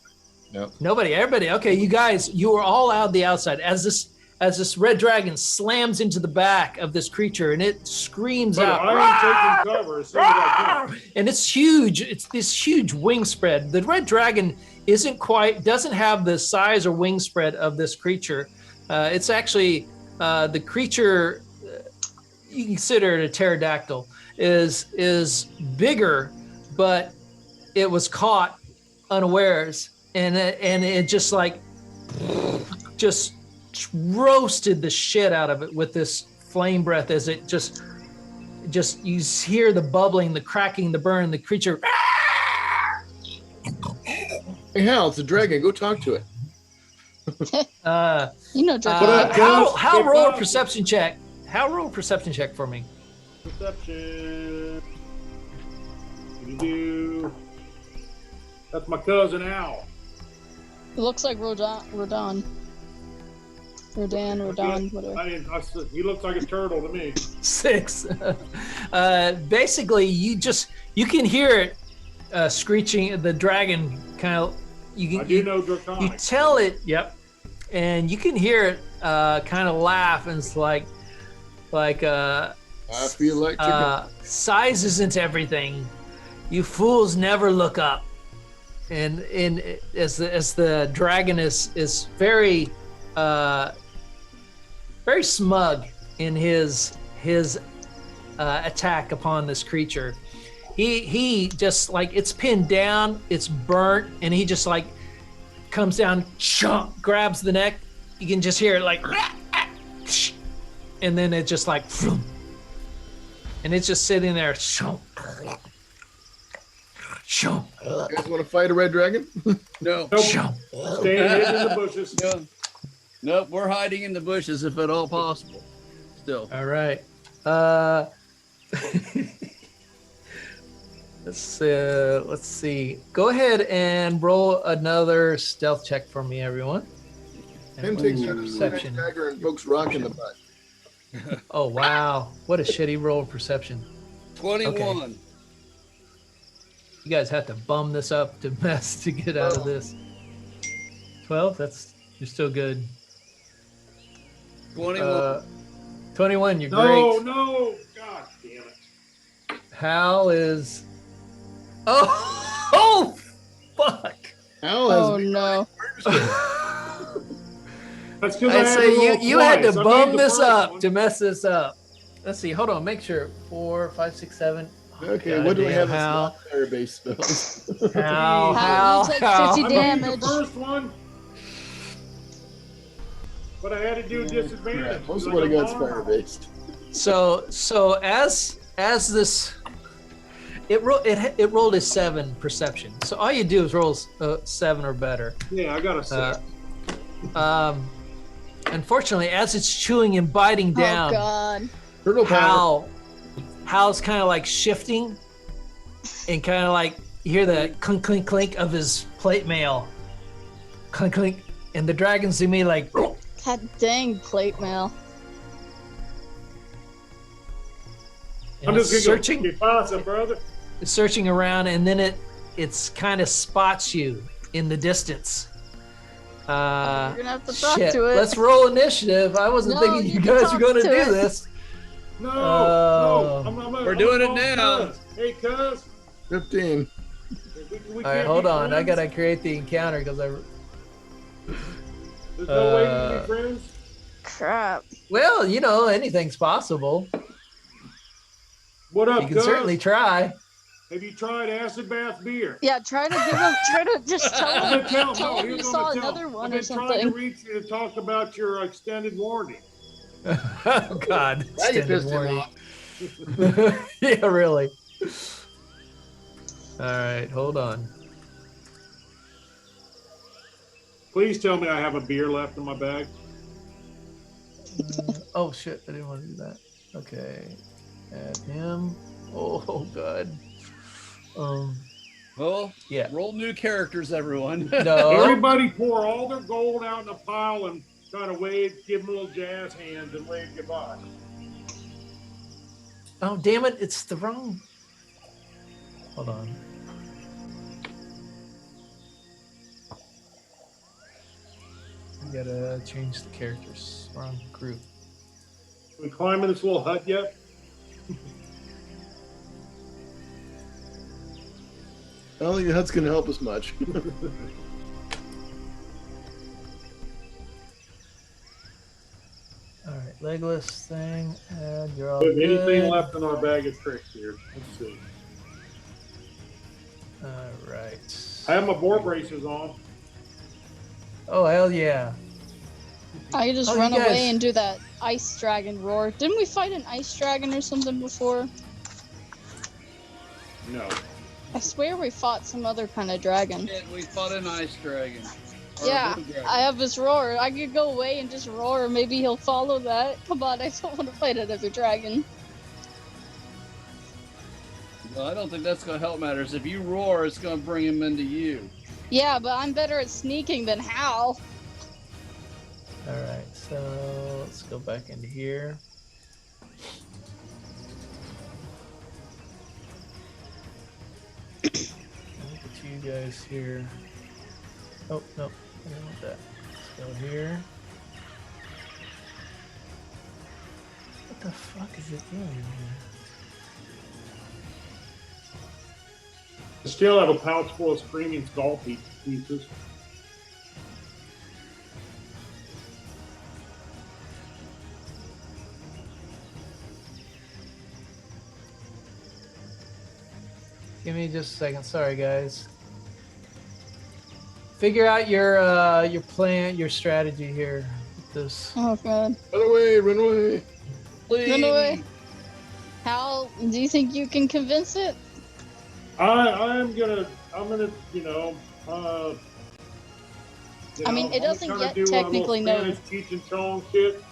Speaker 3: No.
Speaker 1: Nobody. Everybody. Okay, you guys, you are all out the outside as this red dragon slams into the back of this creature and it screams
Speaker 2: But
Speaker 1: out.
Speaker 2: I am taking cover as soon as I can.
Speaker 1: And it's huge. It's this huge wing spread. The red dragon doesn't have the size or wing spread of this creature. It's actually the creature. You consider it a pterodactyl. Is bigger, but it was caught unawares, and it just roasted the shit out of it with this flame breath as it just you hear the bubbling, the cracking, the burn, the creature.
Speaker 3: Hey, Hal, it's a dragon. Go talk to it.
Speaker 4: You know, Draco.
Speaker 1: How
Speaker 2: Good
Speaker 1: roll a
Speaker 2: job.
Speaker 1: perception check? How roll a perception check for me?
Speaker 2: Perception. Do. That's my cousin Al.
Speaker 4: It looks like Rodan, whatever.
Speaker 2: He looks like a turtle to me.
Speaker 1: 6. Basically, you can hear it screeching. The dragon kind of.
Speaker 2: I do know
Speaker 1: You
Speaker 2: Draconic.
Speaker 1: tell it. Yep. And you can hear it kind of laugh, and it's like
Speaker 3: I feel like chicken.
Speaker 1: size isn't everything. You fools never look up. And as the dragon is very very smug in his attack upon this creature. He just it's pinned down, it's burnt, and he just comes down, chomp, grabs the neck. You can just hear it and then it just vroom. And it's just sitting there, chomp, chomp,
Speaker 3: You guys want to fight a red dragon?
Speaker 5: No.
Speaker 2: Nope.
Speaker 1: chomp.
Speaker 2: Staying hidden in the bushes.
Speaker 5: No. Nope, we're hiding in the bushes if at all possible. Still.
Speaker 1: All right. Let's see. Go ahead and roll another stealth check for me, everyone.
Speaker 3: Him
Speaker 1: And
Speaker 3: takes
Speaker 1: what's your
Speaker 3: a
Speaker 1: perception.
Speaker 3: dagger and pokes rock in the butt.
Speaker 1: Oh wow, what a shitty roll of perception.
Speaker 5: 21.
Speaker 1: You guys have to bum this up to get out of this. 12. You're still good.
Speaker 5: 21.
Speaker 1: 21. You're
Speaker 2: No,
Speaker 1: great.
Speaker 2: no. God damn it.
Speaker 1: Hal is. Oh, fuck.
Speaker 3: Hal has
Speaker 4: Oh no.
Speaker 2: That's because
Speaker 1: I
Speaker 2: had
Speaker 1: say
Speaker 2: to roll
Speaker 1: you had to
Speaker 2: twice. I
Speaker 1: bum
Speaker 2: made the
Speaker 1: this
Speaker 2: first
Speaker 1: up
Speaker 2: one.
Speaker 1: to mess this up. Let's see. Hold on. Make sure. 4, 5, 6, 7.
Speaker 3: Okay, what do we have as
Speaker 1: Hal?
Speaker 3: not fire-based spells?
Speaker 1: Hal,
Speaker 4: Hal, you take 50
Speaker 2: I made
Speaker 4: damage.
Speaker 2: the first one, but I had to do disadvantage.
Speaker 3: Yeah, most of
Speaker 2: like
Speaker 3: what I
Speaker 2: a
Speaker 3: got is
Speaker 2: farmer.
Speaker 3: fire-based.
Speaker 1: So as this It rolled a 7 perception. So all you do is roll 7 or better.
Speaker 2: Yeah, I got a 6.
Speaker 1: Unfortunately, as it's chewing and biting down,
Speaker 4: Oh God.
Speaker 3: Turtle power.
Speaker 1: Hal's kind of like shifting, and kind of like you hear the clink clink clink of his plate mail, clink clink, and the dragons to me like.
Speaker 4: God dang plate mail.
Speaker 2: I'm just gonna
Speaker 1: searching.
Speaker 2: Go, pasa, brother.
Speaker 1: Searching around, and then it's kind of spots you in the distance.
Speaker 4: You're gonna have to talk to it.
Speaker 1: Let's roll initiative. I wasn't thinking you guys were going to do this.
Speaker 2: No,
Speaker 5: we're doing it now.
Speaker 2: Cuz. Hey, cuz.
Speaker 3: 15.
Speaker 1: All right, hold on. I gotta create the encounter because
Speaker 2: There's no way we can be friends.
Speaker 4: Crap.
Speaker 1: Well, anything's possible.
Speaker 2: What up,
Speaker 1: You can
Speaker 2: cuz?
Speaker 1: certainly try.
Speaker 2: Have you tried acid bath beer?
Speaker 4: Yeah, try to just tell him you saw another one or
Speaker 2: I've been trying to
Speaker 4: something.
Speaker 2: reach you to talk about your extended warranty.
Speaker 1: Oh God!
Speaker 3: Now you
Speaker 1: Extended
Speaker 3: pissed him
Speaker 1: warning.
Speaker 3: off.
Speaker 1: Yeah, really. All right, hold on.
Speaker 2: Please tell me I have a beer left in my bag.
Speaker 1: Oh shit! I didn't want to do that. Okay, add him. Oh God.
Speaker 5: Well,
Speaker 1: Yeah.
Speaker 5: roll new characters, everyone.
Speaker 1: No.
Speaker 2: Everybody pour all their gold out in a pile and kind of wave, give them little jazz hands and wave goodbye.
Speaker 1: Oh damn it! It's the wrong. Hold on. I gotta change the characters. Wrong group.
Speaker 2: We climbing this little hut yet?
Speaker 3: I don't think the hut's going to help us much.
Speaker 1: All right, legless thing, and you're all
Speaker 2: If
Speaker 1: good.
Speaker 2: anything left in our bag is tricks here. Let's see.
Speaker 1: All right.
Speaker 2: I have my boar braces on.
Speaker 1: Oh hell yeah!
Speaker 4: I could just
Speaker 1: Oh,
Speaker 4: run
Speaker 1: you guys-
Speaker 4: away and do that ice dragon roar. Didn't we fight an ice dragon or something before?
Speaker 2: No.
Speaker 4: I swear we fought some other kind of dragon.
Speaker 5: Shit, we fought an ice dragon. Or a
Speaker 4: Yeah,
Speaker 5: blue dragon.
Speaker 4: I have this roar. I could go away and just roar. Maybe he'll follow that. Come on, I don't want to fight another dragon.
Speaker 5: Well, I don't think that's going to help matters. If you roar, it's going to bring him into you.
Speaker 4: Yeah, but I'm better at sneaking than Hal.
Speaker 1: All right, so let's go back into here. Look at you guys here. Oh no, I don't want that. Let's go here. What the fuck is it doing here?
Speaker 2: I still have a pouch full of screaming skull pieces.
Speaker 1: Give me just a second. Sorry, guys. Figure out your plan, your strategy here. With this.
Speaker 4: Oh god.
Speaker 3: Run away, run away.
Speaker 5: Please.
Speaker 4: Run away. Hal, do you think you can convince it?
Speaker 2: I'm gonna,
Speaker 4: I mean, it doesn't
Speaker 2: I'm gonna
Speaker 4: yet
Speaker 2: do
Speaker 4: technically
Speaker 2: a
Speaker 4: know.
Speaker 2: little Spanish Cheech and Chong shit.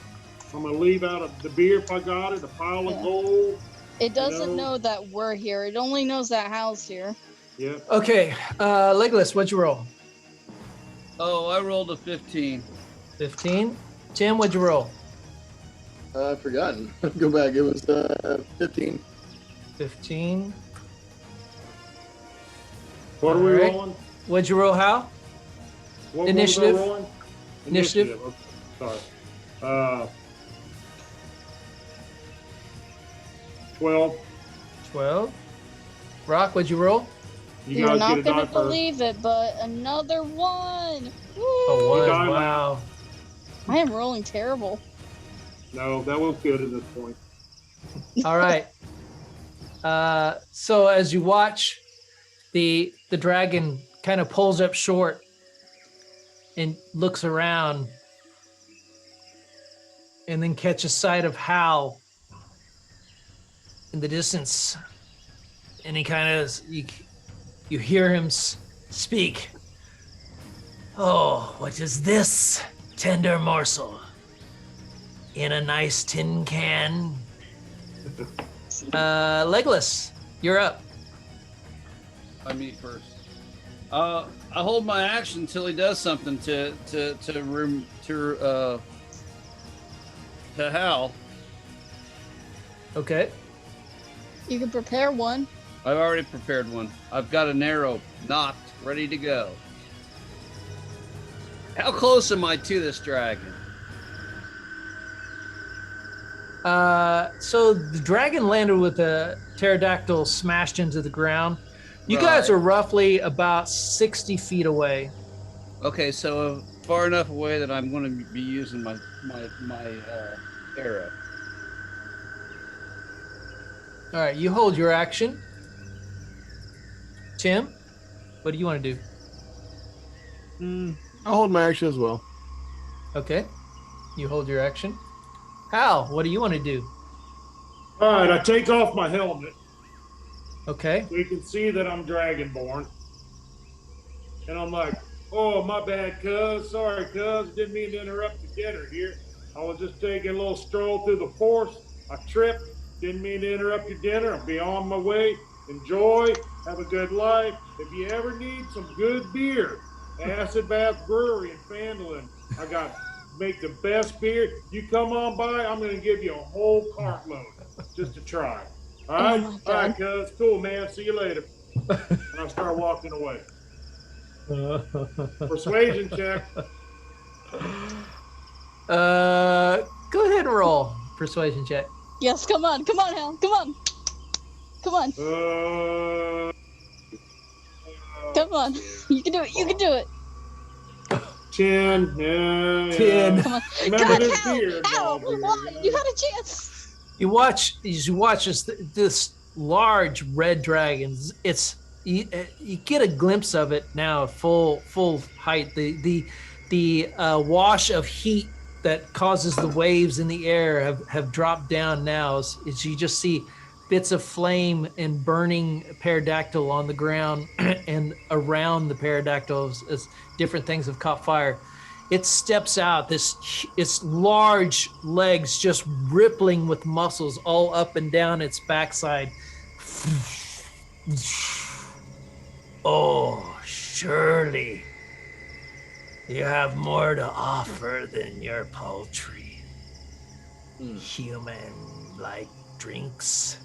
Speaker 2: I'm gonna leave out the beer if I got it, a pile of
Speaker 4: Yeah.
Speaker 2: gold.
Speaker 4: It doesn't
Speaker 2: know.
Speaker 4: know that we're here. It only knows that Hal's here.
Speaker 2: Yeah.
Speaker 1: Okay, Legolas, what'd you roll?
Speaker 5: Oh, I rolled a 15.
Speaker 1: 15. Tim, what'd you roll?
Speaker 3: I've forgotten. Go back. It was 15.
Speaker 1: 15.
Speaker 2: What are we
Speaker 1: Alright.
Speaker 2: rolling?
Speaker 1: What'd you roll, Hal?
Speaker 2: What
Speaker 1: Initiative.
Speaker 2: was I rolling?
Speaker 1: Initiative.
Speaker 2: Okay, sorry. 12.
Speaker 1: 12. Rock, what'd you roll?
Speaker 2: You
Speaker 4: You're
Speaker 2: guys
Speaker 4: not
Speaker 2: get a
Speaker 4: gonna
Speaker 2: die first.
Speaker 4: believe it, but another one. Woo!
Speaker 1: Oh, one.
Speaker 2: die
Speaker 1: Wow.
Speaker 4: I am rolling terrible.
Speaker 2: No, that was good at this point.
Speaker 1: All right. So as you watch, the dragon kind of pulls up short and looks around, and then catches sight of Hal in the distance, And he kind of, you hear him speak. Oh, what is this tender morsel? In a nice tin can? Legolas, you're up.
Speaker 5: Me first. I hold my action until he does something to Hal.
Speaker 1: Okay.
Speaker 4: You can prepare one.
Speaker 5: I've already prepared one. I've got an arrow knocked, ready to go. How close am I to this dragon?
Speaker 1: So the dragon landed with a pterodactyl smashed into the ground. You guys
Speaker 5: Right.
Speaker 1: are roughly about 60 feet away.
Speaker 5: Okay, so far enough away that I'm going to be using my arrow.
Speaker 1: All right, you hold your action. Tim, what do you want to do?
Speaker 3: I'll hold my action as well.
Speaker 1: Okay, you hold your action. Hal, what do you want to do?
Speaker 2: All right, I take off my helmet
Speaker 1: Okay.
Speaker 2: so you can see that I'm dragonborn. And I'm like, oh, my bad, cuz. Sorry, cuz. Didn't mean to interrupt the dinner here. I was just taking a little stroll through the forest. I tripped. Didn't mean to interrupt your dinner. I'll be on my way. Enjoy. Have a good life. If you ever need some good beer, Acid Bath Brewery in Fandolin. I got make the best beer. You come on by, I'm going to give you a whole cartload just to try. All right?
Speaker 4: my
Speaker 2: All
Speaker 4: God.
Speaker 2: right, cuz. Cool, man. See you later. And I start walking away. Persuasion check.
Speaker 1: Go ahead and roll persuasion check.
Speaker 4: Yes, come on, Hal, come on. Come on, come on. You can do it, you can do it.
Speaker 2: 10. Yeah.
Speaker 1: 10.
Speaker 4: Come on.
Speaker 2: Remember
Speaker 4: God,
Speaker 2: this
Speaker 4: Hal,
Speaker 2: beer
Speaker 4: Hal,
Speaker 2: involved here,
Speaker 4: come on.
Speaker 2: you know?
Speaker 4: You had a chance.
Speaker 1: You watch this large red dragon. It's you get a glimpse of it now, full height. The wash of heat that causes the waves in the air have dropped down now. As you just see bits of flame and burning pterodactyl on the ground and around the pterodactyl as different things have caught fire. It steps out, its large legs just rippling with muscles all up and down its backside. Oh, surely you have more to offer than your paltry human-like drinks.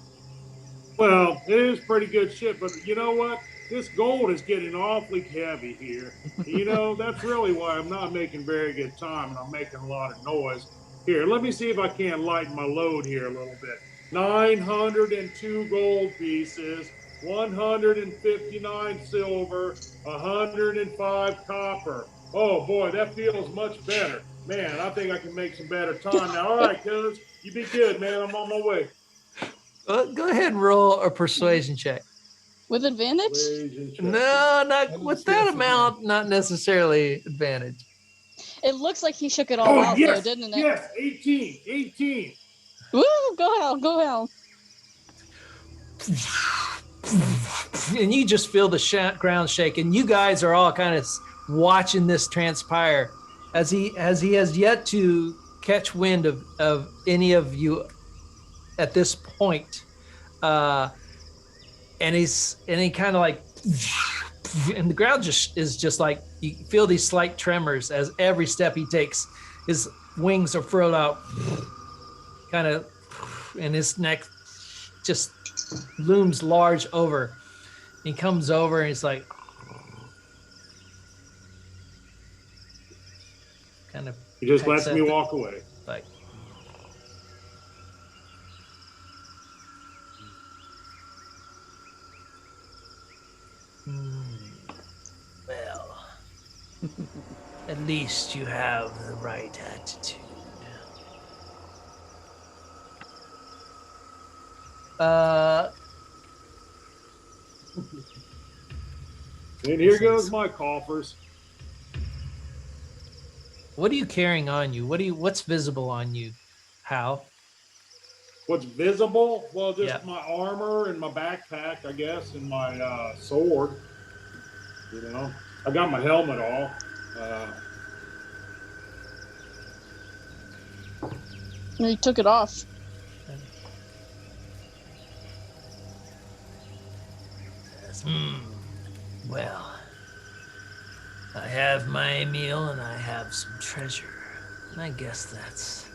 Speaker 2: Well, it is pretty good shit, but you know what? This gold is getting awfully heavy here. You know, that's really why I'm not making very good time and I'm making a lot of noise. Here, let me see if I can't lighten my load here a little bit. 902 gold pieces, 159 silver, 105 copper. Oh boy, that feels much better. Man, I think I can make some better time now. All right, cuz, you be good, man. I'm on my way.
Speaker 1: Go ahead and roll a persuasion check.
Speaker 4: With advantage?
Speaker 2: Persuasion check.
Speaker 1: No, not with that amount, not necessarily advantage.
Speaker 4: It looks like he shook it all out,
Speaker 2: yes,
Speaker 4: though, didn't it?
Speaker 2: Yes, 18.
Speaker 4: Woo, go Hal.
Speaker 1: And you just feel the ground shake, and you guys are all kind of watching this transpire as he has yet to catch wind of any of you at this point. And he kind of like, and the ground is just like, you feel these slight tremors as every step he takes. His wings are furled out, kind of, and his neck just looms large over. He comes over and he's like, kind of.
Speaker 2: He just
Speaker 1: pecks
Speaker 2: lets
Speaker 1: at
Speaker 2: me
Speaker 1: the-
Speaker 2: walk away.
Speaker 1: Like, well, at least you have the right attitude.
Speaker 2: And here goes my coffers.
Speaker 1: What are you carrying on you? What's visible on you, Hal?
Speaker 2: What's visible? Well, just
Speaker 1: Yeah.
Speaker 2: my armor and my backpack, I guess, and my sword. You know, I got my helmet off.
Speaker 4: You took it off.
Speaker 1: Well, I have my meal and I have some treasure. And I guess that's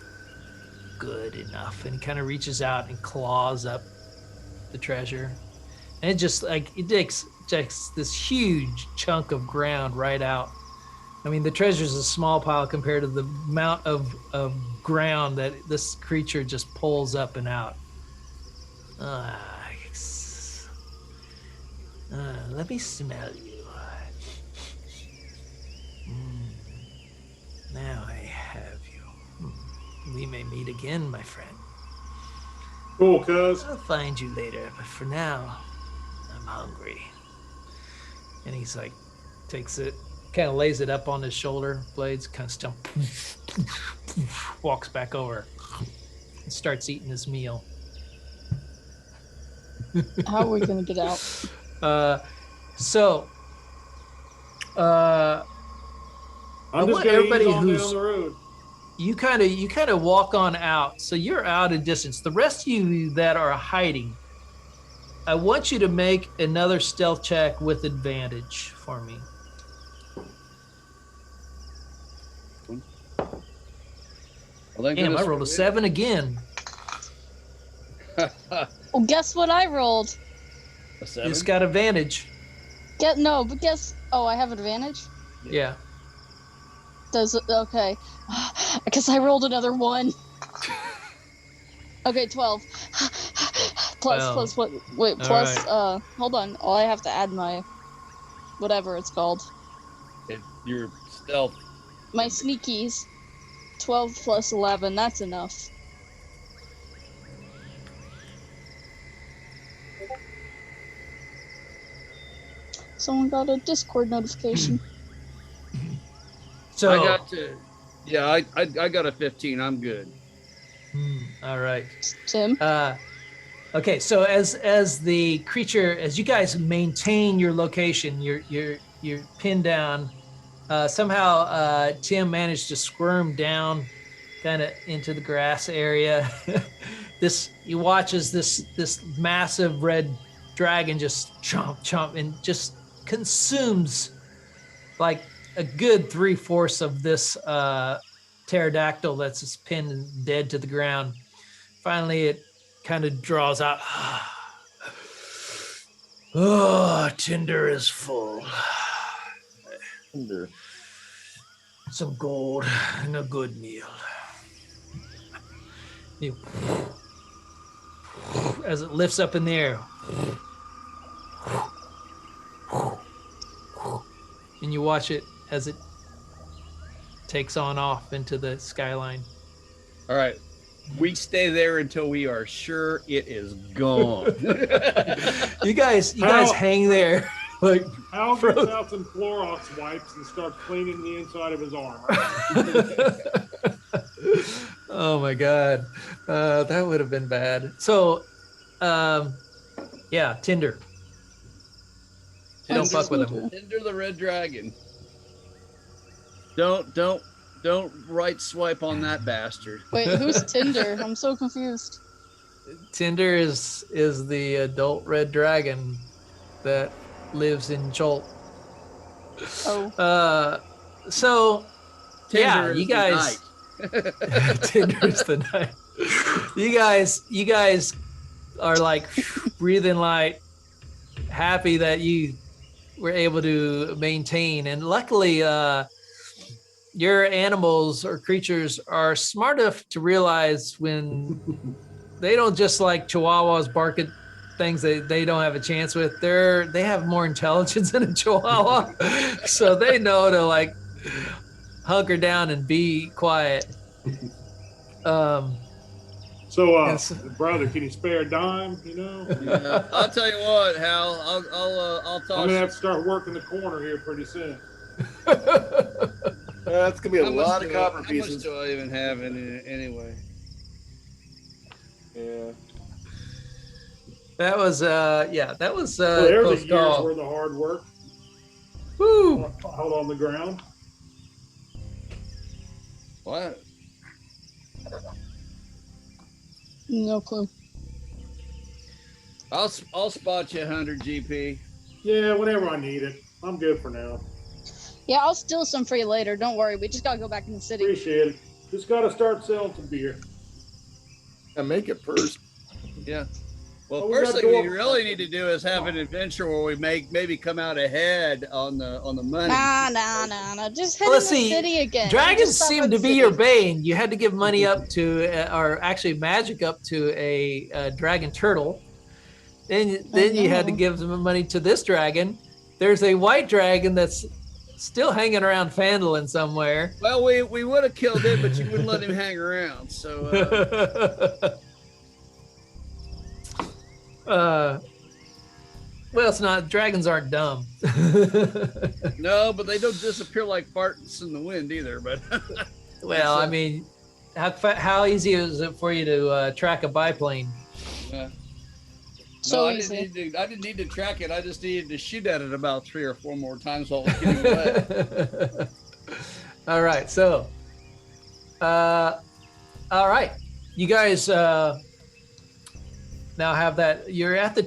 Speaker 1: good enough. And he kind of reaches out and claws up the treasure. And it just it takes this huge chunk of ground right out. I mean, the treasure's a small pile compared to the amount of ground that this creature just pulls up and out. Let me smell you. Now I have you. We may meet again, my friend.
Speaker 2: Cool, cuz.
Speaker 1: I'll find you later, but for now, I'm hungry. And he's like, takes it, kind of lays it up on his shoulder blades, kind of still walks back over and starts eating his meal.
Speaker 4: How are we gonna get out?
Speaker 2: I'm
Speaker 1: I
Speaker 2: just
Speaker 1: want
Speaker 2: gonna
Speaker 1: everybody
Speaker 2: ease on
Speaker 1: who's-
Speaker 2: down the road.
Speaker 1: You kind of walk on out, so you're out of distance. The rest of you that are hiding, I want you to make another stealth check with advantage for me. Damn, I rolled a 7 again.
Speaker 4: Well, guess what I rolled?
Speaker 5: A 7?
Speaker 1: It's got advantage.
Speaker 4: Oh, I have advantage?
Speaker 1: Yeah.
Speaker 4: Does it? Okay. I guess I rolled another 1. Okay, 12. Plus what? Wait, plus,
Speaker 1: right.
Speaker 4: Hold on. Oh, I have to add my, whatever it's called.
Speaker 5: Your stealth.
Speaker 4: My sneakies. 12 plus 11, that's enough. Someone got a Discord notification.
Speaker 1: So
Speaker 5: I got a 15. I'm good.
Speaker 1: All right.
Speaker 4: Tim?
Speaker 1: Okay, so as the creature, as you guys maintain your location, you're pinned down. Somehow Tim managed to squirm down, kind of into the grass area. He watches this massive red dragon just chomp and just consumes like a good 3/4 of this pterodactyl that's just pinned and dead to the ground. Finally, it kind of draws out. Oh, Tinder is full.
Speaker 5: Tinder.
Speaker 1: Some gold and a good meal. As it lifts up in the air. And you watch it as it takes on off into the skyline.
Speaker 5: All right. We stay there until we are sure it is gone.
Speaker 1: You guys hang there. Like
Speaker 2: Hal gets out some Clorox wipes and starts cleaning the inside of his armor.
Speaker 1: Oh my God. That would have been bad. So, yeah, Tinder. Don't fuck with him.
Speaker 5: Tinder the red dragon. Don't right swipe on that bastard.
Speaker 4: Wait, who's Tinder? I'm so confused.
Speaker 1: Tinder is the adult red dragon that lives in Jolt.
Speaker 4: Oh.
Speaker 1: So
Speaker 5: Tinder
Speaker 1: yeah,
Speaker 5: is
Speaker 1: you guys. Tinder's the night. You guys are like breathing light, happy that you were able to maintain, and luckily, your animals or creatures are smart enough to realize when they don't just like chihuahuas bark at things that they don't have a chance with. They have more intelligence than a chihuahua, so they know to like hunker down and be quiet.
Speaker 2: So, brother, can you spare a dime? You know,
Speaker 5: Yeah, I'll tell you what, Hal. I'll toss.
Speaker 2: I'm gonna have to start working the corner here pretty soon.
Speaker 3: That's gonna be a lot of copper
Speaker 5: How much
Speaker 3: pieces.
Speaker 5: do I even have in it anyway?
Speaker 3: Yeah.
Speaker 1: That was that was
Speaker 2: So there's
Speaker 1: close
Speaker 2: a year's
Speaker 1: call.
Speaker 2: worth of hard work
Speaker 1: Woo!
Speaker 2: out on the ground.
Speaker 5: What?
Speaker 4: No clue.
Speaker 5: I'll spot you 100 GP.
Speaker 2: Yeah, whenever I need it. I'm good for now.
Speaker 4: Yeah, I'll steal some for you later. Don't worry. We just gotta go back in the city.
Speaker 2: Appreciate it. Just got to start selling some beer.
Speaker 3: And make it first.
Speaker 5: Yeah. Well,
Speaker 2: Oh, we
Speaker 5: first
Speaker 2: got
Speaker 5: thing we
Speaker 2: door-
Speaker 5: really need to do is have an adventure where we maybe come out ahead on the money.
Speaker 4: Nah. Just head
Speaker 1: Well,
Speaker 4: in
Speaker 1: let's
Speaker 4: the
Speaker 1: see.
Speaker 4: city again.
Speaker 1: Dragons
Speaker 4: Just stop
Speaker 1: seem
Speaker 4: at
Speaker 1: to
Speaker 4: the
Speaker 1: be
Speaker 4: city.
Speaker 1: your bane. You had to give money up to, or actually magic up to a dragon turtle. Then you had to
Speaker 4: no.
Speaker 1: give some money to this dragon. There's a white dragon that's still hanging around Phandalin somewhere.
Speaker 5: Well, we would have killed it, but you wouldn't let him hang around. So
Speaker 1: well, it's not. Dragons aren't dumb.
Speaker 5: no, but they don't disappear like farts in the wind either. But
Speaker 1: Well, I mean, how easy is it for you to track a biplane?
Speaker 5: yeah.
Speaker 4: So
Speaker 5: No,
Speaker 4: easy.
Speaker 5: I didn't need to track it. I just needed to shoot at it about 3 or 4 more times while it was getting wet.
Speaker 1: All right, so, all right, you guys now have that. You're at the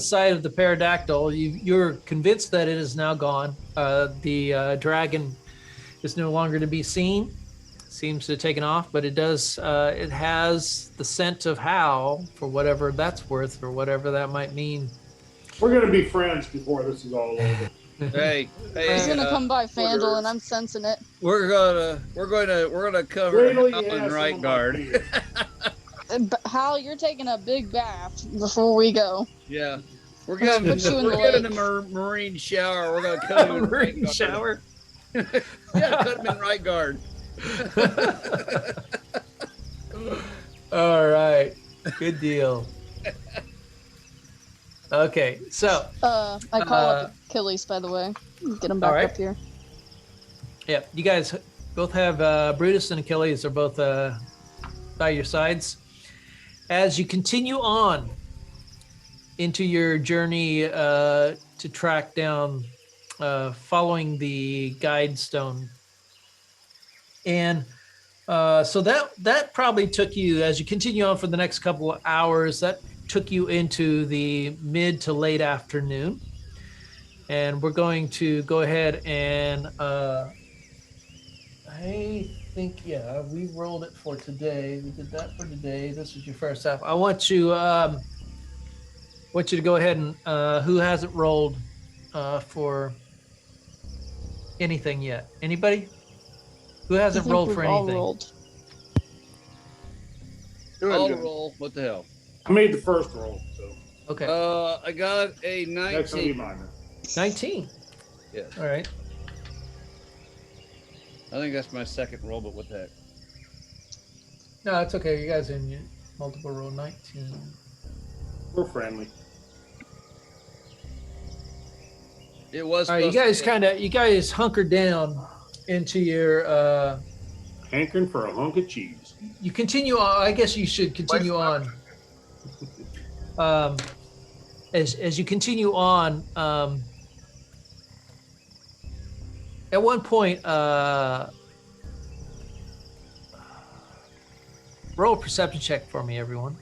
Speaker 1: side of the pterodactyl. You're convinced that it is now gone. The dragon is no longer to be seen. Seems to have taken off, but it does. It has the scent of Hal, for whatever that's worth, for whatever that might mean.
Speaker 2: We're going to be friends before this is all over.
Speaker 5: hey,
Speaker 4: He's gonna come by
Speaker 2: Twitter.
Speaker 4: Fandle, and I'm sensing it.
Speaker 5: we're gonna cover
Speaker 2: Wait till you
Speaker 5: Hal in
Speaker 2: have
Speaker 5: right
Speaker 2: some of my
Speaker 5: guard.
Speaker 2: beer.
Speaker 4: Hal, you're taking a big bath before we go.
Speaker 5: Yeah, we're
Speaker 4: Let's
Speaker 5: getting
Speaker 4: put you in
Speaker 5: we're
Speaker 4: the
Speaker 5: getting
Speaker 4: lake.
Speaker 5: a marine shower. We're gonna cut him in right
Speaker 1: Marine
Speaker 5: guard.
Speaker 1: shower.
Speaker 5: Yeah, cut him in right guard.
Speaker 1: All right, good deal. Okay, so
Speaker 4: I call up Achilles, by the way. Get him back
Speaker 1: right.
Speaker 4: up here.
Speaker 1: yeah, you guys both have Brutus and Achilles are both by your sides. As you continue on into your journey to track down, following the guidestone, and so that probably took you, as you continue on for the next couple of hours, that took you into the mid to late afternoon. And we're going to go ahead and I think, yeah, we rolled it for today. We did that for today. This was your first half. I want you to go ahead and who hasn't rolled for anything yet? Anybody? Who hasn't
Speaker 4: I think
Speaker 1: rolled
Speaker 4: we've
Speaker 1: for
Speaker 4: all
Speaker 1: anything?
Speaker 4: rolled.
Speaker 3: Go ahead,
Speaker 5: I'll
Speaker 3: Jim.
Speaker 5: roll. What the hell?
Speaker 2: I made the first roll, so
Speaker 1: Okay.
Speaker 5: I got a
Speaker 2: that's going to be
Speaker 5: 19.
Speaker 2: mine.
Speaker 1: 19.
Speaker 5: Yeah,
Speaker 1: All right.
Speaker 5: I think that's my second roll. But what the heck?
Speaker 1: No, it's okay. You guys are in your multiple roll. 19.
Speaker 2: We're friendly.
Speaker 5: It was.
Speaker 1: All right, you guys hunker down into your
Speaker 2: Hankering for a hunk of cheese.
Speaker 1: you continue on. I guess you should continue on. As you continue on, at one point, roll a perception check for me, everyone.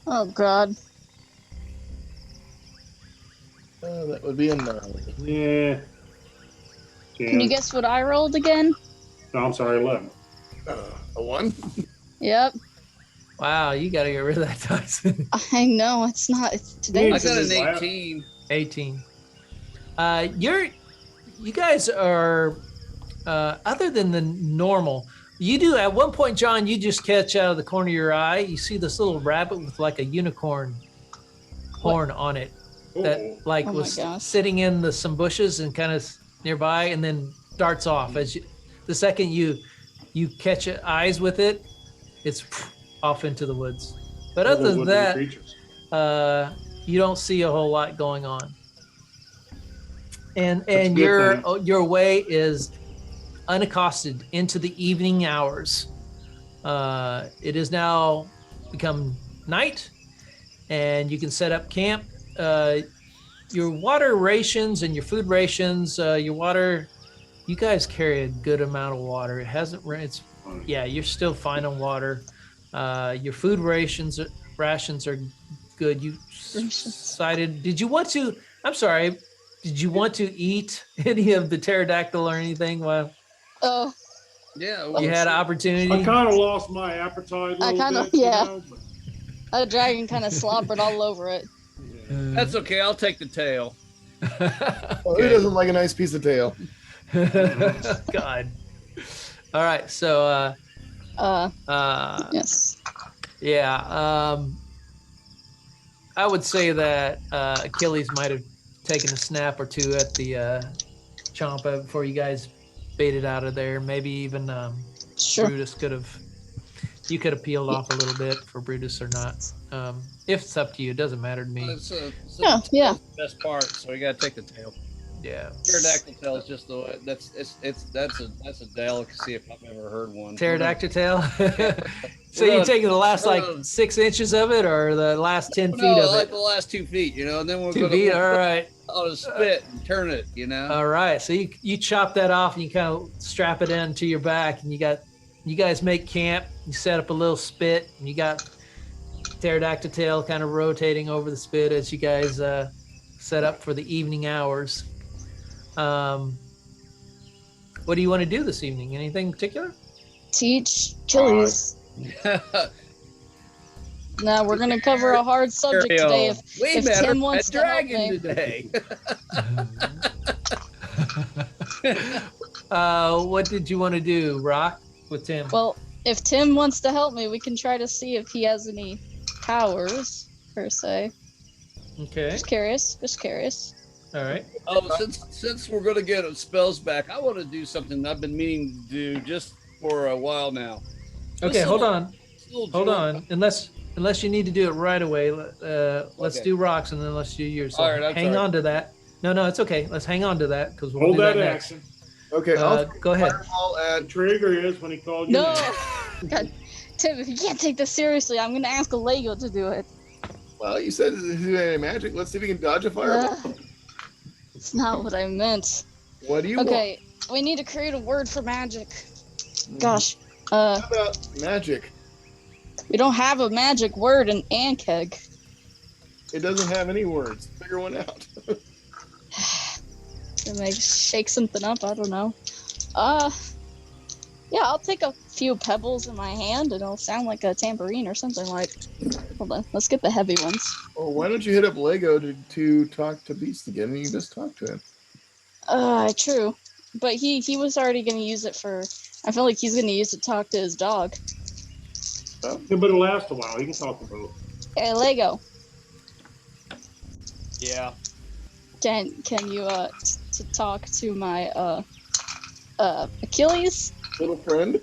Speaker 4: Oh God.
Speaker 3: That would be a 9.
Speaker 2: Yeah.
Speaker 4: Can you guess what I rolled again?
Speaker 2: No, I'm sorry, 11.
Speaker 3: A 1?
Speaker 4: Yep.
Speaker 1: Wow, you got to get rid of that dice.
Speaker 4: I know it's not. It's today.
Speaker 5: I got an 18.
Speaker 1: 18. You guys are other than the normal. You do at one point, John. You just catch out of the corner of your eye. You see this little rabbit with like a unicorn horn on it that
Speaker 2: Oh,
Speaker 1: like
Speaker 4: Oh my
Speaker 1: was
Speaker 4: gosh.
Speaker 1: sitting in some bushes and kind of nearby, and then darts off. As the second you catch eyes with it, it's off into the woods. But other than
Speaker 2: woodland
Speaker 1: that,
Speaker 2: creatures.
Speaker 1: you don't see a whole lot going on. And
Speaker 2: a good
Speaker 1: your way is unaccosted into the evening hours. It is now become night, and you can set up camp. Your water rations and your food rations, your water, you guys carry a good amount of water. It hasn't, you're still fine on water. Your food rations are good. You decided, did you want to eat any of the pterodactyl or anything while
Speaker 5: Yeah,
Speaker 1: you had an opportunity?
Speaker 2: I kind of lost my appetite a little bit.
Speaker 4: Yeah.
Speaker 2: You know,
Speaker 4: A dragon kind of slobbered all over it.
Speaker 5: that's okay. I'll take the tail.
Speaker 3: Well, who doesn't like a nice piece of tail?
Speaker 1: God. All right, so
Speaker 4: Yes.
Speaker 1: yeah, I would say that Achilles might have taken a snap or two at the Champa before you guys baited out of there. Maybe even
Speaker 4: Sure.
Speaker 1: Brutus could have peeled off a little bit for Brutus or not. If it's up to you, it doesn't matter to me.
Speaker 4: Yeah, yeah.
Speaker 5: The best part, so we gotta take the tail.
Speaker 1: Yeah.
Speaker 5: Pterodactyl tail is just the way. That's a delicacy if I've ever heard one.
Speaker 1: Pterodactyl tail. So you're taking the last 6 inches of it, or the last 10 feet of
Speaker 5: like
Speaker 1: it?
Speaker 5: the last 2 feet, and then we're
Speaker 1: 2
Speaker 5: gonna
Speaker 1: feet. All right.
Speaker 5: on a spit and turn it,
Speaker 1: All right. So you chop that off and you kind of strap it into your back, and you guys make camp. You set up a little spit, and you got pterodactyl tail kind of rotating over the spit as you guys set up for the evening hours. What do you want to do this evening? Anything in particular?
Speaker 4: Teach Achilles. Now we're gonna cover a hard subject today. If Tim wants to help me
Speaker 5: today.
Speaker 1: What did you want to do, Rock, with Tim?
Speaker 4: Well, if Tim wants to help me, we can try to see if he has any powers per se.
Speaker 1: Okay.
Speaker 4: Just curious.
Speaker 1: All right.
Speaker 5: Since we're gonna get spells back, I want to do something I've been meaning to do just for a while now.
Speaker 1: Okay, hold on. Unless you need to do it right away, let's do rocks, and then let's do yours. So
Speaker 5: all right,
Speaker 1: hang on to that. No, it's okay. Let's hang on to that because we'll
Speaker 2: hold
Speaker 1: do
Speaker 2: that
Speaker 1: next.
Speaker 2: action.
Speaker 3: Okay, I'll
Speaker 1: Go ahead.
Speaker 3: fireball at
Speaker 2: Trigger is when he called you.
Speaker 4: No,
Speaker 2: name.
Speaker 4: God, Tim, if you can't take this seriously, I'm gonna ask a Lego to do it.
Speaker 3: Well, you said this is any magic. Let's see if we can dodge a fireball.
Speaker 4: It's not what I meant.
Speaker 3: What do you want?
Speaker 4: Okay, we need to create a word for magic. Gosh,
Speaker 3: How about magic?
Speaker 4: we don't have a magic word in Ankeg.
Speaker 3: It doesn't have any words. Figure one out.
Speaker 4: Maybe shake something up. I don't know. Yeah, I'll take a few pebbles in my hand, and it'll sound like a tambourine or something like. Hold on, let's get the heavy ones.
Speaker 3: Oh, why don't you hit up Lego to talk to Beast again, and you just talk to him?
Speaker 4: True, but he was already gonna use it for. I feel like he's gonna use it to talk to his dog.
Speaker 3: Oh.
Speaker 2: Yeah, but it'll last a while. He can talk to both.
Speaker 4: Hey, Lego,
Speaker 5: Yeah.
Speaker 4: can you to talk to my Achilles?
Speaker 3: Little friend.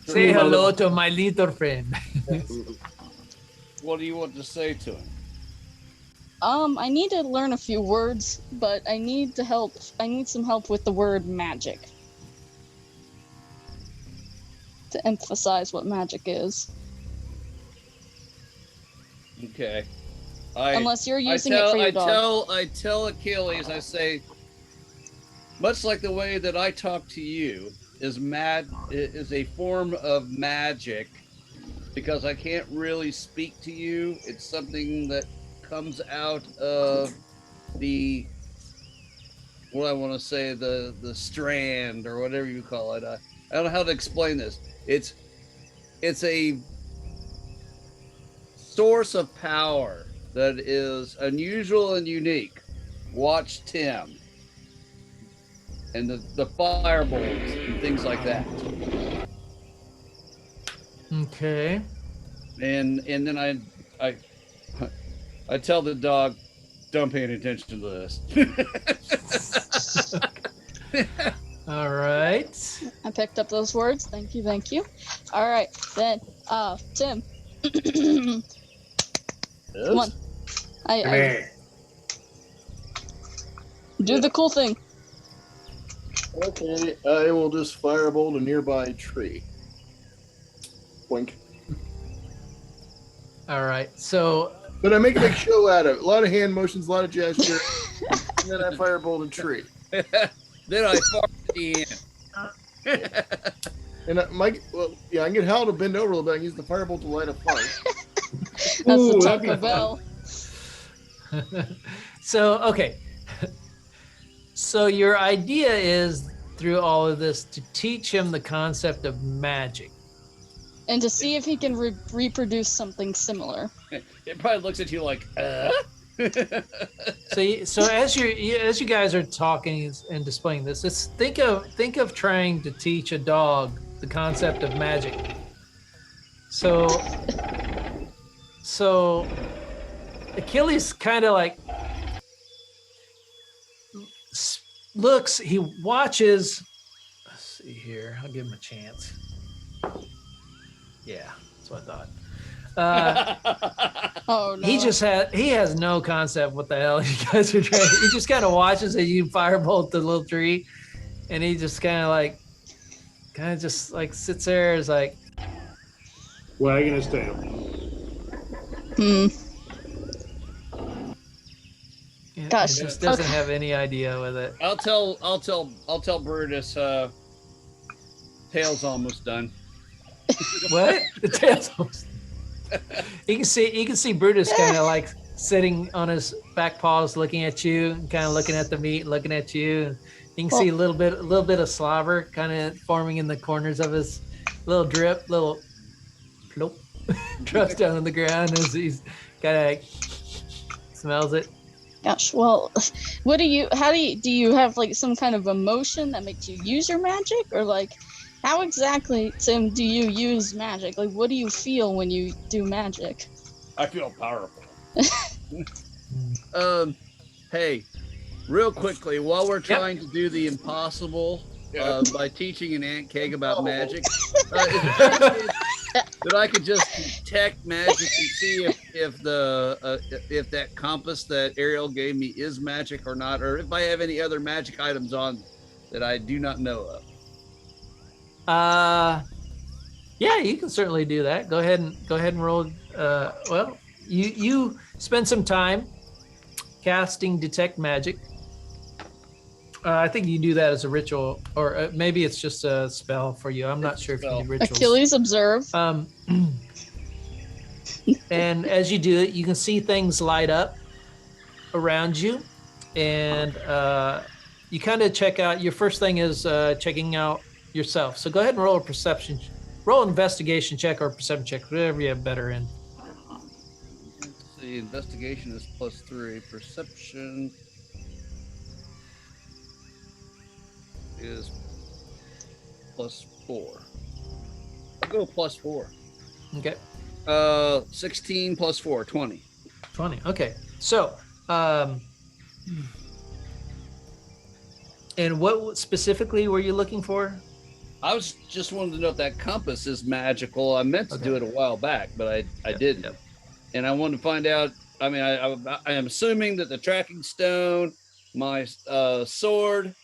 Speaker 1: Say hello to my little friend.
Speaker 5: What do you want to say to him?
Speaker 4: I need to learn a few words, but I need some help with the word magic. To emphasize what magic is.
Speaker 5: Okay.
Speaker 4: Unless you're using it for your dog.
Speaker 5: I tell Achilles, I say, much like the way that I talk to you is a form of magic, because I can't really speak to you. It's something that comes out of the strand or whatever you call it. I don't know how to explain this. It's a source of power that is unusual and unique. Watch Tim and the fireballs and things like that.
Speaker 1: Okay.
Speaker 5: And then I tell the dog, don't pay any attention to this.
Speaker 1: All right.
Speaker 4: I picked up those words. Thank you. All right, then, Tim. Come on. I do the cool thing.
Speaker 3: Okay, I will just firebolt a nearby tree. Boink.
Speaker 1: All right. So
Speaker 3: But I make a big show out of it. A lot of hand motions, a lot of gesture, and then I firebolt a tree.
Speaker 5: Then I fart at the end.
Speaker 3: And I can get Hal to bend over a little bit and use the firebolt to light a fire.
Speaker 4: That's
Speaker 2: Ooh,
Speaker 4: the
Speaker 2: that'd be
Speaker 4: Taco
Speaker 2: fun.
Speaker 4: Bell.
Speaker 1: so okay. So your idea is through all of this to teach him the concept of magic.
Speaker 4: And to see if he can reproduce something similar.
Speaker 5: It probably looks at you like,
Speaker 1: So as you guys are talking and displaying this, think of trying to teach a dog the concept of magic. So Achilles kind of like looks, he watches. Let's see here. I'll give him a chance. Yeah, that's what I thought.
Speaker 4: Oh no.
Speaker 1: He has no concept what the hell you guys are trying. He just kind of watches as you firebolt the little tree, and he just kind of just like sits there, is like
Speaker 2: Wagging his tail.
Speaker 1: and
Speaker 4: Gosh,
Speaker 1: just doesn't
Speaker 4: okay.
Speaker 1: have any idea with it.
Speaker 5: I'll tell Brutus, tail's almost done.
Speaker 1: What? The tail's almost. You can see Brutus kind of like sitting on his back paws, looking at you, and kind of looking at the meat, looking at you. And you can see a little bit of slobber kind of forming in the corners of his little drip, little plop, drops down on the ground as he's kind of like smells it.
Speaker 4: Gosh, well, do you have like some kind of emotion that makes you use your magic, or like how exactly, Tim, do you use magic? Like, what do you feel when you do magic?
Speaker 5: I feel powerful. Hey, real quickly, while we're trying to do the impossible by teaching an ant keg about magic, that I could just detect magic and see if that compass that Ariel gave me is magic or not, or if I have any other magic items on that I do not know of.
Speaker 1: Yeah, you can certainly do that. Go ahead and roll. Well, you spend some time casting detect magic. I think you do that as a ritual, or maybe it's just a spell for you. I'm not sure if you do rituals.
Speaker 4: Achilles observe.
Speaker 1: And as you do it, you can see things light up around you, and you kind of check out. Your first thing is checking out yourself. So go ahead and roll an investigation check or a perception check, whatever you have better in.
Speaker 5: Let's see, investigation is +3, perception is +4. I'll go +4.
Speaker 1: Okay.
Speaker 5: 16 +4, 20.
Speaker 1: 20. Okay. So, and what specifically were you looking for?
Speaker 5: I was just wanted to know if that compass is magical. I meant to do it a while back, but I didn't. Yep. And I wanted to find out. I mean, I am assuming that the tracking stone, my sword.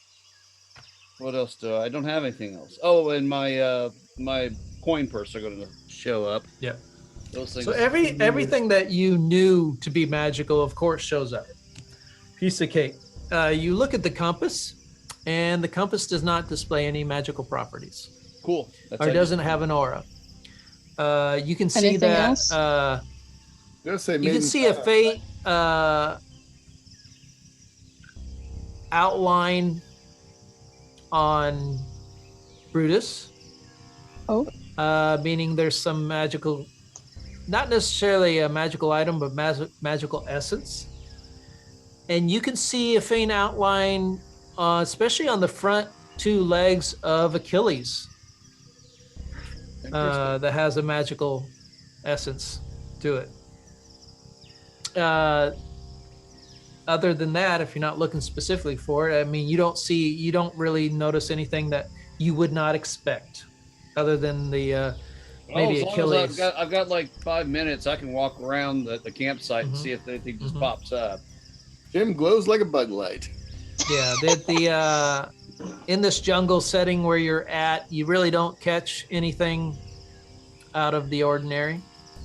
Speaker 5: What else do I don't have anything else? Oh, and my my coin purse are going to show up.
Speaker 1: Yeah.
Speaker 5: Those things.
Speaker 1: So everything that you knew to be magical, of course, shows up. Piece of cake. You look at the compass, and the compass does not display any magical properties.
Speaker 5: Cool.
Speaker 1: Or doesn't have an aura. You can see
Speaker 4: Anything else?
Speaker 1: You can see a faint outline on Brutus.
Speaker 4: Oh.
Speaker 1: Meaning there's some magical, not necessarily a magical item, but magical essence. And you can see a faint outline, especially on the front two legs of Achilles, that has a magical essence to it. Other than that, if you're not looking specifically for it, I mean, you don't really notice anything that you would not expect, other than the maybe Achilles.
Speaker 5: I've got like 5 minutes. I can walk around the campsite and see if anything just pops up.
Speaker 3: Jim glows like a bug light.
Speaker 1: Yeah, in this jungle setting where you're at, you really don't catch anything out of the ordinary.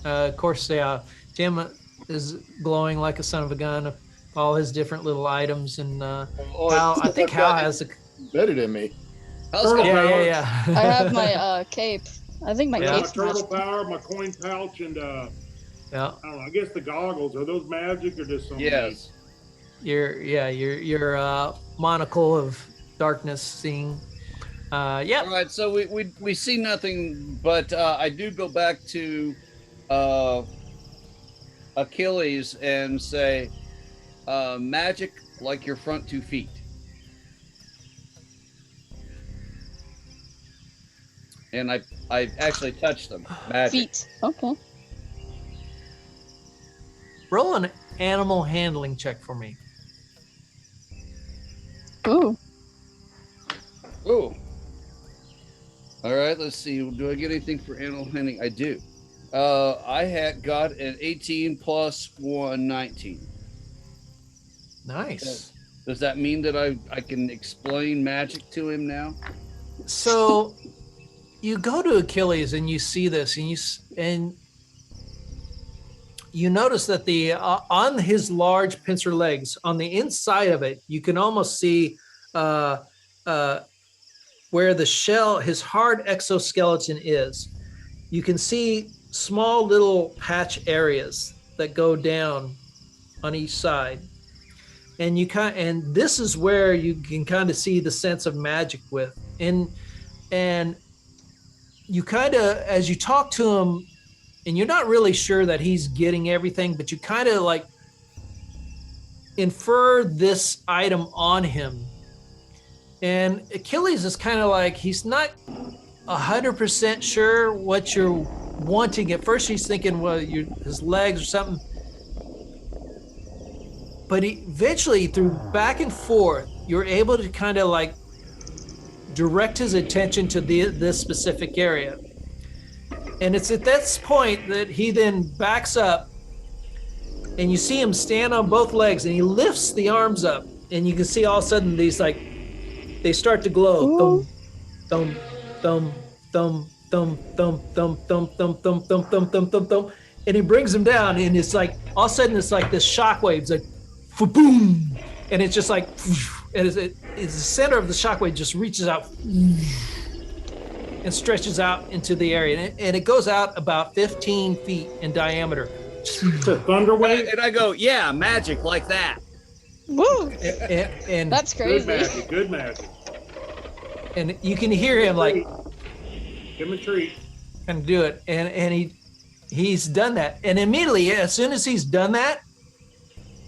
Speaker 1: Of course, Tim is glowing like a son of a gun, all his different little items, and Hal, I think Hal has a
Speaker 3: embedded in me.
Speaker 1: yeah.
Speaker 4: I have my cape. I think my
Speaker 2: Yeah, my
Speaker 4: cape's
Speaker 2: turtle
Speaker 4: magic.
Speaker 2: power, my coin pouch, and
Speaker 1: Yeah.
Speaker 2: I don't know. I guess the goggles, are those magic or just something?
Speaker 5: Yes.
Speaker 1: Your monocle of darkness seeing. Yeah.
Speaker 5: All right, so we see nothing, but I do go back to Achilles and say, magic like your front 2 feet. And I actually touched them. Magic.
Speaker 4: Feet. Okay.
Speaker 1: Roll an animal handling check for me.
Speaker 4: Ooh.
Speaker 5: Oh. All right, let's see. Do I get anything for animal handling? I do. I had got an 18 plus 1, 19.
Speaker 1: Nice.
Speaker 5: Does that mean that I can explain magic to him now?
Speaker 1: So you go to Achilles and you see this, and you notice that the on his large pincer legs, on the inside of it, you can almost see where the shell, his hard exoskeleton is. You can see small little patch areas that go down on each side. And and this is where you can kind of see the sense of magic with. And you kind of, as you talk to him, and you're not really sure that he's getting everything, but you kind of like infer this item on him. And Achilles is kind of like, he's not 100% sure what you're wanting. At first he's thinking, well, his legs or something. But eventually, through back and forth, you're able to kind of like direct his attention to this specific area. And it's at this point that he then backs up, and you see him stand on both legs, and he lifts the arms up, and you can see all of a sudden these like, they start to glow. Thump, thump, thump, thump, thump, thump, thump, thump, thump, thump, thump, thump, thump, thump. And he brings them down, and it's like, all of a sudden it's like this shockwave. It's like, boom, and it's just like, and it's the center of the shockwave just reaches out and stretches out into the area, and it goes out about 15 feet in diameter.
Speaker 2: It's a thunder wave.
Speaker 5: And I go, yeah, magic like that.
Speaker 4: Woo!
Speaker 1: And
Speaker 4: That's
Speaker 2: Good
Speaker 4: crazy.
Speaker 2: magic. Good magic.
Speaker 1: and you can hear him like
Speaker 2: Give him a treat.
Speaker 1: kind of do it, and he's done that, and immediately as soon as he's done that,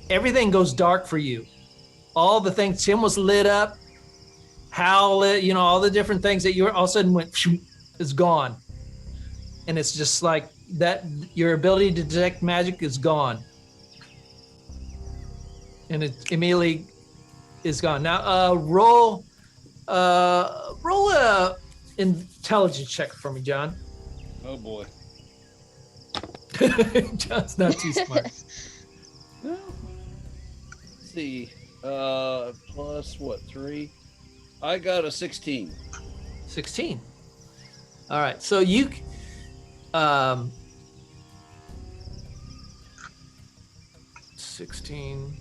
Speaker 1: everything goes dark for you. All the things, Tim was lit up, Hal lit, all the different things that you all of a sudden went, is gone. And it's just like that, your ability to detect magic is gone. And it immediately is gone. Now, roll a intelligence check for me, John.
Speaker 5: Oh boy.
Speaker 1: John's not too smart.
Speaker 5: No. Let's see. Plus what, 3? I got a 16.
Speaker 1: 16. All right. So you 16.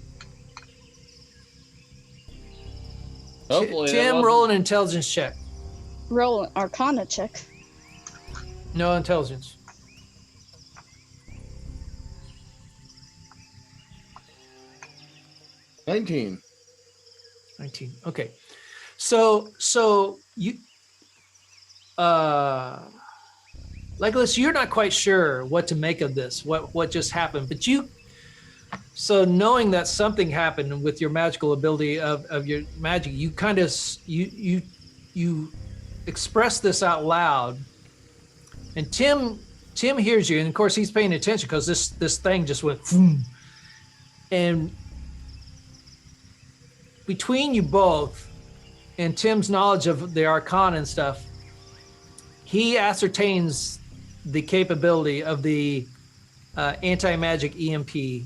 Speaker 5: Hopefully
Speaker 1: Tim, roll an intelligence check.
Speaker 4: Roll an Arcana check.
Speaker 1: No intelligence.
Speaker 3: $19.
Speaker 1: 19. Okay. So you Legolas, you're not quite sure what to make of this, what just happened, but so knowing that something happened with your magical ability of your magic, you kind of you express this out loud, and Tim hears you, and of course he's paying attention because this thing just went boom. And between you both and Tim's knowledge of the Arcana and stuff, he ascertains the capability of the anti-magic EMP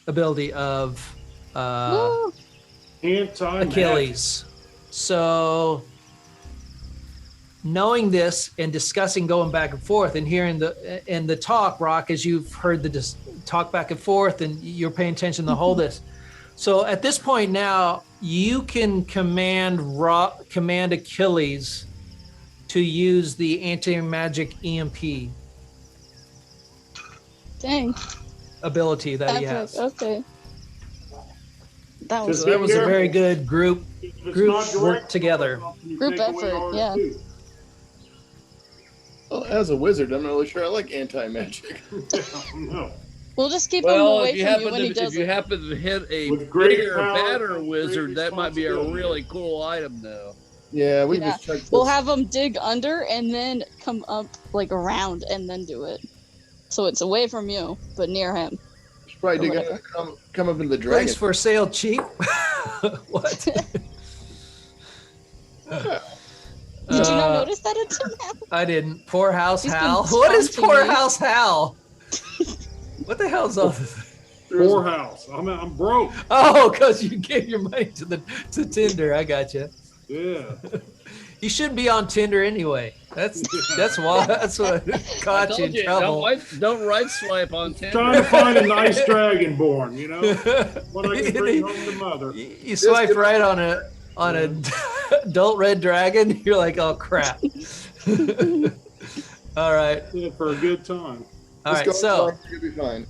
Speaker 1: ability of
Speaker 2: Anti-magic.
Speaker 1: Achilles. So knowing this and discussing going back and forth and hearing the talk, Rock, as you've heard the talk back and forth and you're paying attention to the whole this. So at this point now, you can command Achilles to use the anti-magic EMP
Speaker 4: Dang.
Speaker 1: ability that he has.
Speaker 4: Okay. That was
Speaker 1: So that was a very good group work together.
Speaker 4: Group effort, yeah.
Speaker 3: Well, as a wizard, I'm not really sure I like anti-magic.
Speaker 2: No.
Speaker 4: We'll just keep him
Speaker 5: Well,
Speaker 4: away
Speaker 5: if you
Speaker 4: from you when he
Speaker 5: happen to,
Speaker 4: does
Speaker 5: if you
Speaker 4: it.
Speaker 5: happen to hit a
Speaker 2: With great
Speaker 5: bigger,
Speaker 2: power
Speaker 5: badder
Speaker 2: comes great
Speaker 5: wizard, that might be a
Speaker 2: responsibility.
Speaker 5: really cool item, though.
Speaker 3: Yeah, we
Speaker 4: Yeah.
Speaker 3: just checked.
Speaker 4: We'll
Speaker 3: this.
Speaker 4: have him dig under and then come up like around and then do it. So it's away from you, but near him.
Speaker 3: Should probably dig
Speaker 4: whatever.
Speaker 3: come up in the dragon.
Speaker 1: Place for sale cheap. What?
Speaker 4: Did you not notice that until now?
Speaker 1: I didn't. Poor House
Speaker 4: He's been
Speaker 1: Hal. What is
Speaker 4: taunting
Speaker 1: Poor
Speaker 4: me.
Speaker 1: House Hal? What the hell's all this?
Speaker 2: Poorhouse. I'm broke.
Speaker 1: Oh, because you gave your money to Tinder. I got you.
Speaker 2: Yeah.
Speaker 1: You shouldn't be on Tinder anyway. That's why. That's what
Speaker 5: I
Speaker 1: caught
Speaker 5: told
Speaker 1: you in
Speaker 5: you,
Speaker 1: trouble.
Speaker 5: don't right swipe on Tinder.
Speaker 2: Trying to find a nice dragonborn, you know? What I can bring home to mother.
Speaker 1: You swipe right on a adult red dragon. You're like, oh crap. All right.
Speaker 2: Yeah, for a good time.
Speaker 1: All
Speaker 3: Just
Speaker 1: right.
Speaker 3: go
Speaker 1: So,
Speaker 3: inside, you'll be fine.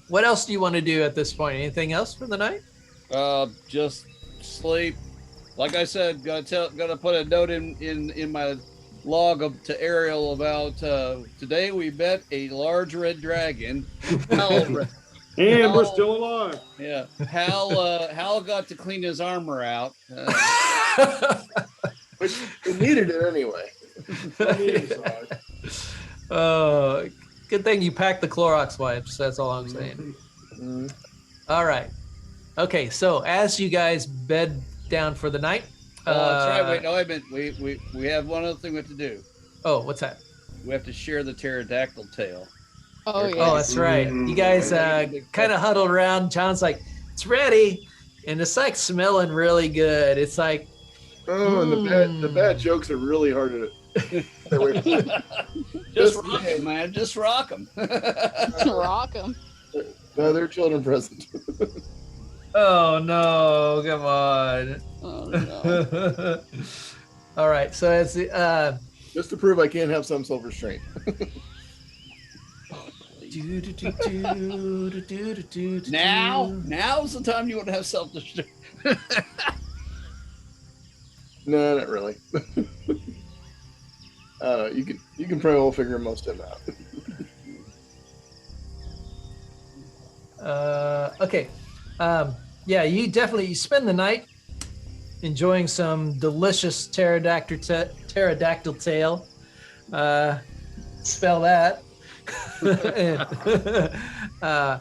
Speaker 1: what else do you want to do at this point? Anything else for the night?
Speaker 5: Just sleep. Like I said, gotta put a note in my log to Ariel about today we met a large red dragon. Hal,
Speaker 2: And we're still alive.
Speaker 5: yeah, Hal got to clean his armor out.
Speaker 3: Which we needed it anyway.
Speaker 2: On the inside.
Speaker 1: Oh, good thing you packed the Clorox wipes. That's all I'm saying.
Speaker 3: Mm.
Speaker 1: All right. Okay, so as you guys bed down for the night.
Speaker 5: Oh, that's right. Wait, no, I meant we have one other thing we have to do.
Speaker 1: Oh, what's that?
Speaker 5: We have to share the pterodactyl tail.
Speaker 4: Oh yeah.
Speaker 1: Oh, that's right. You guys kind of huddled around. John's like, it's ready. And it's like smelling really good. It's like,
Speaker 3: Oh, and the bad jokes are really hard to stay away from.
Speaker 5: Just rock 'em, man. Just rock 'em.
Speaker 4: Rock him.
Speaker 3: No, they're children present.
Speaker 1: oh no, come on.
Speaker 4: Oh no.
Speaker 1: All right. So as the,
Speaker 3: Just to prove I can't have some self-restraint.
Speaker 5: Now's the time you want to have self-destruct.
Speaker 3: No, not really. You can probably all figure most of them out.
Speaker 1: Okay. Yeah, you spend the night enjoying some delicious pterodactyl tail. Spell that. And,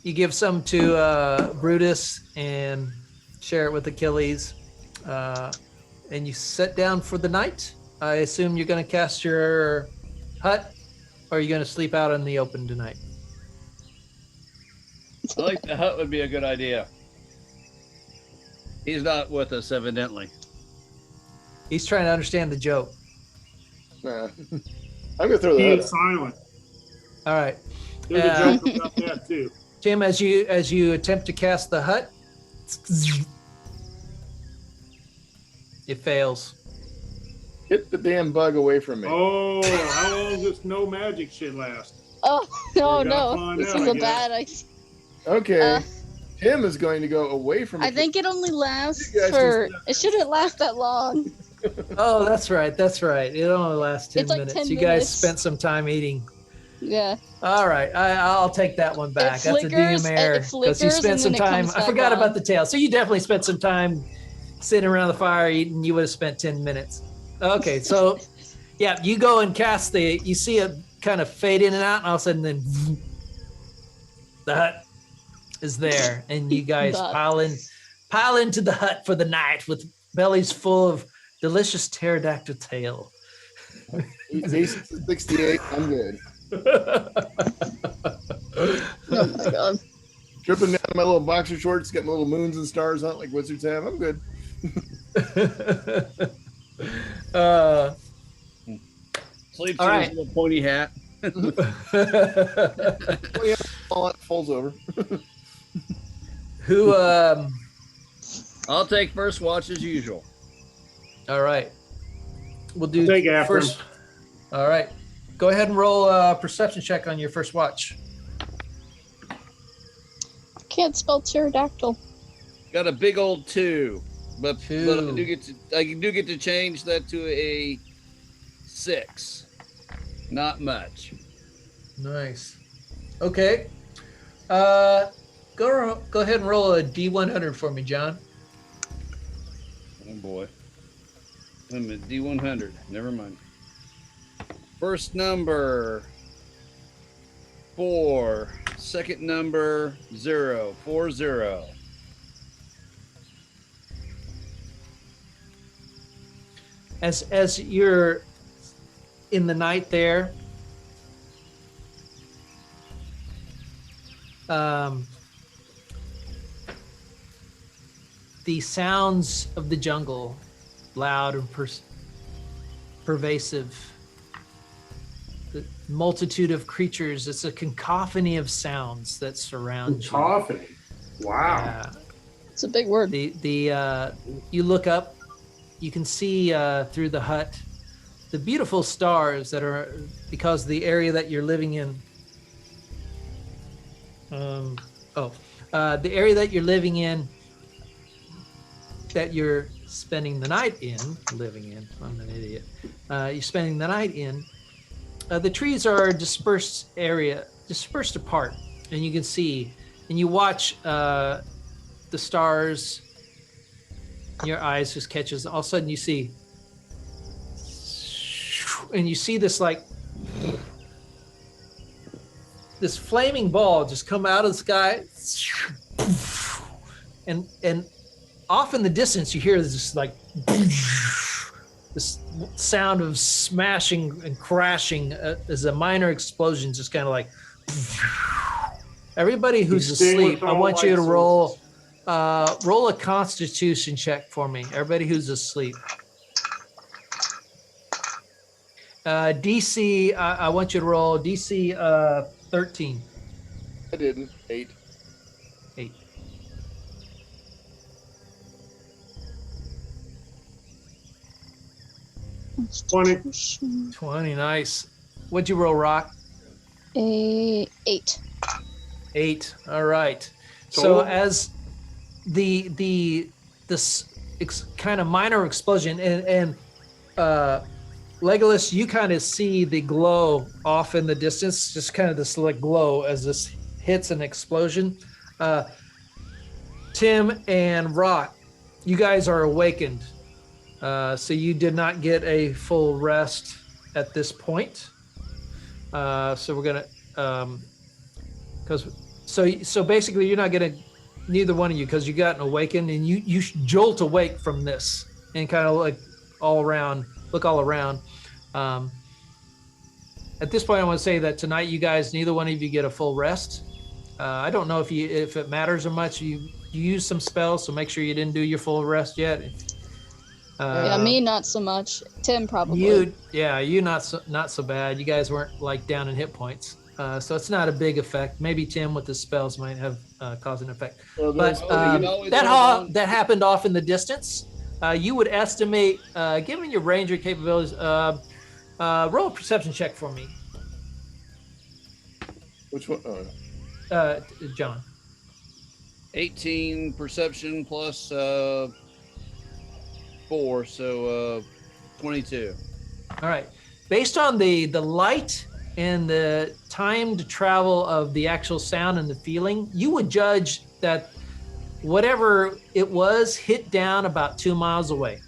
Speaker 1: you give some to Brutus and share it with Achilles. And you sit down for the night. I assume you're going to cast your hut, or are you going to sleep out in the open tonight?
Speaker 5: I think the hut would be a good idea. He's not with us, evidently.
Speaker 1: He's trying to understand the joke.
Speaker 3: Nah. I'm gonna throw
Speaker 2: He
Speaker 3: that.
Speaker 2: is silent.
Speaker 1: All right,
Speaker 2: There's a joke about that too.
Speaker 1: Tim, as you attempt to cast the hut, it fails.
Speaker 3: Get the damn bug away from me.
Speaker 2: Oh, how long does this no magic shit last?
Speaker 4: Oh no,
Speaker 2: We gotta
Speaker 4: no.
Speaker 2: find
Speaker 4: This
Speaker 2: out,
Speaker 4: is
Speaker 2: I
Speaker 4: a
Speaker 2: guess.
Speaker 4: bad idea.
Speaker 3: Okay. Tim is going to go away from me.
Speaker 4: I think it only lasts
Speaker 3: You guys
Speaker 4: for.
Speaker 3: can-
Speaker 4: It shouldn't last that long.
Speaker 1: Oh, that's right. It only lasts 10
Speaker 4: It's like
Speaker 1: minutes.
Speaker 4: 10
Speaker 1: You guys
Speaker 4: minutes.
Speaker 1: spent some time eating.
Speaker 4: Yeah.
Speaker 1: All right, I'll take that one back.
Speaker 4: It
Speaker 1: That's
Speaker 4: flickers,
Speaker 1: a DM
Speaker 4: and
Speaker 1: error
Speaker 4: it
Speaker 1: because you
Speaker 4: flickers,
Speaker 1: spent
Speaker 4: and
Speaker 1: some
Speaker 4: then it
Speaker 1: time.
Speaker 4: comes
Speaker 1: I
Speaker 4: back
Speaker 1: forgot
Speaker 4: on.
Speaker 1: about the tail. So you definitely spent some time sitting around the fire eating. You would have spent 10 minutes. Okay, so yeah, you go and cast you see it kind of fade in and out, and all of a sudden then the hut is there, and you guys
Speaker 4: The-
Speaker 1: pile into the hut for the night with bellies full of delicious pterodactyl tail.
Speaker 3: He's 68. I'm good.
Speaker 4: Oh my god.
Speaker 3: Dripping down my little boxer shorts, got my little moons and stars on it like wizards have. I'm good.
Speaker 5: Sleeps
Speaker 1: All
Speaker 5: in
Speaker 1: right.
Speaker 5: his little pointy hat.
Speaker 3: Oh, yeah, it falls over.
Speaker 1: Who?
Speaker 5: I'll take first watch as usual.
Speaker 1: All right. We'll do
Speaker 2: I'll take after
Speaker 1: first. All right. Go ahead and roll a perception check on your first watch.
Speaker 4: Can't spell pterodactyl.
Speaker 5: Got a big old 2, but I
Speaker 1: 2.
Speaker 5: do get to change that to a 6. Not much.
Speaker 1: Nice. Okay. Go ahead and roll a D100 for me, John.
Speaker 5: Oh boy. Wait a minute, D100. Never mind. First number 4. Second number 0. 40.
Speaker 1: As you're in the night there, the sounds of the jungle, loud and pervasive. The multitude of creatures. It's a cacophony of sounds that surround you.
Speaker 2: Cacophony. Wow.
Speaker 1: Yeah.
Speaker 4: It's a big word.
Speaker 1: You look up, you can see through the hut the beautiful stars that are, because the area that you're living in. The area that you're living in, that you're spending the night in, living in. I'm an idiot. You're spending the night in. The trees are dispersed apart, and you can see, and you watch the stars. Your eyes just catches. All of a sudden, you see, and you see this this flaming ball just come out of the sky, and off in the distance, you hear this this sound of smashing and crashing as a minor explosion, just kind of like. Everybody who's asleep, I want you to roll a Constitution check for me. Everybody who's asleep. DC, I want you to roll DC 13.
Speaker 3: I didn't. 8.
Speaker 1: 8.
Speaker 4: It's
Speaker 2: 20.
Speaker 1: 20, nice. What'd you roll, Rock?
Speaker 4: 8.
Speaker 1: 8. All right. So
Speaker 2: Total?
Speaker 1: as this kind of minor explosion, and Legolas, you kind of see the glow off in the distance, just kind of this glow as this hits an explosion. Tim and Rock, you guys are awakened. So you did not get a full rest at this point. So we're gonna, so basically you're not gonna, neither one of you, because you got awakened, and you jolt awake from this and kind of look all around. At this point, I want to say that tonight you guys, neither one of you get a full rest. I don't know if it matters or much. You used some spells, so make sure you didn't do your full rest yet.
Speaker 4: Yeah, me not so much. Tim probably.
Speaker 1: You not so bad. You guys weren't down in hit points, so it's not a big effect. Maybe Tim with the spells might have caused an effect.
Speaker 3: Well,
Speaker 1: But that happened off in the distance. You would estimate, given your ranger capabilities, roll a perception check for me,
Speaker 3: which one? Oh.
Speaker 1: John.
Speaker 5: 18 perception plus 4, so 22.
Speaker 1: All right. Based on the light and the timed travel of the actual sound and the feeling, you would judge that whatever it was hit down about 2 miles away.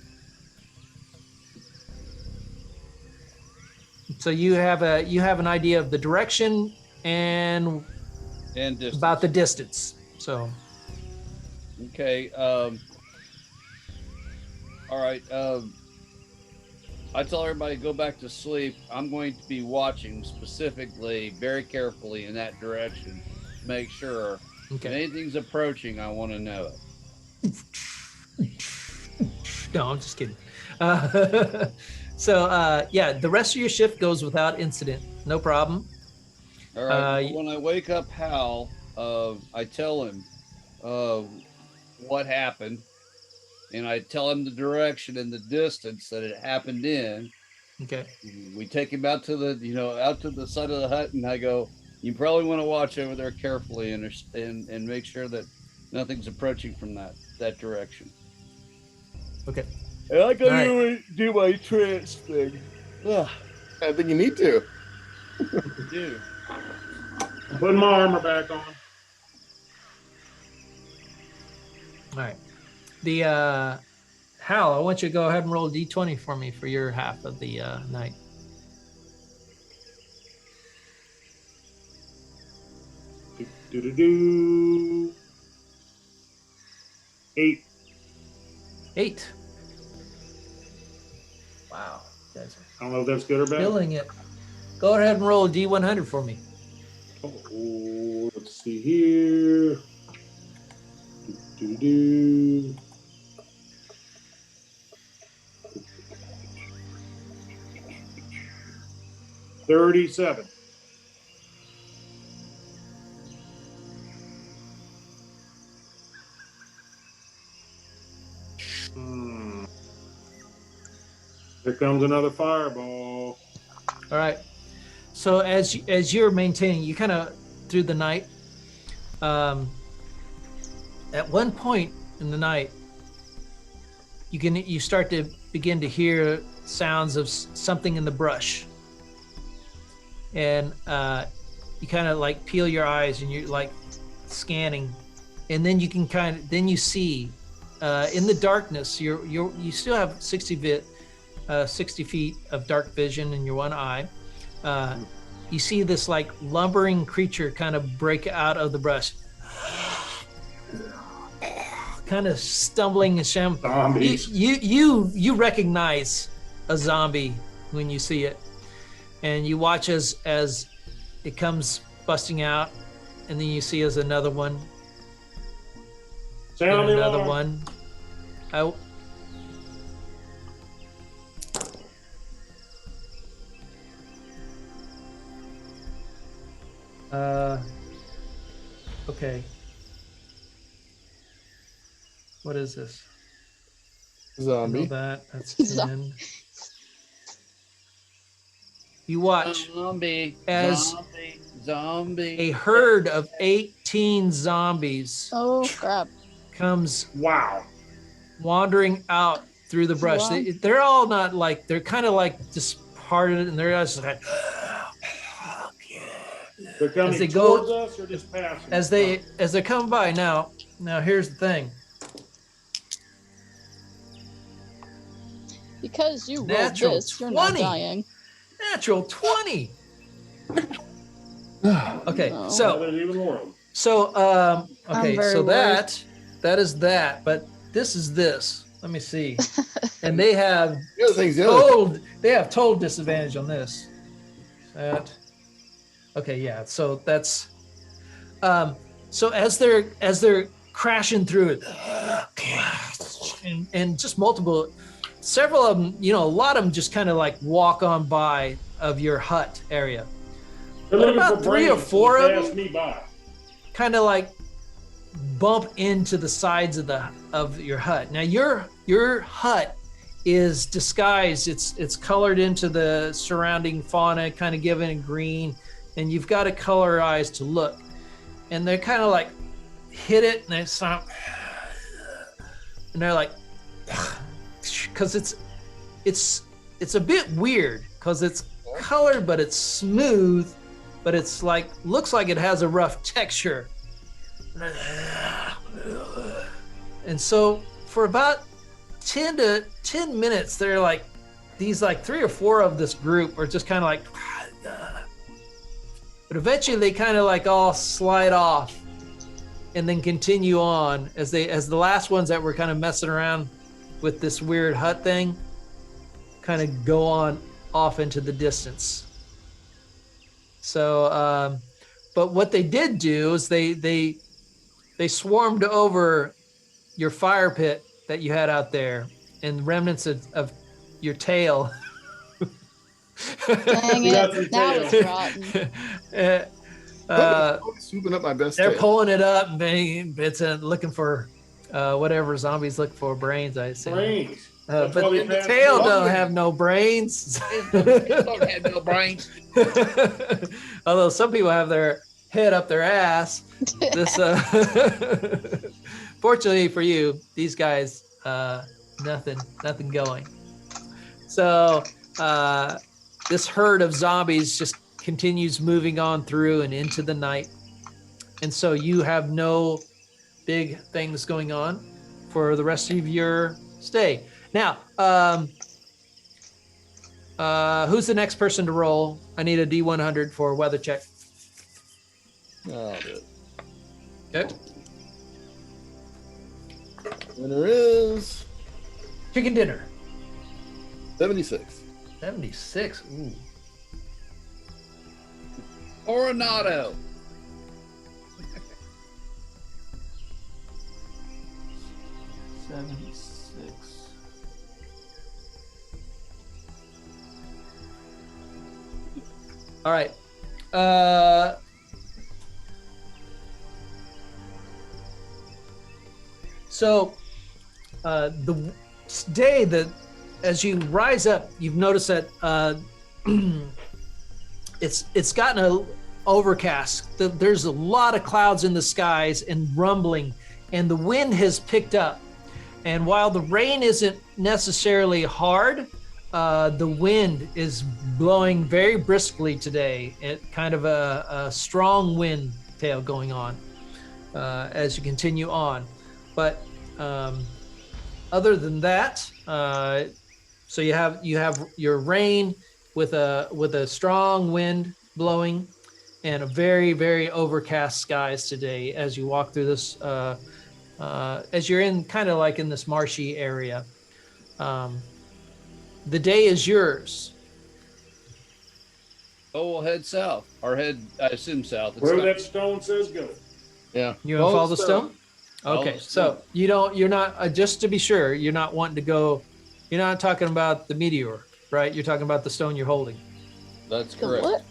Speaker 1: So you have an idea of the direction and
Speaker 5: distance.
Speaker 1: About the distance. So
Speaker 5: okay. All right. I tell everybody to go back to sleep. I'm going to be watching specifically, very carefully in that direction to make sure if anything's approaching, I want to know it.
Speaker 1: No, I'm just kidding. Yeah, the rest of your shift goes without incident. No problem.
Speaker 5: All right. When I wake up Hal, I tell him what happened, and I tell him the direction and the distance that it happened in.
Speaker 1: Okay.
Speaker 5: We take him out to the side of the hut, and I go, you probably want to watch over there carefully and make sure that nothing's approaching from that direction.
Speaker 1: Okay.
Speaker 5: And I go do my trance thing.
Speaker 3: Ugh. I think you need to.
Speaker 5: I do.
Speaker 2: I'm putting my armor back on.
Speaker 1: All right. The Hal, I want you to go ahead and roll a d20 for me for your half of the night.
Speaker 2: Do. 8.
Speaker 1: 8. Wow. Guys
Speaker 2: I don't know if that's good or bad.
Speaker 1: killing it. Go ahead and roll a d100 for me.
Speaker 2: Oh, let's see here. Do. 37. Here comes another fireball.
Speaker 1: All right. So as you're maintaining, you kind of through the night. At one point in the night, you start to begin to hear sounds of something in the brush, and you kind of like peel your eyes and you're like scanning, and then you can you see in the darkness. You still have 60 feet of dark vision in your one eye. You see this like lumbering creature kind of break out of the brush, kind of stumbling and
Speaker 2: Zombies.
Speaker 1: You recognize a zombie when you see it, and you watch as it comes busting out, and then you see as another one,
Speaker 2: Sound
Speaker 1: and another
Speaker 2: alarm.
Speaker 1: one. Okay. What is this?
Speaker 3: Zombie.
Speaker 1: That's 10. You watch as
Speaker 5: zombie.
Speaker 1: a herd of 18 zombies
Speaker 4: Oh crap!
Speaker 1: comes
Speaker 2: Wow.
Speaker 1: wandering out through the brush.
Speaker 4: Wow.
Speaker 1: They're all not like, they're kind of like just parted, and they're just like,
Speaker 2: They're coming
Speaker 1: As they go-
Speaker 2: towards us or just passing?
Speaker 1: as they're coming by. Now here's the thing.
Speaker 4: Because you rolled
Speaker 1: Natural
Speaker 4: this, you're not
Speaker 1: 20.
Speaker 4: dying.
Speaker 1: Natural 20. Okay,
Speaker 4: No.
Speaker 1: so
Speaker 2: There's even more of them.
Speaker 1: okay,
Speaker 4: very
Speaker 1: so
Speaker 4: worried.
Speaker 1: that is that, but this is this. Let me see. And they have
Speaker 3: The other thing's the other.
Speaker 1: they have total disadvantage on this. That. Okay, yeah. So that's so as they're crashing through it, and just several of them, a lot of them just kind of like walk on by of your hut area.
Speaker 2: They're
Speaker 1: What
Speaker 2: looking
Speaker 1: about
Speaker 2: for
Speaker 1: 3 or
Speaker 2: brains,
Speaker 1: 4
Speaker 2: so
Speaker 1: of
Speaker 2: they
Speaker 1: them?
Speaker 2: pass me by.
Speaker 1: Kind of like bump into the sides of your hut. Now your hut is disguised. It's colored into the surrounding fauna, kind of given in green, and you've got to color eyes to look. And they're kind of like hit it, and they stop, and they're like, because it's a bit weird because it's colored, but it's smooth, but it's like looks like it has a rough texture. And so for about 10 minutes, they're like these like 3 or 4 of this group are just kind of like, but eventually they kind of like all slide off and then continue on as the last ones that were kind of messing around with this weird hut thing kind of go on off into the distance. So, but what they did do is they swarmed over your fire pit that you had out there, and remnants of your tail.
Speaker 4: Dang
Speaker 2: That's
Speaker 4: it! Now
Speaker 2: tail.
Speaker 4: it's rotten.
Speaker 3: Swooping up my best.
Speaker 1: They're
Speaker 3: tail.
Speaker 1: pulling it up, and it's looking for whatever zombies look for, brains, I assume.
Speaker 2: Brains.
Speaker 1: But
Speaker 2: That's why they
Speaker 1: the
Speaker 2: passed
Speaker 1: tail
Speaker 2: me.
Speaker 1: don't have no brains.
Speaker 5: Don't have no brains.
Speaker 1: Although some people have their head up their ass. This, fortunately for you, these guys, nothing going. So this herd of zombies just continues moving on through and into the night, and so you have no big things going on for the rest of your stay. Now, who's the next person to roll? I need a D100 for a weather check.
Speaker 3: I'll do it.
Speaker 1: Okay.
Speaker 3: Winner is
Speaker 1: Chicken dinner.
Speaker 3: 76.
Speaker 1: 76. Ooh.
Speaker 5: Coronado.
Speaker 1: 76. All right. So the day that as you rise up, you've noticed that it's gotten a overcast. There's a lot of clouds in the skies and rumbling, and the wind has picked up. And while the rain isn't necessarily hard, the wind is blowing very briskly today. It kind of a strong wind tail going on as you continue on. But other than that, so you have your rain with a strong wind blowing, and a very, very overcast skies today as you walk through this. As you're in kind of like in this marshy area. The day is yours.
Speaker 5: Oh, we'll head south. Or head, I assume south. It's
Speaker 2: Wherever
Speaker 5: not-
Speaker 2: that stone says go.
Speaker 3: Yeah.
Speaker 1: You want to follow the stone?
Speaker 5: Follow
Speaker 1: Okay,
Speaker 5: the
Speaker 1: so
Speaker 5: stone.
Speaker 1: you're not, just to be sure, you're not wanting to go, you're not talking about the meteor, right? You're talking about the stone you're holding.
Speaker 5: That's
Speaker 4: The
Speaker 5: correct.
Speaker 4: what?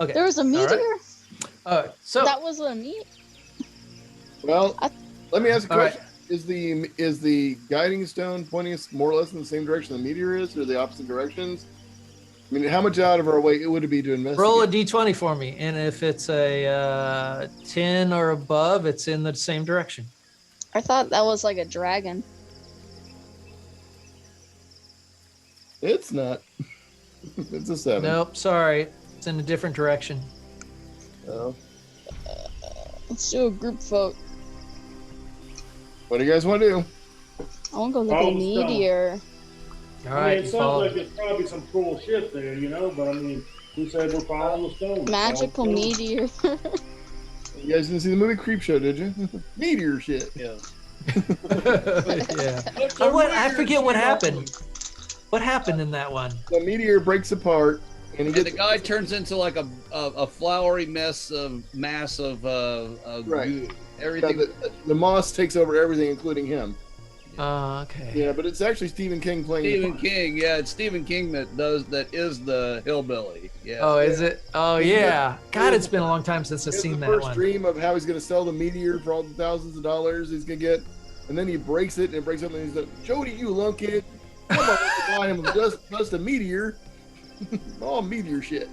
Speaker 1: Okay.
Speaker 4: There was a
Speaker 1: right.
Speaker 4: meteor?
Speaker 1: All right. So
Speaker 4: That was a meteor?
Speaker 3: Well, let me ask a
Speaker 1: All right.
Speaker 3: question. Is the guiding stone pointing us more or less in the same direction the meteor is, or the opposite directions? I mean, how much out of our way would it be to investigate?
Speaker 1: roll a d20 for me, and if it's a 10 or above, it's in the same direction.
Speaker 4: I thought that was like a dragon.
Speaker 3: It's not. It's a 7.
Speaker 1: Nope, sorry, it's in a different direction.
Speaker 3: Oh.
Speaker 4: Let's do a group vote.
Speaker 3: What do you guys want to do?
Speaker 4: I want to go look at
Speaker 2: Follow
Speaker 4: a
Speaker 2: the stone.
Speaker 4: meteor.
Speaker 1: All
Speaker 2: I
Speaker 1: right,
Speaker 2: mean,
Speaker 1: you
Speaker 2: it
Speaker 1: follow.
Speaker 2: sounds like there's probably some cool shit there, but I mean, who said we're following the stone?
Speaker 4: Magical
Speaker 2: Follow the stone.
Speaker 4: meteor.
Speaker 3: You guys didn't see the movie Creep Show, did you? Meteor shit.
Speaker 5: Yeah.
Speaker 1: Yeah. I forget what happened. What happened in that one?
Speaker 3: The meteor breaks apart, and he
Speaker 5: And
Speaker 3: gets
Speaker 5: the guy turns into like a flowery mass of
Speaker 3: Right.
Speaker 5: goo.
Speaker 3: yeah,
Speaker 5: Everything.
Speaker 3: the moss takes over everything, including him.
Speaker 1: Okay.
Speaker 3: Yeah, but it's actually Stephen King playing. the
Speaker 5: Stephen
Speaker 3: part.
Speaker 5: King, yeah, it's Stephen King that is the hillbilly. Yeah.
Speaker 1: Oh, is it? Oh,
Speaker 3: He's
Speaker 1: yeah.
Speaker 3: the-
Speaker 1: God, it's been a long time since I've
Speaker 3: He has
Speaker 1: seen
Speaker 3: the
Speaker 1: that
Speaker 3: first
Speaker 1: one.
Speaker 3: dream of how he's going to sell the meteor for all the thousands of dollars he's going to get, and then he breaks it and it breaks up, and he's like, "Jody, you lunkhead, come on, let's buy him just a meteor, all meteor shit."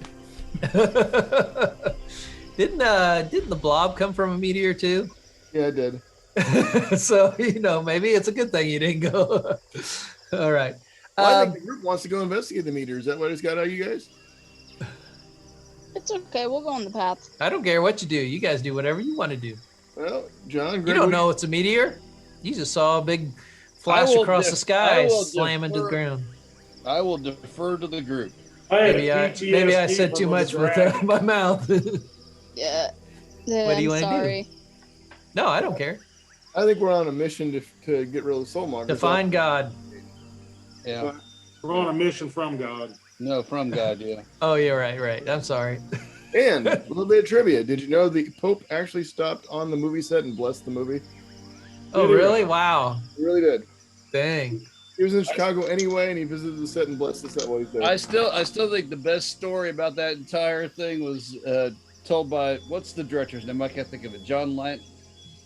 Speaker 1: Didn't the blob come from a meteor too?
Speaker 3: Yeah, I did.
Speaker 1: So maybe it's a good thing you didn't go. All right.
Speaker 3: Well, I think the group wants to go investigate the meteor. Is that what it's got out, you guys?
Speaker 4: It's okay. We'll go on the path.
Speaker 1: I don't care what you do. You guys do whatever you want to do.
Speaker 3: Well, John, Greg,
Speaker 1: You don't know it's a meteor. You just saw a big flash
Speaker 5: will
Speaker 1: across the
Speaker 5: def-
Speaker 1: sky,
Speaker 5: I will
Speaker 1: slam into the
Speaker 5: defer-
Speaker 1: ground.
Speaker 5: I will defer to the group.
Speaker 2: I had
Speaker 1: Maybe I
Speaker 2: PTSD
Speaker 1: said
Speaker 2: from
Speaker 1: too
Speaker 2: the
Speaker 1: much with
Speaker 2: dragon.
Speaker 1: my mouth.
Speaker 4: Yeah.
Speaker 1: What do you
Speaker 4: I'm
Speaker 1: wanna do?
Speaker 4: sorry.
Speaker 1: No, I don't care.
Speaker 3: I think we're on a mission to get rid of the soul monster.
Speaker 1: Define God.
Speaker 5: Yeah.
Speaker 2: We're on a mission from God.
Speaker 5: No, from God, yeah.
Speaker 1: Oh, yeah, right. I'm sorry.
Speaker 3: And a little bit of trivia. Did you know the Pope actually stopped on the movie set and blessed the movie?
Speaker 1: Oh, really? Wow.
Speaker 3: He really did.
Speaker 1: Dang.
Speaker 3: He was in Chicago anyway, and he visited the set and blessed us while he's there.
Speaker 5: I still think the best story about that entire thing was told by, what's the director's name? I can't think of it. John Landis.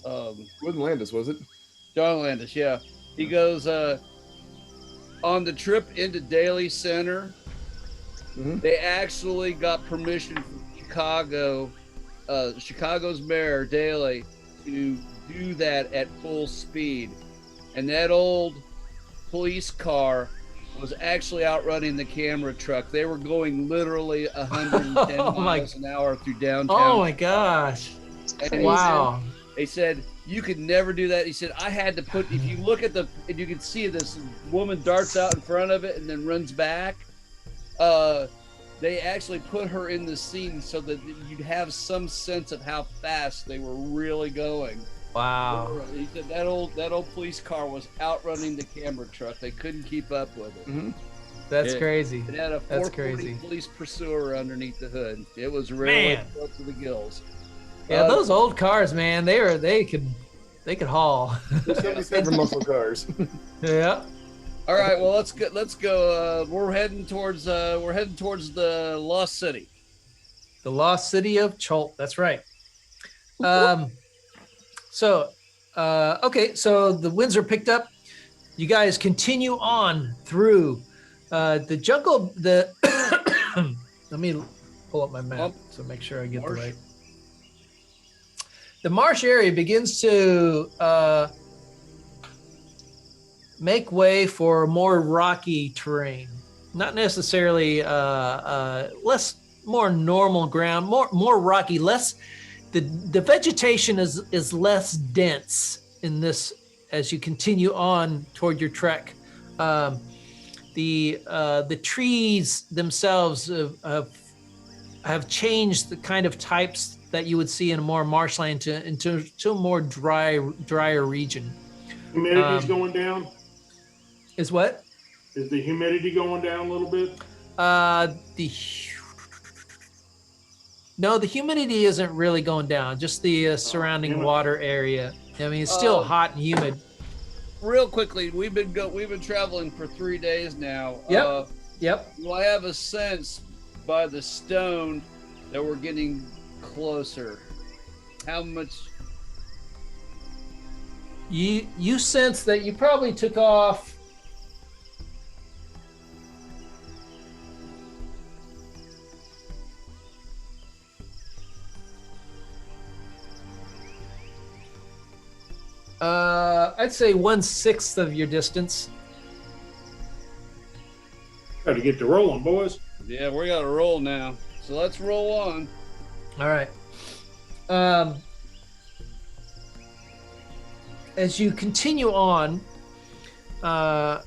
Speaker 3: Wasn't Landis, was it?
Speaker 5: John Landis, yeah. He goes on the trip into Daly Center.
Speaker 3: Mm-hmm.
Speaker 5: They actually got permission from Chicago, Chicago's mayor Daley, to do that at full speed, and that old police car was actually outrunning the camera truck. They were going literally 110 miles an hour through downtown.
Speaker 1: Oh my gosh!
Speaker 5: And
Speaker 1: Wow.
Speaker 5: They said you could never do that. He said I had to put. If you look at and you can see this woman darts out in front of it and then runs back. They actually put her in the scene so that you'd have some sense of how fast they were really going.
Speaker 1: Wow.
Speaker 5: He said that old police car was outrunning the camera truck. They couldn't keep up with it.
Speaker 3: Mm-hmm.
Speaker 1: That's crazy.
Speaker 5: It had a 440 police pursuer underneath the hood. It was really up to the gills.
Speaker 1: Yeah, those old cars, man, they could haul.
Speaker 3: There's 77 muscle cars.
Speaker 1: Yeah.
Speaker 5: All right, well let's go. We're heading towards the Lost City.
Speaker 1: The Lost City of Cholt. That's right. So the winds are picked up. You guys continue on through the jungle. Let me pull up my map so make sure I get the right. The marsh area begins to make way for more rocky terrain. Not necessarily more normal ground, more rocky, less. The vegetation is less dense in this as you continue on toward your trek. The trees themselves have changed the kind of types that you would see in a more marshland into a more drier region.
Speaker 2: Humidity's going down.
Speaker 1: Is what?
Speaker 2: Is the humidity going down a little bit?
Speaker 1: No, the humidity isn't really going down. Just the surrounding water area. I mean, it's still hot and humid.
Speaker 5: Real quickly, we've been traveling for 3 days now.
Speaker 1: Yep. Yep.
Speaker 5: Well, I have a sense by the stone that we're getting closer. How much?
Speaker 1: You sense that you probably took off. I'd say 1/6 of your distance.
Speaker 2: Got to get to rolling, boys.
Speaker 5: Yeah, we got to roll now. So let's roll on.
Speaker 1: All right. As you continue on, go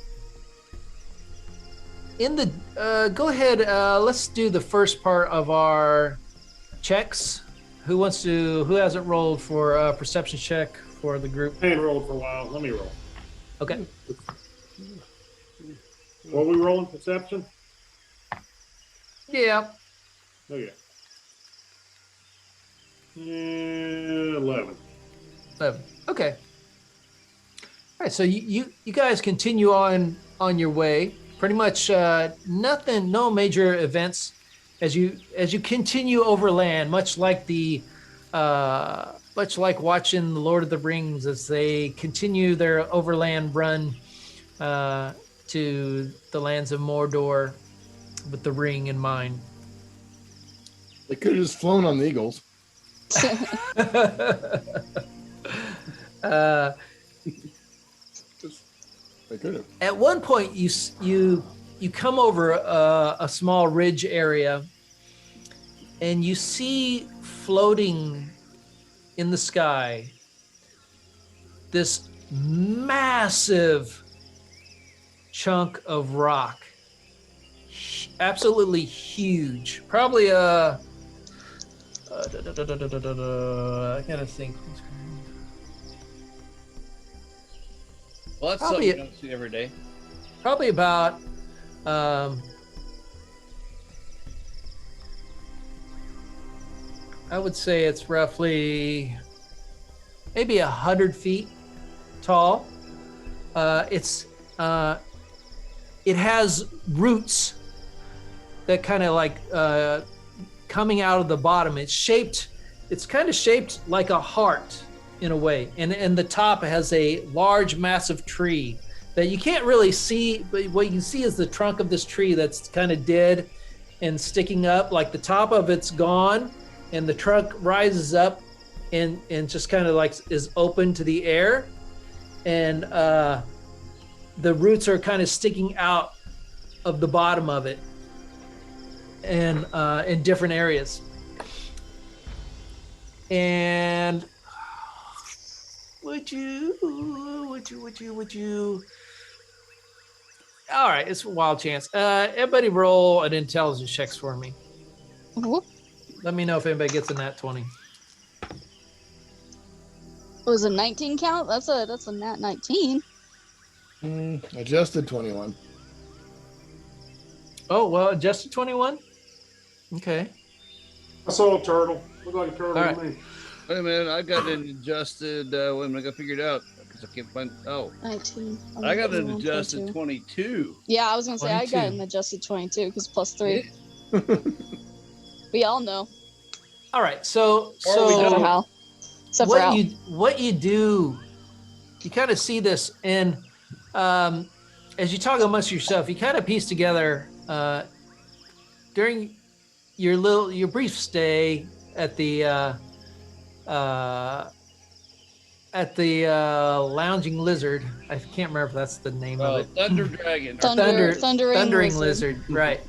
Speaker 1: ahead. Let's do the first part of our checks. Who hasn't rolled for a perception check for the group?
Speaker 2: I ain't rolled for a while. Let me roll.
Speaker 1: Okay.
Speaker 2: What are we rolling? Perception?
Speaker 1: Yeah.
Speaker 2: Okay. 11.
Speaker 1: 11. Okay. All right. So you guys continue on your way. Pretty much nothing, no major events as you continue overland. Much like watching the Lord of the Rings as they continue their overland run to the lands of Mordor with the ring in mind.
Speaker 3: They could have just flown on the Eagles. They could have.
Speaker 1: At one point, you come over a small ridge area, and you see floating in the sky this massive chunk of rock, absolutely huge. Probably I gotta think.
Speaker 5: Well, that's
Speaker 1: Probably
Speaker 5: something you don't see every day.
Speaker 1: Probably about I would say it's roughly maybe 100 feet tall. It's it has roots that kind of like coming out of the bottom. It's kind of shaped like a heart in a way. And the top has a large, massive tree that you can't really see, but what you can see is the trunk of this tree that's kind of dead and sticking up. Like the top of it's gone and the trunk rises up and just kind of like is open to the air. And the roots are kind of sticking out of the bottom of it and in different areas. And would you? All right, it's a wild chance. Everybody roll an intelligence checks for me.
Speaker 4: What
Speaker 1: Let me know if anybody gets a nat 20.
Speaker 4: was a 19 count? That's a nat 19.
Speaker 3: Adjusted 21.
Speaker 1: Oh, well, adjusted 21? Okay.
Speaker 2: I saw a turtle. Looked like a turtle
Speaker 1: All right.
Speaker 2: to me.
Speaker 5: Wait a minute, I got an adjusted. Wait a minute, I got figured out because I can't find. Oh,
Speaker 4: 19.
Speaker 5: I got an
Speaker 4: 21,
Speaker 5: adjusted
Speaker 4: 22.
Speaker 5: 22.
Speaker 4: Yeah, I was gonna say I
Speaker 1: 22.
Speaker 4: got an adjusted 22 because +3. We all know.
Speaker 1: All right, so
Speaker 5: Or we
Speaker 4: Except for
Speaker 5: don't.
Speaker 4: Hal. Except for Hal.
Speaker 1: what you do, you kind of see this, and as you talk amongst yourself, you kind of piece together during your brief stay at the lounging lizard. I can't remember if that's the name of it.
Speaker 5: Thunder Dragon.
Speaker 4: Thundering
Speaker 1: lizard, right?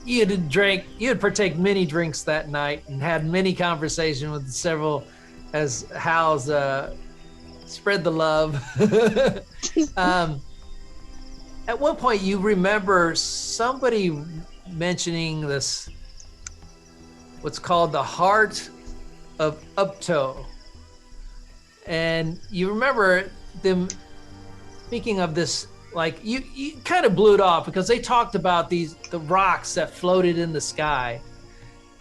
Speaker 1: You had partake many drinks that night and had many conversations with several, as Hal's spread the love. At one point, you remember somebody mentioning this, what's called the Heart of Upto. And you remember them speaking of this, like you kind of blew it off because they talked about the rocks that floated in the sky.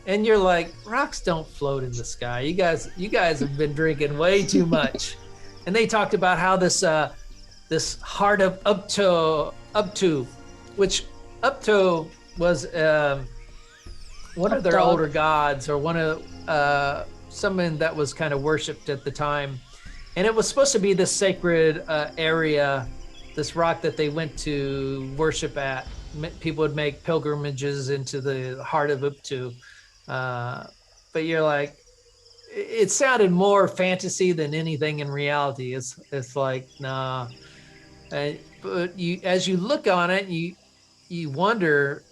Speaker 1: And you're like, rocks don't float in the sky. You guys have been drinking way too much. And they talked about how this Heart of Upto, which Upto was one of their older gods, or one of someone that was kind of worshipped at the time. And it was supposed to be this sacred area, this rock that they went to worship at. People would make pilgrimages into the Heart of Upto. But you're like, it sounded more fantasy than anything in reality. It's like, nah. But as you look on it, you wonder,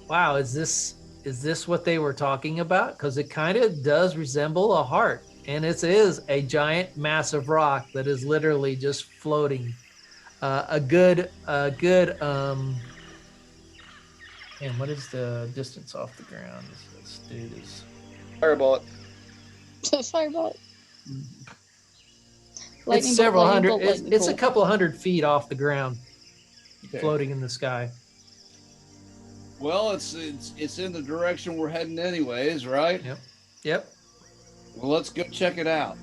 Speaker 1: wow, is this what they were talking about? Because it kind of does resemble a heart, and it is a giant, massive rock that is literally just floating. A good. And what is the distance off the ground? Let's do this.
Speaker 3: Fireball it.
Speaker 4: Fireball.
Speaker 1: It's several hundred. It's a
Speaker 4: bolt.
Speaker 1: couple hundred feet off the ground,
Speaker 3: Okay.
Speaker 1: floating in the sky.
Speaker 5: Well, it's in the direction we're heading anyways, right?
Speaker 1: Yep.
Speaker 5: Well, let's go check it out.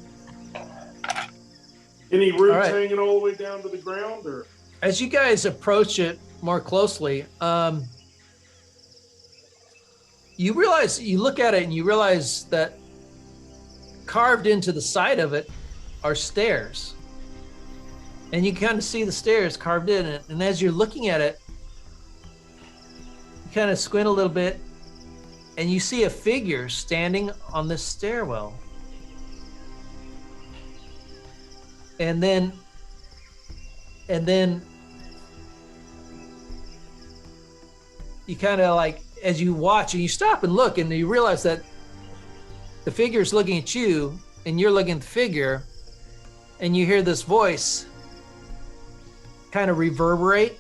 Speaker 2: Any roots
Speaker 1: All right.
Speaker 2: hanging all the way down to the ground, or?
Speaker 1: As you guys approach it more closely, you look at it and you realize that carved into the side of it are stairs. And you kind of see the stairs carved in it. And as you're looking at it, you kind of squint a little bit and you see a figure standing on this stairwell. And then you kind of like, as you watch and you stop and look and you realize that the figure is looking at you and you're looking at the figure, and you hear this voice kind of reverberate.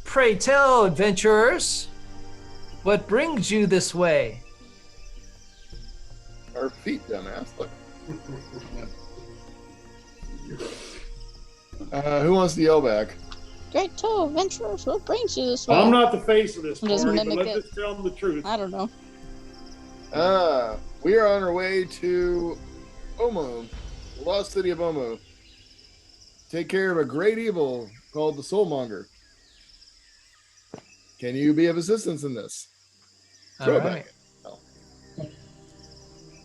Speaker 1: Pray tell, adventurers, what brings you this way?
Speaker 3: Our feet, dumbass. Look. Who wants to yell back?
Speaker 4: Great toe, adventurers, what brings you this way?
Speaker 2: I'm not the face of this
Speaker 4: I'll just
Speaker 2: party, but
Speaker 4: mimic
Speaker 2: let's
Speaker 4: it.
Speaker 2: just tell them the truth.
Speaker 4: I don't know.
Speaker 3: We are on our way to Omo, the lost city of Omo. Take care of a great evil called the Soulmonger. Can you be of assistance in this?
Speaker 1: All
Speaker 3: Throw it
Speaker 1: right.
Speaker 3: back.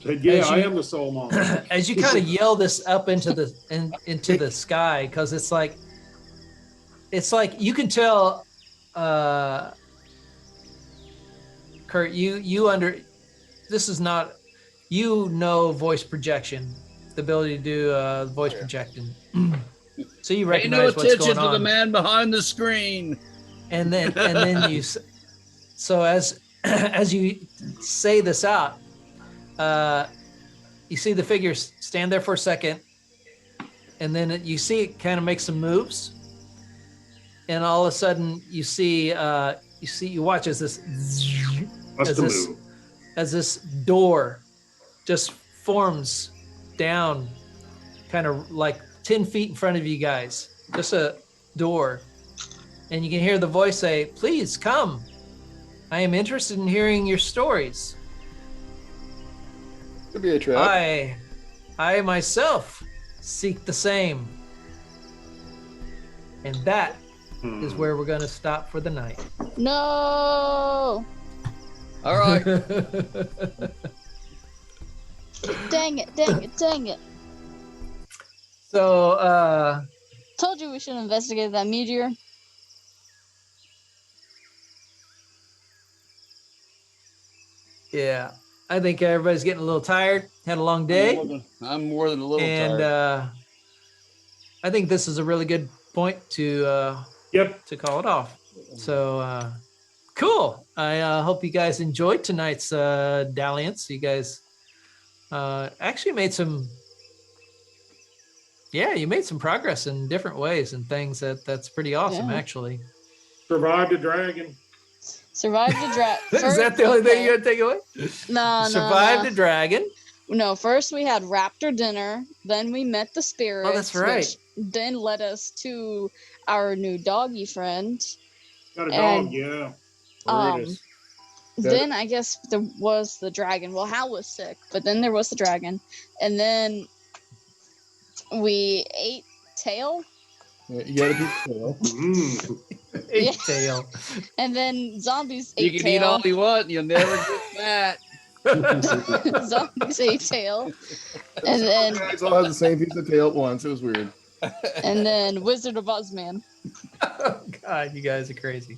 Speaker 2: Said, yeah,
Speaker 1: As
Speaker 2: I
Speaker 1: you-
Speaker 2: am the soul monster.
Speaker 1: As you kind of yell this up into the sky, because it's like you can tell, Kurt, this is not, voice projection, the ability to do voice projecting. So you
Speaker 5: Pay no
Speaker 1: recognize what's
Speaker 5: attention
Speaker 1: going
Speaker 5: to the
Speaker 1: on.
Speaker 5: man behind the screen.
Speaker 1: And then so as you say this out, you see the figure stand there for a second, and then you see it kind of make some moves, and all of a sudden you watch as this door just forms down, kind of like 10 feet in front of you guys, just a door. And you can hear the voice say, "Please come. I am interested in hearing your stories.
Speaker 3: Could be a trap.
Speaker 1: I myself seek the same." And that is where we're going to stop for the night.
Speaker 4: No.
Speaker 5: All right.
Speaker 4: Dang it.
Speaker 1: So,
Speaker 4: Told you we should investigate that meteor.
Speaker 1: yeah, I think everybody's getting a little tired. Had a long day.
Speaker 5: I'm more than a little
Speaker 1: And
Speaker 5: tired.
Speaker 1: I think this is a really good point to call it off. So cool. I hope you guys enjoyed tonight's dalliance. You guys actually made some progress in different ways and things. That's pretty awesome.
Speaker 4: Yeah.
Speaker 1: Actually,
Speaker 2: Survived a dragon.
Speaker 4: Survived the dragon.
Speaker 1: is that the only thing you're gonna take away?
Speaker 4: No.
Speaker 1: Survived a dragon.
Speaker 4: No, first we had raptor dinner, then we met the spirits.
Speaker 1: Oh, that's right.
Speaker 4: Which then led us to our new doggy friend.
Speaker 2: Got a
Speaker 4: And-
Speaker 2: dog, yeah.
Speaker 3: Brutus.
Speaker 4: Then I guess there was the dragon. Well, Hal was sick, but then there was the dragon. And then we ate tail.
Speaker 3: You got a piece of tail.
Speaker 1: Eight
Speaker 4: Yeah.
Speaker 1: tail.
Speaker 4: And then zombies
Speaker 5: You
Speaker 4: ate
Speaker 5: can
Speaker 4: tail.
Speaker 5: eat all you want, and you'll never get fat.
Speaker 4: Zombies ate tail. And then
Speaker 3: Guys all had the same piece of tail at once. It was weird.
Speaker 4: Wizard of Oz Man.
Speaker 1: Oh God, you guys are crazy.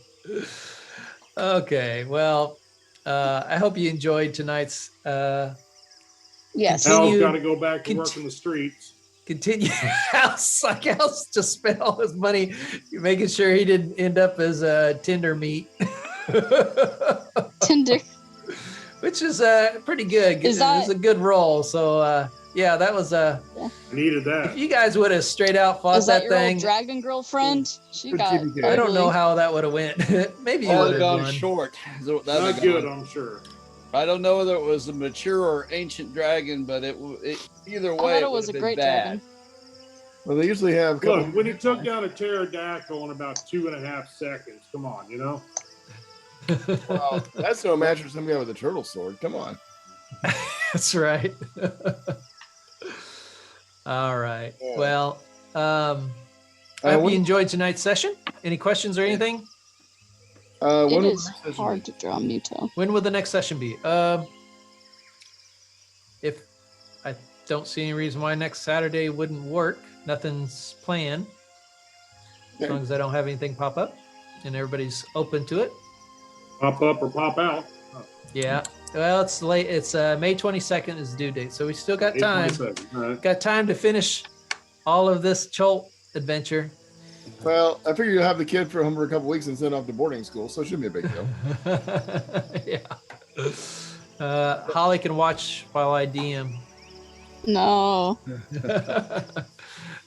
Speaker 1: Okay, well, I hope you enjoyed tonight's
Speaker 4: Yes.
Speaker 1: Continue-
Speaker 2: Hal's got to go back to work in the streets.
Speaker 1: continue. House just spent all his money making sure he didn't end up as Tinder meat,
Speaker 4: Tinder.
Speaker 1: which is pretty good.
Speaker 4: Is that-
Speaker 1: It's a good role. So yeah, that was
Speaker 2: Needed
Speaker 1: if
Speaker 2: that.
Speaker 1: you guys would have straight out fought
Speaker 4: Is that
Speaker 1: that
Speaker 4: your
Speaker 1: thing.
Speaker 4: old dragon girlfriend? She
Speaker 3: Good
Speaker 4: got
Speaker 3: TBK.
Speaker 1: I don't know
Speaker 4: ugly.
Speaker 1: how that would have went. Maybe you
Speaker 5: That
Speaker 1: would
Speaker 5: would
Speaker 1: have
Speaker 5: have gone
Speaker 1: won.
Speaker 5: short. That'd
Speaker 2: Not
Speaker 5: have
Speaker 2: good,
Speaker 5: gone-
Speaker 2: I'm sure.
Speaker 5: I don't know whether it was a mature or ancient dragon, but it either
Speaker 4: I
Speaker 5: way,
Speaker 4: thought it was a
Speaker 5: would've
Speaker 4: great
Speaker 5: been bad.
Speaker 4: dragon.
Speaker 3: Well, they usually have a couple.
Speaker 2: Look, when he took down a pterodactyl in about 2.5 seconds, come on, you know?
Speaker 3: Wow, that's no match for some guy with a turtle sword. Come on.
Speaker 1: That's right. All right.
Speaker 3: Yeah.
Speaker 1: Well, I hope
Speaker 3: when-
Speaker 1: you enjoyed tonight's session. Any questions or anything?
Speaker 3: when
Speaker 4: It
Speaker 3: will the
Speaker 4: is
Speaker 3: next session
Speaker 4: hard
Speaker 3: be?
Speaker 4: to draw Muto.
Speaker 1: When will the next session be? If I don't see any reason why next Saturday wouldn't work, nothing's planned. As
Speaker 3: Okay.
Speaker 1: long as I don't have anything pop up and everybody's open to it.
Speaker 2: Pop up or pop out.
Speaker 1: Yeah. Well, it's late. It's May 22nd is the due date, so we still got time.
Speaker 2: 8:27. All right.
Speaker 1: Got time to finish all of this Cholt adventure.
Speaker 3: Well, I figure you'll have the kid for home for a couple weeks and send off to boarding school, so it shouldn't be a big deal.
Speaker 1: Yeah. Holly can watch while I DM.
Speaker 4: No.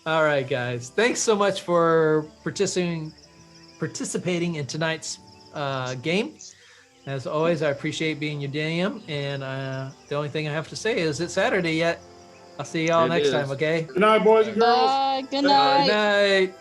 Speaker 1: All right, guys. Thanks so much for participating in tonight's game. As always, I appreciate being your DM. And the only thing I have to say is it's Saturday yet. I'll see y'all
Speaker 5: It
Speaker 1: next
Speaker 5: is.
Speaker 1: time, okay?
Speaker 2: Good night, boys and girls.
Speaker 4: Bye. Good
Speaker 2: Bye.
Speaker 1: Good
Speaker 4: night.
Speaker 1: night.